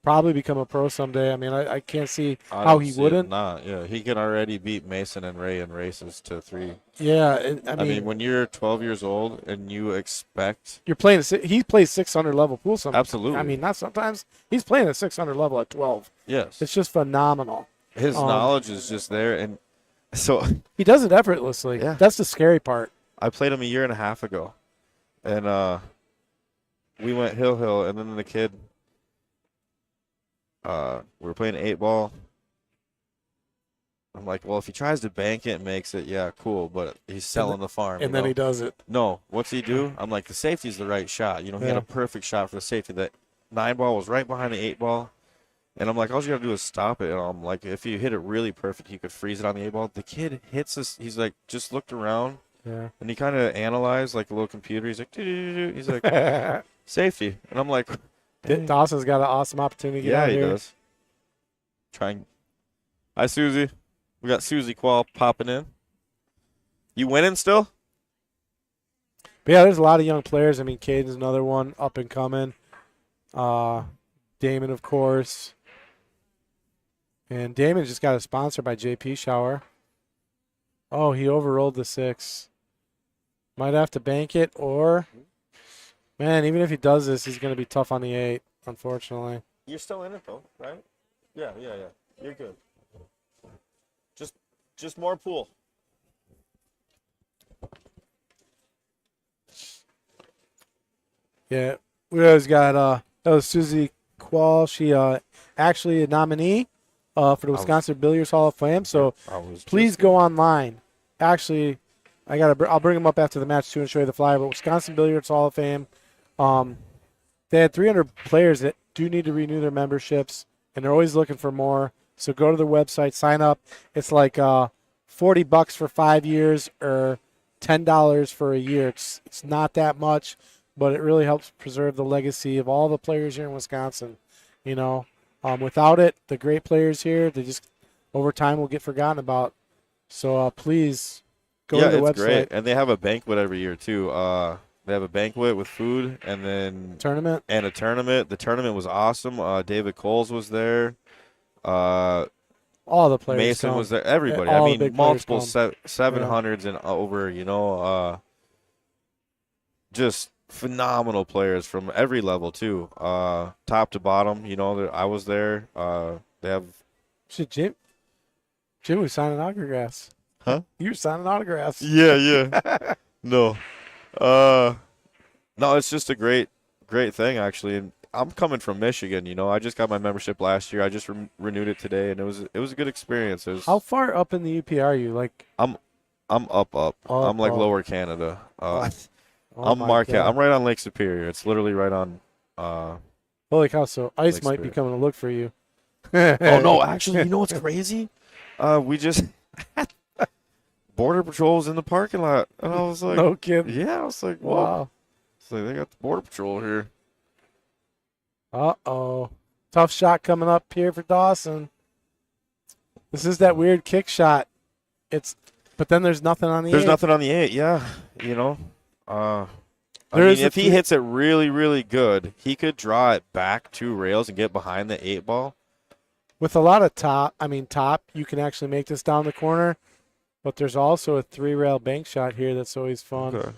Probably become a pro someday. I mean, I can't see I how don't he see him wouldn't. not. Yeah, he can already beat Mason and Ray in races to 3. Yeah, I mean, when you're 12 years old and you expect you're playing, he plays 600 level pool sometimes. Absolutely. I mean, not sometimes. He's playing at 600 level at 12. yes, It's just phenomenal. his knowledge is just there, and so He does it effortlessly. Yeah. That's the scary part. I played him a year and a half ago, and we went hill, and then the kid. We were playing 8-ball. I'm like, well, if he tries to bank it and makes it, yeah, cool, but he's selling the farm. And you then know? he does it. No, what's he do? I'm like, the safety's the right shot. You know, he had Yeah. a perfect shot for the safety. That 9-ball was right behind the 8-ball. And I'm like, all you got to do is stop it. And I'm like, if you hit it really perfect, you could freeze it on the 8-ball. The kid hits us. He's like, just looked around. Yeah. And he kind of analyzed like a little computer. He's like, doo-doo-doo-doo. He's like, safety. And I'm like, dang. Dawson's got an awesome opportunity to get Yeah, out he here. does. Trying. Hi, Susie. We got Susie Qual popping in. You winning still? But yeah, there's a lot of young players. I mean, Caden's another one up and coming. Damon, of course. And Damon just got a sponsor by JP Shower. Oh, he overrolled the 6. Might have to bank it, or man, even if he does this, he's going to be tough on the 8, unfortunately. You're still in it though, right? Yeah. You're good. Just more pool. Yeah, we always got that was Susie Qual. She actually a nominee for the Wisconsin Billiards Hall of Fame. So please go online. Actually, I'll bring them up after the match too and show you the flyer. But Wisconsin Billiards Hall of Fame, they had 300 players that do need to renew their memberships, and they're always looking for more. So go to their website, sign up. It's like $40 for 5 years or $10 for a year. It's not that much, but it really helps preserve the legacy of all the players here in Wisconsin. You know, without it, the great players here, they just over time will get forgotten about. So please go to the website. It's great, and they have a banquet every year too. They have a banquet with food, and then Tournament. and a tournament. The tournament was awesome. David Coles was there. All the players. Mason come. was there. Everybody. All I the big mean, players multiple come. 700s and over. You know, just phenomenal players from every level too, top to bottom. You know, I was there. They have. Shit, Jim was signing autographs. Huh? You were signing autographs. Yeah. No. No, it's just a great thing actually. And I'm coming from Michigan. You know, I just got my membership last year. I just renewed it today, and it was a good experience. How far up in the UP are you? Like, I'm up. I'm like oh. lower Canada. Oh I'm my Marquette. God. I'm right on Lake Superior. It's literally right on. Holy cow! So ice Lake might be Superior. coming to look for you. Oh no, actually, you know what's crazy? We just Border Patrol's in the parking lot, and I was like, No kidding. yeah, I was like, whoa. Wow. It's like they got the Border Patrol here. Uh-oh. Tough shot coming up here for Dawson. This is that weird kick shot. But then there's nothing on the There's eight. nothing on the 8, yeah. You know, I There mean, is a if he hits it really, really good, he could draw it back 2 rails and get behind the 8 ball. With a lot of top, you can actually make this down the corner. But there's also a 3-rail bank shot here that's always fun. Okay.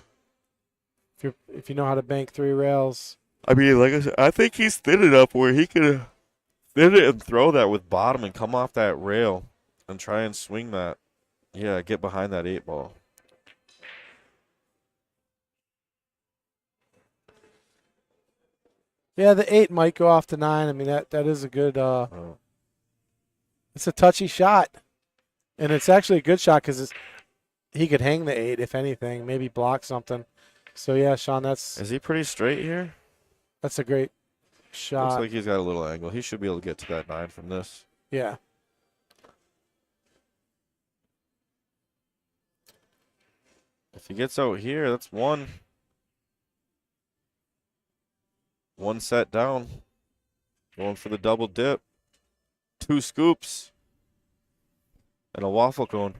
If you know how to bank 3 rails. I mean, like I said, I think he's thin enough where he could thin it and throw that with bottom and come off that rail and try and swing that. Yeah, get behind that 8 ball. Yeah, the 8 might go off to 9. I mean, that is a good it's a touchy shot. And it's actually a good shot because he could hang the 8 if anything, maybe block something. So yeah, Sean, Is he pretty straight here? that's a great shot. Looks like he's got a little angle. He should be able to get to that 9 from this. Yeah. If he gets out here, that's 1. 1 set down. Going for the double dip. 2 scoops. And a waffle cone.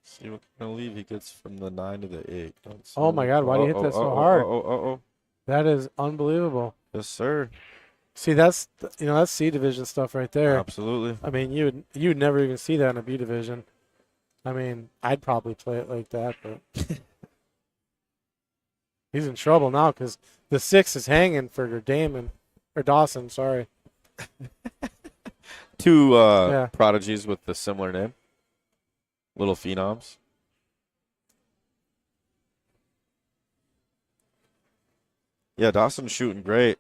See what kind of lead he gets from the 9 to the 8. Oh my God, why do you hit that so hard? Oh. That is unbelievable. Yes, sir. See, that's C division stuff right there. Absolutely. I mean, you'd never even see that in a B division. I mean, I'd probably play it like that, but he's in trouble now because the 6 is hanging for Dawson. Sorry. 2 Yeah. prodigies with the similar name. Little phenoms. Yeah, Dawson's shooting great.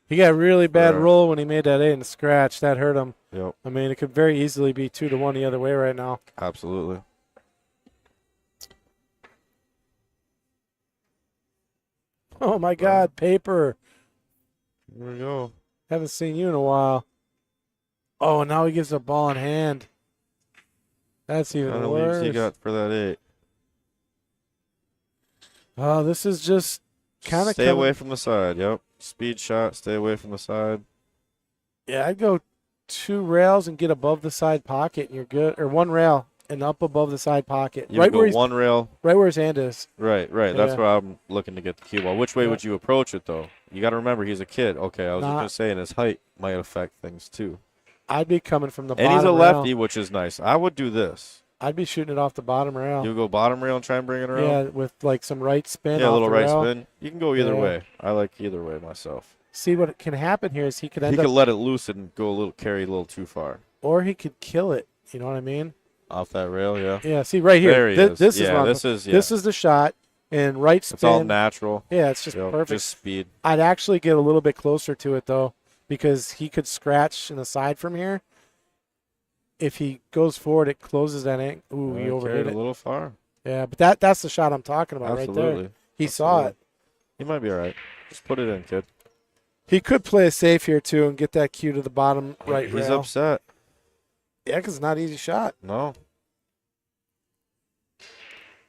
He got a really bad Right. roll when he made that 8 and scratch. That hurt him. Yep, I mean, it could very easily be 2-1 the other way right now. absolutely. Oh my God, paper. Here we go. Haven't seen you in a while. Oh, and now he gives a ball in hand. That's even Kind of leaves he worse. got for that 8. Oh, this is just kind of Stay away from the side. Yep. Speed shot. Stay away from the side. Yeah, I'd go 2 rails and get above the side pocket, and you're good. Or 1 rail and up above the side pocket, You right go where 1 rail. right where his hand is. Right. That's Yeah. where I'm looking to get the cue ball. Which way Yeah. would you approach it though? You got to remember he's a kid. Okay, I was just Nah. gonna say, and his height might affect things too. I'd be coming from the And bottom he's a rail. lefty, which is nice. I would do this. I'd be shooting it off the bottom rail. You go bottom rail and try and bring it around. Yeah, with like some right spin. Yeah, a off little the right rail. spin. You can go either Yeah. way. I like either way myself. See what can happen here is he could He end could up, let it loose and go a little carry a little too far or he could kill it. You know what I mean? off that rail. Yeah. Yeah. See right here. There he This, is. this yeah, is what I'm- this is. Yeah. This is the shot and right spin. It's all natural. Yeah, it's just Yep, perfect. Just speed. I'd actually get a little bit closer to it though, because he could scratch in the side from here. If he goes forward, it closes that angle. Ooh, he Carried overhit a it. little far. Yeah, but that's the shot I'm talking about right Absolutely. there. He saw it. He might be all right. Just put it in, kid. He could play it safe here too and get that cue to the bottom right He's rail. upset. Yeah, because it's not an easy shot. No.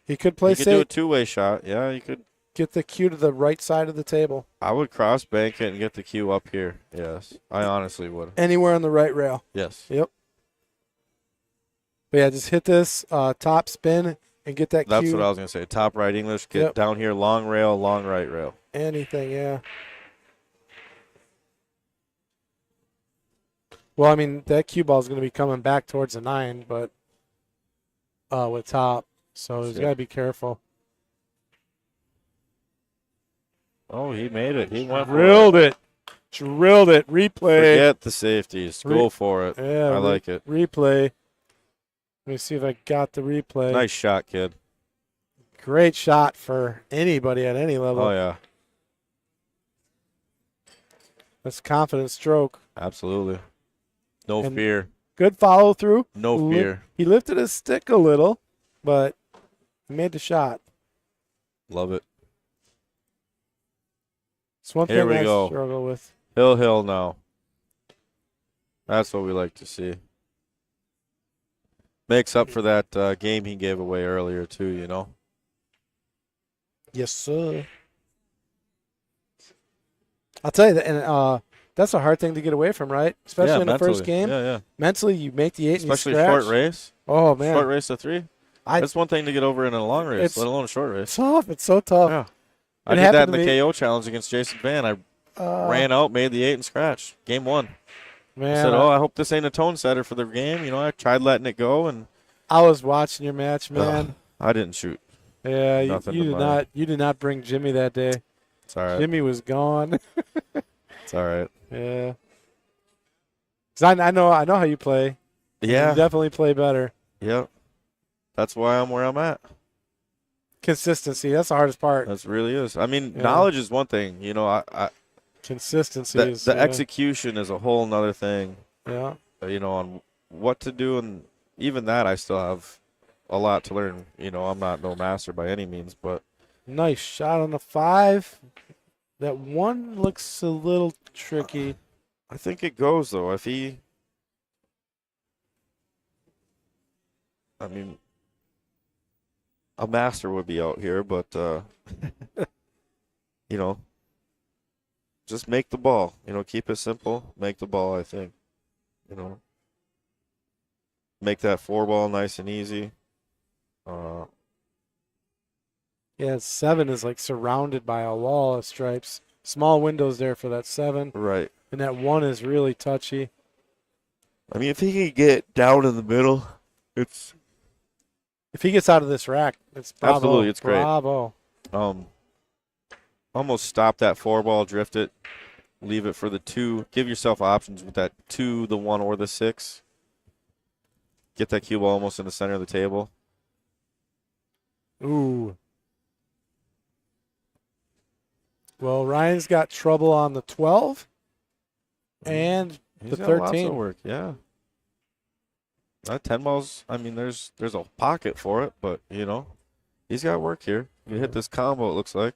He could play You could do a safe, two-way shot. Yeah, you could. get the cue to the right side of the table. I would cross bank it and get the cue up here. Yes, I honestly would. Anywhere on the right rail. Yes. Yep. But yeah, just hit this top spin and get that That's cue. what I was gonna say. Top right English. Get Yep. down here, long rail, long right rail. Anything, yeah. Well, I mean, that cue ball is going to be coming back towards the 9, but with top. So he's Yeah. got to be careful. Oh, he made it. He went for Drilled it. Drilled it. Replay. Forget the safeties. Go for it. Yeah, I like it. Replay. Let me see if I got the replay. Nice shot, kid. Great shot for anybody at any level. Oh, yeah. That's confident stroke. Absolutely. No And fear. Good follow through. No fear. He lifted his stick a little, but he made the shot. Love it. It's one Here thing we I go. struggle with. Hill now. That's what we like to see. Makes up for that game he gave away earlier, too, you know? Yes, sir. I'll tell you that, and that's a hard thing to get away from, right? Especially in the first game. Yeah. Mentally, you make the 8 Especially and you scratch. short race. Oh, man. Short race to 3. That's one thing to get over in a long race, It's let alone a short race. It's tough. It's so tough. Yeah. It I did happened that in to the me. KO challenge against Jason Van. I ran out, made the 8 and scratch. Game 1. Man, I said, I hope this ain't a tone setter for the game. You know, I tried letting it go, and I was watching your match, man. I didn't shoot. Yeah, you Nothing to did mine. not. You did not bring Jimmy that day. It's all right. Jimmy was gone. It's all right. Yeah. 'Cause I know how you play. Yeah. You definitely play better. Yep. That's why I'm where I'm at. Consistency. That's the hardest part. That really is. I mean, Yeah. knowledge is one thing. You know, Consistency the, is the execution is a whole nother thing. Yeah. You know, on what to do, and even that I still have a lot to learn. You know, I'm not no master by any means, but Nice shot on the 5. That one looks a little tricky. I think it goes though. I mean, a master would be out here, but you know, just make the ball. You know, keep it simple. Make the ball. I think. You know, make that 4 ball nice and easy. Yeah, 7 is like surrounded by a wall of stripes. Small windows there for that 7. Right. And that 1 is really touchy. I mean, if he can get down in the middle, it's If he gets out of this rack, it's bravo. Absolutely, it's great. Bravo. almost stop that 4 ball, drift it, leave it for the 2. Give yourself options with that 2, the 1, or the 6. Get that cue ball almost in the center of the table. Ooh. Well, Ryan's got trouble on the 12 and He's the got lots 13. of work, yeah. That 10 balls, I mean, there's a pocket for it, but, you know, he's got work here. You hit this combo, it looks like.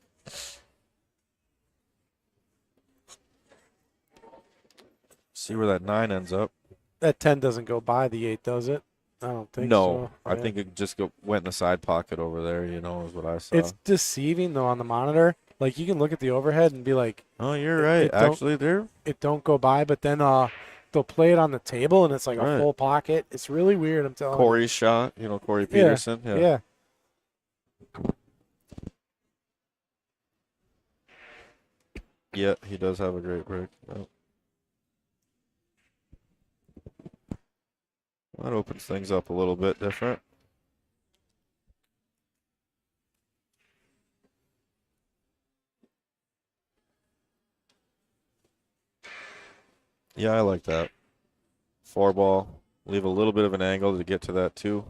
See where that 9 ends up. That 10 doesn't go by the 8, does it? I don't think No, so. I Yeah. think it just went in the side pocket over there, you know, is what I saw. It's deceiving, though, on the monitor. Like, you can look at the overhead and be like, Oh, you're right. it don't- Actually, there. it don't go by, but then they'll play it on the table, and it's like Right. a full pocket. It's really weird, I'm telling Corey's shot, you know, Corey Yeah, Peterson. you. Yeah. Yeah, he does have a great break. Yep. That opens things up a little bit different. Yeah, I like that. 4 ball. Leave a little bit of an angle to get to that 2.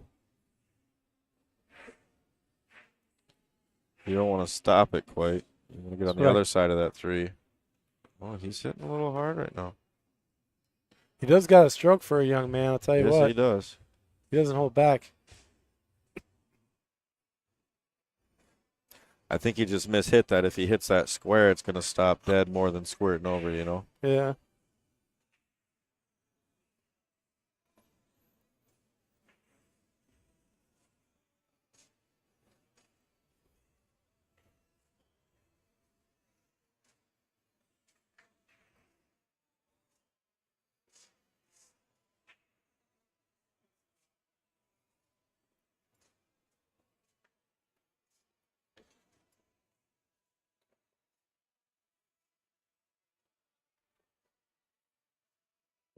You don't want to stop it quite. You want to get on the Right. other side of that 3. Oh, he's hitting a little hard right now. He does got a stroke for a young man, I'll tell you Yes, what. he does. He doesn't hold back. I think he just mishit that. If he hits that square, it's going to stop dead more than squirting over, you know? Yeah.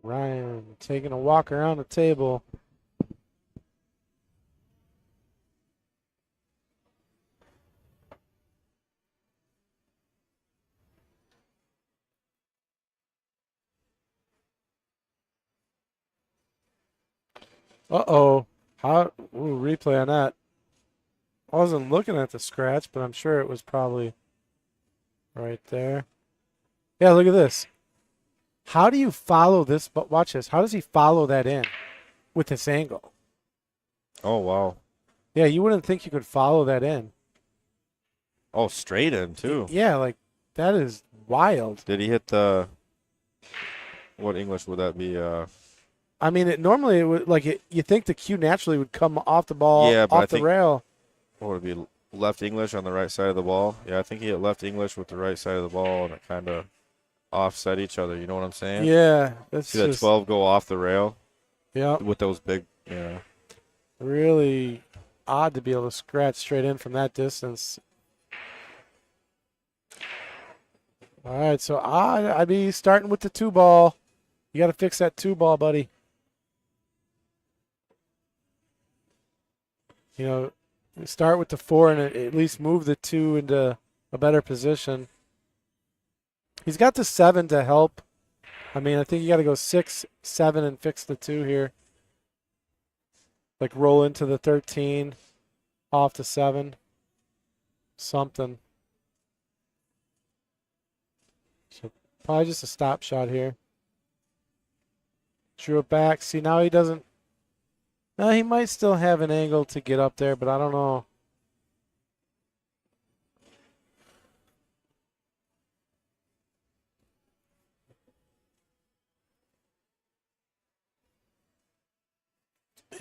Ryan taking a walk around the table. Uh-oh. Replay on that. I wasn't looking at the scratch, but I'm sure it was probably right there. Yeah, look at this. How do you follow this? But watch this. How does he follow that in with this angle? Oh, wow. Yeah, you wouldn't think you could follow that in. Oh, straight in, too. Yeah, like, that is wild. Did he hit the... What English would that be? I mean, normally it would, like, you think the cue naturally would come off the ball, Yeah, but off I the think- rail. What would it be? Left English on the right side of the ball? Yeah, I think he hit left English with the right side of the ball, and it kind of offset each other. You know what I'm saying? Yeah, that's See that just 12 go off the rail yeah, with those big, yeah. really odd to be able to scratch straight in from that distance. All right, so I'd be starting with the 2-ball. You got to fix that 2-ball, buddy. You know, start with the 4 and at least move the 2 into a better position. He's got the 7 to help. I mean, I think you got to go 6, 7, and fix the 2 here. Like roll into the 13, off the 7, something. So probably just a stop shot here. Drew it back. See, now he doesn't. No, he might still have an angle to get up there, but I don't know.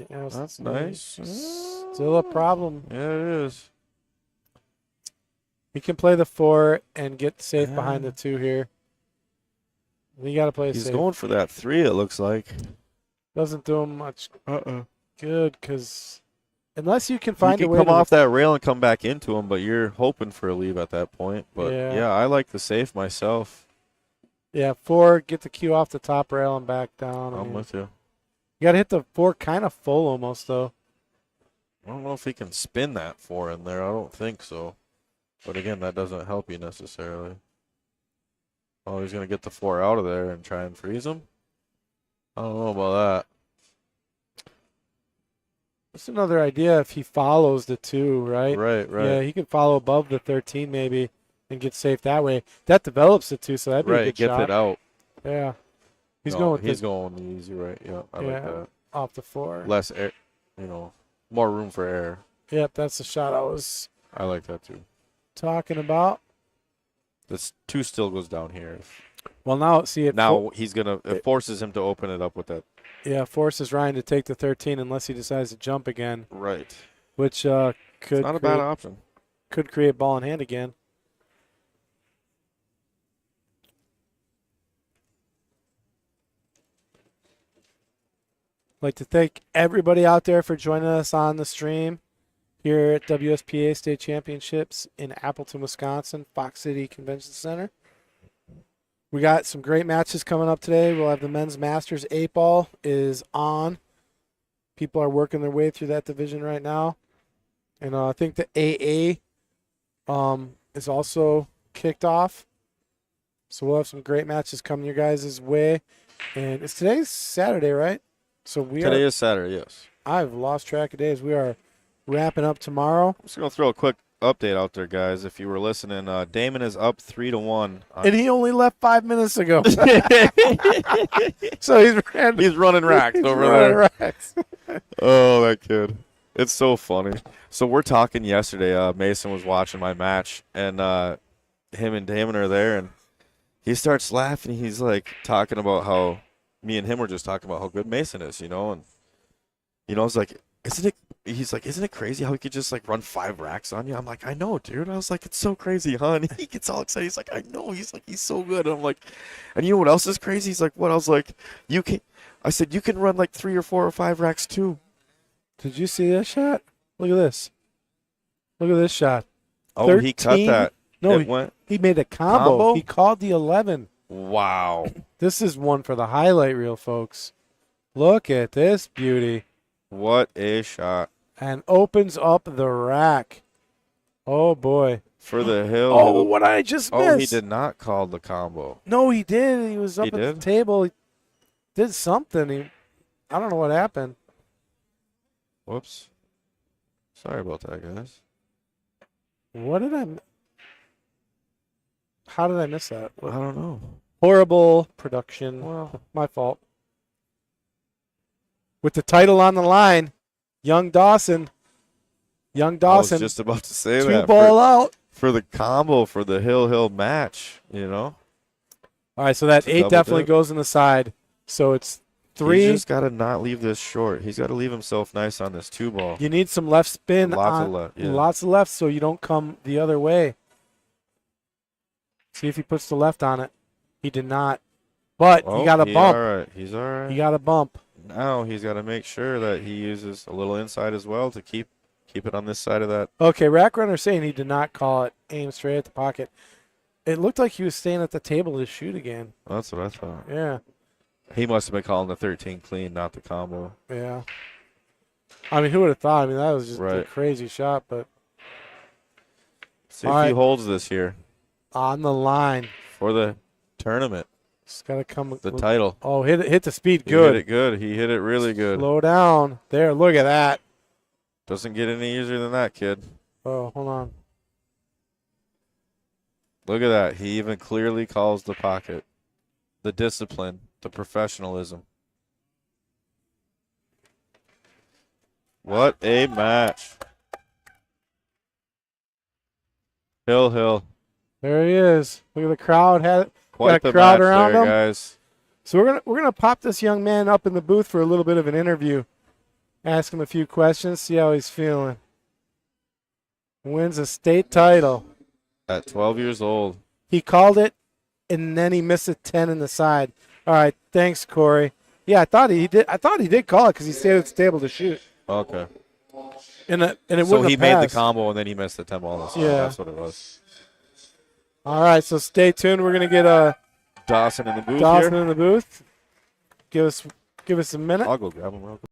Yeah, That's nice. Still a problem. Yeah, it is. He can play the 4 and get safe behind the 2 here. You got to play He's safe. going for that 3, it looks like. Doesn't do him much Uh-uh. good because unless you can You find can a way come to off that rail and come back into him, but you're hoping for a leave at that point. But, Yeah. yeah, I like the safe myself. Yeah, 4, get the cue off the top rail and back down. I'm with you. You got to hit the 4 kind of full almost, though. I don't know if he can spin that 4 in there. I don't think so. But, again, that doesn't help you necessarily. Oh, he's going to get the 4 out of there and try and freeze him? I don't know about that. That's another idea if he follows the 2, right? Right. Yeah, he could follow above the 13 maybe and get safe that way. That develops the 2, so that'd be a Right, good gets shot. it out. Yeah. He's No, going with he's the, going easy, right? Yeah, I like that. off the 4. Less air, more room for air. Yep, that's the shot I was I like that too. talking about. This 2 still goes down here. Well, now, see, it Now it forces him to open it up with that. forces Ryan to take the 13 unless he decides to jump again, Right. which It's could not a bad option. could create ball in hand again. I'd like to thank everybody out there for joining us on the stream here at WSPA State Championships in Appleton, Wisconsin, Fox City Convention Center. We got some great matches coming up today. We'll have the men's Masters 8-ball is on. People are working their way through that division right now. And I think the AA is also kicked off. So we'll have some great matches coming your guys' way. And it's today's Saturday, right? So Today is Saturday, yes. I've lost track of days. We are wrapping up tomorrow. I'm just gonna throw a quick update out there, guys. If you were listening, Damon is up 3-1. And he only left 5 minutes ago. So He's running racks over there. Racks. Oh, that kid. It's so funny. So we're talking yesterday. Mason was watching my match, and him and Damon are there, and he starts laughing. He's like talking about how me and him were just talking about how good Mason is, and it's like, he's like, isn't it crazy how he could just like run 5 racks on you? I'm like, I know, dude. I was like, it's so crazy, huh? And he gets all excited. He's like, I know. He's like, he's so good. And I'm like, and you know what else is crazy? He's like, what? I was like, I said, you can run like 3 or 4 or 5 racks too. Did you see that shot? Look at this. Look at this shot. Oh, he cut 13? that. No, It went. he made a combo. Combo? He called the 11. Wow. This is one for the highlight reel, folks. Look at this beauty. What a shot. And opens up the rack. Oh, boy. For the hill. Oh, what I just missed. Oh, he did not call the combo. No, he did. He was up He at did? the table. He did something. I don't know what happened. Whoops. Sorry about that, guys. What did I? How did I miss that? I don't know. Horrible production. Well, My fault. With the title on the line, Young Dawson. Young I Dawson. was just about to say two that. ball out. For the combo for the Hill match, you know? All right, so that It's a 8 double definitely dip. goes in the side. So it's 3. He's just got to not leave this short. He's got to leave himself nice on this 2-ball. You need some left spin. Lots of left, yeah. Lots of left so you don't come the other way. See if he puts the left on it. He did not. But he got a bump. All right. He's all right. He got a bump. Now he's got to make sure that he uses a little inside as well to keep it on this side of that. Okay, Rack Runner's saying he did not call it aim straight at the pocket. It looked like he was staying at the table to shoot again. That's what I thought. Yeah, He must have been calling the 13 clean, not the combo. yeah. I mean, who would have thought? I mean, that was just a Right. crazy shot, but See All if he right. holds this here on the line. for the tournament, Just got to come. the title. Oh, hit the speed He good. hit it good. He hit it really good. Slow down. There, look at that. Doesn't get any easier than that, kid. Oh, hold on. Look at that. He even clearly calls the pocket. The discipline, the professionalism. What a match. Hill. There he is. Look at the crowd. Quite Got a the crowd match around there, him. guys. So we're gonna pop this young man up in the booth for a little bit of an interview. Ask him a few questions, see how he's feeling. Wins a state title. At 12 years old. He called it, and then he missed a 10 in the side. All right, thanks, Corey. Yeah, I thought he did. I thought he did call it because he stayed at the table to shoot, Okay. and it So wouldn't he have made the passed. combo and then he missed the 10 ball on the side. Yeah. That's what it was. All right, so stay tuned. We're gonna get Dawson in the booth Dawson here. in the booth. Give us a minute. I'll go grab him real quick.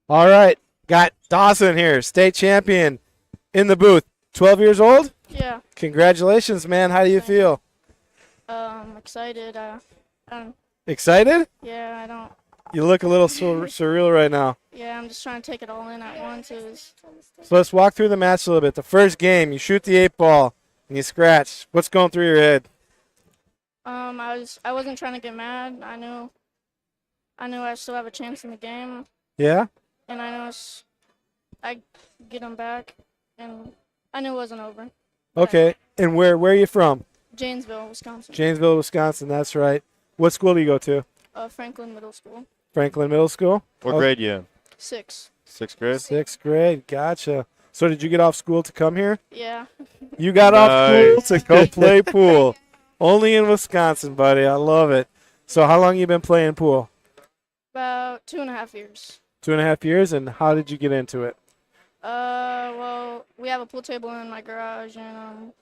All right, got Dawson here, state champion, in the booth. 12 years old. Yeah, Congratulations, man. How do you feel? excited. Excited? Yeah, I don't. You look a little surreal right now. Yeah, I'm just trying to take it all in at once. It was. So let's walk through the match a little bit. The first game, you shoot the 8-ball and you scratch. What's going through your head? I wasn't trying to get mad. I knew I still have a chance in the game, Yeah? and I know I get them back, and I knew it wasn't over. Okay. And where are you from? Janesville, Wisconsin. Janesville, Wisconsin. That's right. What school do you go to? Franklin Middle School. Franklin Middle School? What Oh. grade you in? 6. 6th grade? 6th grade. Gotcha. So did you get off school to come here? Yeah. You got off Nice. school to go play pool. Only in Wisconsin, buddy. I love it. So how long you been playing pool? About 2.5 years. 2.5 years, and how did you get into it? Well, we have a pool table in my garage, and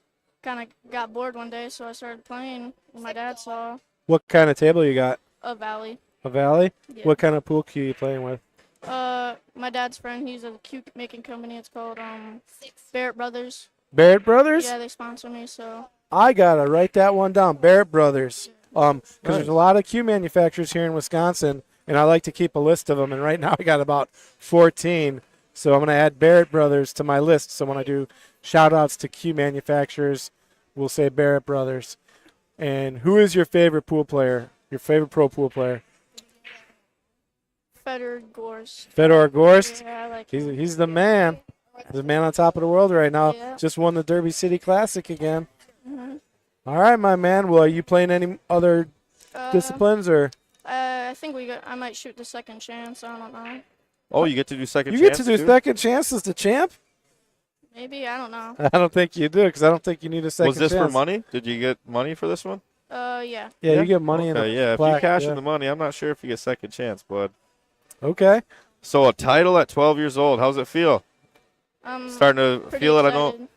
kind of got bored one day, so I started playing. My dad saw What kind of table you got? a Valley. A Valley? Yeah. What kind of pool cue you playing with? My dad's friend, he's a cute making company. It's called Barrett Brothers. Barrett Brothers? Yeah, they sponsor me, so. I gotta write that one down. Barrett Brothers. Because Nice. there's a lot of cue manufacturers here in Wisconsin, and I like to keep a list of them. And right now I got about 14. So I'm gonna add Barrett Brothers to my list. So when I do shout outs to cue manufacturers, we'll say Barrett Brothers. And who is your favorite pool player? Your favorite pro pool player? Fedor Gorst. Fedor Gorst. Yeah, I like him. He's the man. He's the man on top of the world right now. Yeah. Just won the Derby City Classic again. Mhm. All right, my man. Well, are you playing any other disciplines or? I think I might shoot the second chance. I don't know. Oh, you get to do second You chance get to do too? second chance as the champ? Maybe, I don't know. I don't think you do because I don't think you need a second Was this chance. for money? Did you get money for this one? Yeah. Yeah, Yeah? you get money in Okay, the yeah. If plaque, you cash yeah. in the money, I'm not sure if you get second chance, bud. Okay. So a title at 12 years old. How's it feel? Starting to Pretty feel it. I excited. know.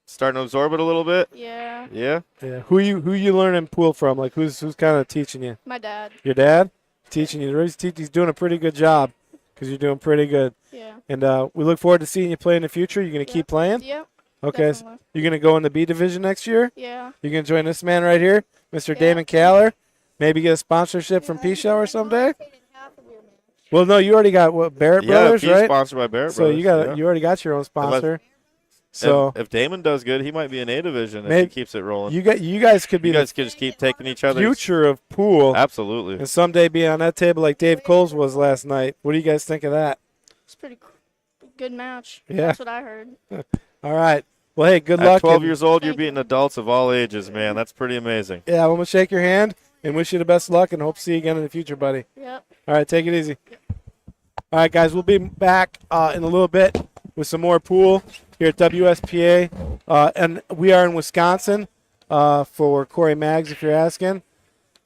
Starting to absorb it a little bit. Yeah. Yeah. Yeah. Who you learning pool from? Like who's kind of teaching you? My dad. Your dad teaching you. He's doing a pretty good job because you're doing pretty good. Yeah. And we look forward to seeing you play in the future. You're gonna Yeah. keep playing. Yep. Okay. So Definitely. you're gonna go in the B division next year. Yeah. You're gonna join this man right here, Mr. Yeah. Damon Caller. Maybe get a sponsorship from P Shower someday. Well, no, you already got what Barrett Brothers, he's right? sponsored by Barrett So Brothers. you got yeah. you already got your own sponsor. So if Damon does good, he might be in A division if Maybe- he keeps it rolling. you guys could be You guys the could just keep taking each other. future of pool, Absolutely. and someday be on that table like Dave Coles was last night. What do you guys think of that? It's pretty good match. Yeah. That's what I heard. All right. Well, hey, good At luck. 12 and- years old, you're Thank you. beating adults of all ages, man. That's pretty amazing. Yeah, I'm gonna shake your hand and wish you the best of luck, and hope to see you again in the future, buddy. Yep. All right, take it easy. All right, guys, we'll be back in a little bit with some more pool here at WSPA, and we are in Wisconsin for Corey Maggs, if you're asking.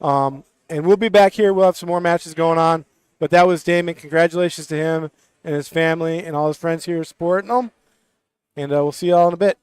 And we'll be back here. We'll have some more matches going on, but that was Damon. Congratulations to him and his family and all his friends here supporting him, and we'll see you all in a bit.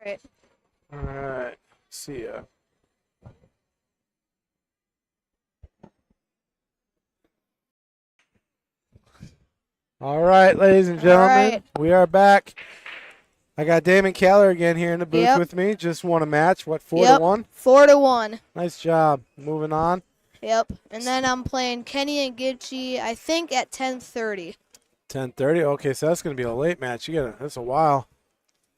Right. All right. See ya. All right, ladies and All gentlemen, right. we are back. I got Damon Keller again here in the booth Yep. with me. Just won a match. What, 4 Yep. to 1? 4-1. Nice job. Moving on. Yep. And then I'm playing Kenny and Gibchi, I think at 10:30. 10:30. Okay, so that's gonna be a late match. That's a while.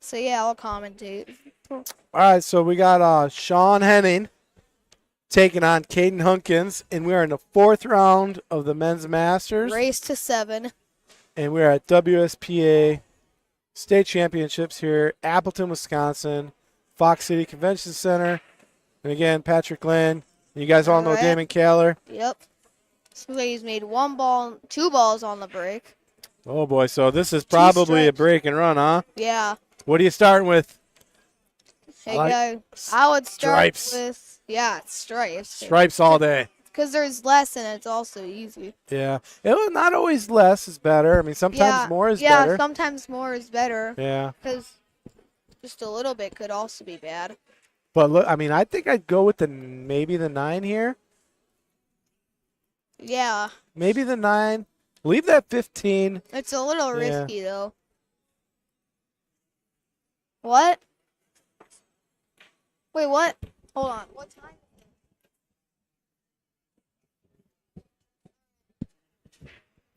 So yeah, I'll commentate. All right, so we got Sean Henning taking on Caden Hunkins, and we are in the 4th round of the men's masters, Race to 7. and we are at WSPA State Championships here, Appleton, Wisconsin, Fox City Convention Center, and again, Patrick Lynn. You guys all know All right. Damon Keller. Yep. So he's made 2 balls on the break. Oh boy, so this is probably a strikes. break and run, huh? Yeah. What are you starting with? Hey, Like I would start stripes. with, stripes. Stripes all day. Because there's less and it's also easy. Yeah. Not always less is better. I mean, sometimes more is yeah, better. sometimes more is better. Yeah. Because just a little bit could also be bad. But look, I mean, I think I'd go with maybe the 9 here. Yeah. Maybe the 9. Leave that 15. It's a little Yeah. risky, though. What? Wait, what? Hold on. What time?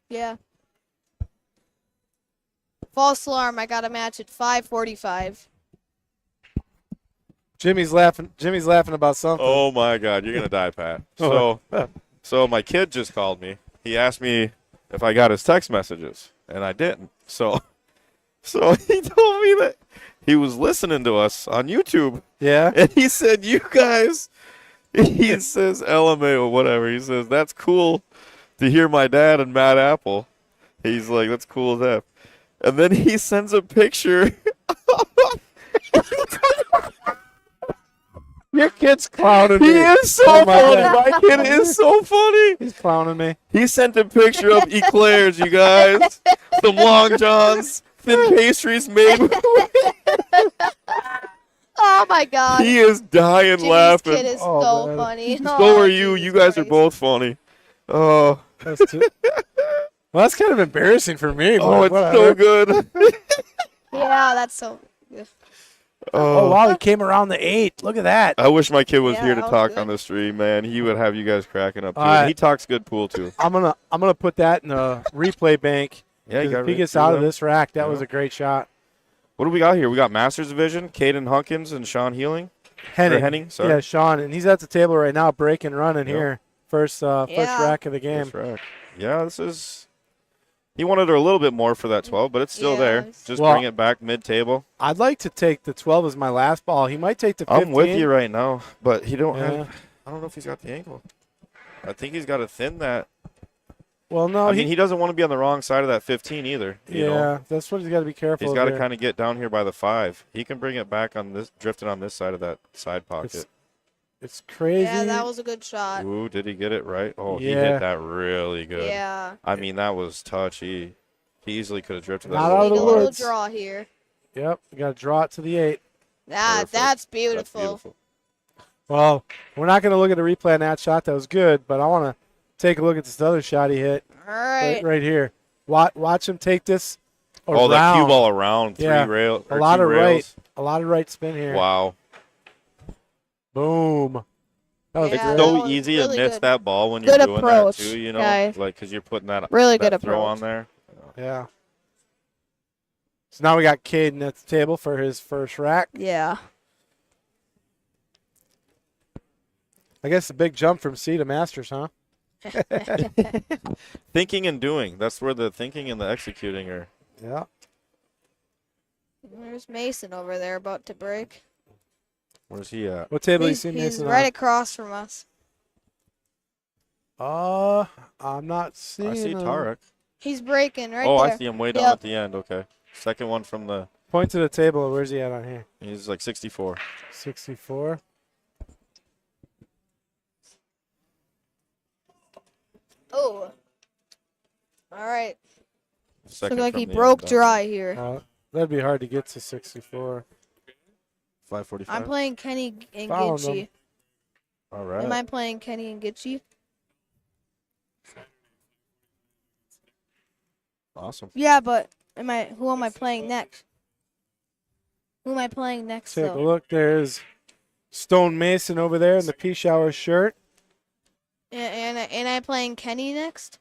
Yeah. False alarm. I got a match at 5:45. Jimmy's laughing about something. Oh my God, you're gonna die, Pat. So my kid just called me. He asked me if I got his text messages, and I didn't. So he told me that he was listening to us on YouTube, Yeah. and he said, "You guys," he says, "LMAO, whatever." He says, "That's cool to hear my dad and Matt Apple." He's like, "That's cool as F." And then he sends a picture. Your kid's clowning He me. is so Oh my funny. God. My kid is so funny. He's clowning me. He sent a picture of eclairs, you guys. Some Long Johns, thin pastries made. Oh my God. He is dying Jimmy's laughing. kid is Oh, so man. funny. So Oh, are you. You Jesus guys are Christ. both funny. Oh, That's well, that's kind of embarrassing for me. oh, but it's whatever. so good. Yeah, that's so. Oh, Oh, wow, he came around the 8. Look at that. I wish my kid was Yeah, here to that was talk good. on the stream, man. He would have you guys cracking up too. All right. And he talks good pool too. I'm gonna put that in the replay bank. Yeah, you 'Cause got if he gets out of this rack, that was Yeah. a great shot. What do we got here? We got Masters Division, Caden Hunkins and Sean Healing. Or Henning, sorry. Yeah, Sean, and he's at the table right now, breaking, running Yep. here. First Yeah. rack of the game. First rack. Yeah, this is. He wanted her a little bit more for that 12, but it's still Yeah, there. it's- Just Well- bring it back mid-table. I'd like to take the 12 as my last ball. He might take the 15. I'm with you right now, but he don't Yeah. have. I don't know if he's got the ankle. I think he's got to thin that. Well, no, I mean, he doesn't want to be on the wrong side of that 15 either. You know? that's what he's got to be careful He's of got to there. kind of get down here by the 5. He can bring it back on this, drifting on this side of that side pocket. It's crazy. Yeah, that was a good shot. Ooh, did he get it right? Oh, he Yeah. hit that really good. Yeah. I mean, that was touchy. He easily could have drifted that. Not a out little of the Need a little woods. draw here. Yep, you got to draw it to the 8. Perfect. That's That's beautiful. beautiful. Well, we're not going to look at a replay on that shot. That was good, but I want to take a look at this other shot he hit All right. right here. Watch him take this around. Oh, that cue ball around Yeah. three rail. A or lot two of rails. A lot of right spin here. Wow. Boom. That was Yeah, It's great. that so was easy really to miss good. that ball when Good you're doing approach, that too, you know, guys. like because you're putting that Really that good throw approach. on there. Yeah. So now we got Caden at the table for his first rack. Yeah. I guess a big jump from C to Masters, huh? Thinking and doing. That's where the thinking and the executing are. Yeah. There's Mason over there about to break. Where's he at? What table you He's, see he's Mason right on? across from us. I'm not seeing I see him. Tarek. He's breaking right Oh, there. I see him way down Yep. at the end. Okay. Second one from the. Point to the table. Where's he at on here? He's like 64. 64. Oh. All right. Second Looks like from he the broke end, dry here. That'd be hard to get to 64. 545. I'm playing Kenny and Found Gitchy. him. All right. Am I playing Kenny and Gitchy? Awesome. Yeah, but who am I playing next? Who am I playing next Take a though? look. There's Stone Mason over there in the pea shower shirt. And I playing Kenny next?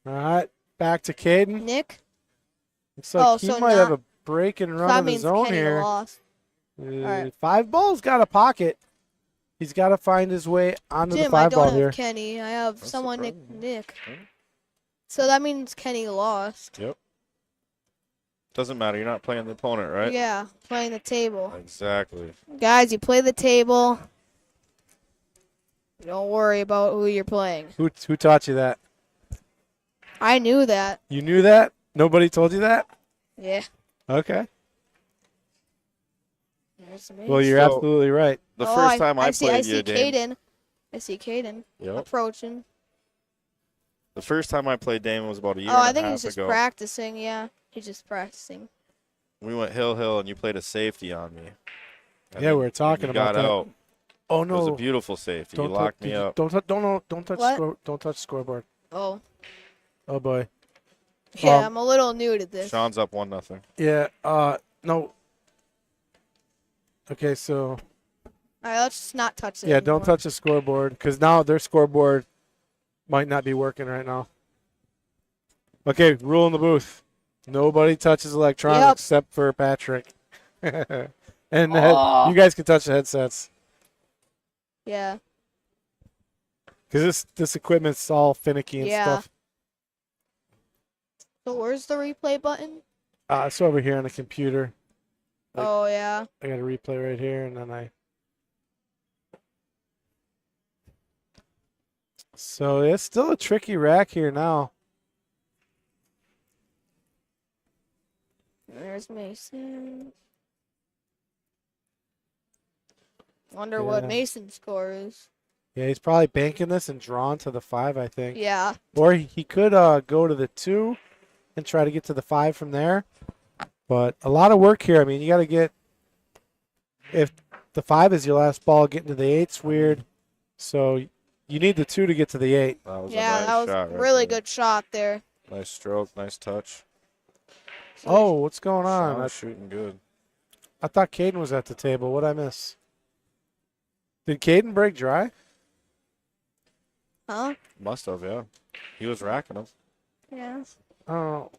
All right. Back to Caden. Nick? Looks like Oh, he so might have not- a break and run That of means his own Kenny here. lost. right. 5 ball's got a pocket. He's got to find his way onto the Jim, I 5 don't ball have here. Kenny. I have That's someone surprising. Nick. Okay. So that means Kenny lost. Yep. Doesn't matter. You're not playing the opponent, right? Yeah, playing the table. Exactly. Guys, you play the table. Don't worry about who you're playing. Who taught you that? I knew that. You knew that? Nobody told you that? Yeah. Okay. There's Well, you're So- absolutely right. The first time I see, played I you, see Dane. Caden. I see Caden Yep. approaching. The first time I played Damon was about a year Oh, I and a think half he's just ago. practicing. Yeah, he's just practicing. We went hill, and you played a safety on me. And Yeah, then we were talking you about got that. out. Oh It was a no! beautiful safety. Don't You locked me up. Don't touch What? don't touch scoreboard. Oh, Oh boy. yeah. Um, I'm a little new to this. Sean's up 1-0. Yeah. No. Okay, so All right, let's just not touch it. yeah, don't anymore. touch the scoreboard because now their scoreboard might not be working right now. Okay, rule in the booth: nobody touches electronics Yep. except for Patrick. And Oh. you guys can touch the headsets Yeah. because this equipment's all finicky and Yeah. stuff. So where's the replay button? It's over here on the computer. Like- Oh yeah. I got a replay right here, and then I. So it's still a tricky rack here now. There's Mason. Wonder what Yeah. Mason's score is. Yeah, he's probably banking this and drawn to the 5, I think. Yeah. Or he could go to the 2 and try to get to the 5 from there. But a lot of work here. I mean, you got to get. If the 5 is your last ball, getting to the 8's weird. So you need the 2 to get to the 8. That was a Yeah, nice that was shot a right really there. good shot there. Nice stroke, nice touch. Oh, what's going on? Sean's shooting good. I thought Caden was at the table. What'd I miss? Did Caden break dry? Huh? Must have, yeah. He was racking them. Yeah. Oh,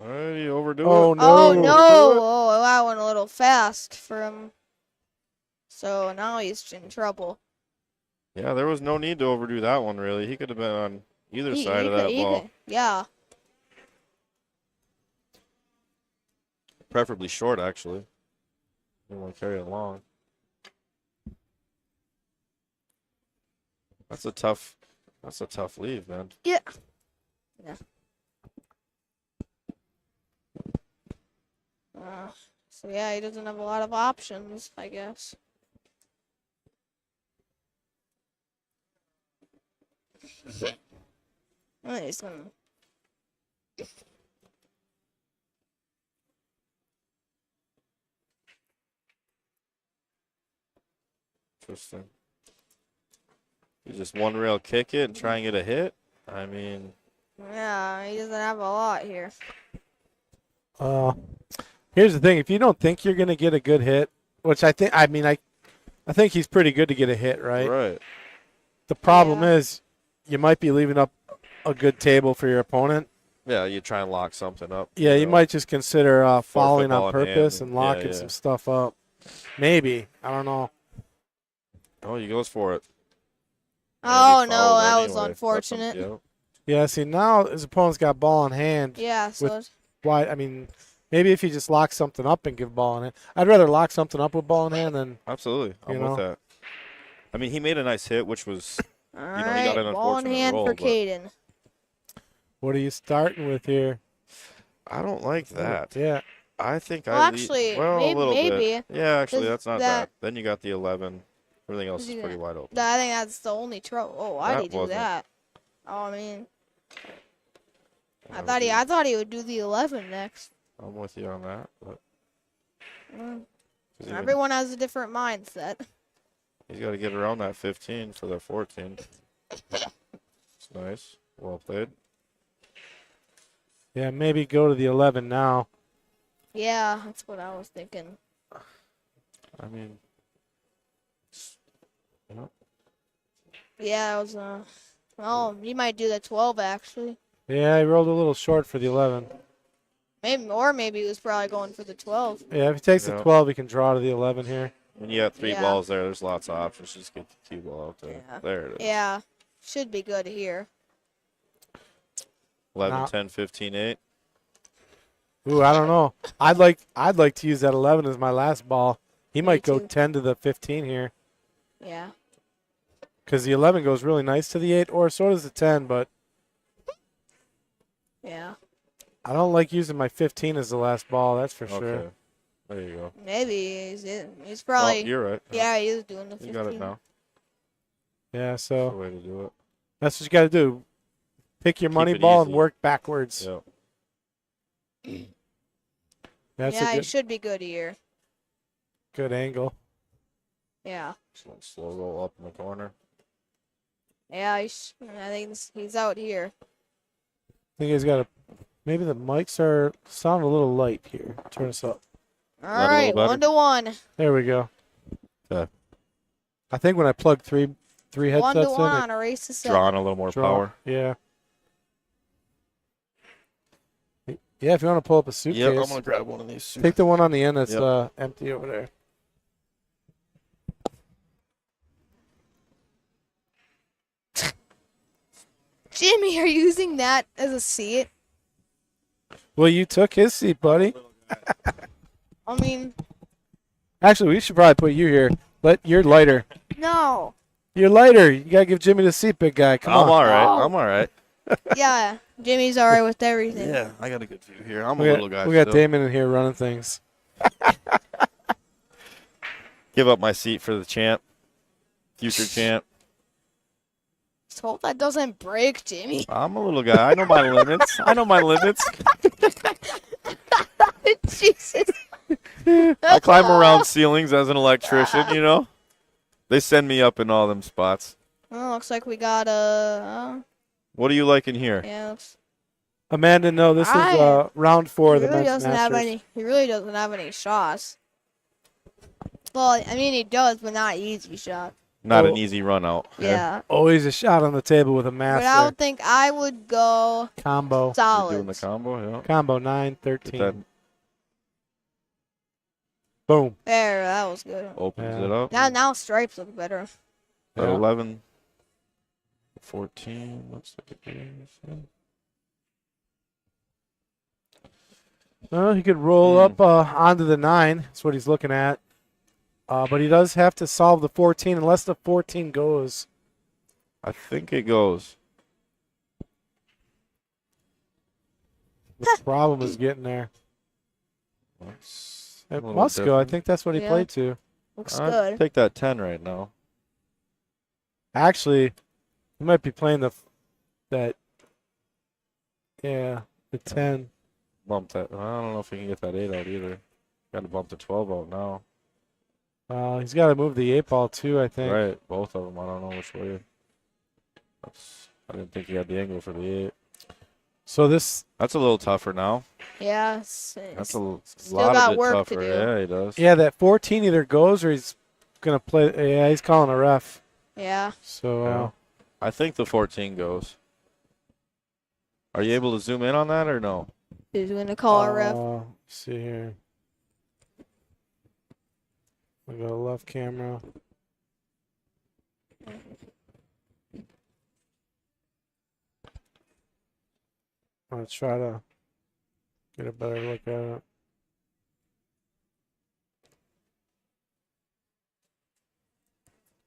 All right, you overdo oh it. no! Oh no! Oh, that went a little fast for him. So now he's in trouble. Yeah, there was no need to overdo that one, really. He could have been on either side of that ball. Yeah. Preferably short, actually. Didn't want to carry it long. That's a tough leave, man. Yeah. So yeah, he doesn't have a lot of options, I guess. Oh, he's gonna. Interesting. You just one rail kick it and try and get a hit? I mean, Yeah, he doesn't have a lot here. Here's the thing: if you don't think you're gonna get a good hit, which I think he's pretty good to get a hit, right? right. The problem Yeah. is, you might be leaving up a good table for your opponent. Yeah, you try and lock something up. Yeah, you know. might just consider fouling ball on in hand purpose and- and locking yeah. some stuff up. Maybe, I don't know. Oh, he goes for it. And Oh he no, fouled that was anyway. That's unfortunate. yep. Yeah, see now his opponent's got ball in hand. Yeah, so Why? I mean, Maybe if you just lock something up and give ball in hand. I'd rather lock something up with ball in hand than Absolutely. I'm You with know. that. I mean, he made a nice hit, which was All he got right, an ball in unfortunate hand roll, for but- Caden. what are you starting with here? I don't like that. Yeah. I think Well, I actually, well, a little maybe. bit. Yeah, actually, 'Cause that's not that- bad. Then you got the 11. Everything else Cause is you pretty got- wide open. I think that's the only trouble. Oh, why That did he do wasn't. that? Oh, I mean, I That thought was I thought he would do the 11 next. I'm with you on that. But Mm, 'cause even- Everyone has a different mindset. he's got to get around that 15 for the 14. It's nice. Well played. Yeah, maybe go to the 11 now. Yeah, that's what I was thinking. I mean, Yeah, it was well, he might do the 12 actually. Yeah, he rolled a little short for the 11. Maybe he was probably going for the 12. Yeah, if he takes Yeah. the 12, he can draw to the 11 here. when you got 3 Yeah. balls there, there's lots of options. Just get the cue ball out there. Yeah. There it is. Yeah, should be good here. 11, Now- 10, 15, 8. Ooh, I don't know. I'd like to use that 11 as my last ball. He Me might go too. 10 to the 15 here Yeah. because the 11 goes really nice to the 8, or so does the 10. But Yeah. I don't like using my 15 as the last ball. That's for Okay. sure. There you go. Maybe he's Well, probably you're right. yeah, he is doing the 15. You got it now. Yeah, That's so the way to do it. that's what you got to do. Pick your Keep money it ball and easy. work backwards. Yeah. That's yeah, a he good, should be good here. good angle. Yeah. Slow roll up in the corner. Yeah, I think he's out here. I think he's got a. Maybe the mics are sound a little light here. Turn us up. All a little right, better? 1-1. There we go. Okay. I think when I plug three 1-1 headsets in, on a race to 7. Drawing a little more draw. power. Yeah. Yeah, if you want to pull up a suitcase, Yep, I'm going to grab one of these. take the one on the end that's Yep. empty over there. Jimmy, are you using that as a seat? Well, you took his seat, buddy. I mean, Actually, we should probably put you here. You're lighter. no. You're lighter. You gotta give Jimmy the seat, big guy. Come I'm on. all right. Oh. I'm all right. Yeah, Jimmy's all right with everything. Yeah, I got a good view here. I'm We a got, little guy. we got still. Damon in here running things. Give up my seat for the champ. Future champ. Just hope that doesn't break, Jimmy. I'm a little guy. I know my limits. I know my limits. Jesus. I climb around ceilings as an electrician, you know? They send me up in all them spots. Well, looks like we got a. What do you like in here? Yeah, looks, Amanda, no, this is I- round 4 he of the really men's doesn't masters. have any. He really doesn't have any shots. Well, I mean, he does, but not easy shots. Not Oh. an easy run out. Yeah. Always a shot on the table with a But master. I would think I would go Combo. You're doing the solids. combo, yeah. Combo 9, Get 13. that Boom. There, that was good. opens Yeah. it up. Now stripes look better. At Yeah. 11, 14. Looks like it is. Well, he could roll up onto the 9. That's what he's looking at. But he does have to solve the 14 unless the 14 goes. I think it goes. The problem is getting there. It's It a little must go. I different. think that's what he Yeah. played to. Looks I'd good. take that 10 right now. Actually, he might be playing the 10. Bump that. I don't know if he can get that 8 out either. Got to bump the 12 out now. He's got to move the 8 ball too, I think. Right, both of them. I don't know which way. I didn't think he had the angle for the 8. So this, That's a little tougher now. Yeah. That's a Still lot got of it work to tougher. do. Yeah, he does. yeah, that 14 either goes or he's gonna play. Yeah, he's calling a ref. Yeah. So Yeah. I think the 14 goes. Are you able to zoom in on that or no? He's going to call a ref. let's see here. We got a left camera. Let's try to get a better look at it.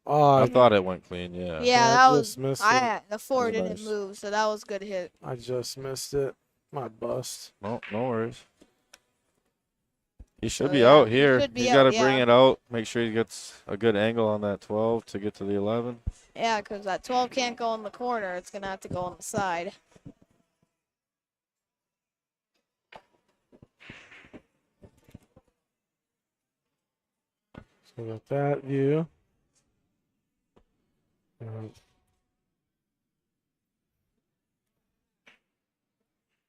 I thought it went clean. Yeah. Yeah, I that just was. missed The 4 That was didn't nice. move, so that was good hit. I just missed it. My bust. No worries. He should Oh, be yeah, out he here. should be He's out, got to bring yeah. it out. Make sure he gets a good angle on that 12 to get to the 11. Yeah, because that 12 can't go in the corner. It's going to have to go on the side. So we got that view.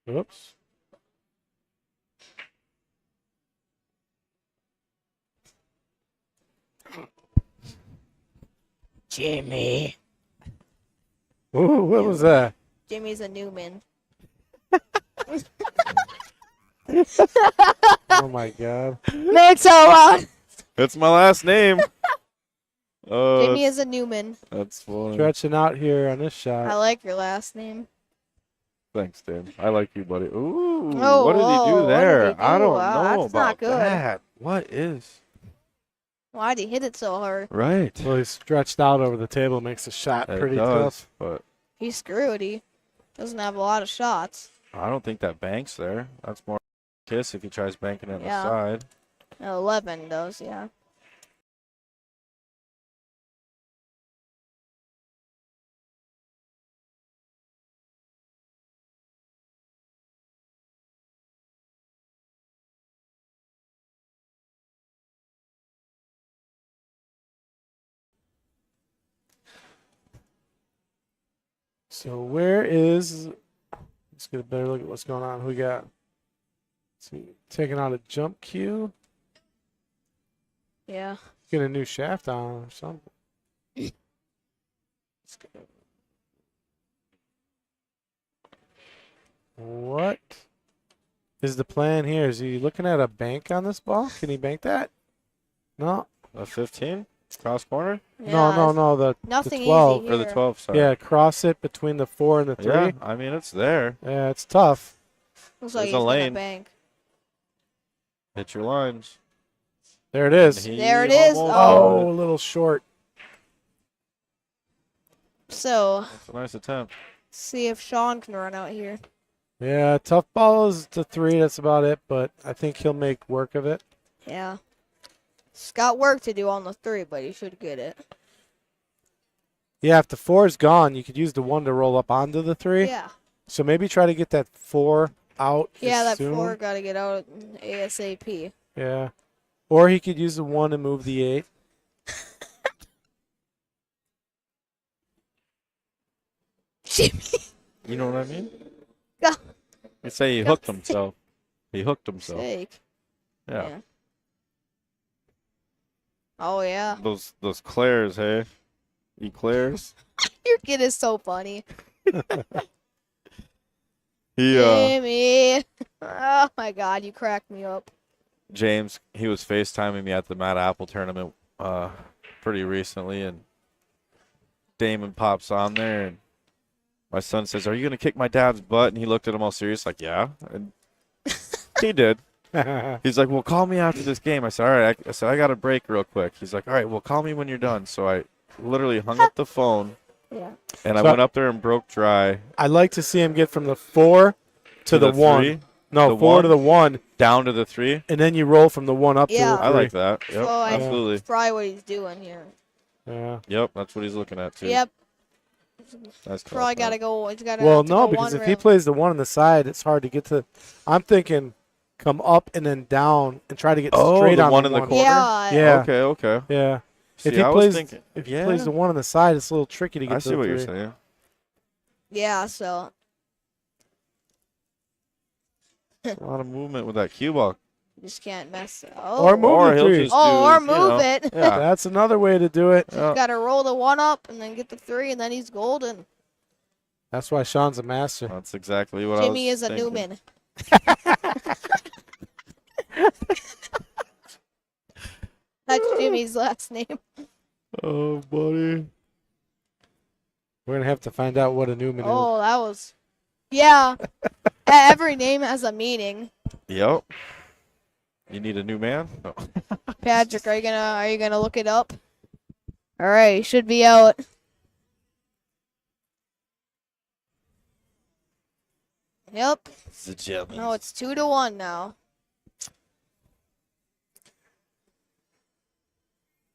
Oops. Jimmy. Ooh, what was that? Jimmy's a Newman. Oh my God. Makes so loud. That's my last name. Jimmy is a Newman. That's funny. Stretching out here on this I shot. like your last name. Thanks, Dan. I like you, buddy. Ooh, Oh, what did he whoa, do what there? did he I do? don't Wow, know that's not about good. that. What is? Why'd he hit it so hard? Right. Well, he's stretched out over the table, makes the shot It pretty does, tough. but He's screwed. He doesn't have a lot of shots. I don't think that banks there. That's more kiss if he tries banking it Yeah. the side. 11 does, yeah. So where is? Let's get a better look at what's going on. Who we got? Let's see, taking out a jump cue. Yeah. Get a new shaft on or something. What is the plan here? Is he looking at a bank on this ball? Can he bank that? No. The 15 cross corner No. The Nothing 12. easy or the here. 12. Sorry. Yeah, cross it between the 4 and the 3. Yeah. I mean, it's there. Yeah, it's tough. Looks like There's he's a gonna lane. bank. Hit your lines. There it is. And he There it is. almost Oh, got a it. little short. So, That's a nice attempt. see if Sean can run out here. Yeah, tough ball is the 3. That's about it, but I think he'll make work of it. Yeah. He's got work to do on the 3, but he should get it. Yeah, if the 4 is gone, you could use the 1 to roll up onto the 3. Yeah. So maybe try to get that 4 out. Yeah, that soon. 4 got to get out ASAP. Yeah. Or he could use the 1 and move the 8. Jimmy. You know what I mean? Yeah. You say he hooked himself. He hooked himself. Sake. Yeah. Oh, yeah. Those Claires, hey? Eclairs? Your kid is so funny. He Jimmy. Oh, my God. You cracked me up. James, he was FaceTiming me at the Mad Apple tournament pretty recently, and Damon pops on there, and my son says, "Are you going to kick my dad's butt?" And he looked at him all serious, like, "Yeah." And he did. He's like, "Well, call me after this game." I said, "All right." I said, "I got a break real quick." He's like, "All right, well, call me when you're done." So I literally hung up the phone, Yeah. and I So- went up there and broke dry. I'd like to see him get from the 4 to the 1. 3, No, the 4 1? to the 1, down to the 3. and then you roll from the 1 up Yeah. to the 3. I like that. Yep, So I- absolutely. That's probably what he's doing here. Yeah. Yep, that's what he's looking at, too. Yep. Nice call, Probably Pat. got to go. He's got to Well, have to no, go because one if he rail. plays the 1 on the side, it's hard to get to. I'm thinking come up and then down and try to get straight the on one the in the 1. corner? Yeah. Yeah. Okay. Yeah. See, If he I was plays, thinking, if he yeah, plays the 1 on the side, it's a little tricky to get I to see the what 3. you're saying. Yeah, so. A lot of movement with that cue ball. Just can't mess. Or Oh. move Or the he'll 3. just Oh, do, or you move know, it. Yeah. That's another way to do it. Yeah. Got to roll the 1 up and then get the 3, and then he's golden. That's why Sean's a master. That's exactly what Jimmy I was is a thinking. Newman. That's Jimmy's last name. Oh, buddy. We're going to have to find out what a Newman is. Oh, that was. Yeah. Every name has a meaning. Yep. You need a new man? No. Patrick, are you gonna look it up? All right, he should be out. Yep. The gentleman. No, it's 2-1 now.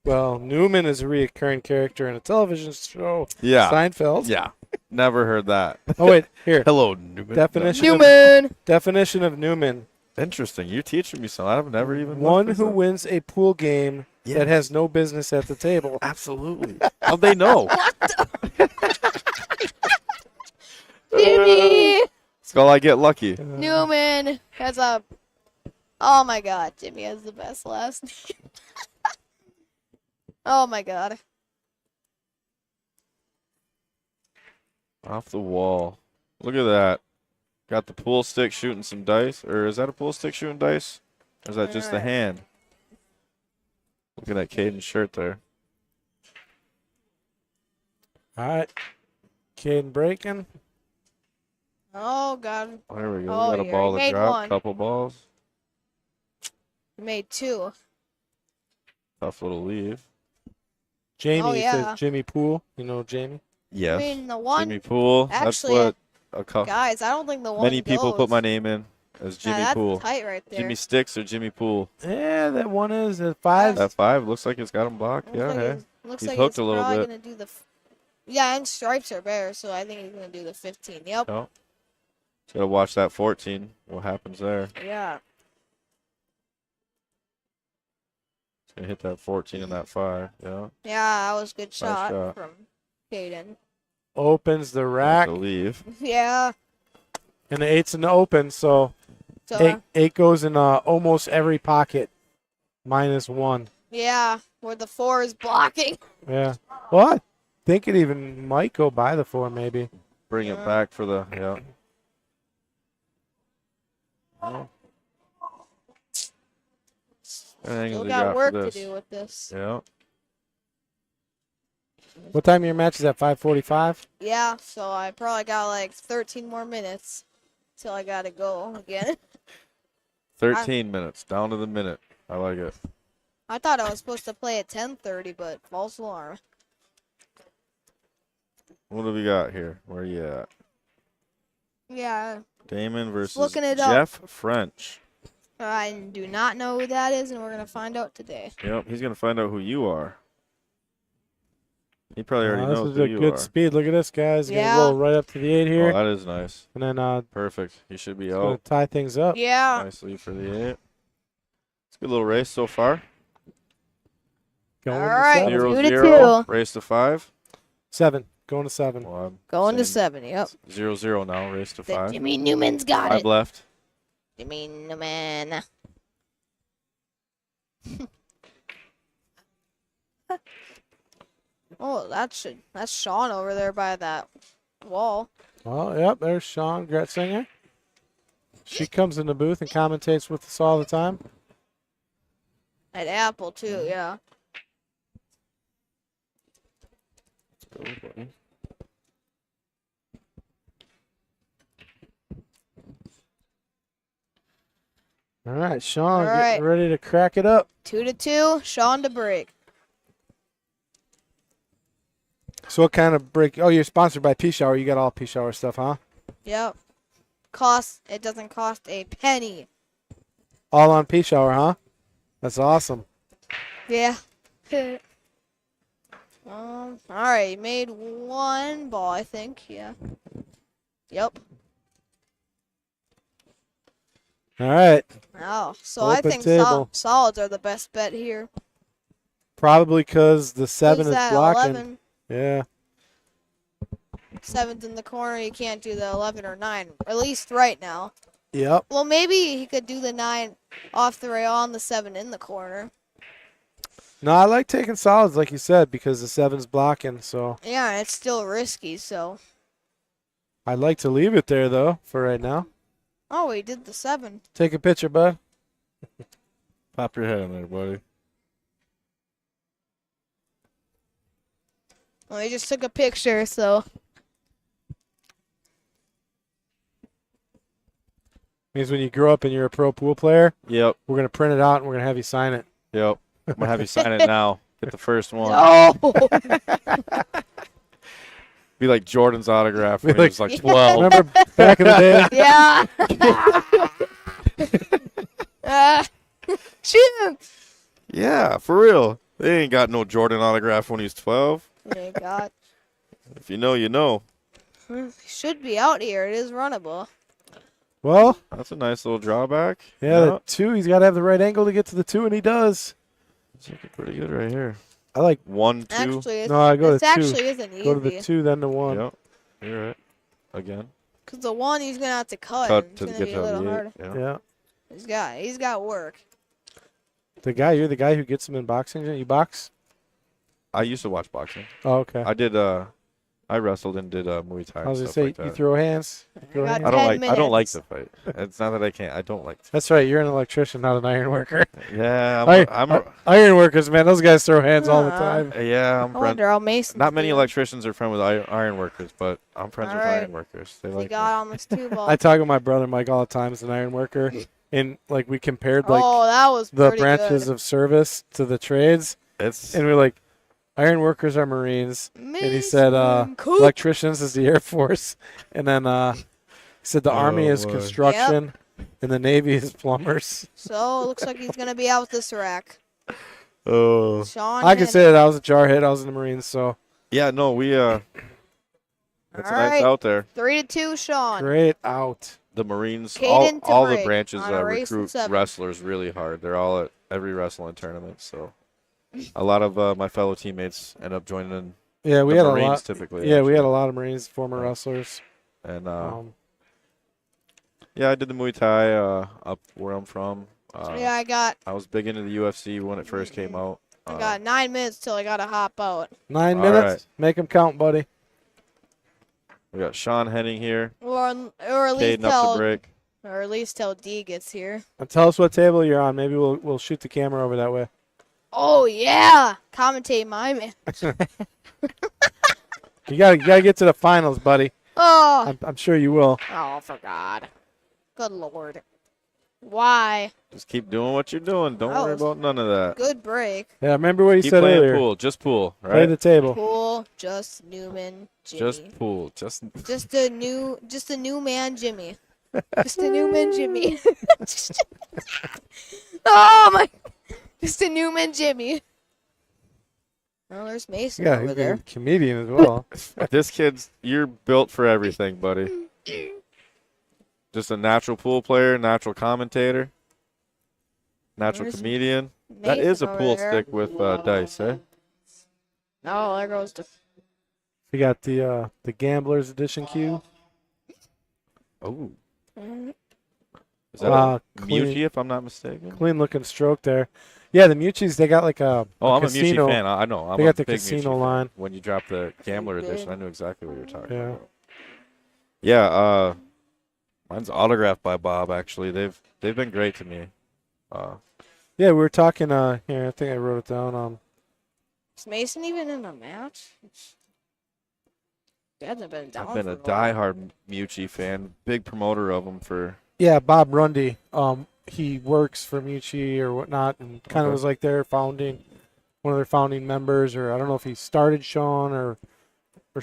Well, Newman is a reoccurring character in a television show. Yeah. Seinfeld. Yeah. Never heard that. Oh wait, here. Hello, Newman. Newman. Definition of Newman: Interesting. You're teaching me something. I've never even. one looked who this up. wins a pool game Yeah. that has no business at the table. Absolutely. How'd they know? Jimmy. Skull, I get lucky. Newman has a. Oh my God, Jimmy has the best last name. Oh my God. Off the wall. Look at that. Got the pool stick shooting some dice. Or is that a pool stick shooting dice? Or is that just the Alright. hand? Look at that Caden's shirt there. All right, Caden breaking. Oh God. There we go. Oh, We got a yeah, ball he to made drop. one. Couple balls. He made 2. Tough little leave. Jamie yeah. says Jimmy Pool. You know Jamie. Yes. I mean, the one. Jimmy Pool. Actually, That's what a couple. Guys, I don't think the one. Many people goes. put my name in as Jimmy that's Pool. tight right there. Jimmy Sticks or Jimmy Pool. Yeah, that one is at 5. That 5 looks like it's got him blocked. Looks Yeah, like hey. he's, looks He's like hooked he's a little probably bit. gonna do the. Yeah, and stripes are bare, so I think he's gonna do the 15. Yep. Oh. Just gotta watch that 14. What happens there? Yeah. He's gonna hit that 14 and that 5. Yeah. Yeah, that was a good shot, shot. from Caden. Opens the I rack, believe. Yeah. and the 8's in the open, so So eight goes in almost every pocket. -1. yeah, where the 4 is blocking. Yeah. Well, I think it even might go by the 4, maybe. Bring it back for the yeah. Oh. Anything Still they got got work for to this? do with this. Yeah. What time your match is at? 5:45. Yeah, so I probably got like 13 more minutes till I gotta go again. 13 minutes down to the minute. I like it. I thought I was supposed to play at 10:30, but false alarm. What do we got here? Where you at? Yeah, Damon versus looking it up. Jeff French. I do not know who that is, and we're gonna find out today. Yep, he's gonna find out who you are. He probably already This knows is who a you good are. speed. Look at this, guys. Yeah. Gonna roll right up to the 8 Oh, here, that is nice. and then Perfect. He should be gonna out. tie things up. Yeah, Nice lead for the 8. It's a good little race so far. Going All to right. 7. 0 2 to 0. 2. Race to 5. 7. Going to 7. Well, I'm going to saying 7. Yep. 0 0 now. Race to The 5. Jimmy Newman's got 5 it. left. Jimmy Newman. Oh, that's Sean over there by that wall. Well, yep. There's Sean Gretzinger. She comes in the booth and commentates with us all the time. At Apple too, yeah. Go, buddy. All right, Sean, All right. getting ready to crack it up. 2 to 2. Sean to break. So what kind of break? Oh, you're sponsored by P Shower. You got all P Shower stuff, huh? Yep. It doesn't cost a penny. All on P Shower, huh? That's awesome. Yeah. All right, you made 1 ball, I think. Yeah. Yep. All right. Oh, so I Open think table. solids are the best bet here. Probably because the 7 Who's is that, blocking. 11? Yeah. 7's in the corner. You can't do the 11 or 9, at least right now. Yep. Well, maybe he could do the 9 off the rail on the 7 in the corner. No, I like taking solids, like you said, because the 7's blocking. So Yeah, and it's still risky, so. I'd like to leave it there, though, for right now. Oh, he did the 7. Take a picture, bud. Pop your head in there, buddy. Well, he just took a picture, so. Means when you grow up and you're a pro pool player, Yep. we're going to print it out and we're going to have you sign it. Yep. I'm going to have you sign it now. Get the first one. Oh, Be like Jordan's autograph when Be he was like 12. Remember back in the day? yeah. Shit. Yeah, for real. They ain't got no Jordan autograph when he's 12. Yeah, God. If you know, you know. Should be out here. It is runnable. Well, That's a nice little drawback. yeah, the 2, he's got to have the right angle to get to the 2, and he does. It's looking pretty good right here. I like, 1, 2. Actually, it's, no, I go to this 2. actually isn't easy. Go to the 2, then the 1. Yep. You're right. Again. Cause the 1 he's gonna have to cut. Cut It's to gonna get be to a little the 8. hard. Yeah. Yeah. He's got work. You're the guy who gets him in boxing? You box? I used to watch boxing. Oh, okay. I did. I wrestled and did Muay Thai. I was and gonna stuff say, like you that. throw hands? Throw got hands? I don't 10 like. I don't like minutes. the fight. It's not that I can't. I don't like. That's right. You're an electrician, not an iron worker. Yeah, Iron workers, man. Those guys throw hands all the Aw. time. yeah, I'm I friends. wonder how Mason. Not many electricians are friends with iron workers, but I'm friends with Alright. iron workers. They He like. got me. almost 2 balls. I talk with my brother Mike all the time as an iron worker, and like we compared like oh, that was the pretty branches good. of service to the trades, It's and we're like, iron workers are Marines, and he said Mason Coop. electricians is the Air Force, and then he said the Army is boy. construction, and the Navy is plumbers. So looks like he's gonna be out with this rack. oh Sean. I can say that I was a jarhead. I was in the Marines, so yeah, no, we It's a nice Alright. out there. 3-2, Sean. great out. The Marines, Caden to all the break branches on a race of recruit 7. wrestlers really hard. They're all at every wrestling tournament, so a lot of my fellow teammates end up joining in Yeah, we the had Marines a lot. typically. Yeah, we had a actually. lot of Marines, former wrestlers. And Yeah, I did the Muay Thai up where I'm from. Yeah, I was big into the UFC when it first came out. I got 9 minutes till I gotta hop out. 9 all minutes. right. Make them count, buddy. We got Sean Henning here, Or at least Caden up till the break. or at least till D gets here. And tell us what table you're on. Maybe we'll shoot the camera over that way. Oh yeah, commentate my man. You gotta get to the finals, buddy. Oh, I'm sure you will. oh, for God. Good Lord. Why? Just keep doing what you're doing. Don't That worry was about none of that. Good break. Yeah, remember what you Keep said playing earlier. pool. Just pool, Play right? the table. Cool, just Newman, Jimmy. Just pool. Just Just a new man, Jimmy. Just a new man, Jimmy. Oh my! Just a new man, Jimmy. Oh, there's Mason Yeah, over he's there. a comedian as well. this kid's. You're built for everything, buddy. Just a natural pool player, natural commentator, natural There's comedian. That Mason is a over pool there. stick with dice, eh? Oh, there goes the. We got the Gamblers Edition cube. Oh, Mhm. is that Uh, a clean. Muji, if I'm not mistaken? Clean looking stroke there. Yeah, the Muchis, they got like a Oh, I'm casino. a Muji fan. I know. I'm They a got the big casino Muji fan. line. When you dropped the Gambler Big. edition, I knew exactly what you were talking Yeah. about. Yeah, mine's autographed by Bob. Actually, they've been great to me. Yeah, we were talking. Here, I think I wrote it down. Is Mason even in a match? He hasn't been down. I've been for a while. diehard Muji fan, big promoter of them for. Yeah, Bob Rundy. He works for Mucci or whatnot, and kind of Okay. was like one of their founding members, or I don't know if he started Sean or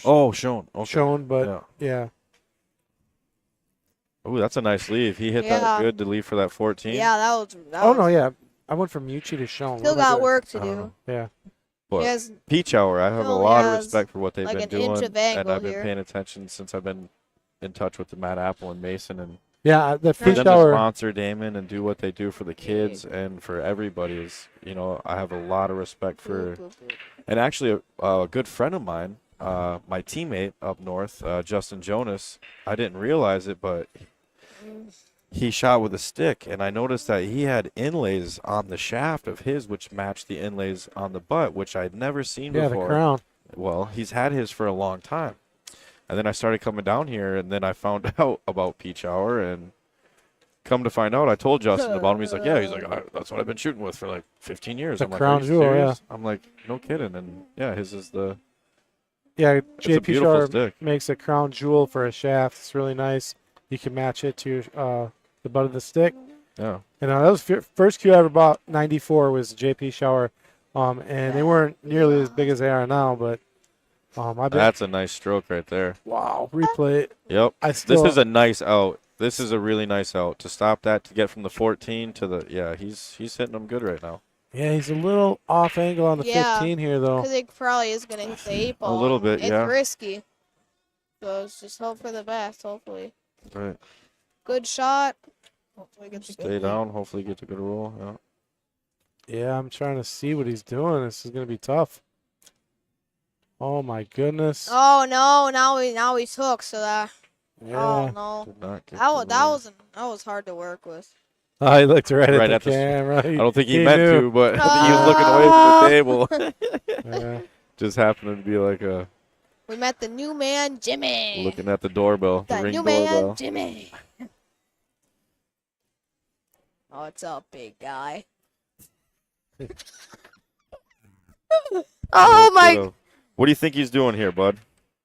Oh, Sean. Okay. Sean, but Yeah. yeah. Oh, that's a nice leave. He hit Yeah. that good to leave for that 14. Yeah, that was. That Oh was, no, yeah. I went from Mucci to Sean. Still What am I got doing? work to I don't know. do. Yeah. But He has Peach Hour, I have a No, lot of he has respect for what they've like been an doing, inch of and angle I've been here. paying attention since I've been in touch with the Matt Apple and Mason, and Yeah, the for fish them to hour. sponsor Damon and do what they do for the kids and for everybody is, I have a lot of respect for. Boop, boop, boop. And actually, a good friend of mine, my teammate up north, Justin Jonas, I didn't realize it, but he shot with a stick, and I noticed that he had inlays on the shaft of his, which matched the inlays on the butt, which I'd never seen Yeah, the before. crown. Well, he's had his for a long time. And then I started coming down here, and then I found out about Peach Hour, and come to find out, I told Justin about him. He's like, yeah, that's what I've been shooting with for like 15 years. The I'm like, crown are you jewel, serious? I'm like, no kidding. And yeah, his is Yeah, it's a JP beautiful Shar stick. makes a crown jewel for a shaft. It's really nice. You can match it to the butt of the stick. Yeah. And that was first cue I ever bought. '94 was JP Shower And they weren't nearly as big as they are now, but I bet. That's a nice stroke right there. Wow, replay. Yep. I This still. is a nice out. This is a really nice out to stop that, to get from the 14 to the, yeah, he's hitting them good right now. Yeah, he's a little off angle on the Yeah. 15 here, though. Because it probably is going to hit the 8-ball. A little bit, it's yeah. It's risky. So let's just hope for the best, hopefully. Right. Good shot. Hopefully get the Stay good down. Hopefully get a good roll. Yeah. Yeah, I'm trying to see what he's doing. This is going to be tough. Oh, my goodness. Oh, no. Now he's hooked, so that. Yeah. Oh, no. Did not get That the roll. was hard to work with. Oh, he looked right Right at at the the camera. I don't think he meant knew. to, but he was looking away from the table. Yeah. Just happened to be like a We met the new man, Jimmy. looking at the doorbell, the the ring new doorbell. man, Jimmy. Oh, what's up, big guy? Oh, my. What do you think he's doing here, bud?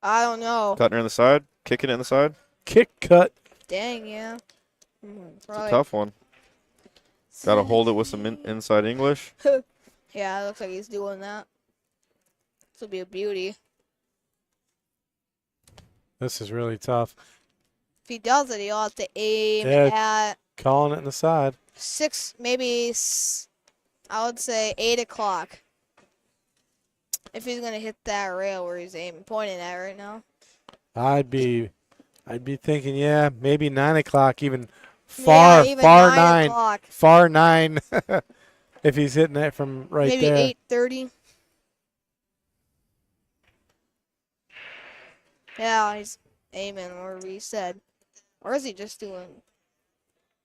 I don't know. Cutting her in the side? Kicking it in the side? Kick cut. Dang, yeah. It's a tough one. Got to hold it with some inside English. Yeah, it looks like he's doing that. This will be a beauty. This is really tough. If he does it, he'll have to aim Yeah. at Calling it in the side. 6, maybe, I would say 8 o'clock. If he's going to hit that rail where he's pointing at right now. I'd be thinking, yeah, maybe 9 o'clock, even far, Yeah, even far 9 o'clock. far 9. If he's hitting that from right Maybe there. 8:30. Yeah, he's aiming where we said. Or is he just doing?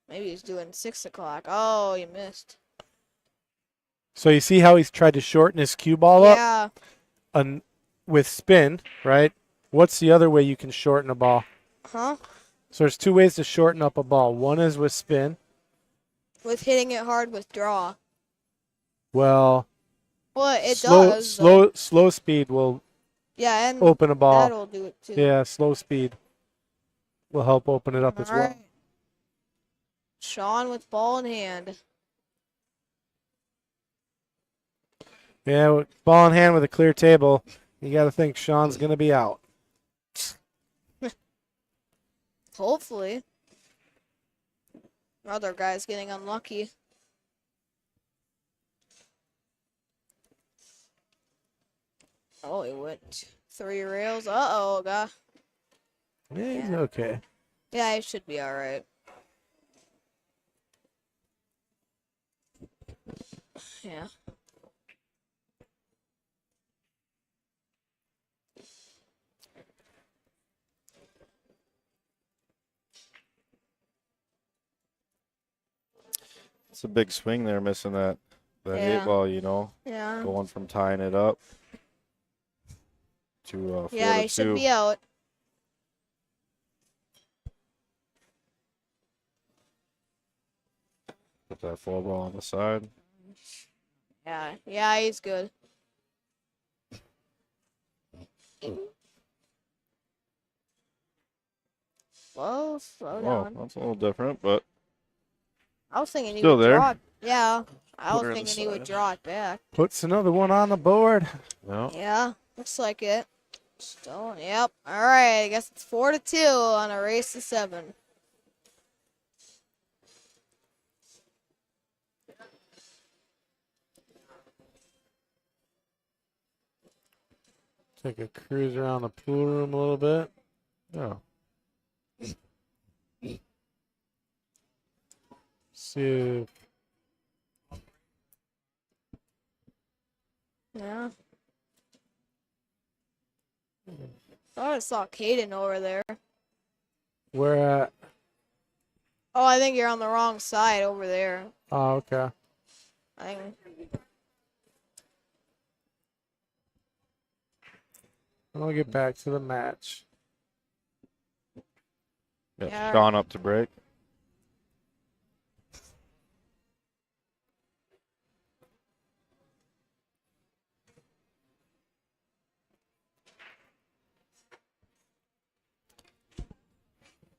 Maybe he's doing 6 o'clock. Oh, you missed. So you see how he's tried to shorten his cue ball up Yeah. with spin, right? What's the other way you can shorten a ball? Huh? So there's 2 ways to shorten up a ball. One is with spin. With hitting it hard with draw. Well, Well, it does. though. slow speed will Yeah, and open a ball. that'll do it too. Yeah, slow speed will help open it up as All well. right. Sean with ball in hand. Yeah, with ball in hand with a clear table, you got to think Sean's going to be out. Hopefully. Other guy's getting unlucky. Oh, he went 3 rails. Uh-oh, guy. Yeah, he's okay. Yeah, he should be all right. Yeah. It's a big swing there, missing that Yeah. 8-ball, you know, Yeah. going from tying it up to 4 Yeah, to he should 2. be out. Put that 4-ball on the side. Yeah. Yeah, he's good. Slow Oh, down. that's a little different, but I was thinking he Still would there. draw it. Yeah. I Put was her in the thinking he would side. draw it back. Puts another one on the board. no. Yeah, looks like it. Still, yep. All right, I guess it's 4 to 2 on a race to 7. Take a cruise around the pool room a little bit. Yeah. See if Yeah. Thought I saw Caden over there. we're at. Oh, I think you're on the wrong side over there. Oh, okay. I think. I'll get back to the match. Yeah. Gone up to break.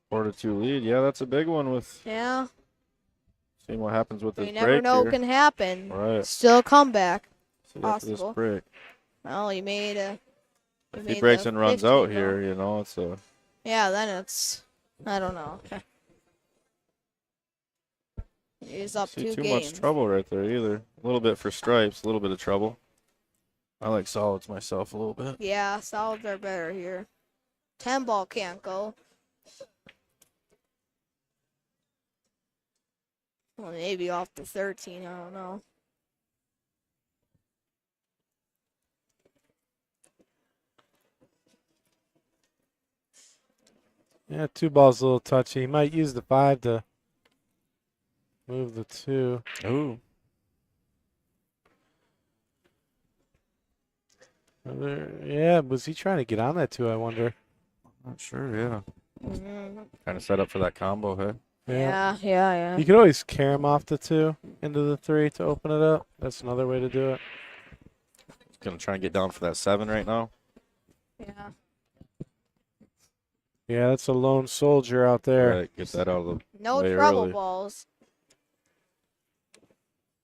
Four to 2 lead. Yeah, that's a big one with Yeah. seeing what happens with this You break never know here. what can happen. Right. Still a comeback. See, after this Possible. break. Well, you made a. If he breaks and runs out here, you know, it's a. Yeah, then it's. I don't know. He's up See 2 too games. much trouble right there either. A little bit for stripes, a little bit of trouble. I like solids myself a little bit. Yeah, solids are better here. 10 ball can't go. Well, maybe off the 13. I don't know. Yeah, 2 balls a little touchy. He might use the 5 to move the 2. Ooh. Yeah, was he trying to get on that 2, I wonder? Not sure, yeah. Mm-hmm. Kind of set up for that combo, hey? Yeah. You could always carry him off the 2 into the 3 to open it up. That's another way to do it. Gonna try and get down for that 7 right now. Yeah. Yeah, that's a lone soldier out there. Right, get that out of the. No way trouble early. balls.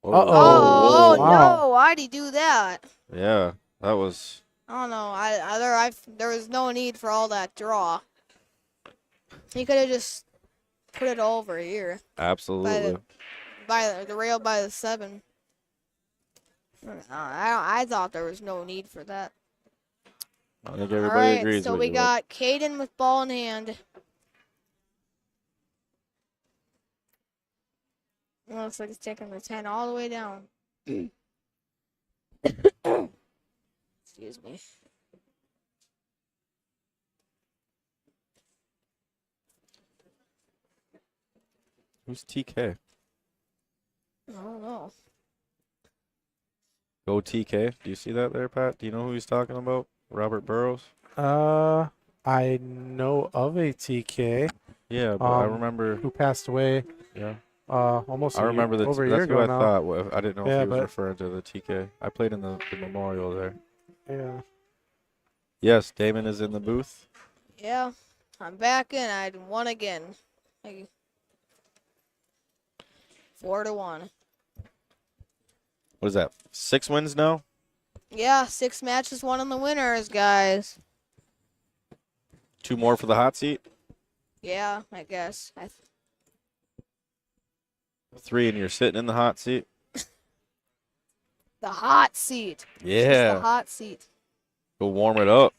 Uh-oh. Oh, wow. no. Why'd he do that? Yeah, that was. I don't know. There was no need for all that draw. He could have just put it over here. Absolutely. By the rail by the 7. I thought there was no need for that. I think All everybody right, agrees so with we you. got Caden with ball in hand. Looks like it's taking the 10 all the way down. Excuse me. Who's TK? I don't know. Go TK. Do you see that there, Pat? Do you know who he's talking about? Robert Burrows? I know of a TK Yeah, but I Um, remember. who passed away Yeah. almost I remember over a year that's who ago I now. thought. Well, I didn't know Yeah, if he was but- referring to the TK. I played in the memorial there. Yeah. Yes, Damon is in the booth. Yeah, I'm back in. I won again. 4-1. What is that? 6 wins now? Yeah, 6 matches, 1 in the winners, guys. 2 more for the hot seat? Yeah, I guess. 3 and you're sitting in the hot seat? The hot seat. Just the Yeah. hot seat. Go warm it up.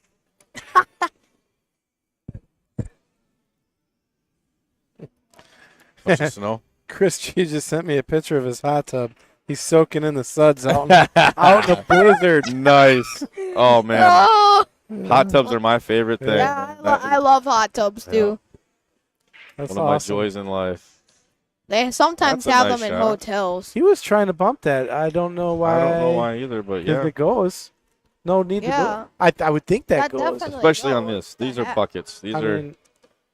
Bunch of snow. Chris G just sent me a picture of his hot tub. He's soaking in the suds out in the blizzard. Nice. Oh, man. Oh! Hot tubs are my favorite thing. Yeah, That I love hot tubs too. That's one of my awesome. joys in life. They sometimes That's a have nice them in shot. hotels. He was trying to bump that. I don't know why. I don't know why either, but If yeah. it goes, no need Yeah. to go. I would think that goes. definitely Especially on goes. this. These are Heck. buckets. These I are. mean,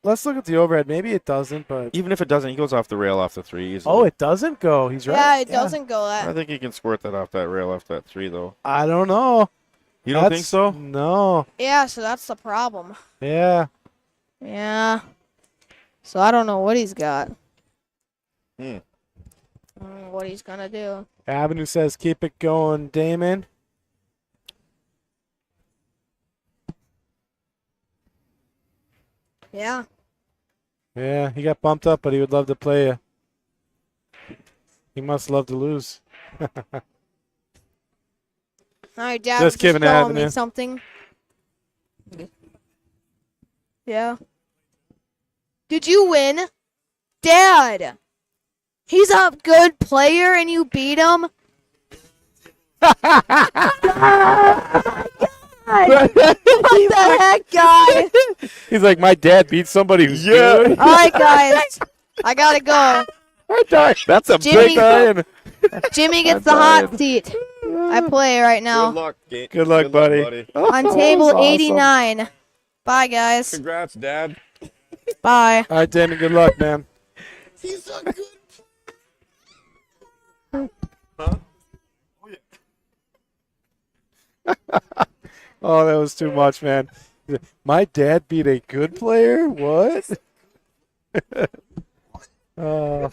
let's look at the overhead. Maybe it doesn't, but Even if it doesn't, he goes off the rail off the 3 easily. oh, it doesn't go. He's right. Yeah, it doesn't go I that. think he can squirt that off that rail off that 3, though. I don't know. You don't think so? No. Yeah, so that's the problem. Yeah. Yeah. So I don't know what he's got. Hmm. I don't know what he's gonna do. Avenue says keep it going, Damon. Yeah. Yeah, he got bumped up, but he would love to play you. He must love to lose. All right, Dad. Just was giving showing me Avenue. something. Yeah. Did you win, Dad? He's a good player, and you beat him. What the heck, guys? He's like, my dad beat somebody who's Yeah. good. All right, guys. I gotta go. That's a Jimmy. big time. Jimmy gets I'm the hot dying. seat. I play right now luck, Good luck, buddy. Oh, on that table was awesome. 89. Bye, guys. Congrats, Dad. Bye. All right, Damon, good luck, man. He's a good. Oh, that was too much, man. My dad beat a good player? What? Oh,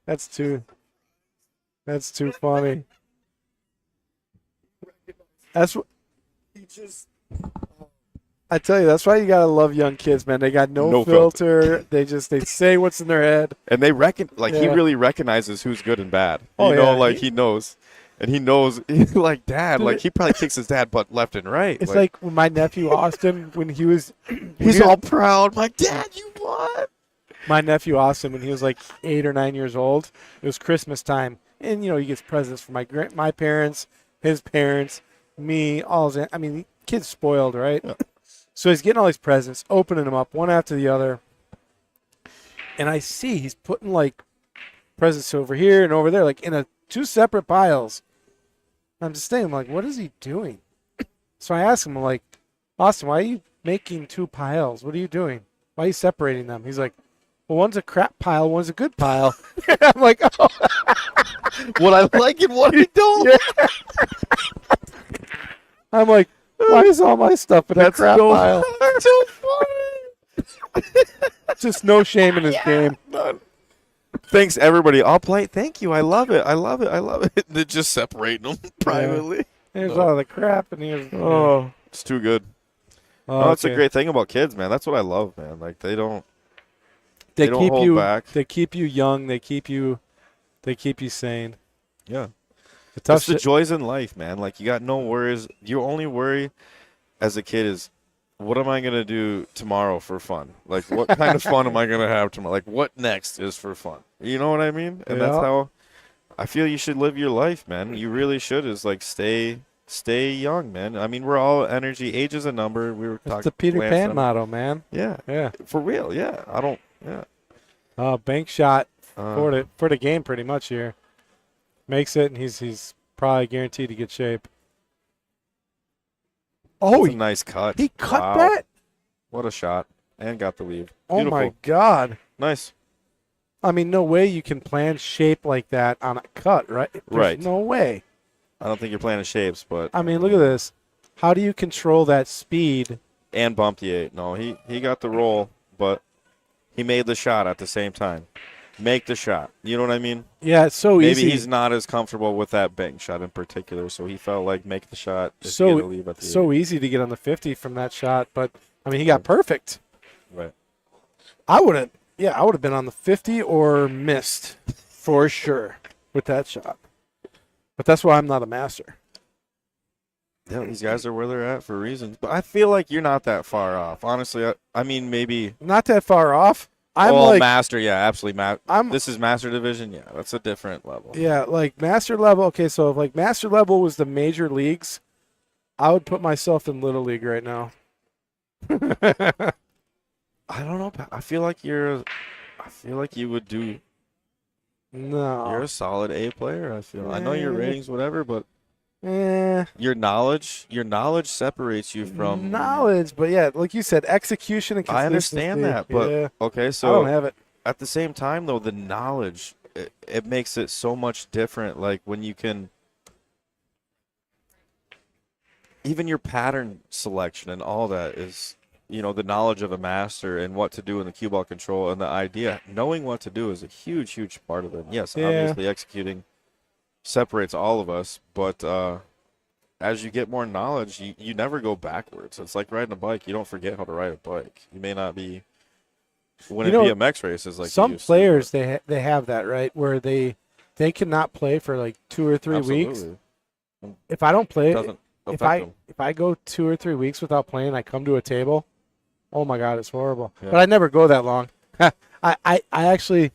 that's too funny. That's what. I tell you, that's why you gotta love young kids, man. They got no filter. They say what's in their head. And they he Yeah. really recognizes who's good and bad. Oh, you know, yeah. like he knows. And he knows, like, Dad, Dude, like, he probably kicks his dad butt left and right. It's like when my nephew Austin, when he was, he's all proud. Like, Dad, you won. my nephew Austin, when he was like 8 or 9 years old, it was Christmas time, and you know he gets presents from my parents, his parents, me, all his. I mean, the kid's spoiled, right? Yeah. So he's getting all these presents, opening them up one after the other, and I see he's putting like presents over here and over there, like in two separate piles. I'm just thinking, like, what is he doing? So I asked him, I'm like, Austin, why are you making two piles? What are you doing? Why are you separating them? He's like, well, one's a crap pile, one's a good pile. I'm like, oh. What I like and what I don't. Yeah. I'm like, why is all my stuff in a crap pile? That's so funny. Just no shame in his game. None. Thanks, everybody. I'll play. Thank you. I love it. I love it. I love it. They're just separating them privately. Here's all the crap, and here's Oh, it's too good. Oh, No, that's a okay. great thing about kids, man. That's what I love, man. Like they don't They don't keep hold you back. They keep you young. They keep you sane. Yeah. The tough That's the shit- joys in life, man. Like you got no worries. Your only worry as a kid is what am I going to do tomorrow for fun? Like what kind of fun am I going to have tomorrow? Like what next is for fun? You know what I mean? And that's Yeah. how I feel you should live your life, man. You really should is like stay young, man. I mean, we're all energy. Age is a number. We were talking It's the Peter Lance Pan and I- motto, man. Yeah. Yeah. For real. Yeah. I don't yeah. Bank shot Uh, for the game pretty much here. Makes it, and he's probably guaranteed to get shape. Oh, that's a nice cut. he cut Wow. that? What a shot. And got the lead. Oh Beautiful. my God! Nice. I mean, no way you can plan shape like that on a cut, right? There's Right. No way. I don't think you're playing shapes, but I mean, look at this. How do you control that speed? and bumped the 8. No, he got the roll, but he made the shot at the same time. Make the shot. You know what I mean? Yeah, it's so Maybe easy. he's not as comfortable with that bank shot in particular, so he felt like make the shot. Just So- get a leave at the so easy to get on the 50 from that shot, but I mean, he got perfect. right. I would have been on the 50 or missed for sure with that shot. But that's why I'm not a master. Yeah, these guys are where they're at for reasons, but I feel like you're not that far off. Honestly, I mean maybe. Not that far off. I'm well, like master, yeah, absolutely. I'm This is master division, yeah, that's a different level. yeah, like master level. Okay, so if like master level was the major leagues, I would put myself in little league right now. I don't know. I feel like you would do. No. You're a solid A player. I feel. I know your Eh. ratings, whatever, but Eh, your knowledge separates you from knowledge, but yeah, like you said, execution and I consistency. understand that, but yeah, okay. I don't So have it. at the same time, though, the knowledge it makes it so much different. Like when you can, even your pattern selection and all that is, you know, the knowledge of a master and what to do in the cue ball control and the idea, knowing what to do is a huge, huge part of it. Yes, Yeah. obviously executing separates all of us, but as you get more knowledge, you never go backwards. It's like riding a bike. You don't forget how to ride a bike. You may not be winning You know, BMX races like you Some used to, players they have that right where they cannot play for like 2 or but 3 weeks. absolutely. If I don't play, It doesn't if affect them. I go 2 or 3 weeks without playing, I come to a table. Oh my God, it's horrible. Yeah. But I never go that long. I actually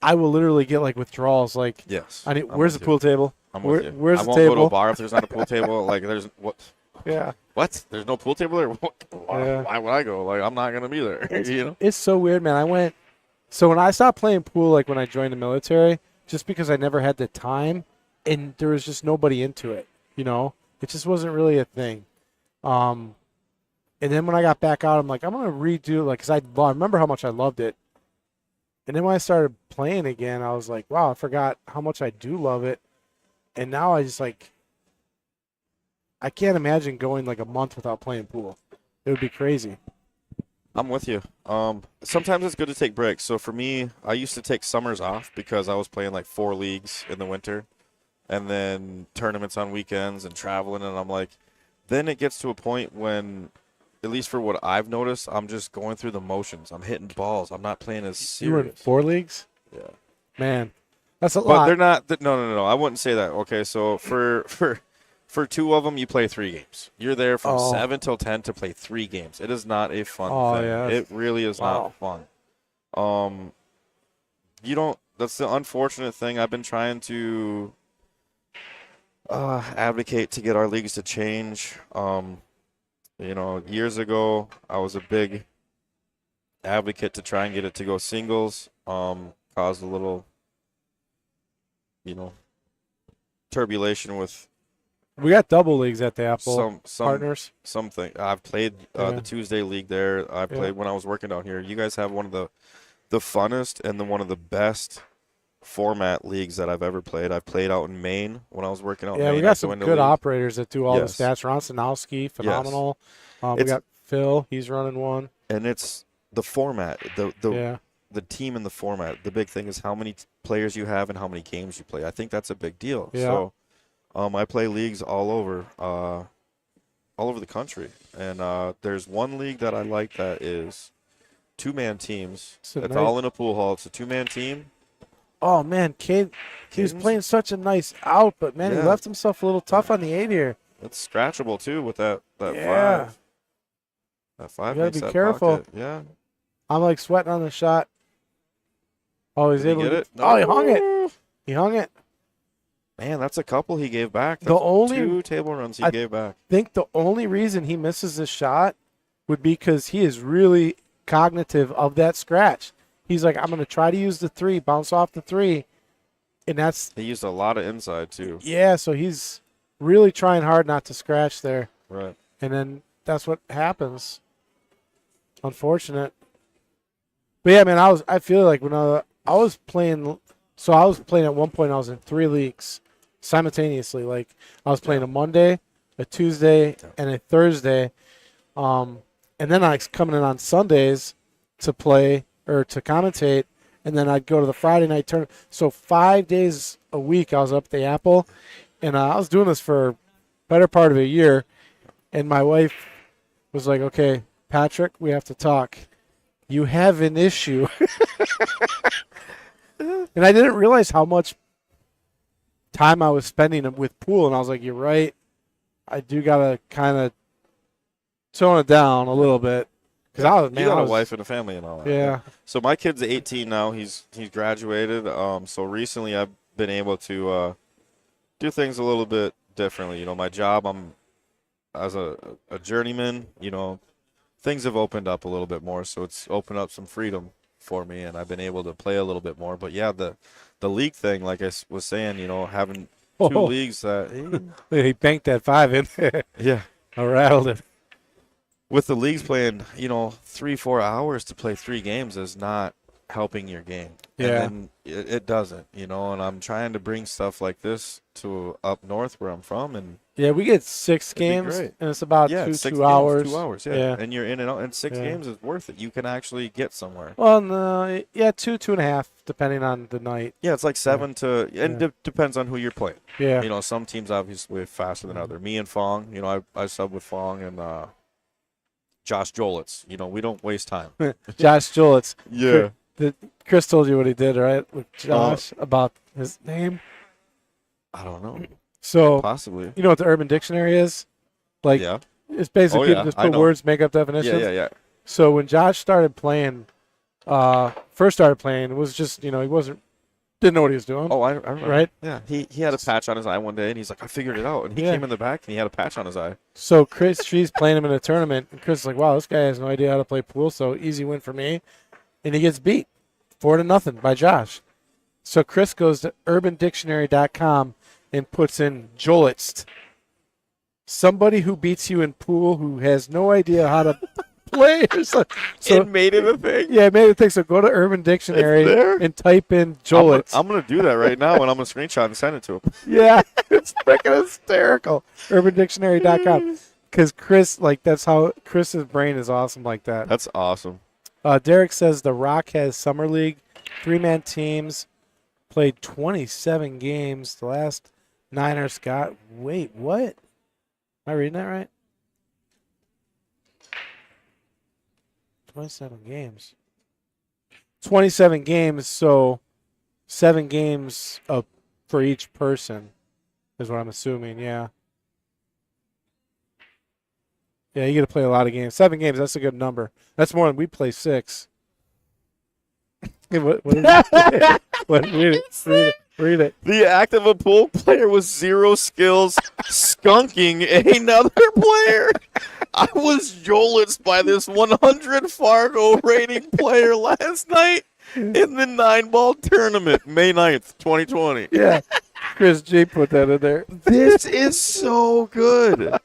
I will literally get like withdrawals. Like Yes. I need, I'm where's the with you. pool table? I'm with you. Where's I the won't go to table? a bar if there's not a pool table. Like there's what? Yeah. What? There's no pool table there. Yeah. Why would I go? Like I'm not gonna be there. You know. It's so weird, man. So when I stopped playing pool, like when I joined the military, just because I never had the time and there was just nobody into it, you know, it just wasn't really a thing. And then when I got back out, I'm like, I'm going to redo, like, because I remember how much I loved it. And then when I started playing again, I was like, wow, I forgot how much I do love it. And now I just like, I can't imagine going like a month without playing pool. It would be crazy. I'm with you. Sometimes it's good to take breaks. So for me, I used to take summers off because I was playing like 4 leagues in the winter, and then tournaments on weekends and traveling. And I'm like, then it gets to a point when, at least for what I've noticed, I'm just going through the motions. I'm hitting balls. I'm not playing as You were in serious. 4 leagues? Yeah. Man, that's a But lot. they're not. No. I wouldn't say that. Okay, so for 2 of them, you play 3 games. You're there from 7 till 10 to play 3 games. It is not a fun thing. Yeah. It really is not fun. You don't. That's the unfortunate thing. I've been trying to advocate to get our leagues to change. Years ago, I was a big advocate to try and get it to go singles. Caused a little, turbulation with We got double leagues at the Apple some partners. something. I've played the Tuesday league there. I played when I was working down here. You guys have one of the funnest and one of the best format leagues that I've ever played. I've played out in Maine when I was working out in Maine. We got some good operrators that do all the stats. Ron Sanowski, phenomenal. We got Phil. He's running one. And it's the format, the team in the format. The big thing is how many players you have and how many games you play. I think that's a big deal. Yeah. So I play leagues all over the country. And there's one league that I like that is 2-man teams. It's all in a pool hall. It's a 2-man team. Oh, man, Cade, he was playing such a nice out, but, man, he left himself a little tough on the 8 here. It's scratchable, too, with that 5. That 5 you makes gotta be that careful. pocket. Yeah. I'm, like, sweating on the shot. Oh, he's able to get it? No. Oh, he hung it. He hung it. Man, that's a couple he gave back. That's The only 2 table runs he gave back. I think the only reason he misses this shot would be because he is really cognitive of that scratch. He's like, I'm going to try to use the 3, bounce off the 3, and that's... He used a lot of inside, too. Yeah, so he's really trying hard not to scratch there. Right. And then that's what happens. Unfortunate. But, yeah, man, I feel like when I was playing... So I was playing at one point, I was in 3 leagues simultaneously. Like, I was playing a Monday, a Tuesday, and a Thursday. And then I was coming in on Sundays to play or to commentate, and then I'd go to the Friday night tournament. So 5 days a week I was up at the Apple, and I was doing this for a better part of a year, and my wife was like, okay, Patrick, we have to talk. You have an issue. And I didn't realize how much time I was spending with pool, and I was like, you're right. I do got to kind of tone it down a little bit. Because I was, man, you got I a was, wife and a family and all that. Yeah. So my kid's 18 now. He's graduated. So recently I've been able to do things a little bit differently. My job, I'm as a journeyman, things have opened up a little bit more. So it's opened up some freedom for me, and I've been able to play a little bit more. But, yeah, the league thing, like I was saying, having 2 leagues that he banked that 5 in. Yeah. I rattled it. With the leagues playing, 3-4 hours to play 3 games is not helping your game. Yeah. And it doesn't, and I'm trying to bring stuff like this to up north where I'm from. And yeah, we get 6 games, and it's about 2 games, hours. 2 hours, yeah. And you're in and out, and 6 games is worth it. You can actually get somewhere. Well, no, 2.5, depending on the night. Yeah, it's like 7 to, and depends on who you're playing. Yeah. Some teams obviously are faster than others. Me and Fong, I sub with Fong and Josh Jolitz. We don't waste time. Josh Jolitz. Yeah. Chris told you what he did, right, with Josh about his name? I don't know. So, possibly. You know what the Urban Dictionary is? Like, it's basically people just put words, make up definitions. Yeah. So when Josh started playing, first started playing, it was just, he didn't know what he was doing. Oh, I remember. Right? Yeah. He had a patch on his eye one day, and he's like, I figured it out. And he came in the back, and he had a patch on his eye. So Chris, she's playing him in a tournament, and Chris is like, wow, this guy has no idea how to play pool, so easy win for me. And he gets beat 4-0 by Josh. So Chris goes to urbandictionary.com and puts in Jolitz. Somebody who beats you in pool who has no idea how to play. So it made it a thing? Yeah, it made it a thing. So go to Urban Dictionary and type in Jolitz. I'm going to do that right now, and I'm going to screenshot and send it to him. Yeah, it's freaking hysterical. urbandictionary.com. Because Chris, that's how Chris's brain is awesome like that. That's awesome. Derek says The Rock has Summer League, 3-man teams, played 27 games. The last 9 are Scott. Wait, what? Am I reading that right? 27 games. 27 games, so 7 games for each person is what I'm assuming, yeah. Yeah, you get to play a lot of games. 7 games, that's a good number. That's more than we play 6. What is it? Read it. The act of a pool player with 0 skills skunking another player. I was jolted by this 100 Fargo rating player last night in the 9-ball tournament, May 9th, 2020. Yeah. Chris G put that in there. This is so good.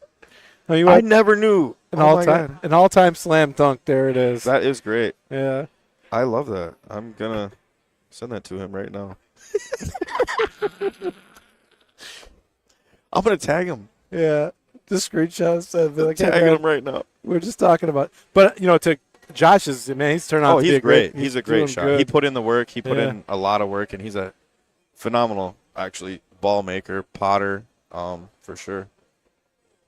Oh, you I want never knew. an Oh my God. all-time slam dunk. There it is. That is great. Yeah. I love that. I'm going to send that to him right now. I'm going to tag him. Yeah. Just screenshot said like, hey, Tagging man, him right now. we're just talking about. But to Josh's, man, he's turned out Oh, to be he's a great. great. He's a great doing shot. good. He put in the work. He put Yeah. in a lot of work, and he's a phenomenal, actually, ball maker, potter, for sure.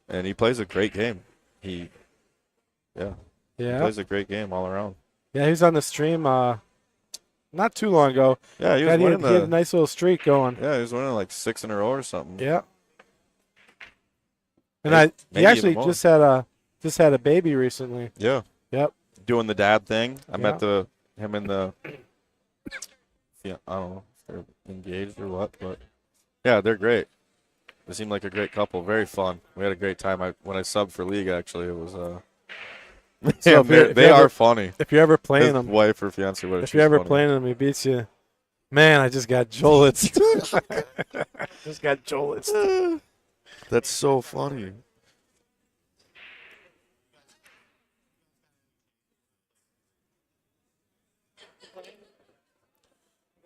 And he plays a great game. He plays a great game all around. Yeah, he was on the stream not too long ago. Yeah, he was God, he winning had a nice little streak going. Yeah, he was winning like 6 in a row or something. Yeah. And Maybe he actually even more. just had a baby recently. Yeah. Yep. Doing the dad thing. I met Yeah. him and the. Yeah, I don't know if they're engaged or what, but yeah, they're great. They seem like a great couple. Very fun. We had a great time. When I subbed for league, actually, it was. So they are funny. If you're ever His playing them, wife or fiance, whatever. if you're ever funny. playing them, he beats you. Man, I just got jolted. Just got jolted. That's so funny.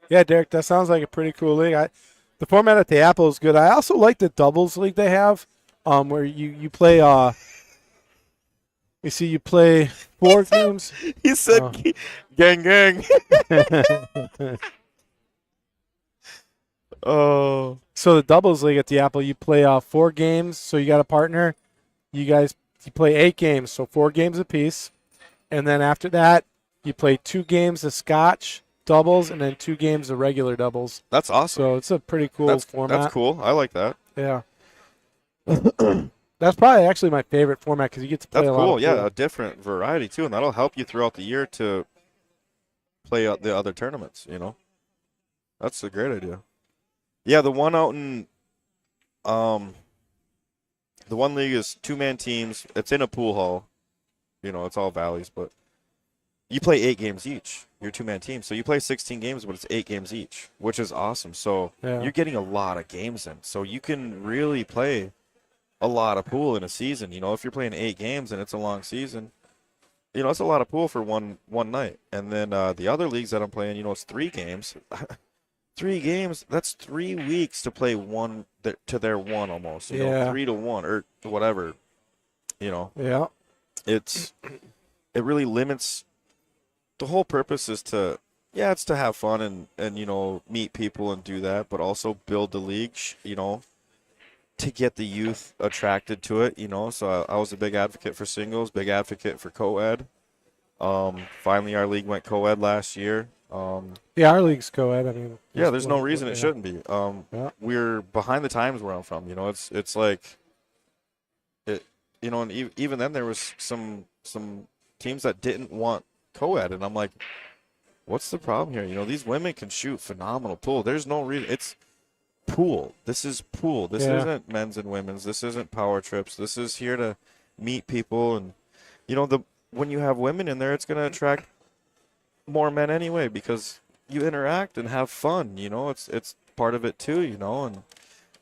Yeah, Derek, that sounds like a pretty cool league. The format at the Apple is good. I also like the doubles league they have, where you play. You play 4 games. He said, "Gang, gang." Oh. So the doubles league at the Apple, you play 4 games. So you got a partner. You play 8 games, so 4 games apiece, and then after that, you play 2 games of Scotch doubles and then 2 games of regular doubles. That's awesome. So it's a pretty cool format. That's cool. I like that. Yeah. That's probably actually my favorite format because you get to play That's a lot. cool. Of Yeah, a different variety too, and that'll help you throughout the year to play out the other tournaments. That's a great idea. Yeah, the one out in, the one league is 2-man teams. It's in a pool hall. It's all valleys, but you play 8 games each. You're 2-man team, so you play 16 games, but it's 8 games each, which is awesome. So you're getting a lot of games in, so you can really play a lot of pool in a season. If you're playing 8 games and it's a long season, it's a lot of pool for one night. And then the other leagues that I'm playing, it's 3 games. 3 games, that's 3 weeks to play one to their one almost. 3 to 1 or whatever. Yeah. It really limits. The whole purpose is it's to have fun and meet people and do that, but also build the league, to get the youth attracted to it, So I was a big advocate for singles, big advocate for co-ed. Finally, our league went co-ed last year. Yeah, our league's co-ed. I mean, there's no reason it shouldn't be. We're behind the times where I'm from. It's like it. And even then there was some teams that didn't want co-ed, and I'm like, what's the problem here? These women can shoot phenomenal pool. There's no reason. It's pool. This is pool. This isn't men's and women's. This isn't power trips. This is here to meet people, and when you have women in there, it's going to attract more men anyway because you interact and have fun. It's part of it too. And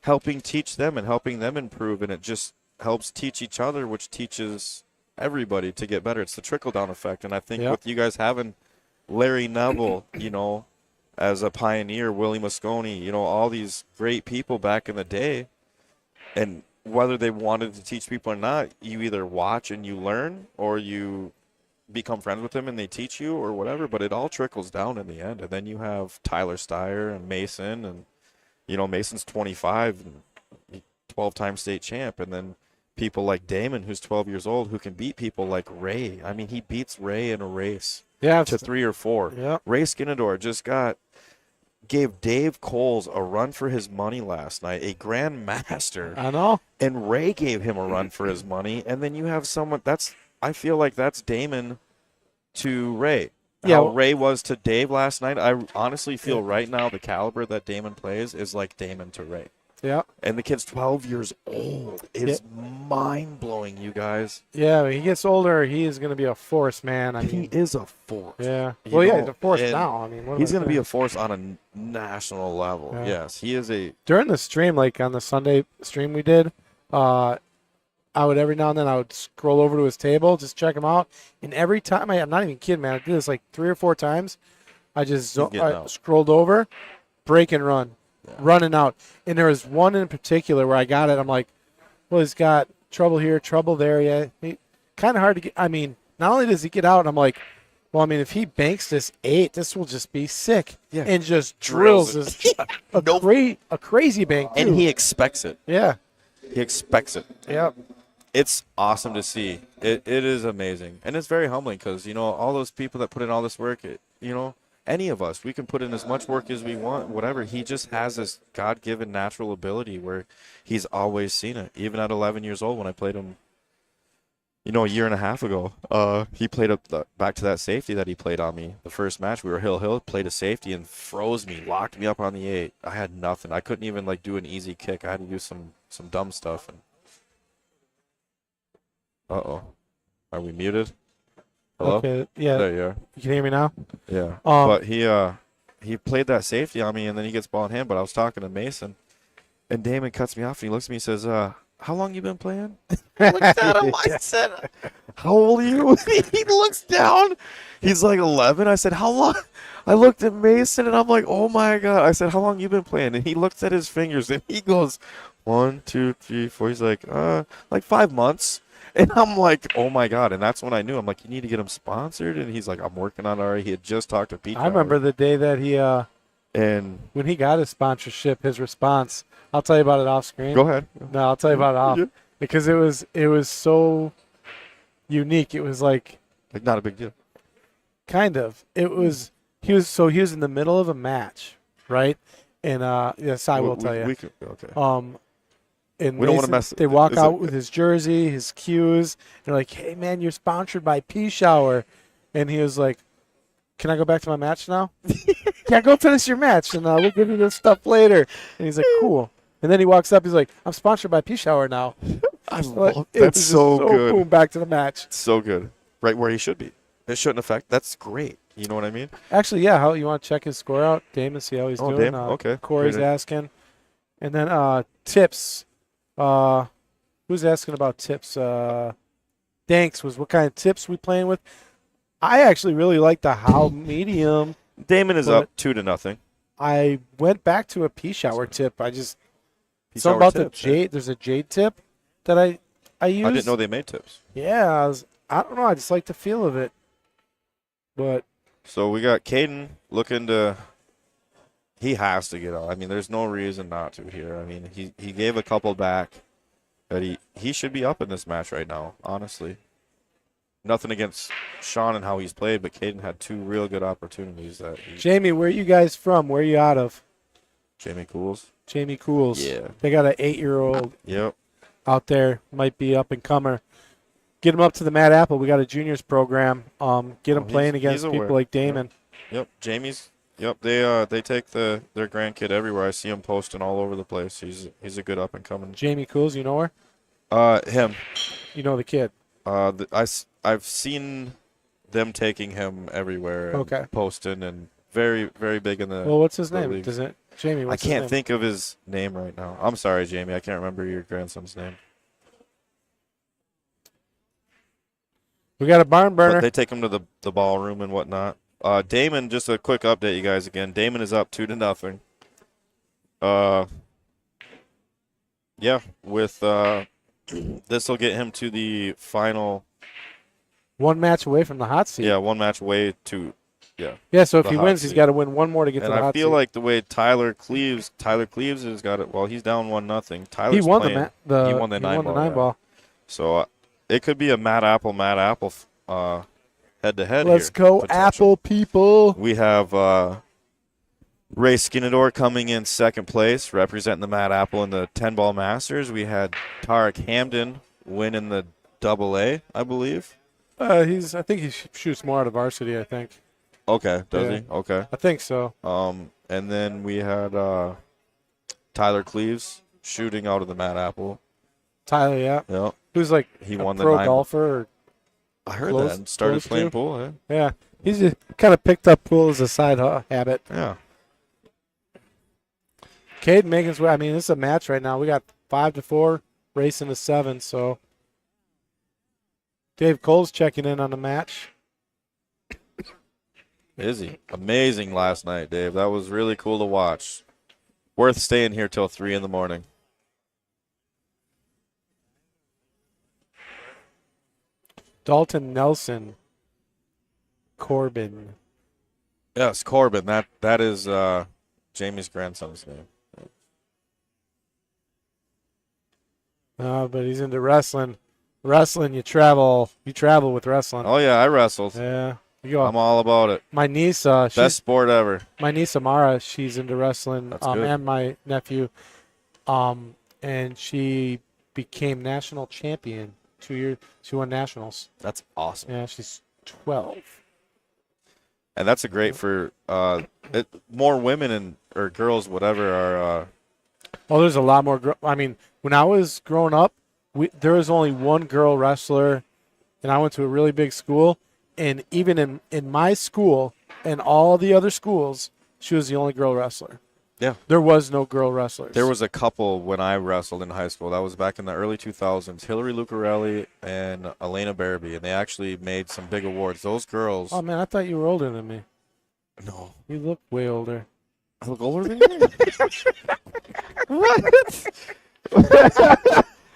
helping teach them and helping them improve, and it just helps teach each other, which teaches everybody to get better. It's the trickle-down effect, and I think with you guys having Larry Neville, as a pioneer, Willie Mosconi, all these great people back in the day, and whether they wanted to teach people or not, you either watch and you learn, or you become friends with them and they teach you or whatever, but it all trickles down in the end. And then you have Tyler Steyer and Mason, and Mason's 25 and 12-time state champ, and then people like Damon, who's 12 years old, who can beat people like Ray. I mean, he beats Ray in a race Yeah. to 3 or 4. Yeah. Ray Skinador just gave Dave Coles a run for his money last night, a grandmaster, I know. and Ray gave him a run for his money. And then you have someone I feel like that's Damon to Ray. Yeah, How well- Ray was to Dave last night. I honestly feel right now the caliber that Damon plays is like Damon to Ray. Yeah. And the kid's 12 years old. It's mind-blowing, you guys. Yeah. When he gets older, he is going to be a force, man. I He mean, is a force. yeah. You Well, yeah, know, he's a force and now. I mean, what am He's I going to be saying? a force on a national level. Yeah. Yes, he is a During the stream, like on the Sunday stream we did, I would every now and then I would scroll over to his table, just check him out, and every time I'm not even kidding, man. I did this like 3 or 4 times. I just He's getting out. scrolled over, break and run, running out, and there was one in particular where I got it. I'm like, well, he's got trouble here, trouble there. Yeah, kind of hard to get. I mean, not only does he get out, and I'm like, well, I mean, if he banks this 8, this will just be sick. Yeah. And just drills this a crazy bank too. and he expects it. Yeah. He expects it. Yeah. It's awesome to see. It is amazing. And it's very humbling because, you know, all those people that put in all this work, you know, any of us, we can put in as much work as we want, whatever. He just has this God-given natural ability where he's always seen it. Even at 11 years old when I played him, you know, a year and a half ago, he played back to that safety that he played on me. The first match, we were hill, played a safety and froze me, locked me up on the 8. I had nothing. I couldn't even, like, do an easy kick. I had to do some dumb stuff. And uh-oh. Are we muted? Hello? Okay. Yeah. There you are. You can hear me now? Yeah. Um, But he played that safety on me, and then he gets ball in hand. But I was talking to Mason, and Damon cuts me off, and he looks at me and says, how long you been playing? I looked at him. I said, how old are you? He looks down. He's like 11. I said, how long? I looked at Mason, and I'm like, oh, my God. I said, how long you been playing? And he looks at his fingers, and he goes, 1, 2, 3, 4. He's like 5 months. And I'm like, oh, my God. And that's when I knew. I'm like, you need to get him sponsored. And he's like, I'm working on it already. He had just talked to Pete. I remember the day that he And when he got his sponsorship, his response. I'll tell you about it off screen. go ahead. No, I'll tell you about it off. Yeah. Because it was so unique. It was like Like, not a big deal. kind of. It was he was in the middle of a match, right? And yes, I will tell you. We could, okay. And We don't wanna Mason, mess- They walk is out it- with his jersey, his cues. They're like, "Hey, man, you're sponsored by Pea Shower," and he was like, "Can I go back to my match now?" "Yeah, go finish your match, and we'll give you this stuff later." And he's like, "Cool." And then he walks up. He's like, "I'm sponsored by Pea Shower now." I Like, love it that's was just so good. Boom, back to the match. So good. Right where he should be. It shouldn't affect. That's great. You know what I mean? Actually, yeah. How you want to check his score out, Damon? See how he's doing. Damon. Okay. Corey's Great. asking, and then tips. Who's asking about tips? Danks was what kind of tips we playing with. I actually really like the how medium. Damon is But- up 2-0. I went back to a pea shower tip. I just Pea something shower about the tips, yeah. jade. There's a jade tip that I use. I didn't know they made tips. Yeah, I don't know. I just like the feel of it. But So we got Caden looking to. He has to get out. I mean, there's no reason not to here. I mean, he gave a couple back, but he should be up in this match right now. Honestly, nothing against Sean and how he's played, but Caden had 2 real good opportunities that Jamie, where are you guys from? Where are you out of? Jamie Cools. Jamie Cools. Yeah. They got an 8-year-old Yep. out there, might be up and comer. Get him up to the Mad Apple. We got a juniors program. Get him Oh, playing he's against aware. people like Damon. Yep. Jamie's. Yep. They take their grandkid everywhere. I see him posting all over the place. He's a good up and coming. Jamie Cools, you know her? Him. You know the kid. I've seen them taking him everywhere. And Okay. Posting and very, very big in the. Well, what's his the name? league. Does it? Jamie, I what's his can't name? think of his name right now. I'm sorry, Jamie. I can't remember your grandson's name. We got a barn But burner. they take him to the ballroom and whatnot. Damon, just a quick update, you guys. Again, Damon is up 2-0. Yeah, with this will get him to the final. One match away from the hot seat. Yeah, one match away to. Yeah, so if The he hot wins, he's seat. got to win one more to get And to the I hot feel seat. like the way Tyler Cleaves has got it. Well, he's down 1-0. Tyler's he won playing. the He won the 9 ball, yeah. So it could be a Matt Apple head-to-head Let's here, go, potential. Apple people. We have Ray Skinador coming in second place, representing the Matt Apple in the 10-ball Masters. We had Tarek Hamden win in the AA, I believe. I think he shoots more out of varsity, I think. Okay, does Yeah. he? Okay. I think so. And then we had Tyler Cleaves shooting out of the Matt Apple. Tyler, yeah. Yeah, Who's like he a won the pro 9. golfer. Or, I heard close- that and started close playing to. pool. Yeah. yeah. He's just kind of picked up pool as a side habit. Yeah. Cade Megan's way. I mean, this is a match right now. We got 5-4, racing to 7. So Dave Cole's checking in on the match. Is he? Amazing last night, Dave. That was really cool to watch. Worth staying here till 3 in the morning. Dalton Nelson. Corbin. Yes, Corbin. That is Jamie's grandson's name. But he's into wrestling. Wrestling, you travel with wrestling. Oh yeah, I wrestled. Yeah. You go. I'm all about it. My niece, Best sport ever. my niece Amara, she's into wrestling. That's good. And my nephew, and she became national champion 2 years. She won nationals. That's awesome. Yeah, she's 12. And that's a great for more women or girls, whatever, are Oh, there's a lot more. I mean, when I was growing up, there was only one girl wrestler, and I went to a really big school. And even in my school and all the other schools, she was the only girl wrestler. Yeah. There was no girl wrestlers. There was a couple when I wrestled in high school. That was back in the early 2000s. Hillary Lucarelli and Elena Barabee, and they actually made some big awards. Those girls. Oh, man, I thought you were older than me. No. You look way older. I look older than you?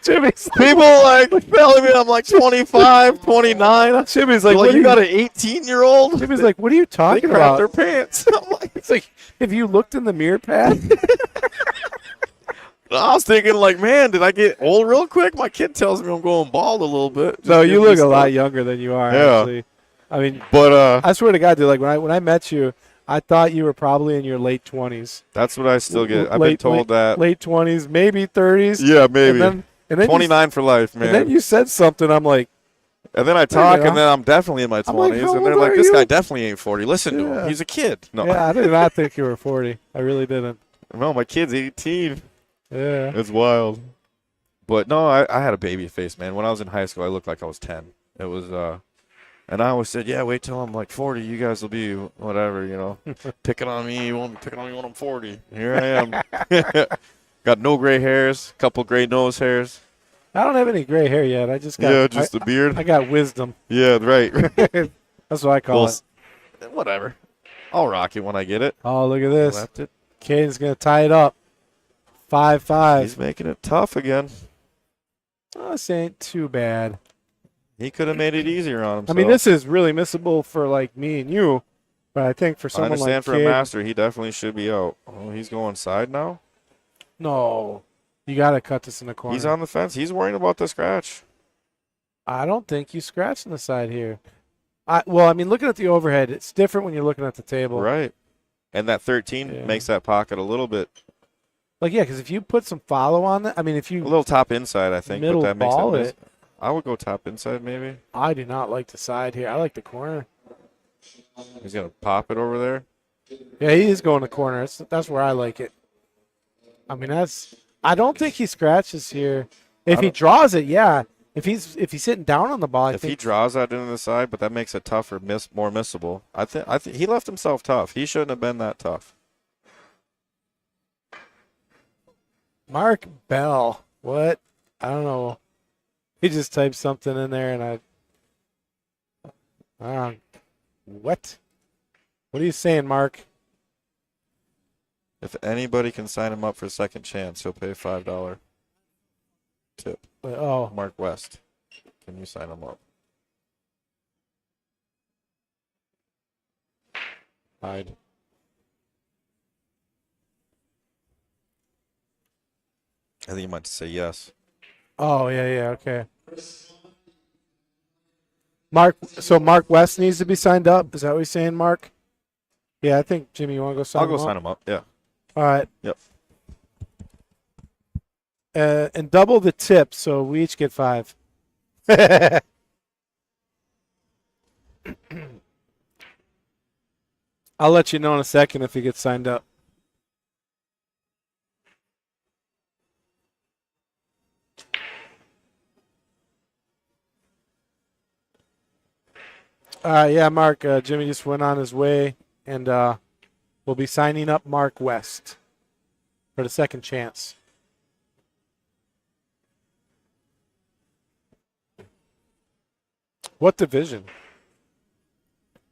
Jimmy's People like telling me I'm like 25, 29. Jimmy's like, Like, what you are got an 18-year-old? Jimmy's like, what are you They talking crap their about? pants. I'm like, It's like, have you looked in the mirror, Pat? I was thinking, like, man, did I get old real quick? My kid tells me I'm going bald a little bit. No, Just you give me look a stuff. lot younger than you are, Yeah. actually. I mean, But I swear to God, dude, like when I met you, I thought you were probably in your late 20s. that's what I still get. I've been told that. Late 20s, maybe 30s. Yeah, maybe. And then 29 for life, man. And then you said something. I'm like, And then I talk, go. and then I'm definitely in my I'm like, 20s, how and they're old like, are this you? guy definitely ain't 40. Listen to Yeah. him. He's a kid. No, yeah, I did not think you were 40. I really didn't. no, my kid's 18. Yeah. It's wild. But no, I had a baby face, man. When I was in high school, I looked like I was 10. It was, and I always said, yeah, wait till I'm like 40. You guys will be whatever, you know, picking on me. You won't be picking on me when I'm 40. Here I am. Got no gray hairs, couple gray nose hairs. I don't have any gray hair yet. I just got. Yeah, just the beard. I got wisdom. Yeah, right. That's what I call Well, it. whatever. I'll rock it when I get it. Oh, look at this. Left it. Caden's gonna tie it up. 5-5. He's making it tough again. Oh, this ain't too bad. He could have made it easier on I himself. mean, this is really missable for like me and you, but I think for I someone understand like for Cade, a master, he definitely should be out. Oh, he's going side now. no, you gotta cut this in the corner. He's on the fence. He's worrying about the scratch. I don't think you scratching the side here. Well, I mean, looking at the overhead, it's different when you're looking at the table. Right. And that 13 Yeah. makes that pocket a little bit, Like, yeah, because if you put some follow on that, I mean, if a you little top inside, I think. middle But that makes ball it. it, I would go top inside maybe. I do not like the side here. I like the corner. He's gonna pop it over there. Yeah, he is going the corner. That's where I like it. I mean, I don't think he scratches here. If he draws it, yeah. If he's sitting down on the ball, I If think he draws that into the side, but that makes it tougher, more missable. I think he left himself tough. He shouldn't have been that tough. Mark Bell. What? I don't know. He just typed something in there, and what? What are you saying, Mark? If anybody can sign him up for a second chance, he'll pay $5 tip. Oh, Mark West, can you sign him up? hide. I think you might say yes. Oh, yeah, okay. So Mark West needs to be signed up. Is that what you're saying, Mark? Yeah, I think Jimmy, you want to go sign I'll him go up? sign him up. Yeah. All right. Yep. And double the tip, so we each get 5. I'll let you know in a second if he gets signed up. Yeah, Mark. Jimmy just went on his way, and we'll be signing up Mark West for the second chance. What division?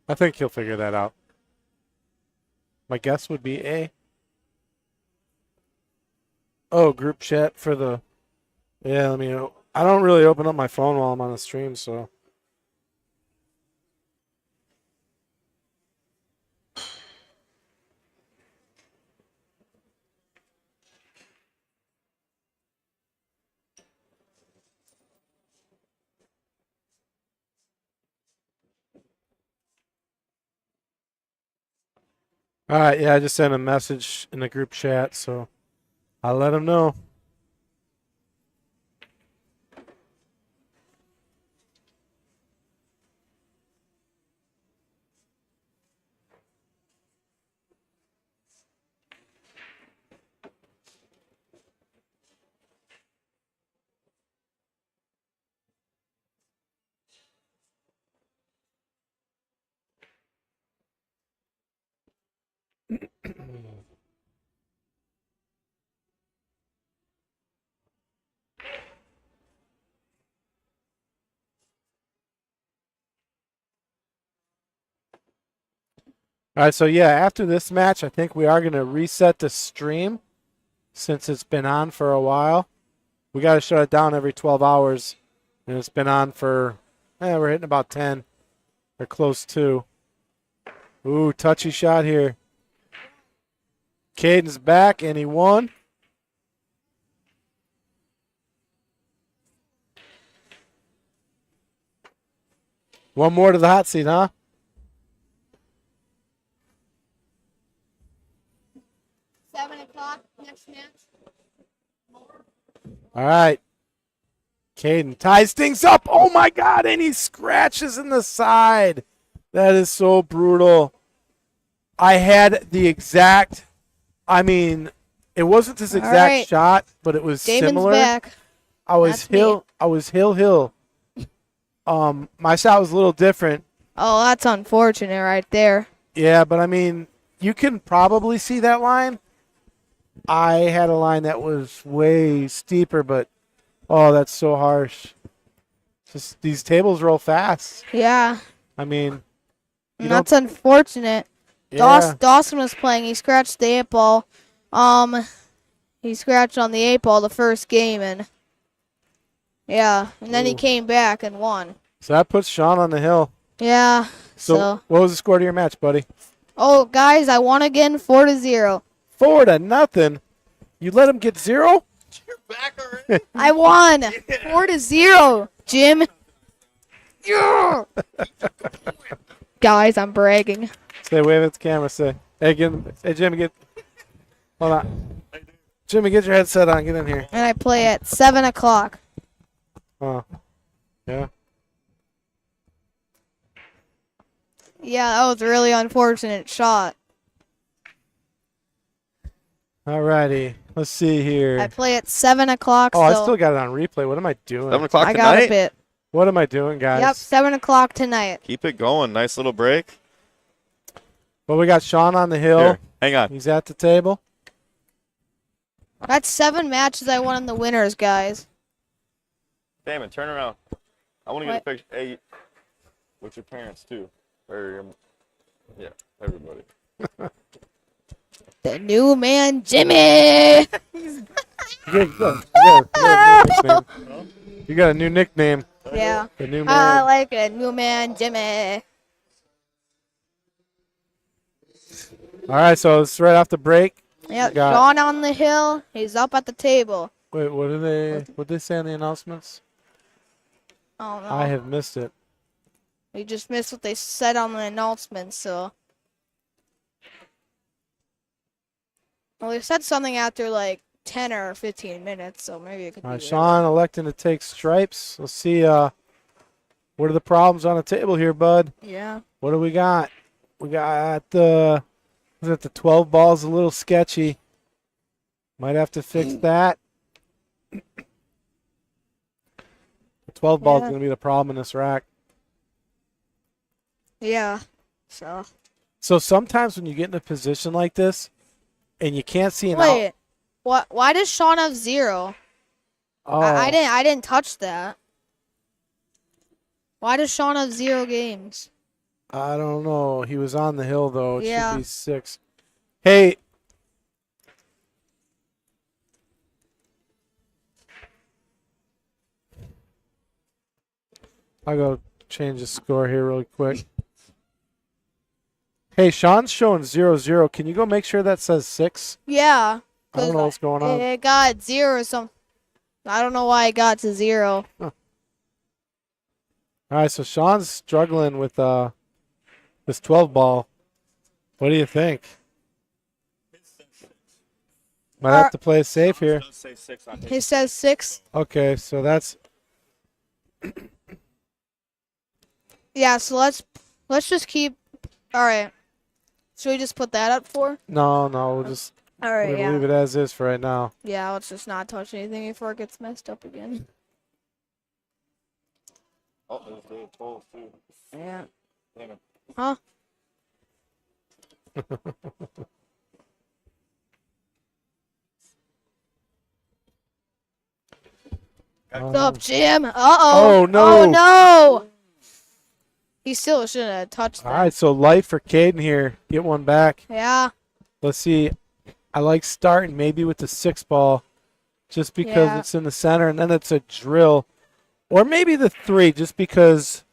I think he'll figure that out. My guess would be A. Oh, group chat for the... Yeah, let me... I don't really open up my phone while I'm on the stream, so... All right, yeah, I just sent a message in the group chat, so I'll let him know. All right, so yeah, after this match, I think we are going to reset the stream since it's been on for a while. We got to shut it down every 12 hours, and it's been on for, we're hitting about 10 or close to. Ooh, touchy shot here. Caden's back, and he won. One more to the hot seat, huh? Next match. All right. Caden ties things up. Oh, my God, and he scratches in the side. That is so brutal. I had the exact, it wasn't this exact shot, but it was Damon's similar. back. I was hill. My shot was a little different. Oh, that's unfortunate right there. Yeah, but you can probably see that line. I had a line that was way steeper, but that's so harsh. Just these tables roll fast. Yeah. That's unfortunate. Yeah. Dawson was playing. He scratched the 8-ball. He scratched on the 8-ball the first game, and yeah, and then he came back and won. So that puts Sean on the hill. Yeah. So what was the score to your match, buddy? Oh, guys, I won again, 4-0. 4-0. You let him get 0? You're back already? I won 4-0, Jim. Yeah. Guys, I'm bragging. Say, wave at the camera. Say, hey, Jimmy, hold on. Jimmy, get your headset on. Get in here. And I play at 7 o'clock. Oh, yeah. Yeah, that was a really unfortunate shot. Alrighty. Let's see here. I play at 7 o'clock. Oh, so I still got it on replay. What am I doing? 7 o'clock I got tonight. a bit. What am I doing, guys? Yep, 7 o'clock tonight. Keep it going. Nice little break. Well, we got Sean on the hill. Here, hang on. He's at the table. That's 7 matches I won in the winners, guys. Damon, turn around. I want to get What? a picture. Hey, with your parents too, or yeah, everybody. The new man, Jimmy. You got a new nickname. Yeah. The new I man. like it, new man, Jimmy. All right, so it's right off the break. Yep, Got- Sean on the hill. He's up at the table. Wait, what did they say on the announcements? Oh no. I have missed it. We just missed what they said on the announcement, so. Well, they said something after like 10 or 15 minutes, so maybe it could All be. right, Sean electing to take stripes. Let's see. What are the problems on the table here, bud? Yeah. What do we got? We got the. Was it the 12 ball's a little sketchy? Might have to fix that. The 12 ball's Yeah. going to be the problem in this rack. Yeah. So. So sometimes when you get in a position like this and you can't see an out. Wait. What? Why does Sean have 0? Oh, I didn't touch that. Why does Sean have 0 games? I don't know. He was on the hill, though. It Yeah. should be 6. Hey. I'll go change the score here really quick. Hey, Sean's showing 0-0. Can you go make sure that says 6? Yeah. I don't know what's going on. It got 0 or something. I don't know why it got to 0. All right, so Sean's struggling with this 12 ball. What do you think? Might have to play it safe here. He says 6. Okay, so that's Yeah. So let's just keep. All right. Should we just put that up for? no. We'll just All we're right. gonna Yeah. leave it as is for right now. Yeah. Let's just not touch anything before it gets messed up again. Oh, there's the 12 too. Yeah. Damn it. Huh? What's up, Jim? Oh, no. Oh no! He still shouldn't have touched that. All right, so life for Caden here. Get one back. Yeah. Let's see. I like starting maybe with the 6 ball, just because Yeah. it's in the center, and then it's a drill, or maybe the 3, just because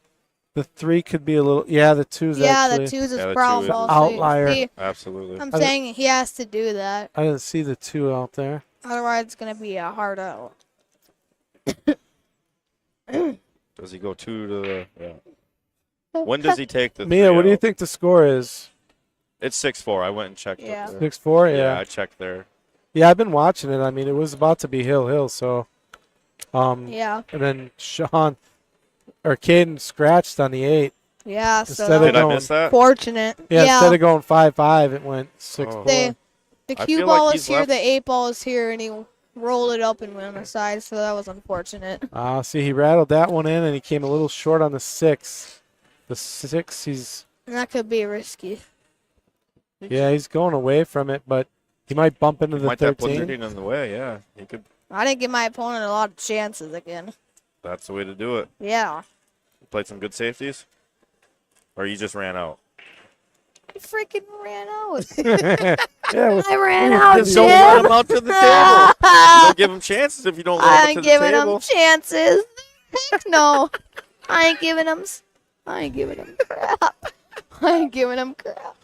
the 3 could be a little. Yeah, the 2's Yeah, actually. the 2's Yeah, his the problem. 2 is- also. Outlier. See, Absolutely. I'm saying he has to do that. I didn't see the 2 out there. Otherwise, it's gonna be a hard out. Does he go 2 to the? Yeah. When does he take the? Mia, 3 what do you out? think the score is? It's 6-4. I went and checked. Yeah. Up there. 6-4. Yeah, Yeah. I checked there. Yeah, I've been watching it. I mean, it was about to be hill. So, Yeah. and then Sean or Caden scratched on the 8. Yeah. So Instead of Did I going- miss that? fortunate. Yeah, Yeah. instead of going 5-5, it went 6-4. The I cue feel ball like is he's here, left- the 8 ball is here, and he rolled it up and went on the side, so that was unfortunate. See, he rattled that one in, and he came a little short on the 6. The 6, And that could be risky. he's going away from it, but he might bump into the Might that put 13. 13 in the way? Yeah, he could. I didn't give my opponent a lot of chances again. That's the way to do it. Yeah. Played some good safeties, or you just ran out. I freaking ran out. Yeah, I ran out, Just don't let Jim. him out to the table. Don't give him chances if you don't let I him ain't to the giving table. him chances. Heck no. I ain't giving him crap. I ain't giving him crap.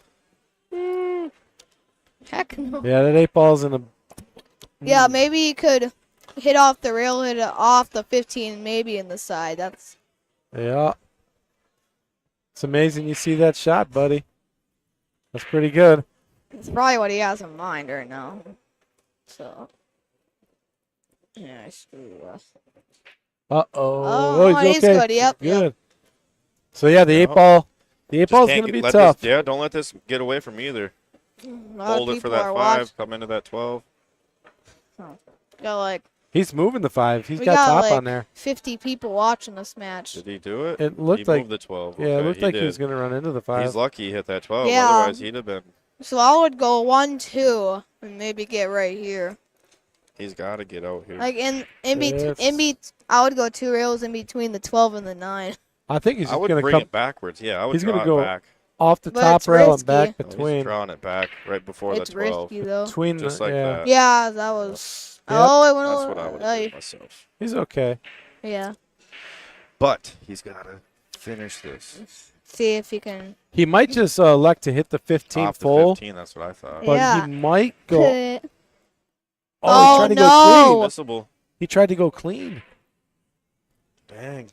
Heck no. yeah, that 8 ball's in a. Yeah, maybe he could hit off the rail, hit it off the 15, maybe in the side. That's Yeah. It's amazing you see that shot, buddy. That's pretty good. It's probably what he has in mind right now. So. Yeah, I screwed up. Uh-oh. He's okay. good. Yep. Good. So, yeah, the 8 Yep. ball. The 8 Just ball's can't going to be let tough. This, yeah, don't let this get away from either. A lot Hold of it for people that are 5. watching. Come into that 12. Got like He's moving the 5. He's We got got, top like, on there. 50 people watching this match. Did he do it? It looked he like. moved the 12. Yeah, Okay, it looked like he did. was going to run into the 5. He's lucky he hit that 12. Yeah. Otherwise, he'd have been. So I would go 1-2 and maybe get right here. He's got to get out here. Like in Yes. I would go 2 rails in between the 12 and the 9. I think he's I just would going to bring come it backwards. Yeah, I would He's draw gonna it go back. off the But top it's rail and risky. back No, he's between. drawing it back right before It's the 12. risky though. Between Just the, like yeah. that. Yeah, that was. Yep. Oh, it went That's a what I little. would have done myself. He's okay. Yeah. But he's got to finish this. See if he can. He might just elect to hit the 15 Off the full, 15, that's what I thought. but Yeah. he might go. Hit. Oh, he tried to go no. clean. Missable. He tried to go clean. Dang.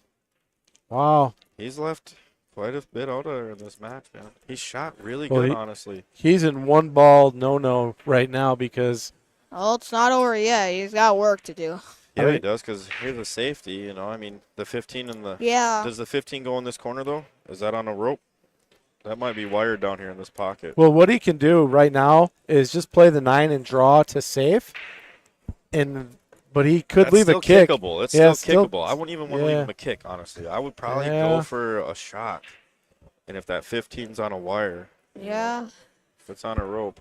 Wow. He's left quite a bit out of there in this match, man. He shot really Well, good, he- honestly. He's in one ball no right now because Oh, it's not over yet. He's got work to do. Yeah, mean- he does, because here's a safety, you know. I mean, the 15 and the... Yeah. Does the 15 go in this corner, though? Is that on a rope? That might be wired down here in this pocket. well, what he can do right now is just play the 9 and draw to safe, but he could That's leave still a kick. kickable. It's Yeah, still kickable. I wouldn't even want to leave yeah. him a kick, honestly. I would probably Yeah. go for a shot. And if that 15's on a wire, Yeah. if it's on a rope.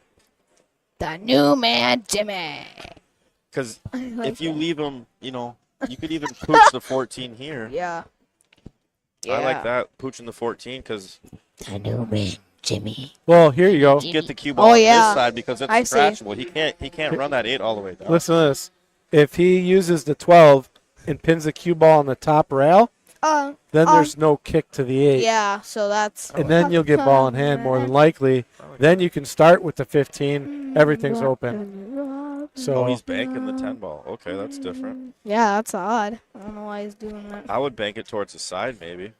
The new man, Jimmy. Because I like if you that. leave him, you know, you could even pooch the 14 here. Yeah. I like that, pooching the 14, because The new man, Jimmy. Well, here you go. get the cue ball Oh, on yeah. this side because it's I see. scratchable. He can't run that 8 all the way down. Listen to this. If he uses the 12 and pins the cue ball on the top rail, then there's no kick to the 8. Yeah, so that's. And then you'll get ball in hand more than likely. Then you can start with the 15. Everything's open. So Oh, he's banking the 10 ball. Okay, that's different. Yeah, that's odd. I don't know why he's doing that. I would bank it towards the side, maybe.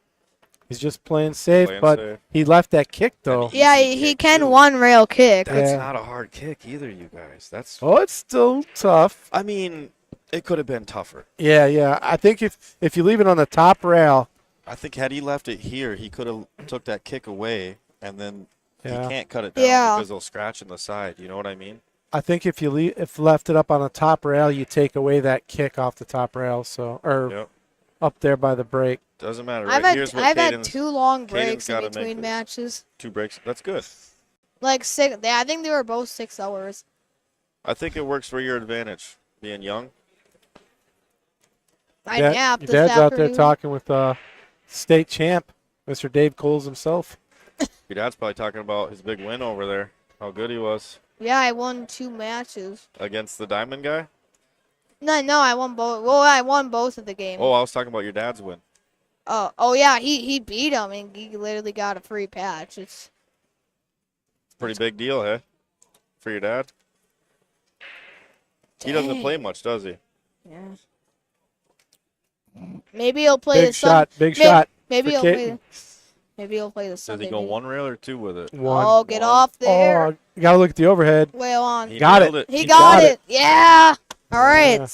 he's just playing safe, Playing but safe. he left that kick though. Yeah, Easy he kick, can too. one rail kick. That's Yeah. not a hard kick either, you guys. That's. Oh, it's still tough. I mean, it could have been tougher. Yeah. I think if you leave it on the top rail, I think had he left it here, he could have took that kick away, and then Yeah. he can't cut it down Yeah. because they'll scratch in the side. You know what I mean? I think if left it up on the top rail, you take away that kick off the top rail. So Yep. up there by the break. Doesn't matter. I've Right? Here's had what I've had Caden's- 2 long Caden's breaks in gotta make between this. matches. 2 breaks. That's good. Like 6. I think they were both 6 hours. I think it works for your advantage, being young. I Your napped your this dad's out there afternoon. talking with state champ, Mr. Dave Coles himself. Your dad's probably talking about his big win over there, how good he was Yeah, I won 2 matches. against the Diamond guy. No, I won both. Well, I won both of the games. Oh, I was talking about your dad's win. Oh yeah, he beat him and he literally got a free patch. It's Pretty big deal, hey? For your dad? He doesn't Dang. play much, does he? yeah. Maybe he'll play Big the shot, big May- shot. Maybe for he'll play. Caden. Maybe he'll play the Does Sunday. he go meeting. 1 rail or 2 with it? One. Oh, get One. off there! Oh, you gotta look at the overhead. Way on. He Got nailed it. He He got got it. Yeah. All right. Yeah.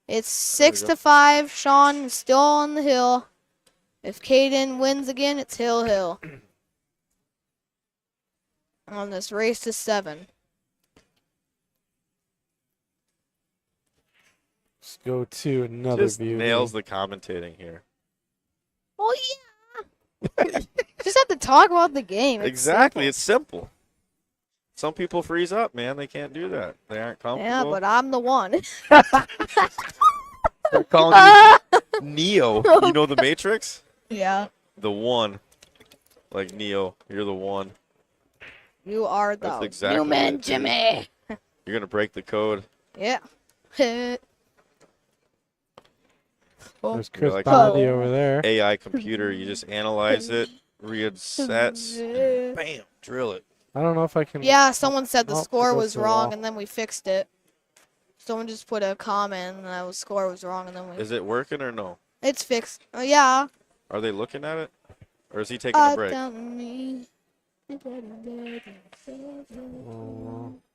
It's 6-5. Sean is still on the hill. If Caden wins again, it's Hill. On this race to 7. Let's go to another Just view. nails here. the commentating here. Oh yeah. Just have to talk about the game. It's Exactly. simple. It's simple. Some people freeze up, man. They can't do that. They aren't comfortable. Yeah, but I'm the one. They're calling you Neo. You know the Matrix? Yeah. The one. Like Neo. You're the one. You are the That's exactly new man, it, dude. Jimmy. You're going to break the code. Yeah. There's Chris like- Bondi over there. AI computer. You just analyze it, read sets, and bam, drill it. I don't know if I can. Yeah, someone said the Oh, score it goes was to the wrong, wall. and then we fixed it. Someone just put a comment, and the score was wrong, and then we. Is it working or no? It's fixed. Oh yeah. Are they looking at it? Or is he taking a break?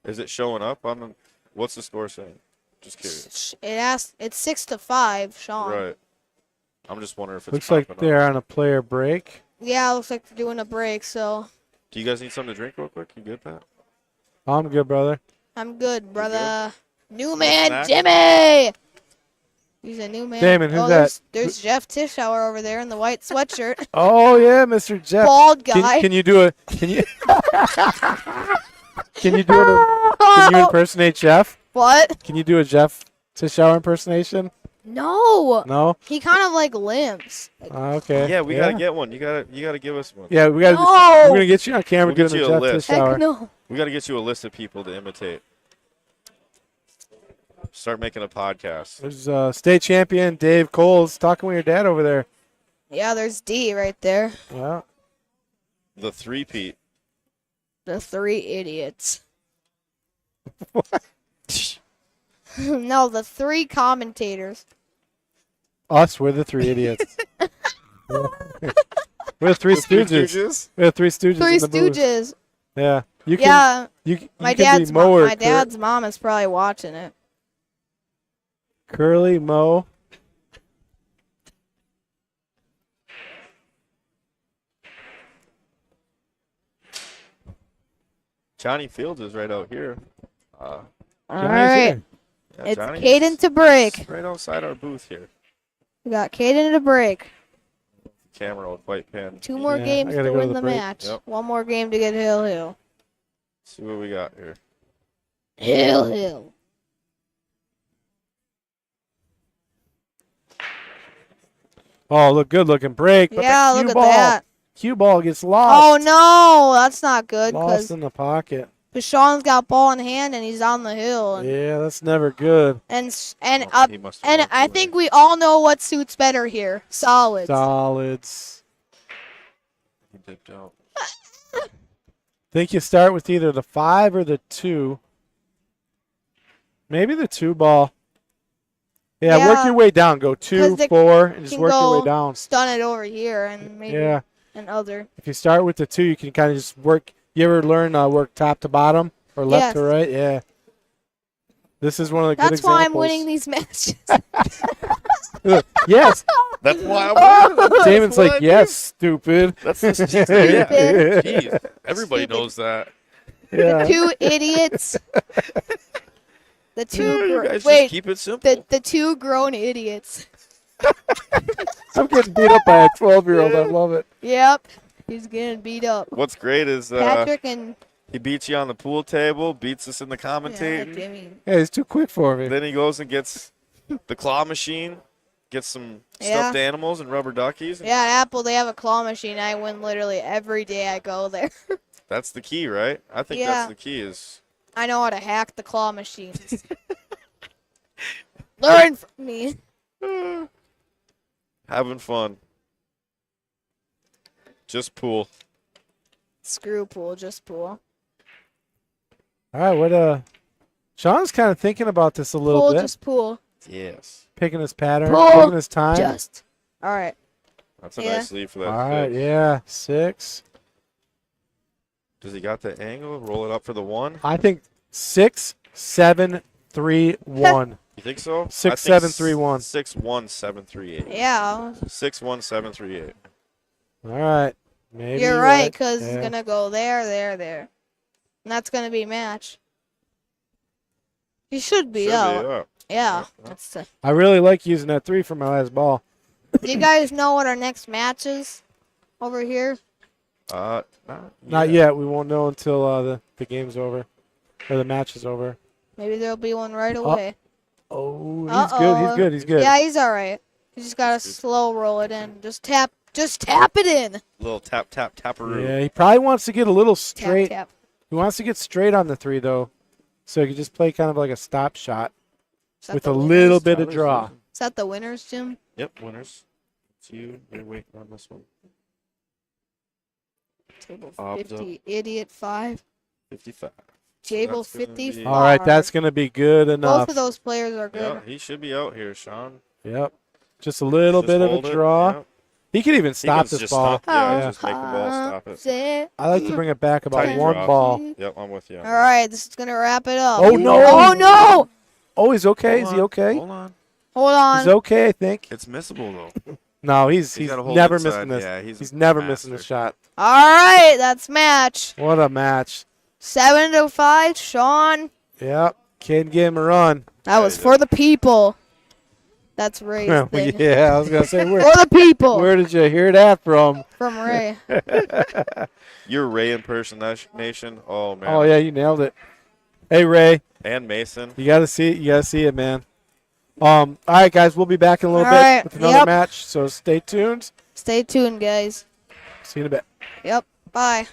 Is it showing up on the... What's the score saying? Just curious. It's 6-5, Sean. Right. I'm just wondering if it's Looks like popping up. they're on a player break. Yeah, looks like they're doing a break, so Do you guys need something to drink real quick? You good, Pat? I'm good, brother. I'm good, brother. New Any man, snacks? Jimmy. He's a new man. Damon, who's oh, that? There's Jeff Tischauer over there in the white sweatshirt. Oh yeah, Mr. Jeff. Bald guy. Can you do a? Can you? Can you do it? Can you impersonate Jeff? What? Can you do a Jeff Tischauer impersonation? No. No. He kind of like limps. Okay. Yeah, we gotta get one. You gotta give us one. Yeah, we got. No. We're gonna get you on camera We'll get doing a you a Jeff list. Heck Tischauer. no. We gotta get you a list of people to imitate. Start making a podcast. There's state champion Dave Coles talking with your dad over there. Yeah, there's D right there. Yeah. The three-peat. The 3 idiots. No, the 3 commentators. Us, we're the 3 idiots. We have Three The Three Stooges. Stooges? We have Three Stooges Three in the booth. Stooges. Yeah. You can. Yeah, You my can be Mo or my dad's mom is probably watching it. Curly Mo. Johnny Fields is right out here. All Johnny's right, here. Yeah, it's Johnny's Caden to break. right outside our booth here. We got Caden to break. Camera with white pin. 2 more Yeah, I games gotta to go to win the the break. match. Yep. 1 more game to get Hill. See what we got here. Hill. Oh, look good looking break. But Yeah, the look cue at ball, that. Cue ball gets Oh lost. no, that's not good Lost because in the pocket. Sean's got ball in hand and he's on the hill. And Yeah, that's never good. Oh, he must have and walked I away. think we all know what suits better here. Solids. Solids. He dipped out. Think you start with either the 5 or the 2. Maybe the 2 ball. Yeah, work Yeah. your way down. Go 2, 'Cause they 4, and just can work your go way down. Stun it over here and maybe Yeah. and other. If you start with the 2, you can kind of just work. You ever learn work top to bottom or left to Yes. right? Yeah. This is one of the good That's why I'm examples. winning these matches. Yes. That's why I'm winning. Damon's what like, I do. yes, stupid. That's the Stupid. Jeez. Everybody Stupid. knows that. Yeah. 2 idiots. The 2 You guys just wait, keep it simple. the 2 grown idiots. I'm getting beat up by a 12-year-old. I love it. Yep. He's getting beat up. What's great is Patrick and he beats you on the pool table, beats us in the yeah, commentating. Jimmy. Yeah, he's too quick for me. Then he goes and gets the claw machine, gets some Yeah. stuffed animals and rubber duckies. And Yeah, at Apple they have a claw machine. I win literally every day I go there. that's the key, right? I think Yeah. that's the key is I know how to hack the claw machines. Learn from me. having fun. Just pool. Screw pool, just pool. All right, what Sean's kind of thinking about this a little Pool, bit, just pool. Yes. picking his pattern, Pool, taking his time. Just. All right. That's a Yeah. nice lead for that. All right, six. yeah, 6. Does he got the angle? Roll it up for the 1? I think 6, 7, 3, 1. You think so? 6, 7, 3, 1. 6 1 7 3 8. Yeah, 6 1 7 3 8. All right, maybe you're right because Yeah. it's gonna go there, there, and that's gonna be match. He should be out. up. Yeah. Yeah. That's I really like using that 3 for my last ball. Do you guys know what our next match is over here? Not yet. We won't know until the game's over or the match is over. Maybe there'll be one right away. Oh, he's Uh-oh. good. He's good. He's good. Yeah, he's all right. You just gotta slow roll it in. Just tap it in. Little tap tap taparoo. Yeah, he probably wants to get a little straight. Tap. He wants to get straight on the 3 though, so he can just play kind of like a stop shot Is that with the a winners? little bit of draw. Is that the winners, Jim? Yep, winners. It's you. You're waiting on this one. Table Up, 50, idiot 5. 55. Table that's gonna 55. be- All right, that's gonna be good enough. Both of those players are good. Yeah, he should be out here, Sean. Yep. Just a little Just bit of hold a it, draw. yeah. He could even He stop can this just ball. Stop, yeah, Yeah. just make the ball stop it. Sit. I like to bring it back about Tight one drop. ball. Yep, I'm with you. All right, this is gonna wrap it up. Oh, no. Oh no! Oh, he's okay. Is Hold he on, okay? Hold on. Hold on. He's okay, I think. It's missable, though. No, he's gotta hold never inside. missing this. Yeah, he's he's a never missing this master. shot. All right, that's match. What a match. 7-5, Sean. Yep. Can't give him a run. That was for the people. That's Ray's thing. Yeah, I was gonna say where, For the people. where did you hear that from? From Ray. Your Ray impersonation. Oh, man. Oh yeah, you nailed it. Hey Ray, And Mason. you gotta see it. You gotta see it, man. All right, guys, we'll be back in a little All bit right, with another yep. match. So stay tuned. Stay tuned, guys. See you in a bit. Yep. Bye.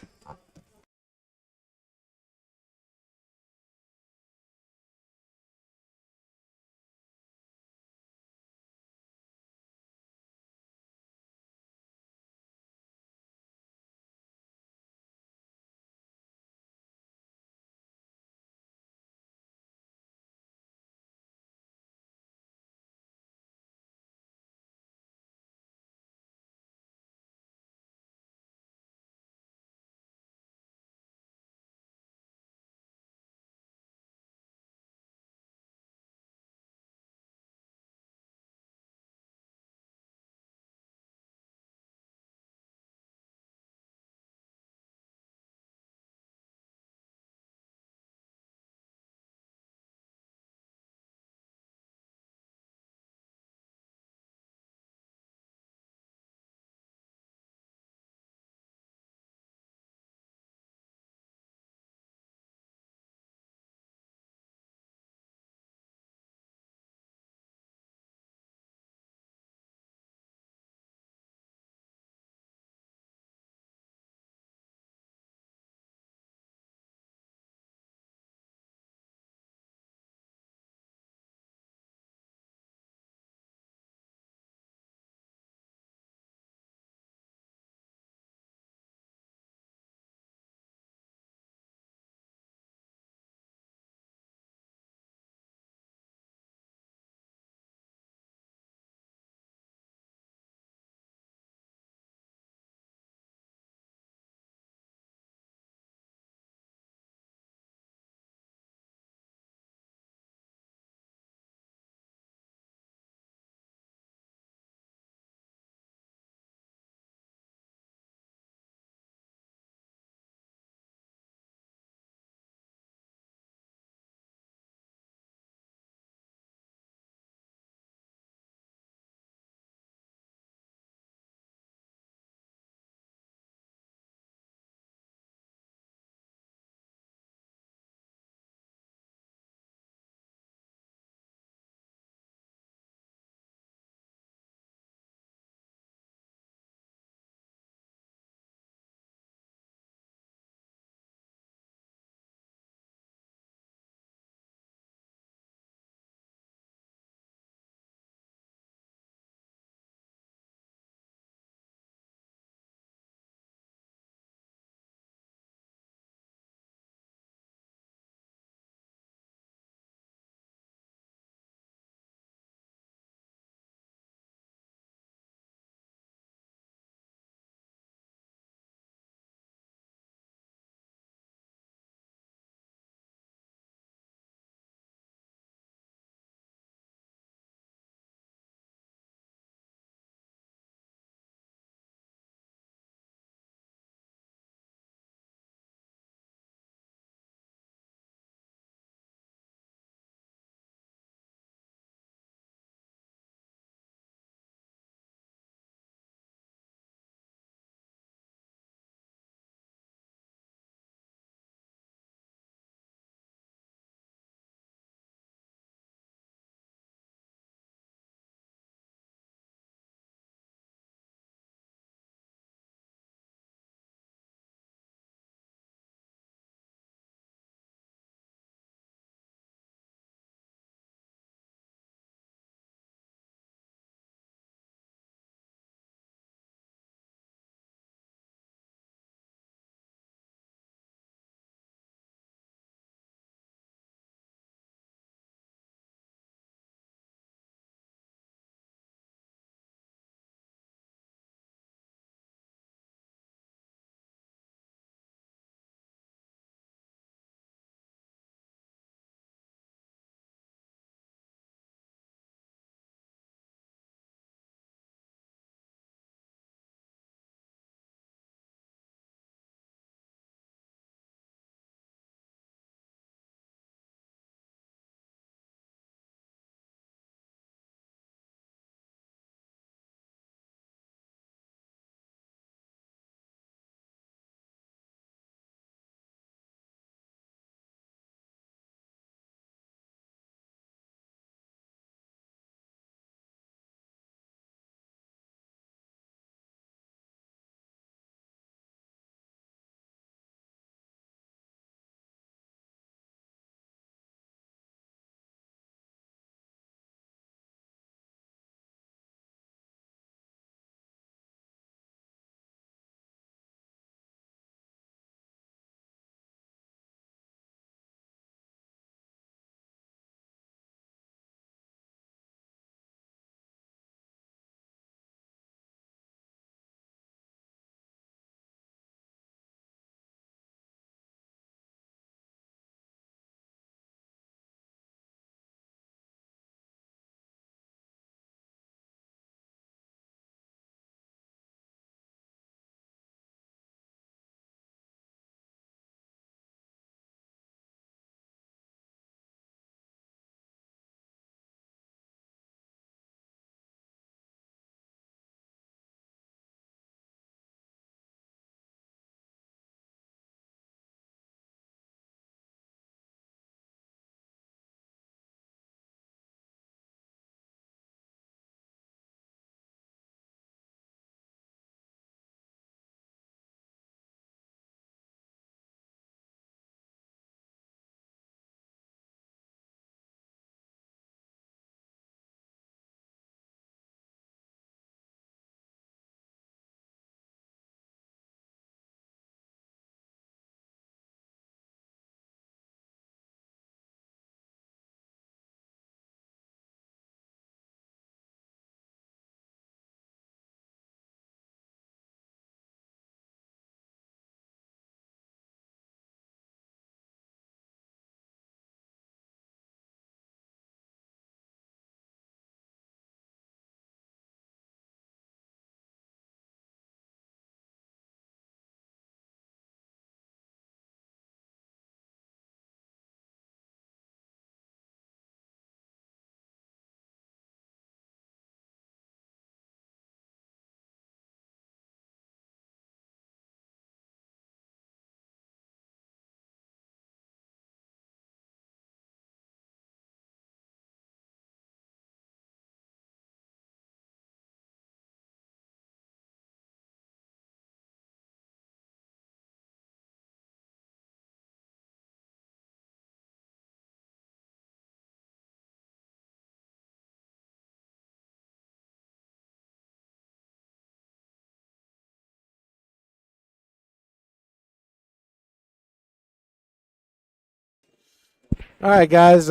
All right, guys.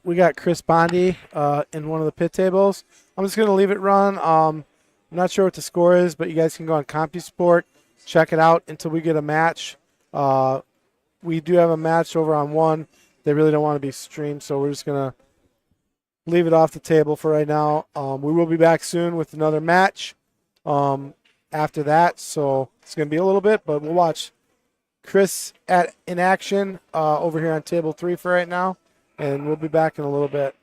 We got Chris Bondi in one of the pit tables. I'm just going to leave it run. I'm not sure what the score is, but you guys can go on CompuSport, check it out until we get a match. We do have a match over on one. They really don't want to be streamed, so we're just going to leave it off the table for right now. We will be back soon with another match after that, so it's going to be a little bit, but we'll watch Chris in action over here on table 3 for right now, and we'll be back in a little bit.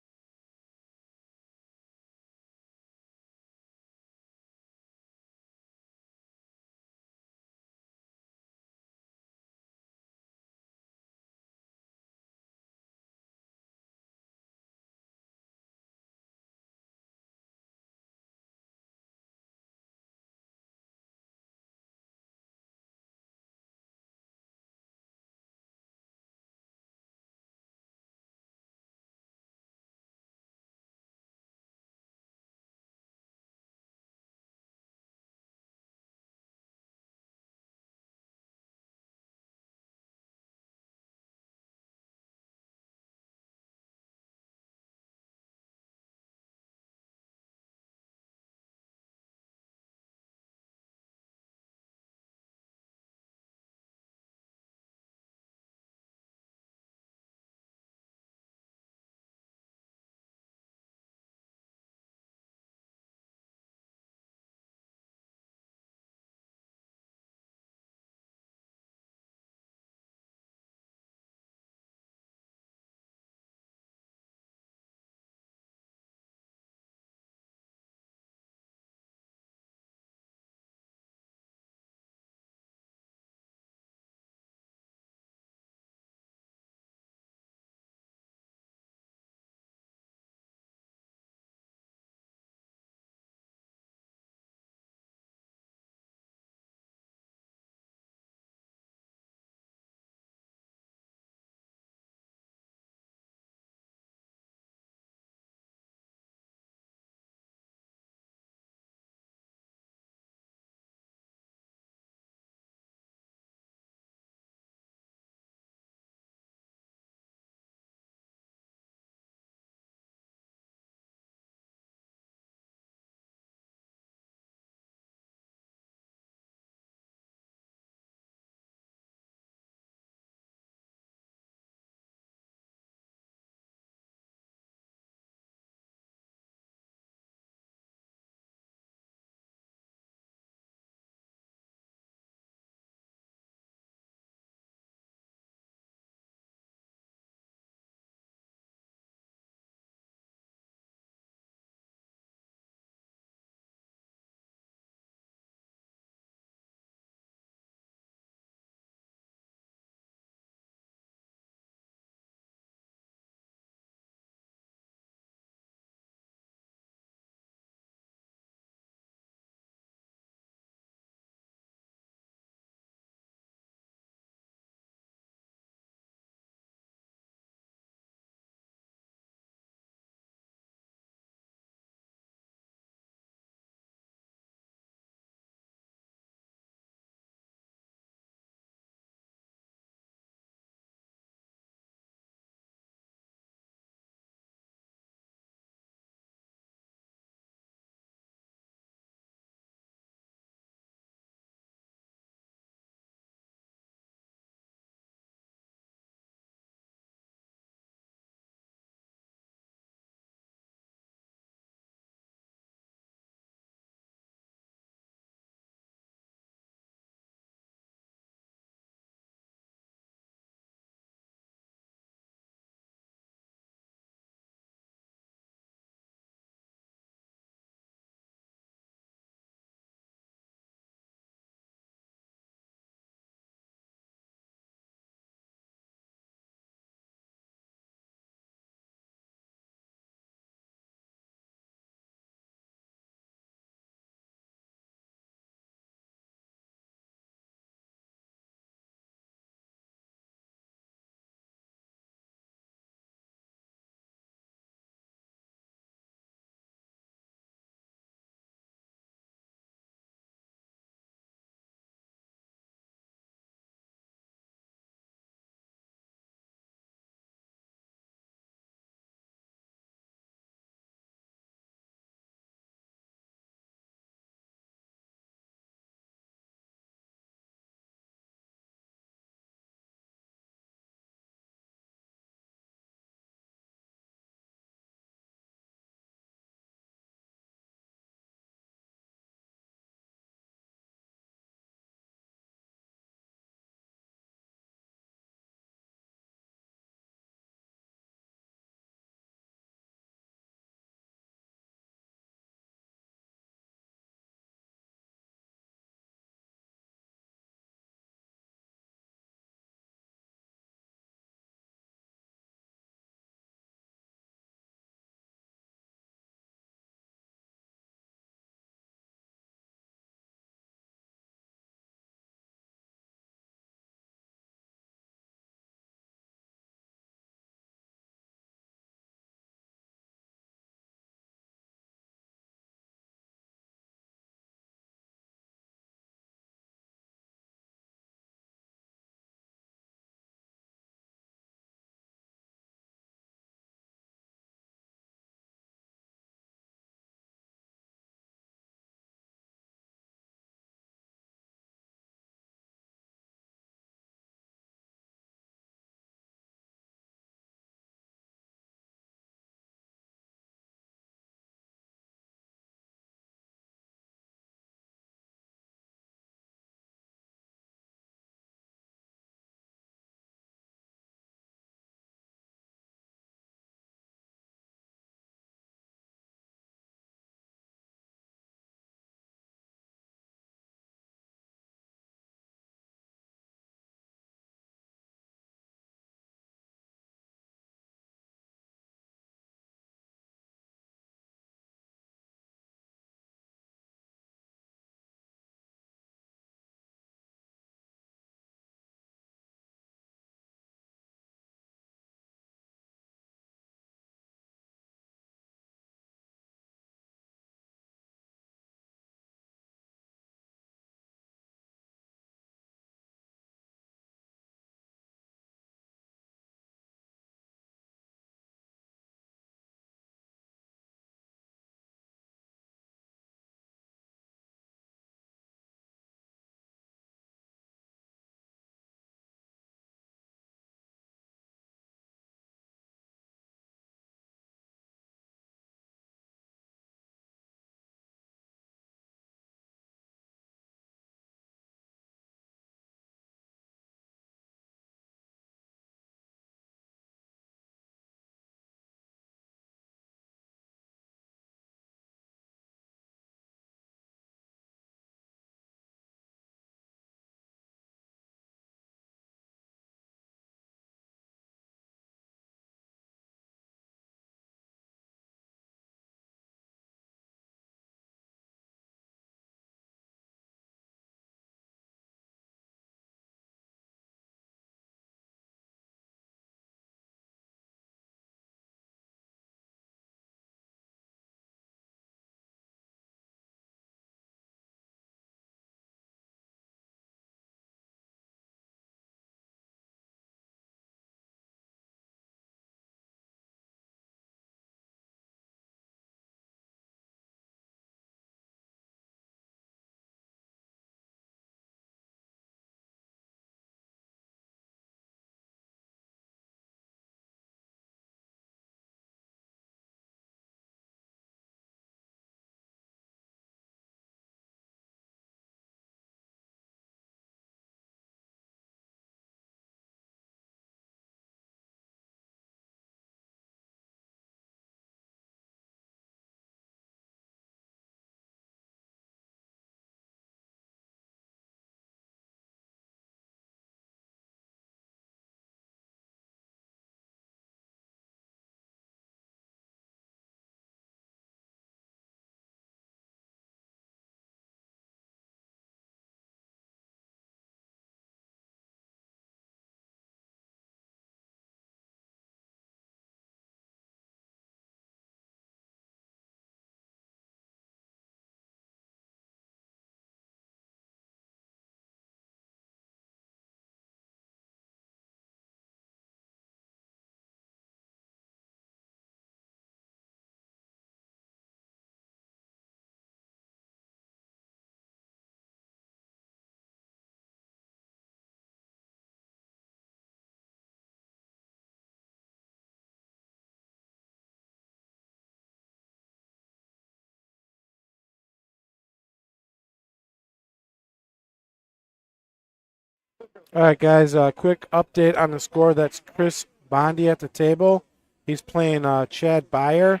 All right, guys. Quick update on the score. That's Chris Bondi at the table. He's playing Chad Byer.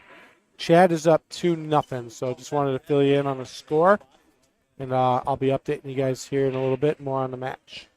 Chad is up 2-0. So just wanted to fill you in on the score, and I'll be updating you guys here in a little bit more on the match.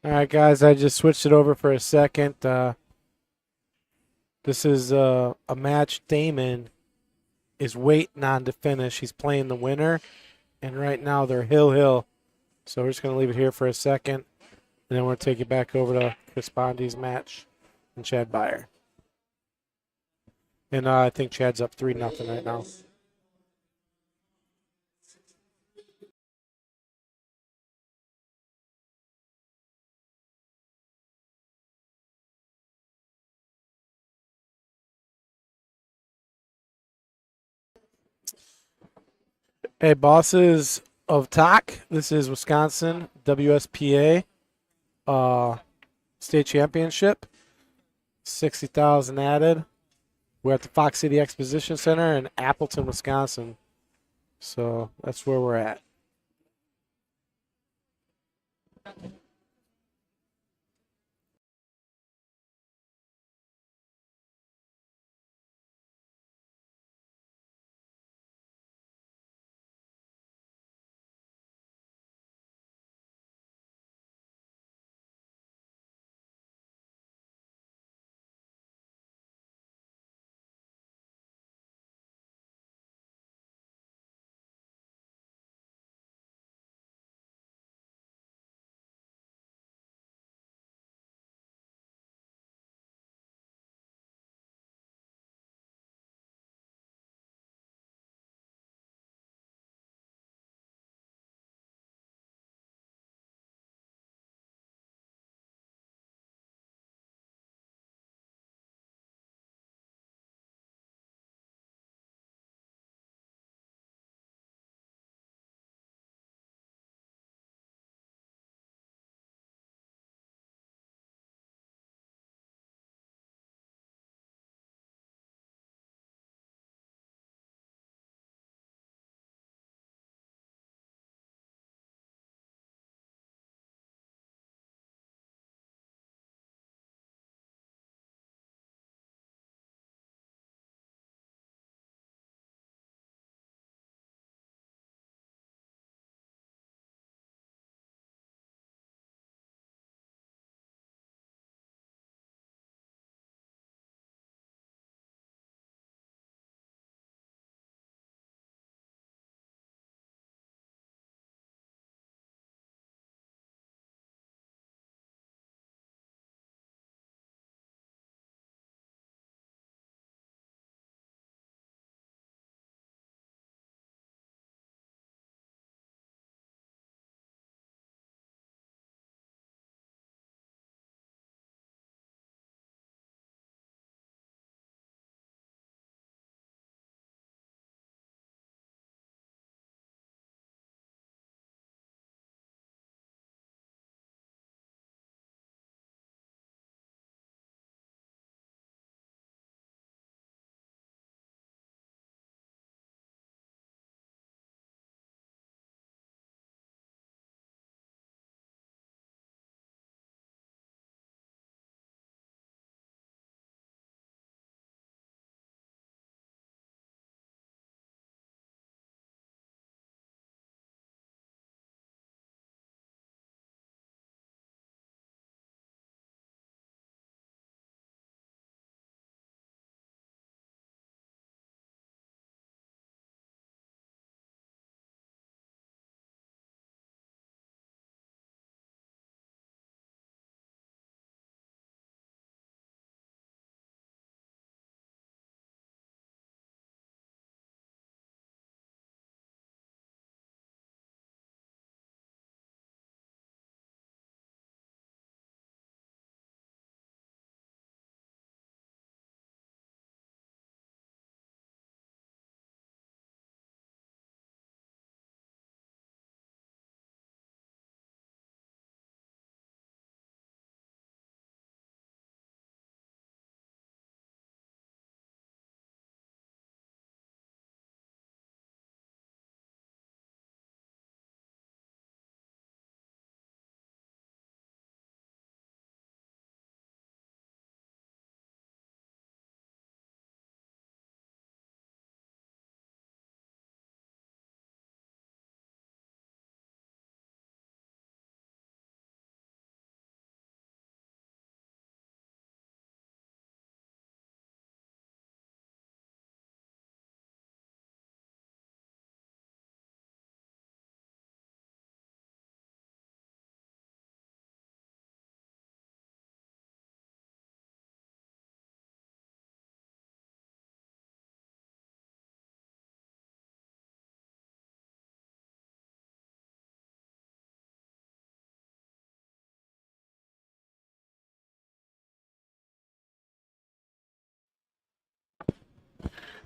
All right, guys, I just switched it over for a second. This is a match Damon is waiting on to finish. He's playing the winner, and right now they're hill. So we're just going to leave it here for a second, and then we'll take it back over to Chris Bondi's match and Chad Byer. And I think Chad's up 3-0 right now. Hey, bosses of TAC, this is Wisconsin WSPA state championship. 60,000 added. We're at the Fox City Exposition Center in Appleton, Wisconsin. So that's where we're at.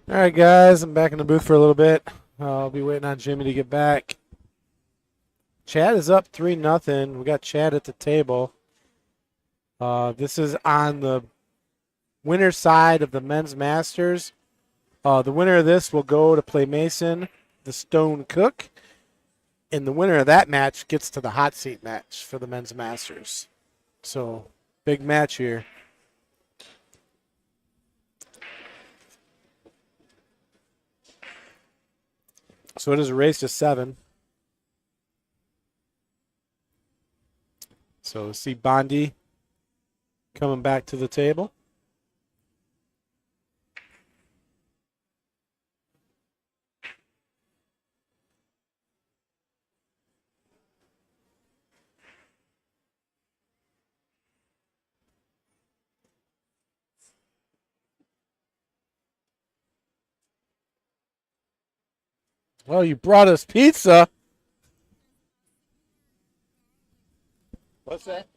All right, guys, I'm back in the booth for a little bit. I'll be waiting on Jimmy to get back. Chad is up 3-0. We got Chad at the table. This is on the winner side of the men's masters. The winner of this will go to play Mason, the Stone Cook, and the winner of that match gets to the hot seat match for the men's masters. So, big match here. So it is a race to 7. So see Bondi coming back to the table. Well, you brought us pizza. What's that?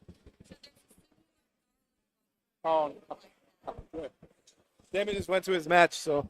Oh, good. Sammy just went to his match, so.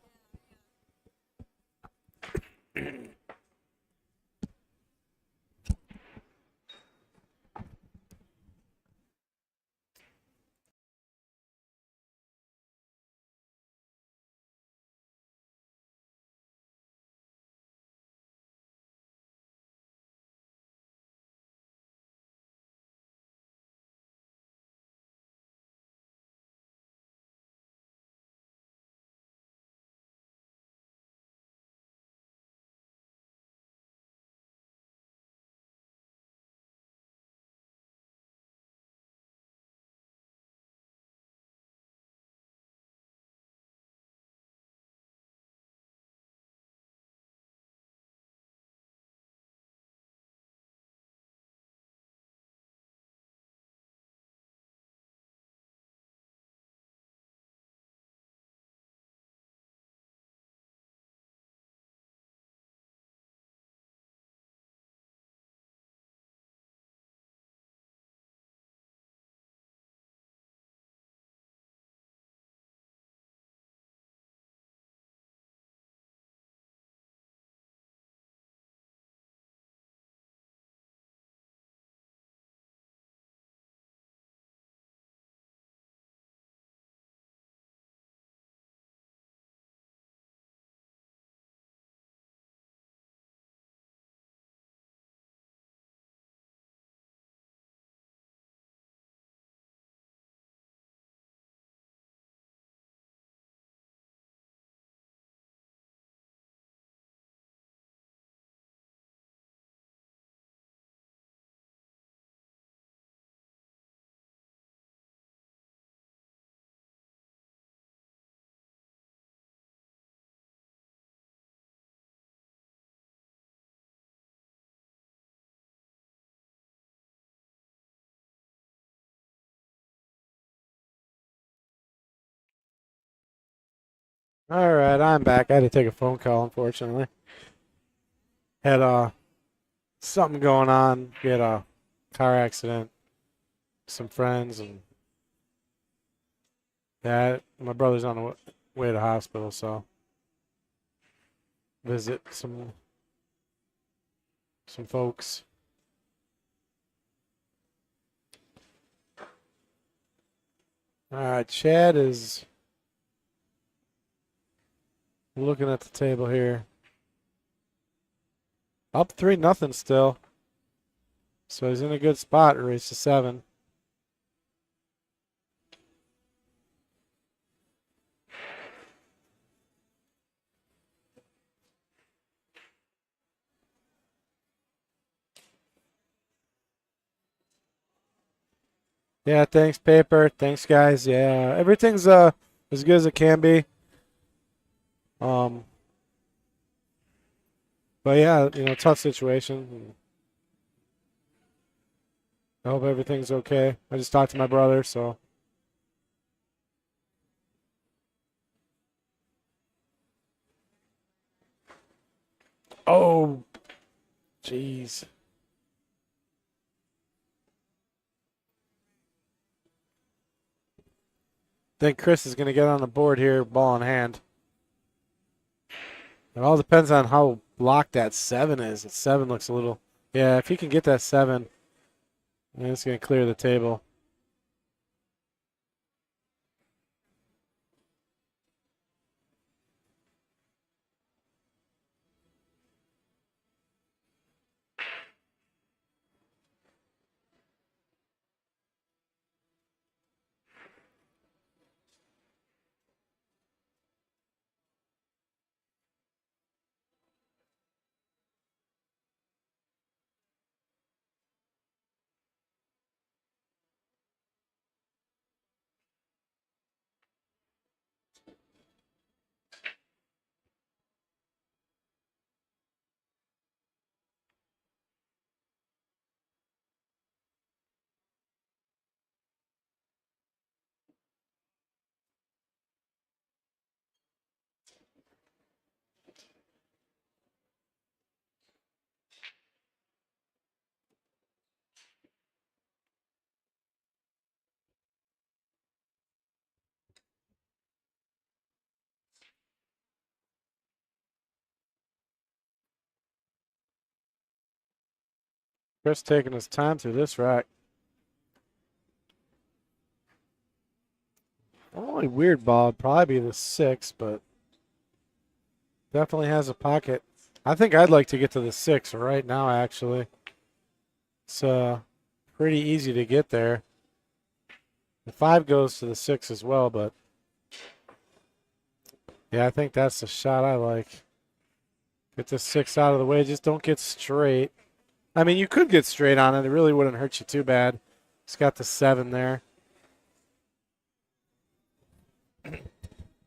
All right, I'm back. I had to take a phone call, unfortunately. Had something going on. We had a car accident. Some friends and that. My brother's on the way to the hospital, so visit some folks. All right, Chad is looking at the table here. Up 3-0 still. So he's in a good spot, race to 7. Yeah, thanks, Paper. Thanks, guys. Yeah, everything's as good as it can be. But yeah, tough situation. I hope everything's okay. I just talked to my brother, so. Oh, jeez. Think Chris is going to get on the board here, ball in hand. It all depends on how blocked that 7 is. That 7 looks a little. Yeah, if he can get that 7, then it's going to clear the table. Chris taking his time through this rack. Only weird ball would probably be the 6, but definitely has a pocket. I think I'd like to get to the 6 right now, actually. It's pretty easy to get there. The 5 goes to the 6 as well, but yeah, I think that's the shot I like. Get the 6 out of the way. Just don't get straight. I mean, you could get straight on it. It really wouldn't hurt you too bad. It's got the 7 there. And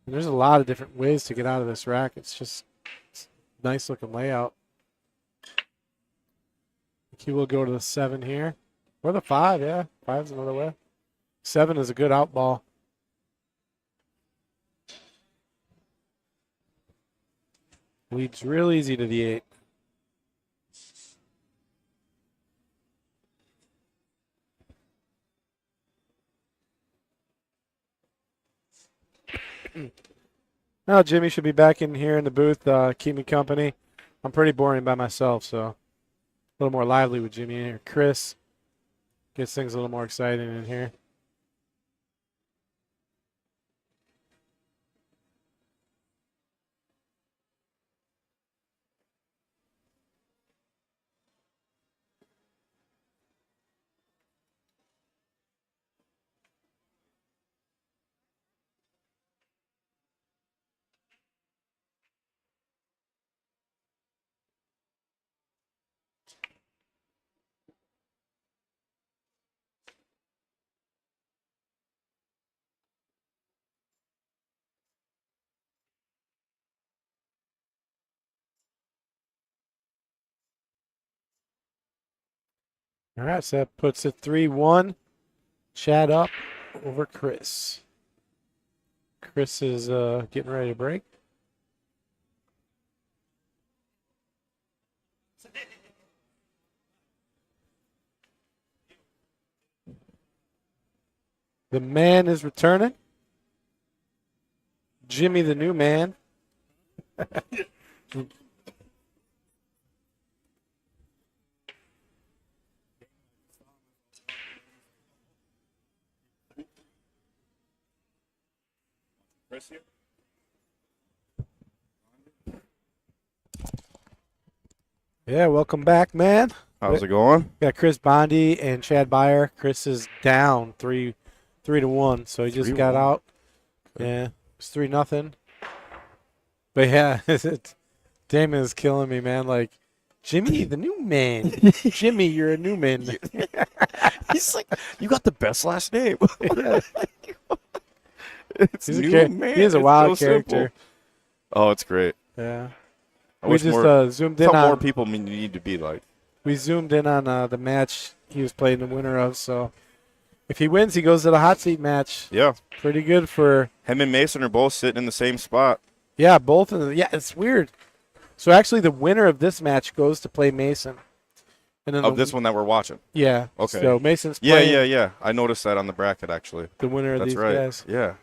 there's a lot of different ways to get out of this rack. It's a nice looking layout. He will go to the 7 here. Or the 5, yeah. 5's another way. 7 is a good out ball. Leads real easy to the 8. Now Jimmy should be back in here in the booth, keep me company. I'm pretty boring by myself, so a little more lively with Jimmy in here. Chris gets things a little more exciting in here. All right, so that puts it 3-1. Chad up over Chris. Chris is getting ready to break. The man is returning. Jimmy, the new man. Yeah, welcome back, man. How's it going? Got Chris Bondi and Chad Byer. Chris is down 3-1, so he just got 3-1. out. Yeah, it's 3-0. But yeah, Damon is killing me, man. Like, Jimmy, the new man. Jimmy, you're a new man. He's like, you got the best last name. Yeah. It's He's new, a man. He is a It's wild so character. simple. Oh, it's great. Yeah. I We wish just more, zoomed in some more on. people need to be like. We zoomed in on the match he was playing the winner of. So if he wins, he goes to the hot seat match. Yeah, Pretty good for. him and Mason are both sitting in the same spot. Yeah, both of them. Yeah, it's weird. So actually, the winner of this match goes to play Mason. And then Of this one that we're watching. Yeah. Okay. So Mason's Yeah, playing yeah. I noticed that on the bracket, actually. the winner of That's these right. guys. Yeah.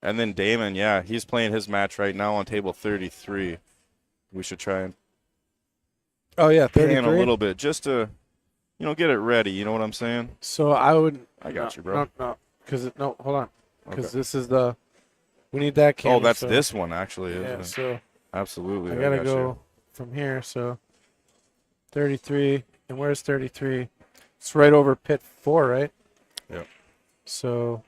And then Damon, yeah, he's playing his match right now on table 33. We should try and Oh yeah, pan 33. a little bit just to, get it ready. You know what I'm saying? So I would. I got you, bro. No, because hold on, because Okay. this is the. We need that camera. Oh, that's so, this one actually. Isn't Yeah, it? so Absolutely. I gotta got go you. from here. So 33, and where's 33? It's right over pit 4, right? Yep. So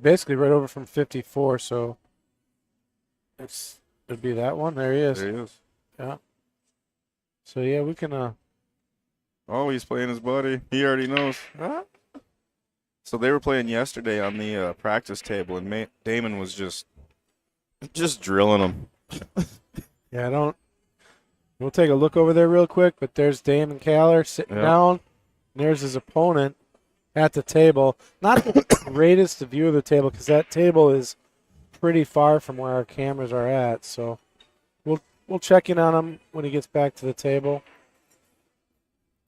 basically right over from 54. So it'd be that one. There he is. There he is. Yeah. So yeah, we can. Oh, he's playing his buddy. He already knows. So they were playing yesterday on the practice table, and Damon was just drilling him. Yeah, We'll take a look over there real quick, but there's Damon Caller sitting down. And there's his opponent at the table. Not the greatest view of the table because that table is pretty far from where our cameras are at. So we'll check in on him when he gets back to the table.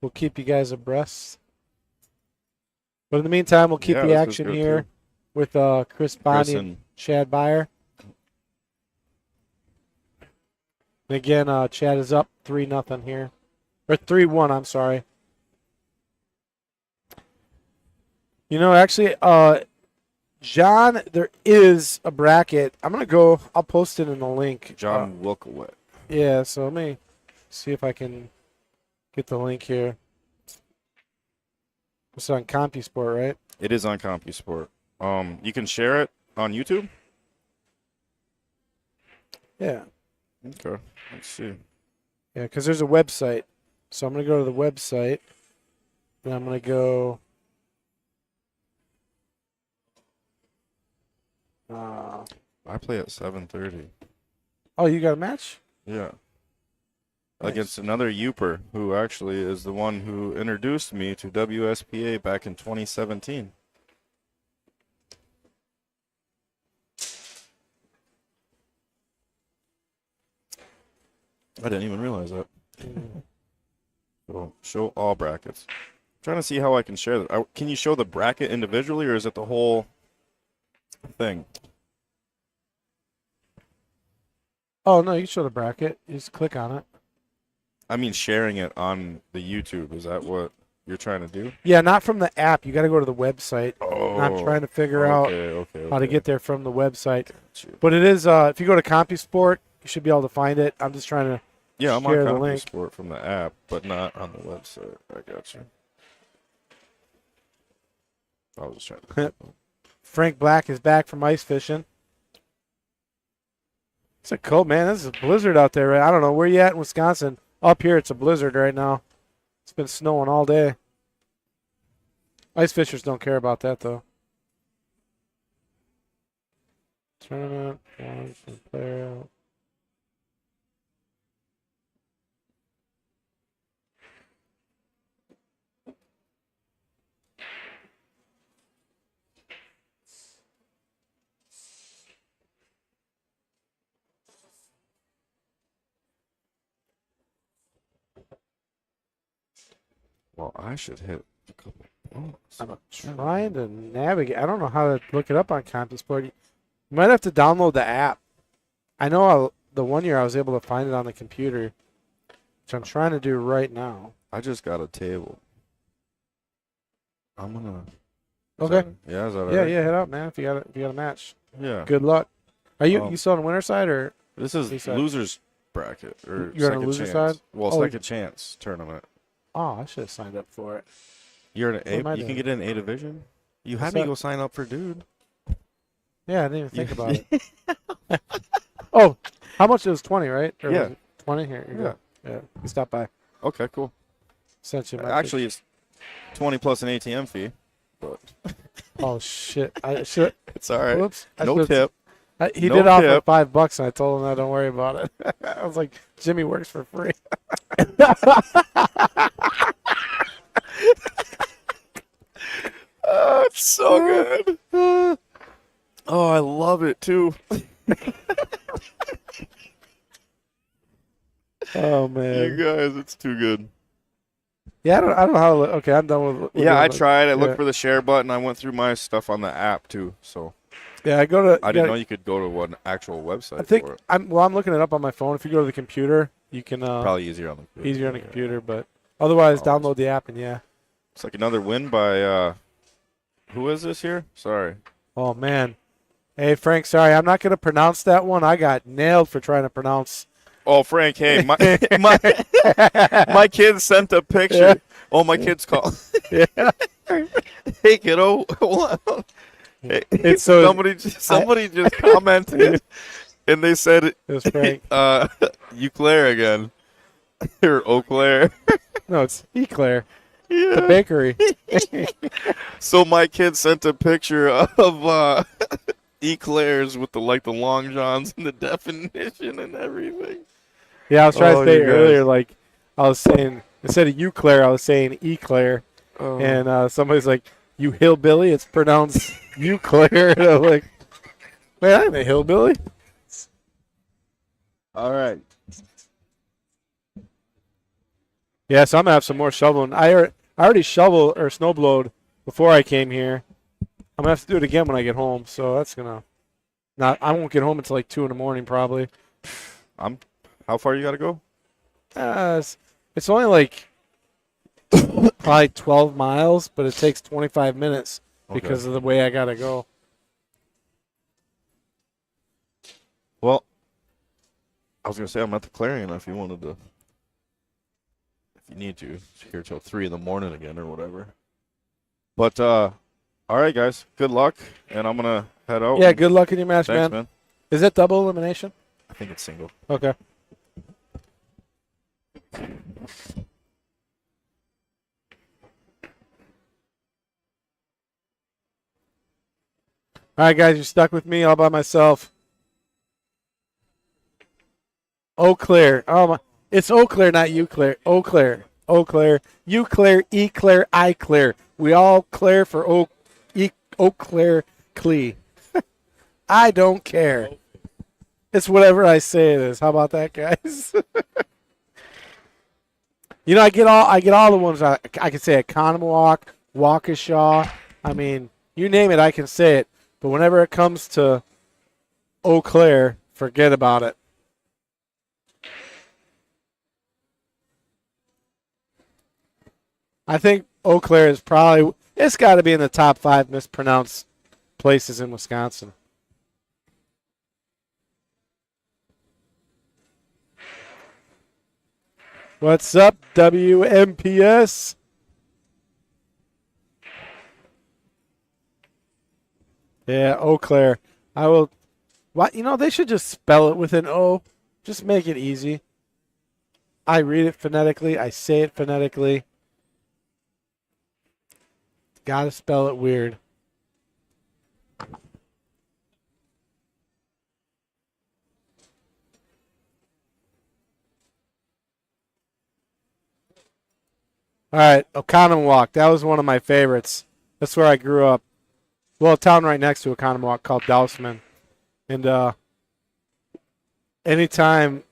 We'll keep you guys abreast. But in the meantime, we'll keep the this was action good, here too. with Chris Bondi and and Chad Beyer. And again, Chad is up 3-0 here. Or 3-1, I'm sorry. Actually, John, there is a bracket. I'm going to go, I'll post it in the link. John Wilkowit. Yeah, so let me see if I can get the link here. It's on CompuSport, right? It is on CompuSport. You can share it on YouTube? Yeah. Okay. Let's see. Yeah, because there's a website. So I'm going to go to the website. And I'm going to go. I play at 7:30. Oh, you got a match? Yeah. Nice. Against another Youper, who actually is the one who introduced me to WSPA back in 2017. I didn't even realize that. So show all brackets. I'm trying to see how I can share that. Can you show the bracket individually, or is it the whole thing? Oh, no, you can show the bracket. You just click on it. I mean, sharing it on the YouTube. Is that what you're trying to do? Yeah, not from the app. You got to go to the website. Oh, I'm trying to figure out how to get there from the website. Gotcha. But it is, if you go to CompuSport, you should be able to find it. I'm just trying to Yeah, I'm on share the link. CompuSport from the app, but not on the website. I got you. I was just trying to. Frank Black is back from ice fishing. It's a cold, man. This is a blizzard out there, right? I don't know. Where you at in Wisconsin? Up here, it's a blizzard right now. It's been snowing all day. Ice fishers don't care about that, though. Tournament, launch, and player out. Well, I should hit a couple bullets. I'm trying to navigate. I don't know how to look it up on CompuSport. You might have to download the app. I know the one year I was able to find it on the computer, which I'm trying to do right now. I just got a table. I'm gonna. Okay. Yeah, is that all Yeah, right? yeah, head out, man. If you got a match, Yeah. good luck. Are you Um, you still on the winner side or? This is East side. losers bracket or You're on second the loser chance. side? Well, Oh. second chance tournament. Oh, I should have signed up for it. You're in What am I A. You can doing? get in A division. You What's had me that? go sign up for dude. Yeah, I didn't even think You- about it. Oh, how much? It was 20, right? Or Yeah. was it 20 here. You go. Yeah. You stop by. Okay, cool. Sent you a message. Actually, it's 20 plus an ATM fee, but Oh shit! I should. it's all right. Whoops. I No should've- tip. He No did offer tip. $5, and I told him that don't worry about it. I was like, Jimmy works for free. Oh, it's so good. Oh, I love it too. Oh You man. guys, it's too good. Yeah, I don't know how to look. Okay, I'm done with Yeah, I doing it. tried. I looked Yeah. for the share button. I went through my stuff on the app too. So Yeah, I go to. I didn't know you could go to an actual I website think for it. I'm looking it up on my phone. If you go to the computer, you can Probably easier on the computer. easier on the computer, but otherwise, Oh, download the app and yeah. It's like another win by who is this here? Sorry. Oh man, hey Frank, sorry, I'm not gonna pronounce that one. I got nailed for trying to pronounce. Oh, Frank, hey, my kid sent a picture. Yeah. Oh, my kid's called. Yeah. Hey, kiddo, hold on. Hey, It's so somebody just commented, and they said, it was Frank. Eau Claire again. Or Eau Claire. No, it's Eclair, the Yeah. bakery. So my kid sent a picture of Eclairs with the long johns and the definition and everything. Yeah, I was trying Oh, to say you guys. earlier, like I was saying instead of Eclair, I was saying Eclair, Oh. and somebody's like, "You hillbilly," it's pronounced Eclair. And I'm like, "Man, I'm a hillbilly." All right. Yeah, so I'm gonna have some more shoveling. I already shoveled or snowblowed before I came here. I'm gonna have to do it again when I get home. So that's gonna not. I won't get home until like 2 a.m. probably. How far you got to go? It's only like probably 12 miles, but it takes 25 minutes because of the way I gotta go. Well, I was going to say I'm at the Clarion if you wanted to. If you need to. It's here till 3 in the morning again or whatever. But, all right, guys. Good luck. And I'm going to head out. Yeah, good luck in your match, Thanks, man. man. Is it double elimination? I think it's single. Okay. All right, guys, you're stuck with me all by myself. Eau Claire. Oh my! It's Eau Claire, not Eau Claire. Eau Claire. Eau Claire. Eau Claire. E Claire. I Claire. We all Claire for Eau Claire. Clee. I don't care. It's whatever I say it is. How about that, guys? You know, I get all the ones. I can say Economawalk, Waukesha. I mean, you name it, I can say it. But whenever it comes to Eau Claire, forget about it. I think Eau Claire is probably, it's got to be in the top 5 mispronounced places in Wisconsin. What's up, WMPS? Yeah, Eau Claire. I will. What? You know, they should just spell it with an O. Just make it easy. I read it phonetically. I say it phonetically. Gotta spell it weird. All right, Oconomowoc. That was one of my favorites. That's where I grew up. Well, a town right next to Oconomowoc called Dousman. And anytime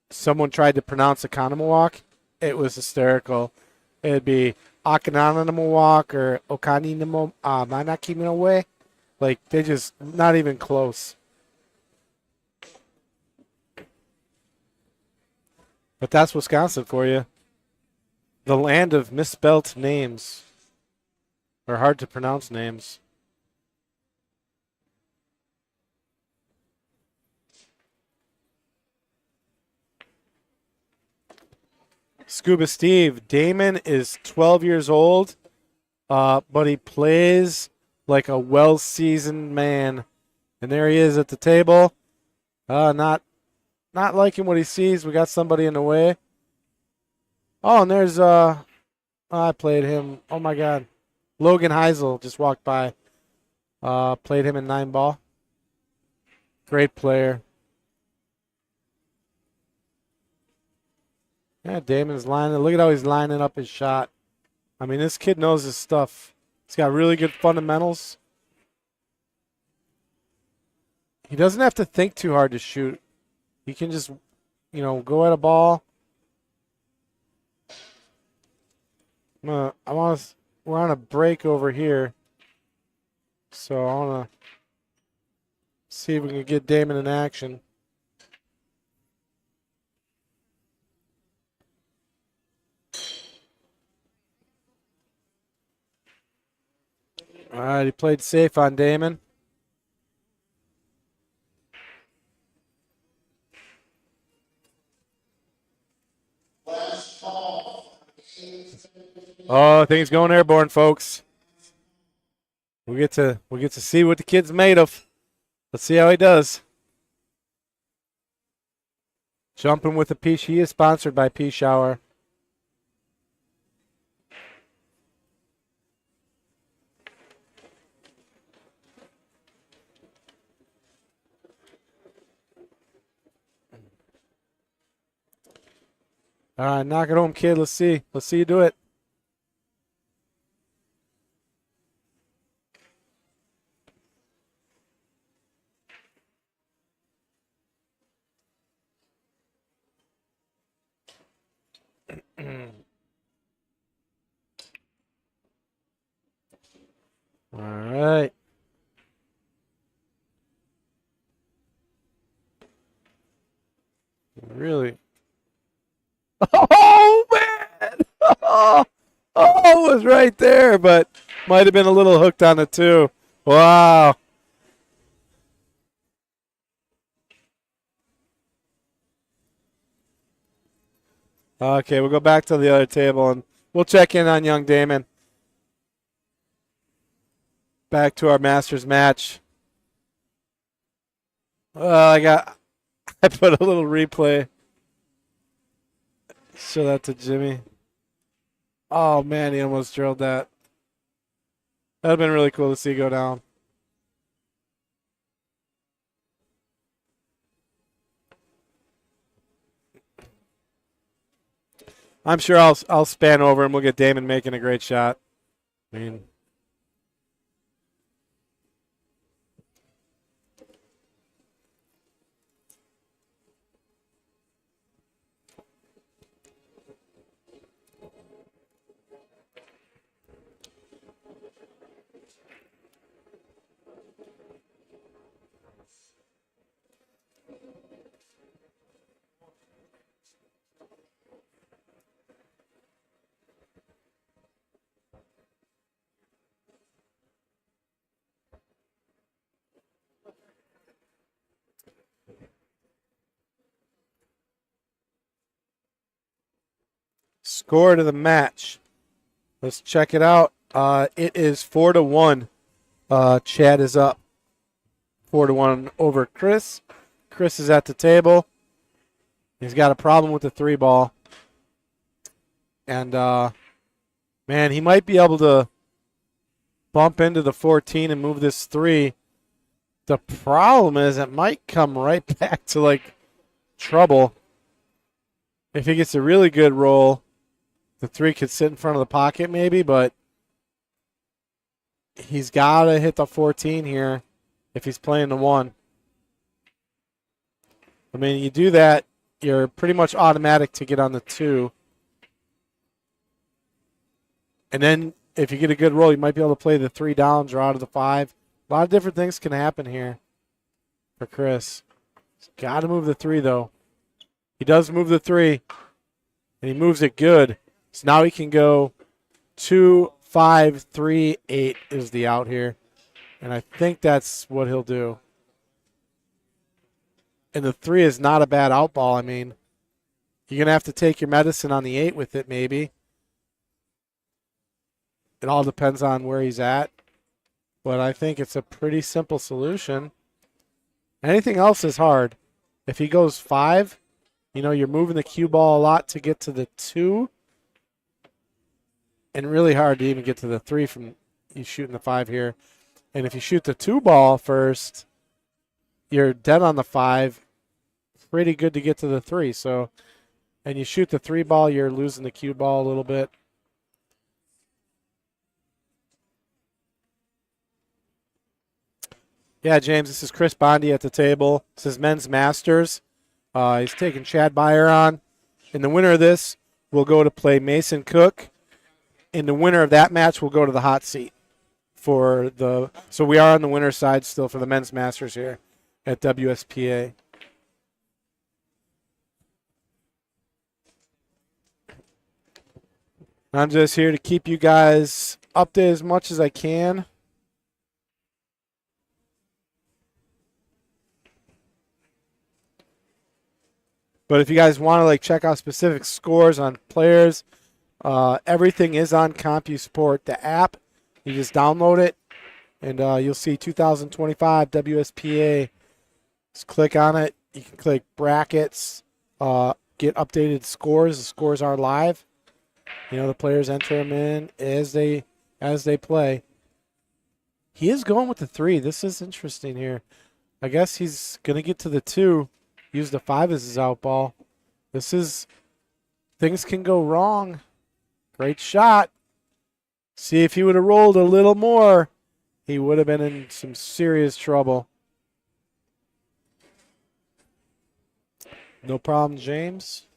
someone tried to pronounce Oconomowoc, it was hysterical. It'd be Oconomowoc or Okaninamowe. Like, they just not even close. But that's Wisconsin for you. The land of misspelt names. Or hard to pronounce names. Scuba Steve, Damon is 12 years old, but he plays like a well-seasoned man. And there he is at the table. Not liking what he sees. We got somebody in the way. Oh, and there's I played him. Oh my God, Logan Heisel just walked by. Played him in 9-ball. Great player. Yeah, Damon's lining. Look at how he's lining up his shot. I mean, this kid knows his stuff. He's got really good fundamentals. He doesn't have to think too hard to shoot. He can just, go at a ball. We're on a break over here, so I want to see if we can get Damon in action. All right, he played safe on Damon. Oh, things going airborne, folks. We get to see what the kid's made of. Let's see how he does. Jumping with a Peach. He is sponsored by Pea Shower. All right, knock it home, kid. Let's see. Let's see you do it. All right. Really? Oh, man! Oh, it was right there, but might have been a little hooked on it, too. Wow. Okay, we'll go back to the other table, and we'll check in on young Damon. Back to our Masters match. I put a little replay. Show that to Jimmy. Oh, man, he almost drilled that. That would have been really cool to see go down. I'm sure I'll span over and we'll get Damon making a great shot. I mean, score to the match. Let's check it out. It is 4-1. Chad is up 4-1 over Chris. Chris is at the table. He's got a problem with the 3-ball. And, man, he might be able to bump into the 14 and move this 3. The problem is it might come right back to, like, trouble. If he gets a really good roll, the 3 could sit in front of the pocket maybe, but he's got to hit the 14 here if he's playing the 1. I mean, you do that, you're pretty much automatic to get on the 2. And then if you get a good roll, you might be able to play the 3 down, draw to the 5. A lot of different things can happen here for Chris. He's got to move the 3, though. He does move the 3, and he moves it good. So now he can go 2, 5, 3, 8 is the out here. And I think that's what he'll do. And the 3 is not a bad out ball. I mean, you're going to have to take your medicine on the 8 with it maybe. It all depends on where he's at. But I think it's a pretty simple solution. Anything else is hard. If he goes 5, you know, you're moving the cue ball a lot to get to the 2. And really hard to even get to the 3 from you shooting the 5 here. And if you shoot the 2 ball first, you're dead on the 5. Pretty good to get to the 3. So, and you shoot the 3 ball, you're losing the cue ball a little bit. Yeah, James, this is Chris Bondi at the table. This is Men's Masters. He's taking Chad Beyer on. And the winner of this will go to play Mason Cook And the winner of that match will go to the hot seat for the. So we are on the winner's side still for the men's masters here at WSPA. I'm just here to keep you guys updated as much as I can. But if you guys want to like check out specific scores on players, everything is on CompuSport, the app. You just download it, and you'll see 2025 WSPA. Just click on it. You can click brackets, get updated scores. The scores are live. You know, the players enter them in as they play. He is going with the 3. This is interesting here. I guess he's going to get to the 2. Use the 5 as his out ball. This is, things can go wrong. Great shot. See, if he would have rolled a little more, he would have been in some serious trouble. No problem, James.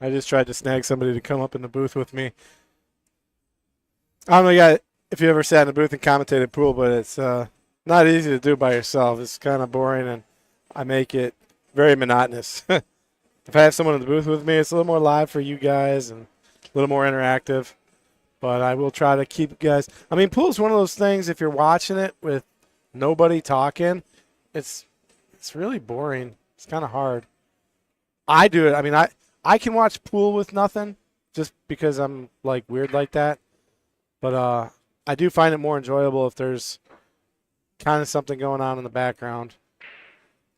I just tried to snag somebody to come up in the booth with me. I don't know, if you ever sat in a booth and commentated pool, but it's not easy to do by yourself. It's kind of boring, and I make it very monotonous. If I have someone in the booth with me, it's a little more live for you guys and a little more interactive. But I will try to keep you guys. I mean, pool's one of those things, if you're watching it with nobody talking, it's really boring. It's kind of hard. I do it. I mean, I can watch pool with nothing just because I'm like weird like that. But I do find it more enjoyable if there's kind of something going on in the background.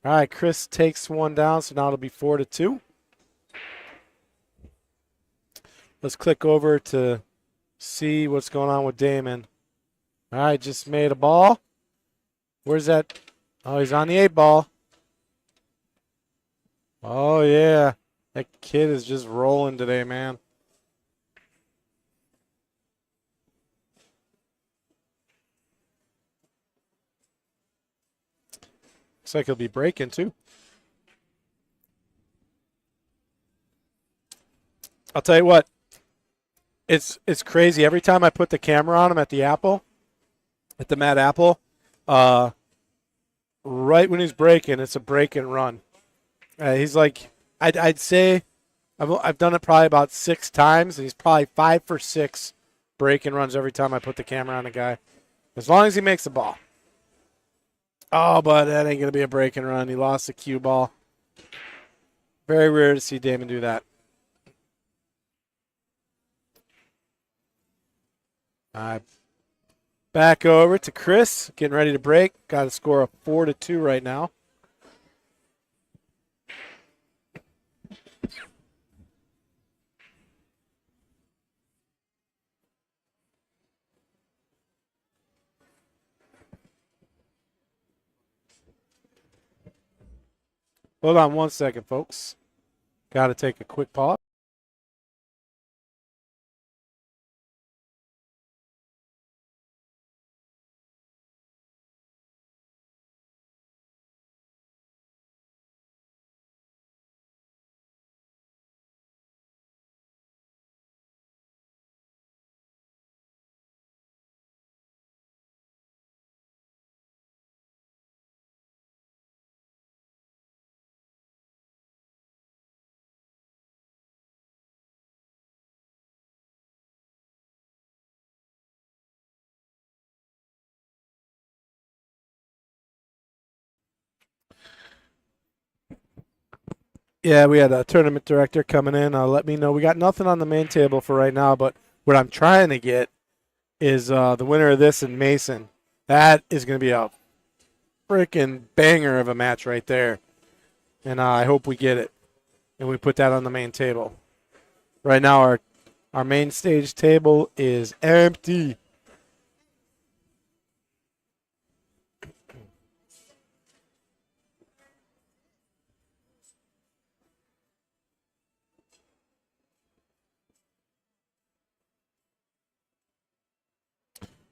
All right, Chris takes one down, so now it'll be 4-2. Let's click over to see what's going on with Damon. All right, just made a ball. Where's that? Oh, he's on the 8 ball. Oh, yeah. That kid is just rolling today, man. Looks like he'll be breaking, too. I'll tell you what. It's crazy. Every time I put the camera on him at the Apple, at the Mad Apple, right when he's breaking, it's a break and run. He's like, I'd say I've done it probably about 6 times, and he's probably 5 for 6 break and runs every time I put the camera on a guy. As long as he makes the ball. Oh, but that ain't going to be a break and run. He lost the cue ball. Very rare to see Damon do that. Back over to Chris, getting ready to break. Got a score of 4-2 right now. Hold on 1 second, folks. Got to take a quick pause. Yeah, we had a tournament director coming in. Let me know. We got nothing on the main table for right now, but what I'm trying to get is the winner of this and Mason. That is going to be a freaking banger of a match right there. And I hope we get it. And we put that on the main table. Right now, our main stage table is empty.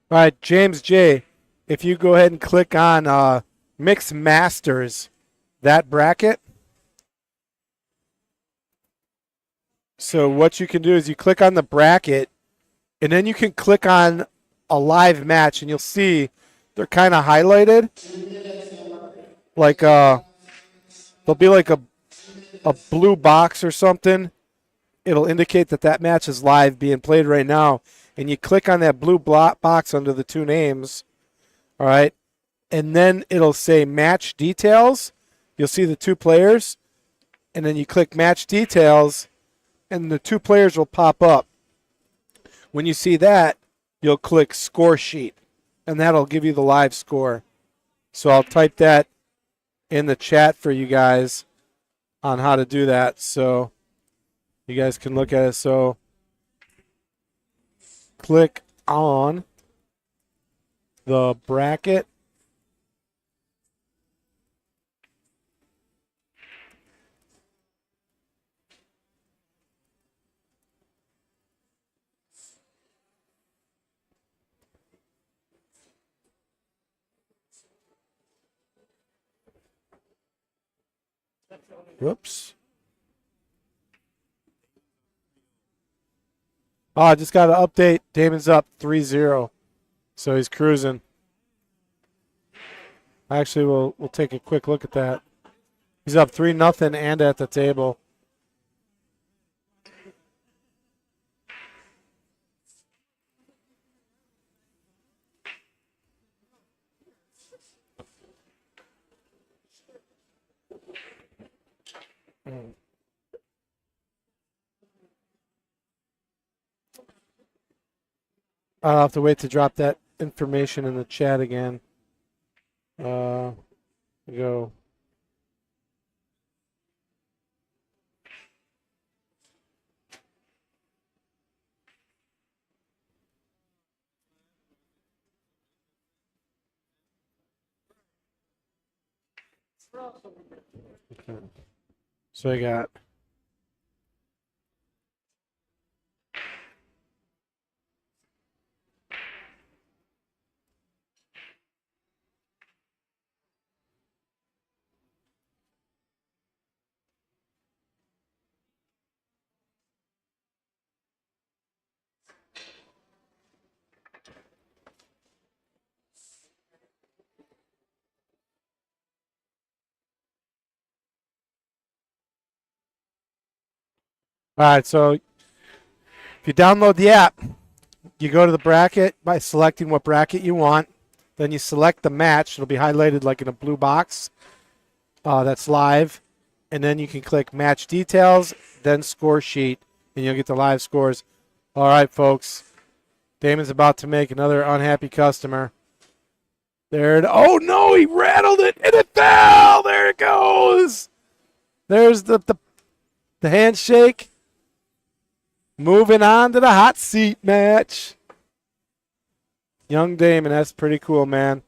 All right, James J., if you go ahead and click on Mix Masters, that bracket. So what you can do is you click on the bracket, and then you can click on a live match, and you'll see they're kind of highlighted. Like there'll be like a blue box or something. It'll indicate that match is live being played right now. And you click on that blue box under the two names, all right? And then it'll say match details. You'll see the two players. And then you click match details, and the two players will pop up. When you see that, you'll click score sheet, and that'll give you the live score. So I'll type that in the chat for you guys on how to do that so you guys can look at it. So click on the bracket. Whoops. Oh, I just got an update. Damon's up 3-0. So he's cruising. Actually, we'll take a quick look at that. He's up 3-0 and at the table. I'll have to wait to drop that information in the chat again. Go. Okay. So I got all right, so if you download the app, you go to the bracket by selecting what bracket you want. Then you select the match. It'll be highlighted like in a blue box. That's live. And then you can click match details, then score sheet, and you'll get the live scores. All right, folks. Damon's about to make another unhappy customer. There. Oh, no, he rattled it, and it fell. There it goes. There's the handshake. Moving on to the hot seat match. Young Damon, that's pretty cool, man.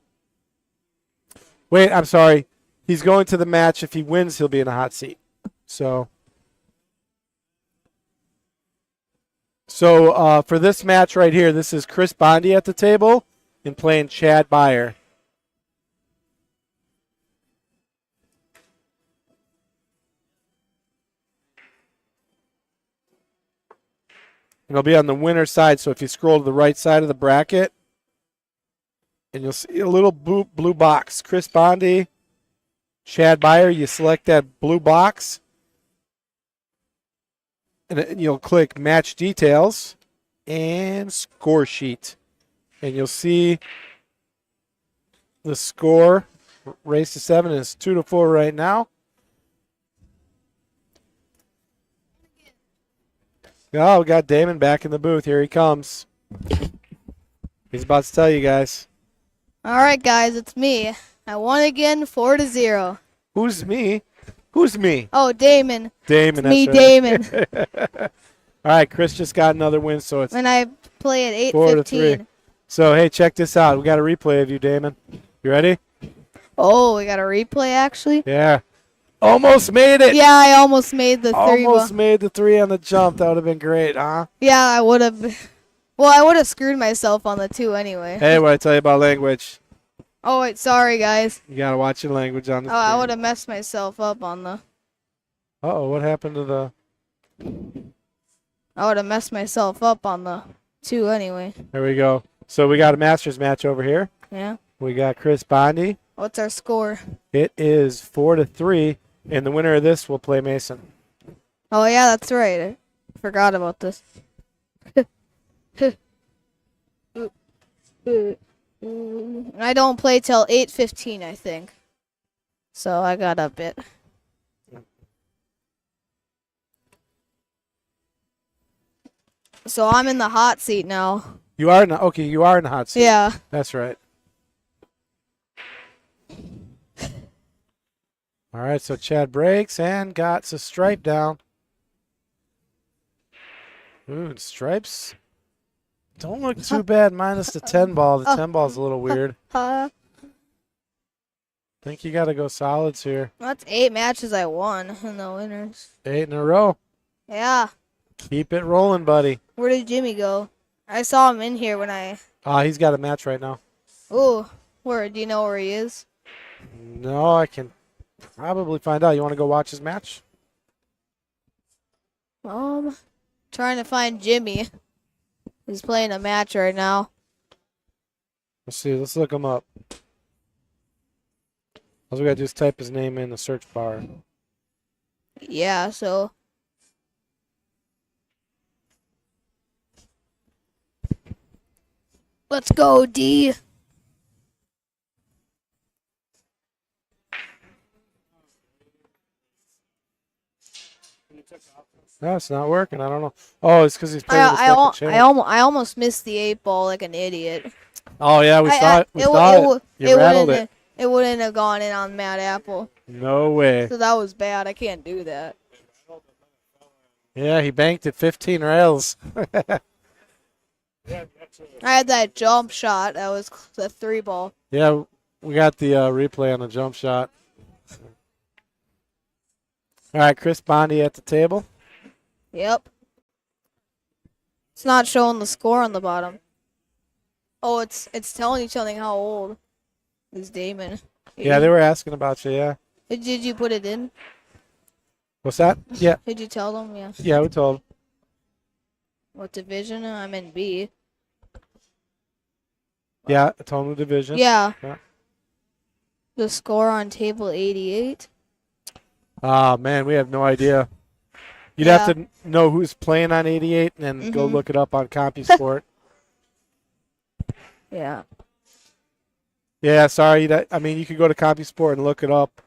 Wait, I'm sorry. He's going to the match. If he wins, he'll be in a hot seat. So for this match right here, this is Chris Bondi at the table and playing Chad Beyer. And it'll be on the winner's side, so if you scroll to the right side of the bracket, and you'll see a little blue box. Chris Bondi, Chad Beyer, you select that blue box, and you'll click Match Details and Score Sheet. And you'll see the score. Race to 7 is 2-4 right now. Oh, we got Damon back in the booth. Here he comes. He's about to tell you guys. All right, guys, it's me. I won again, 4-0. Who's me? Who's me? Oh, Damon. Damon. Me, That's right. Damon. All right, Chris just got another win, so it's And I play at 4-3. 8:15. So, hey, check this out. We got a replay of you, Damon. You ready? Oh, we got a replay actually. Yeah. Almost made it. Yeah, I almost made the 3. Almost made the 3 on the jump. That would have been great, huh? Yeah, I would have. Well, I would have screwed myself on the 2 anyway. Hey, what I tell you about language? Oh wait, sorry guys. You gotta watch your language on the Oh, I screen. would have messed myself up on the. Uh-oh, what happened to the... I would have messed myself up on the 2 anyway. There we go. So we got a Masters match over here. Yeah. We got Chris Bondi. What's our score? It is 4-3, and the winner of this will play Mason. Oh yeah, that's right. I forgot about this. I don't play till 8:15, I think. So I got a bit. So I'm in the hot seat now. You are in the, okay, you are in the hot seat. Yeah. That's right. All right, so Chad breaks and got a stripe down. Ooh, and stripes don't look too bad minus the 10 ball. The 10 ball is a little weird. Think you got to go solids here. That's 8 matches I won in the winners. 8 in a row. Yeah. Keep it rolling, buddy. Where did Jimmy go? I saw him in here when I. He's got a match right now. Ooh, where? Do you know where he is? No, I can probably find out. You want to go watch his match? Trying to find Jimmy. He's playing a match right now. Let's see. Let's look him up. All we got to do is type his name in the search bar. Yeah, so. Let's go, D. No, it's not working. I don't know. Oh, it's because he's playing with a second channel. I almost missed the 8 ball like an idiot. Oh, yeah, we saw it. We saw it. You rattled it. It wouldn't have gone in on Mad Apple. No way. So that was bad. I can't do that. Yeah, he banked it 15 rails. I had that jump shot. That was the 3 ball. Yeah, we got the replay on the jump shot. All right, Chris Bondi at the table. Yep. It's not showing the score on the bottom. Oh, it's telling you something how old is Damon. Yeah, they were asking about you, yeah. Did you put it in? What's that? Yeah. Did you tell them? Yeah. Yeah, we told him. What division? I'm in B. Yeah, I told him the division. Yeah. Yeah. The score on table 88. Oh, man, we have no idea. You'd have to know who's playing on 88 and then go look it up on CompuSport. Yeah. Yeah, sorry. I mean, you could go to CompuSport and look it up.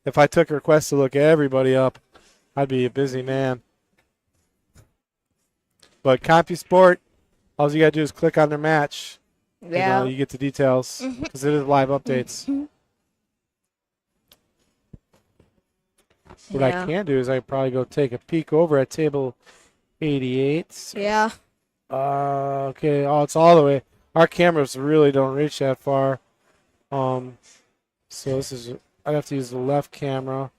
If I took a request to look everybody up, I'd be a busy man. But CompuSport, All you gotta do is click on their match. Yeah. And, you get the details because it is live updates. What I can do is I probably go take a peek over at table 88. Yeah. Okay. Oh, it's all the way. Our cameras really don't reach that far. So this is. I'd have to use the left camera,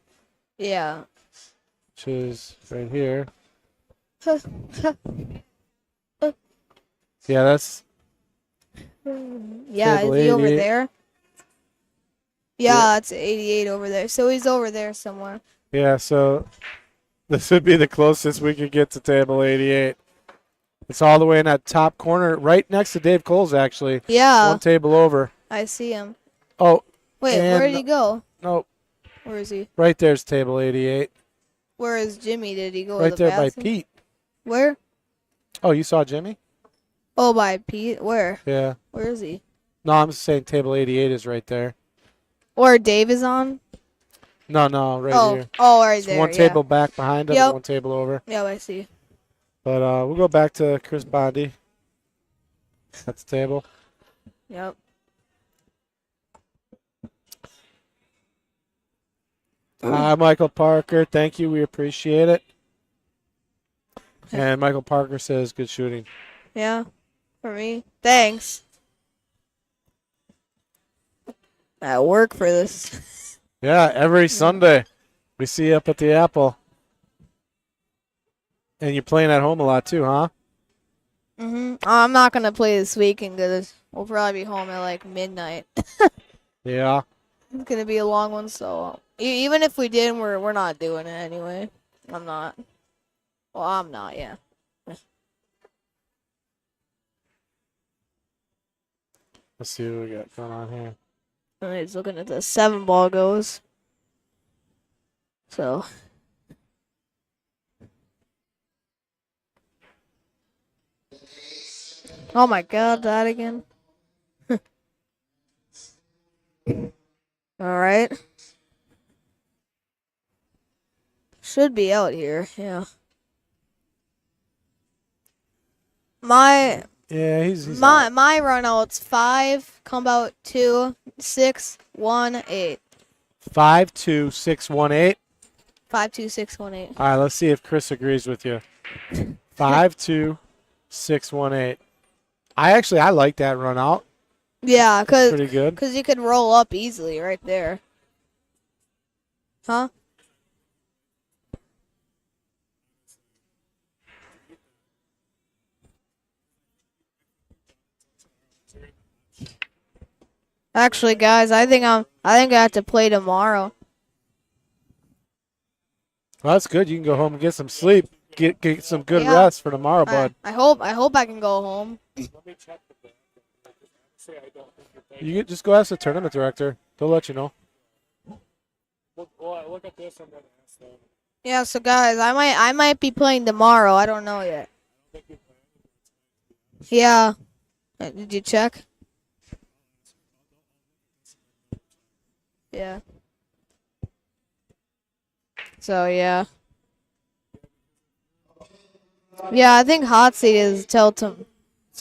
Yeah. which is right here. Yeah, that's. Yeah, Table is he over 88. there? Yeah, it's 88 over there. So he's over there somewhere. Yeah. So this would be the closest we could get to table 88. It's all the way in that top corner, right next to Dave Cole's, actually. Yeah, One table over. I see him. Oh, Wait, and where did he go? no, Where is he? right there's table 88. Where is Jimmy? Did he go Right to the there by bathroom? Pete. Where? Oh, you saw Jimmy? Oh, by Pete. Where? Yeah. Where is he? No, I'm just saying table 88 is right there. Or Dave is on? No, right here. Oh, right It's there. one table back behind him, Yep. and one table over. Yeah, I see. But we'll go back to Chris Bondi. That's the table. Yep. Hi, Michael Parker. Thank you. We appreciate it. And Michael Parker says good shooting. Yeah, for me. Thanks. I work for this. Yeah, every Sunday we see you up at the Apple. And you're playing at home a lot too, huh? I'm not gonna play this weekend because we'll probably be home at like midnight. Yeah. It's gonna be a long one, so even if we did, we're not doing it anyway. I'm not. Well, I'm not. Yeah. Let's see what we got going on here. He's looking at the 7-ball goes. So. Oh my God, that again. All right. Should be out here, yeah. Yeah, he's My run out's 5, come out 2, 6, 1, 8. 52618. 5, 2, 6, 1, 8. All right, let's see if Chris agrees with you. 52618. I like that run out. Yeah, Pretty good. cause you could roll up easily right there. Huh? Actually, guys, I think I have to play tomorrow. Well, that's good. You can go home and get some sleep. Get some good Yeah. rest for tomorrow, bud. I hope I can go home. Just go ask the tournament director. They'll let you know. Look at this and then ask them. Yeah, so guys, I might be playing tomorrow. I don't know yet. Yeah. Did you check? Yeah. So yeah. Yeah, I think hot seat is so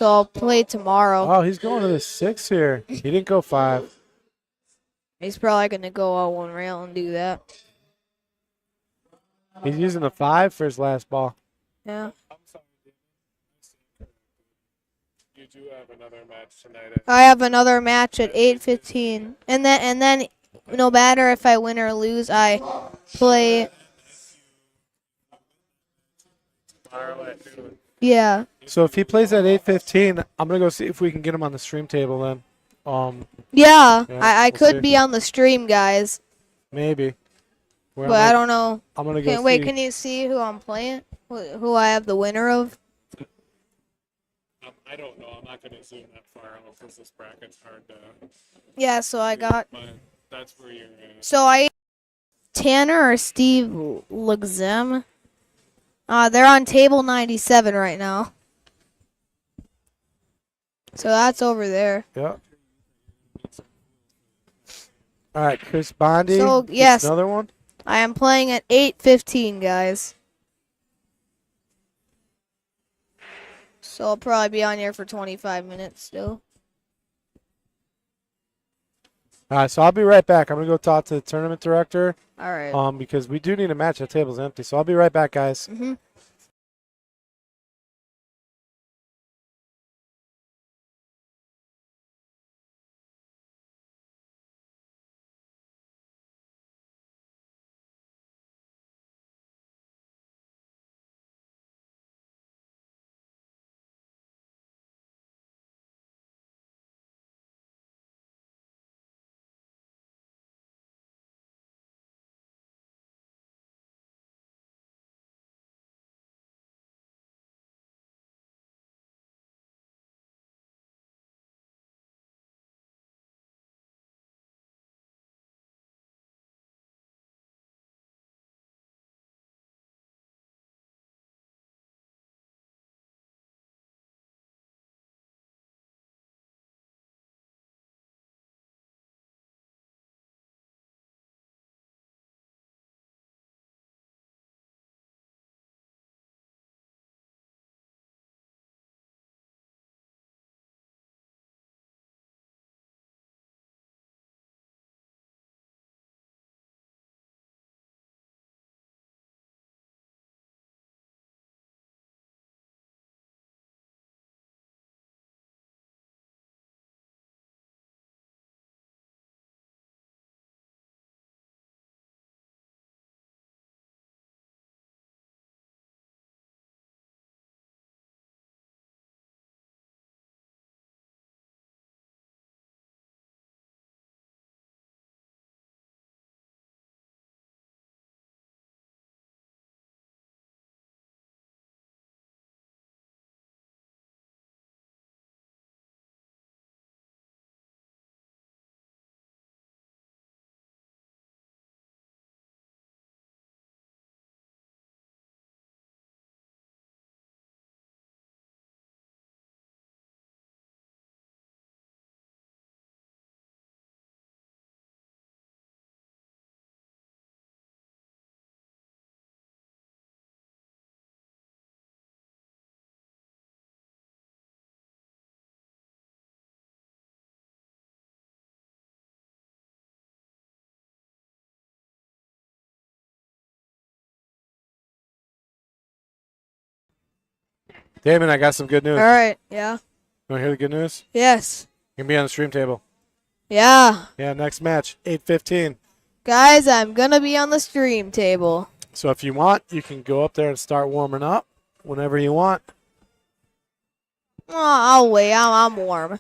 I'll play tomorrow. Oh, he's going to the 6 here. He didn't go 5. He's probably gonna go out one rail and do that. He's using the 5 for his last ball. Yeah. I'm sorry, David. You do have another match tonight. I have another match at 8:15, and then no matter if I win or lose, I play. Tomorrow at noon. Yeah. So if he plays at 8:15, I'm gonna go see if we can get him on the stream table then. Yeah, Yeah, I we'll could see. be on the stream, guys, Maybe. but I don't know. I'm gonna go Okay, wait, see. can you see who I'm playing? Who I have the winner of? I don't know. I'm not going to zoom that far out because this bracket's hard to. Yeah, so I got. But that's where you're. So I Tanner or Steve Luxem. They're on table 97 right now. So that's over there. Yeah. All right, Chris Bondi. So, gets yes. Another one. I am playing at 8:15, guys. So I'll probably be on here for 25 minutes still. All right, so I'll be right back. I'm gonna go talk to the tournament director. All right. Because we do need a match. The table's empty, so I'll be right back, guys. Mm-hmm. Damon, I got some good news. All right. Yeah. You want to hear the good news? Yes. You're going to be on the stream table. Yeah. Yeah, next match, 8:15. Guys, I'm going to be on the stream table. So if you want, you can go up there and start warming up whenever you want. Oh, I'll wait. I'm warm.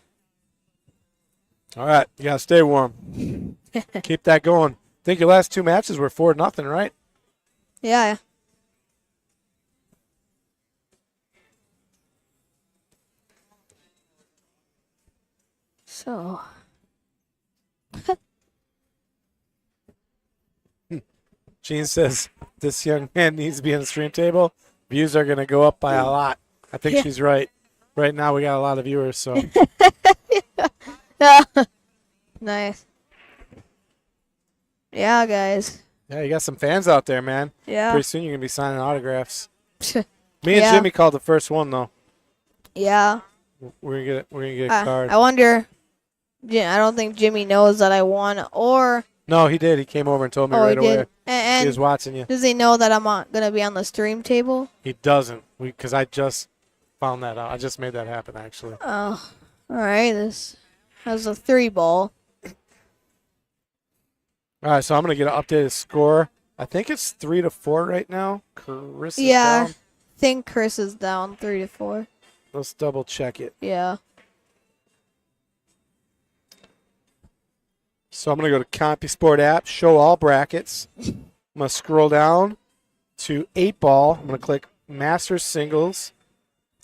All right, you got to stay warm. Keep that going. I think your last 2 matches were 4-0, right? Yeah. So. Gene says this young man needs to be on the stream table. Views are going to go up by a lot. I think she's right. Right now we got a lot of viewers, so. Nice. Yeah, guys. Yeah, you got some fans out there, man. Yeah. Pretty soon you're going to be signing autographs. Me and Yeah. Jimmy called the first one, though. Yeah. We're gonna get a card. I wonder. I don't think Jimmy knows that I won, or. No, he did. He came over and told me Oh, right he away. did. And He was watching you. does he know that I'm gonna be on the stream table? He doesn't, because I just found that out. I just made that happen, actually. Oh, all right. This has a 3-ball. All right, so I'm gonna get an updated score. I think it's 3-4 right now. Chris is Yeah. down. I think Chris is down 3-4. Let's double check it. Yeah. So I'm gonna go to CompuSport app, show all brackets. I'm gonna scroll down to 8-ball. I'm gonna click Masters Singles.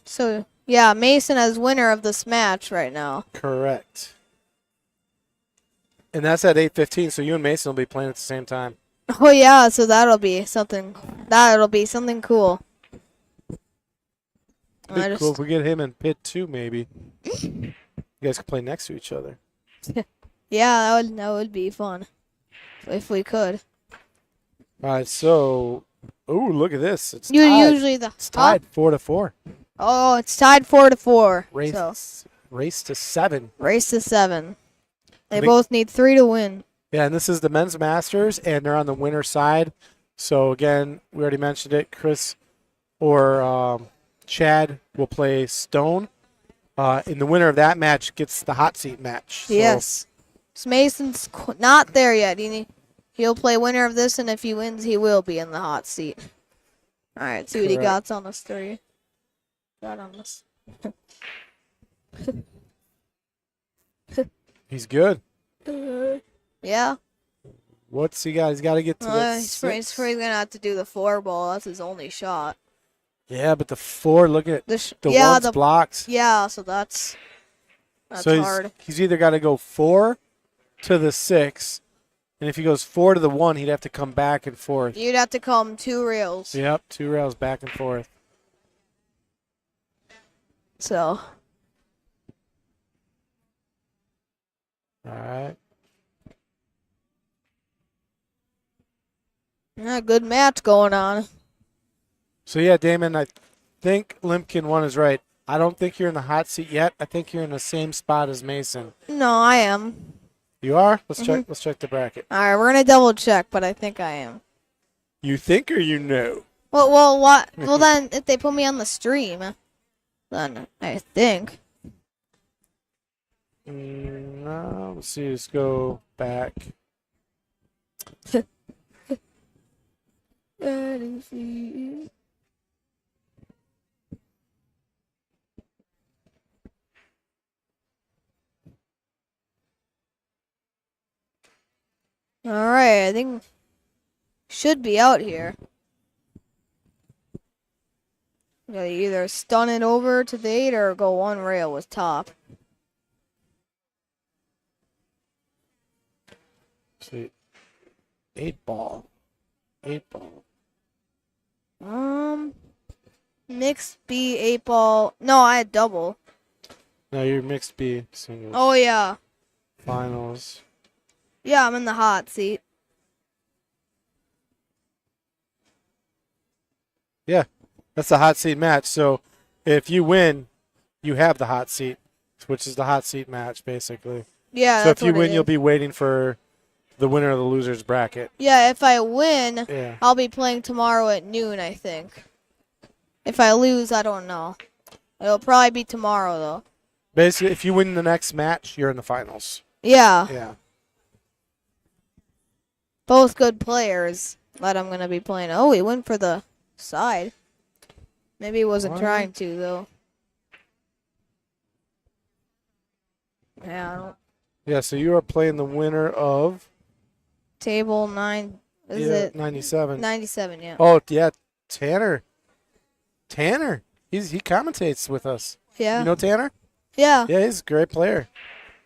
So yeah, Mason is winner of this match right now. Correct. And that's at 8:15. So you and Mason will be playing at the same time. Oh yeah, so that'll be something. That'll be something cool. It'd be cool if we get him in pit 2, maybe. You guys can play next to each other. Yeah, that would be fun if we could. All right, so look at this. It's You tied. usually It's tied 4-4. Oh, it's tied 4-4. Race, So race to 7. race to 7. They Big- both need 3 to win. Yeah, and this is the men's masters, and they're on the winner side. So again, we already mentioned it. Chris or Chad will play Stone. And the winner of that match gets the hot seat match. So, Yes. So Mason's not there yet. He'll play winner of this, and if he wins, he will be in the hot seat. All right, see what he Correct. got on this 3. Got on this. he's good. Yeah. What's he got? He's got to get to that He's probably 6. gonna have to do the 4 ball. That's his only shot. Yeah, but the 4, look at the yeah, one's blocked. Yeah, so that's So hard. he's either got to go 4 to the 6, and if he goes 4 to the 1, he'd have to come back and forth. You'd have to come 2 rails. Yep, 2 rails back and forth. So All right. yeah, good match going on. So yeah, Damon, I think Limpkin 1 is right. I don't think you're in the hot seat yet. I think you're in the same spot as Mason. No, I am. You are? Let's check. Let's check the bracket. All right, we're gonna double check, but I think I am. You think or you know? Well, what? Well, then if they put me on the stream, then I think. No. Let's see. Let's go back. All right, I think should be out here. You gotta either stun it over to the 8 or go 1 rail with top. Let's see. 8 ball. 8 ball. Mixed B 8 ball. No, I had double. No, you're mixed B singles. Oh yeah, Finals. yeah, I'm in the hot seat. Yeah, that's the hot seat match. So if you win, you have the hot seat, which is the hot seat match, basically. Yeah, So that's if you what it win, you'll is. be waiting for the winner of the losers bracket. Yeah, if I win, Yeah. I'll be playing tomorrow at noon, I think. If I lose, I don't know. It'll probably be tomorrow, though. Basically, if you win the next match, you're in the finals. Yeah, Yeah. both good players that I'm going to be playing. Oh, he went for the side. Maybe he wasn't What? trying to, though. Yeah, I don't. Yeah, so you are playing the winner of Table 9. Is it 97. 97? Yeah. Oh, yeah, Tanner. Tanner. He commentates with us. Yeah. You know Tanner? Yeah. Yeah, he's a great player.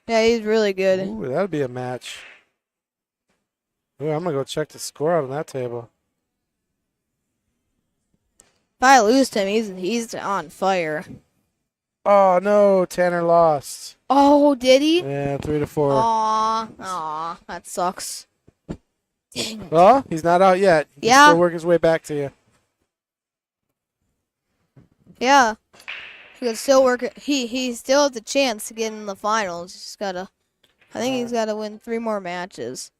Yeah, he's really good. Ooh, that'd be a match. Ooh, I'm going to go check the score out on that table. If I lose to him, he's on fire. Oh, no, Tanner lost. Oh, did he? Yeah, 3-4. Aw, that sucks. Dang it. Well, he's not out yet. He can Yeah. still work his way back to you. Yeah. He could still work it. He still has a chance to get in the finals. He's gotta. I think he's gotta win 3 more matches.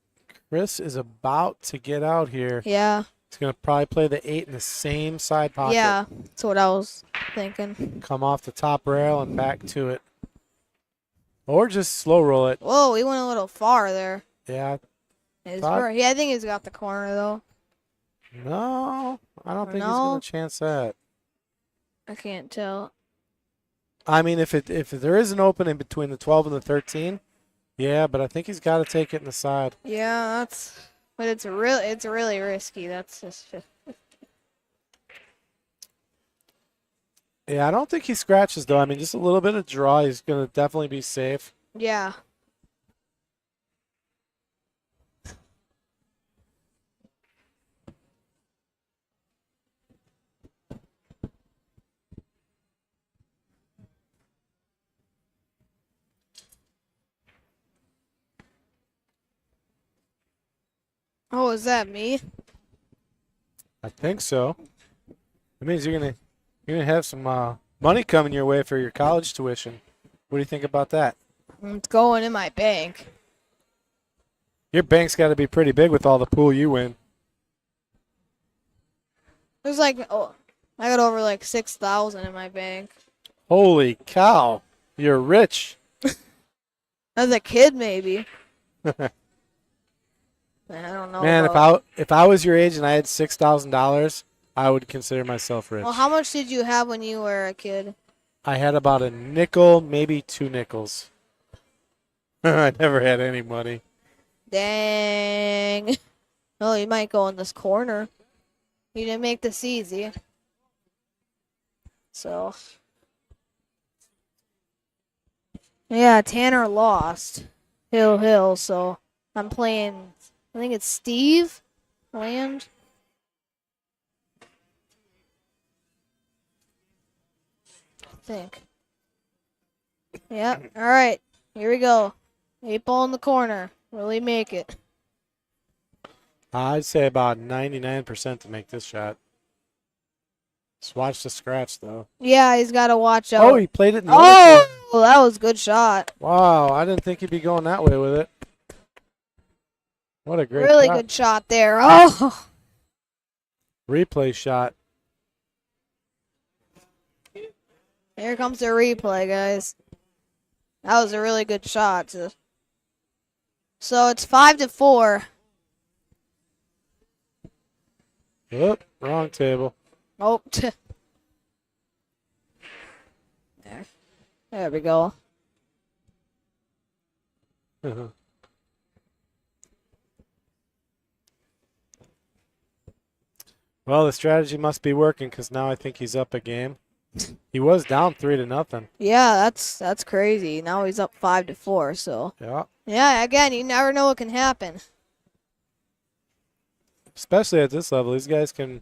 Chris is about to get out here. Yeah. He's going to probably play the 8 in the same side pocket. Yeah. That's what I was thinking. Come off the top rail and back to it. Or just slow roll it. Whoa, he went a little far there. Yeah. I think he's got the corner though. No, I don't think he's No? going to chance that. I can't tell. I mean, if there is an opening between the 12 and the 13, yeah, but I think he's got to take it in the side. Yeah, that's. But it's really risky. That's just. Yeah, I don't think he scratches, though. I mean, just a little bit of draw. He's going to definitely be safe. Yeah. Oh, is that me? I think so. It means you're gonna have some money coming your way for your college tuition. What do you think about that? It's going in my bank. Your bank's got to be pretty big with all the pool you win. There's like, I got over like 6,000 in my bank. Holy cow. You're rich. As a kid, maybe. I don't know. Man, if I was your age and I had $6,000, I would consider myself rich. Well, how much did you have when you were a kid? I had about a nickel, maybe 2 nickels. I never had any money. Dang. Oh, you might go in this corner. You didn't make this easy. So. Yeah, Tanner lost. Hill, so I'm playing, I think it's Steve Land. I think. Yep, alright. Here we go. 8 ball in the corner. Will he make it? I'd say about 99% to make this shot. Just watch the scratch, though. Yeah, he's got to watch out. Oh, he played it in the other corner. Oh, that was a good shot. Wow, I didn't think he'd be going that way with it. What a great Really shot. good shot there. Oh, Replay shot. here comes the replay, guys. That was a really good shot. So it's 5-4. Oop, wrong table. Oh, there we go. Well, the strategy must be working because now I think he's up a game. He was down 3-0. Yeah, that's crazy. Now he's up 5-4. So Yeah. again, you never know what can happen. Especially at this level, these guys can.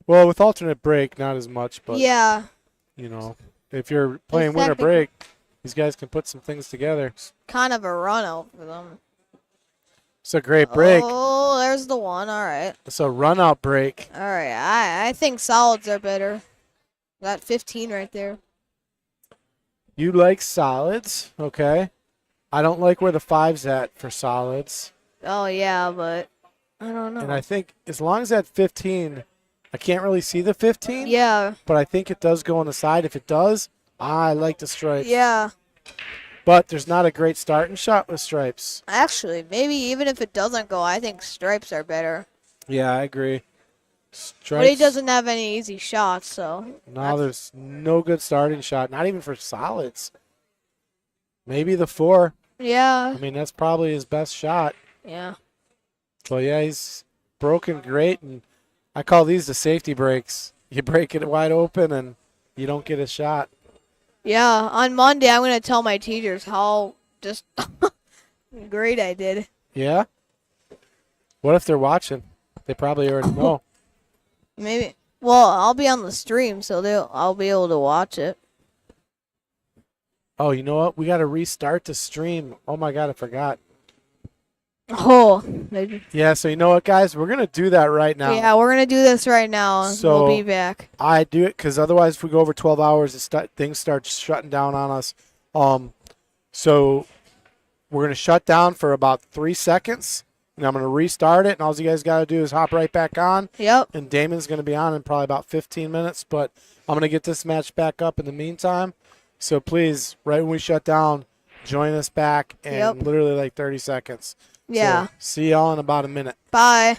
Well, with alternate break, not as much, but Yeah, you know, if you're playing winter technically- break, these guys can put some things together. kind of a run out for them. It's a great break. Oh, there's the one. All right. It's a run out break. All right. I think solids are better. That 15 right there. You like solids, okay? I don't like where the 5's at for solids. Oh yeah, but I don't know. And I think as long as that 15, I can't really see the 15. Yeah. But I think it does go on the side. If it does, I like the stripes. Yeah. But there's not a great starting shot with stripes. Actually, maybe even if it doesn't go, I think stripes are better. Yeah, I agree. Stripes. But he doesn't have any easy shots, so. No, there's no good starting shot. Not even for solids. Maybe the 4. Yeah. I mean, that's probably his best shot. Yeah. So, yeah, he's broken great. And I call these the safety breaks. You break it wide open and you don't get a shot. Yeah. On Monday, I'm going to tell my teachers how just great I did. Yeah? What if they're watching? They probably already know. Maybe. Well, I'll be on the stream, so I'll be able to watch it. Oh, you know what? We got to restart the stream. Oh, my God, I forgot. Oh, maybe. Yeah, so you know what, guys? We're going to do that right now. Yeah, we're going to do this right now. And So- we'll be back. I do it because otherwise, if we go over 12 hours, things start shutting down on us. So we're going to shut down for about 3 seconds, and I'm going to restart it. And all you guys got to do is hop right back on. Yep. And Damon's going to be on in probably about 15 minutes. But I'm going to get this match back up in the meantime. So please, right when we shut down, join us back in Yep. literally like 30 seconds. Yeah. So see y'all in about a minute. Bye.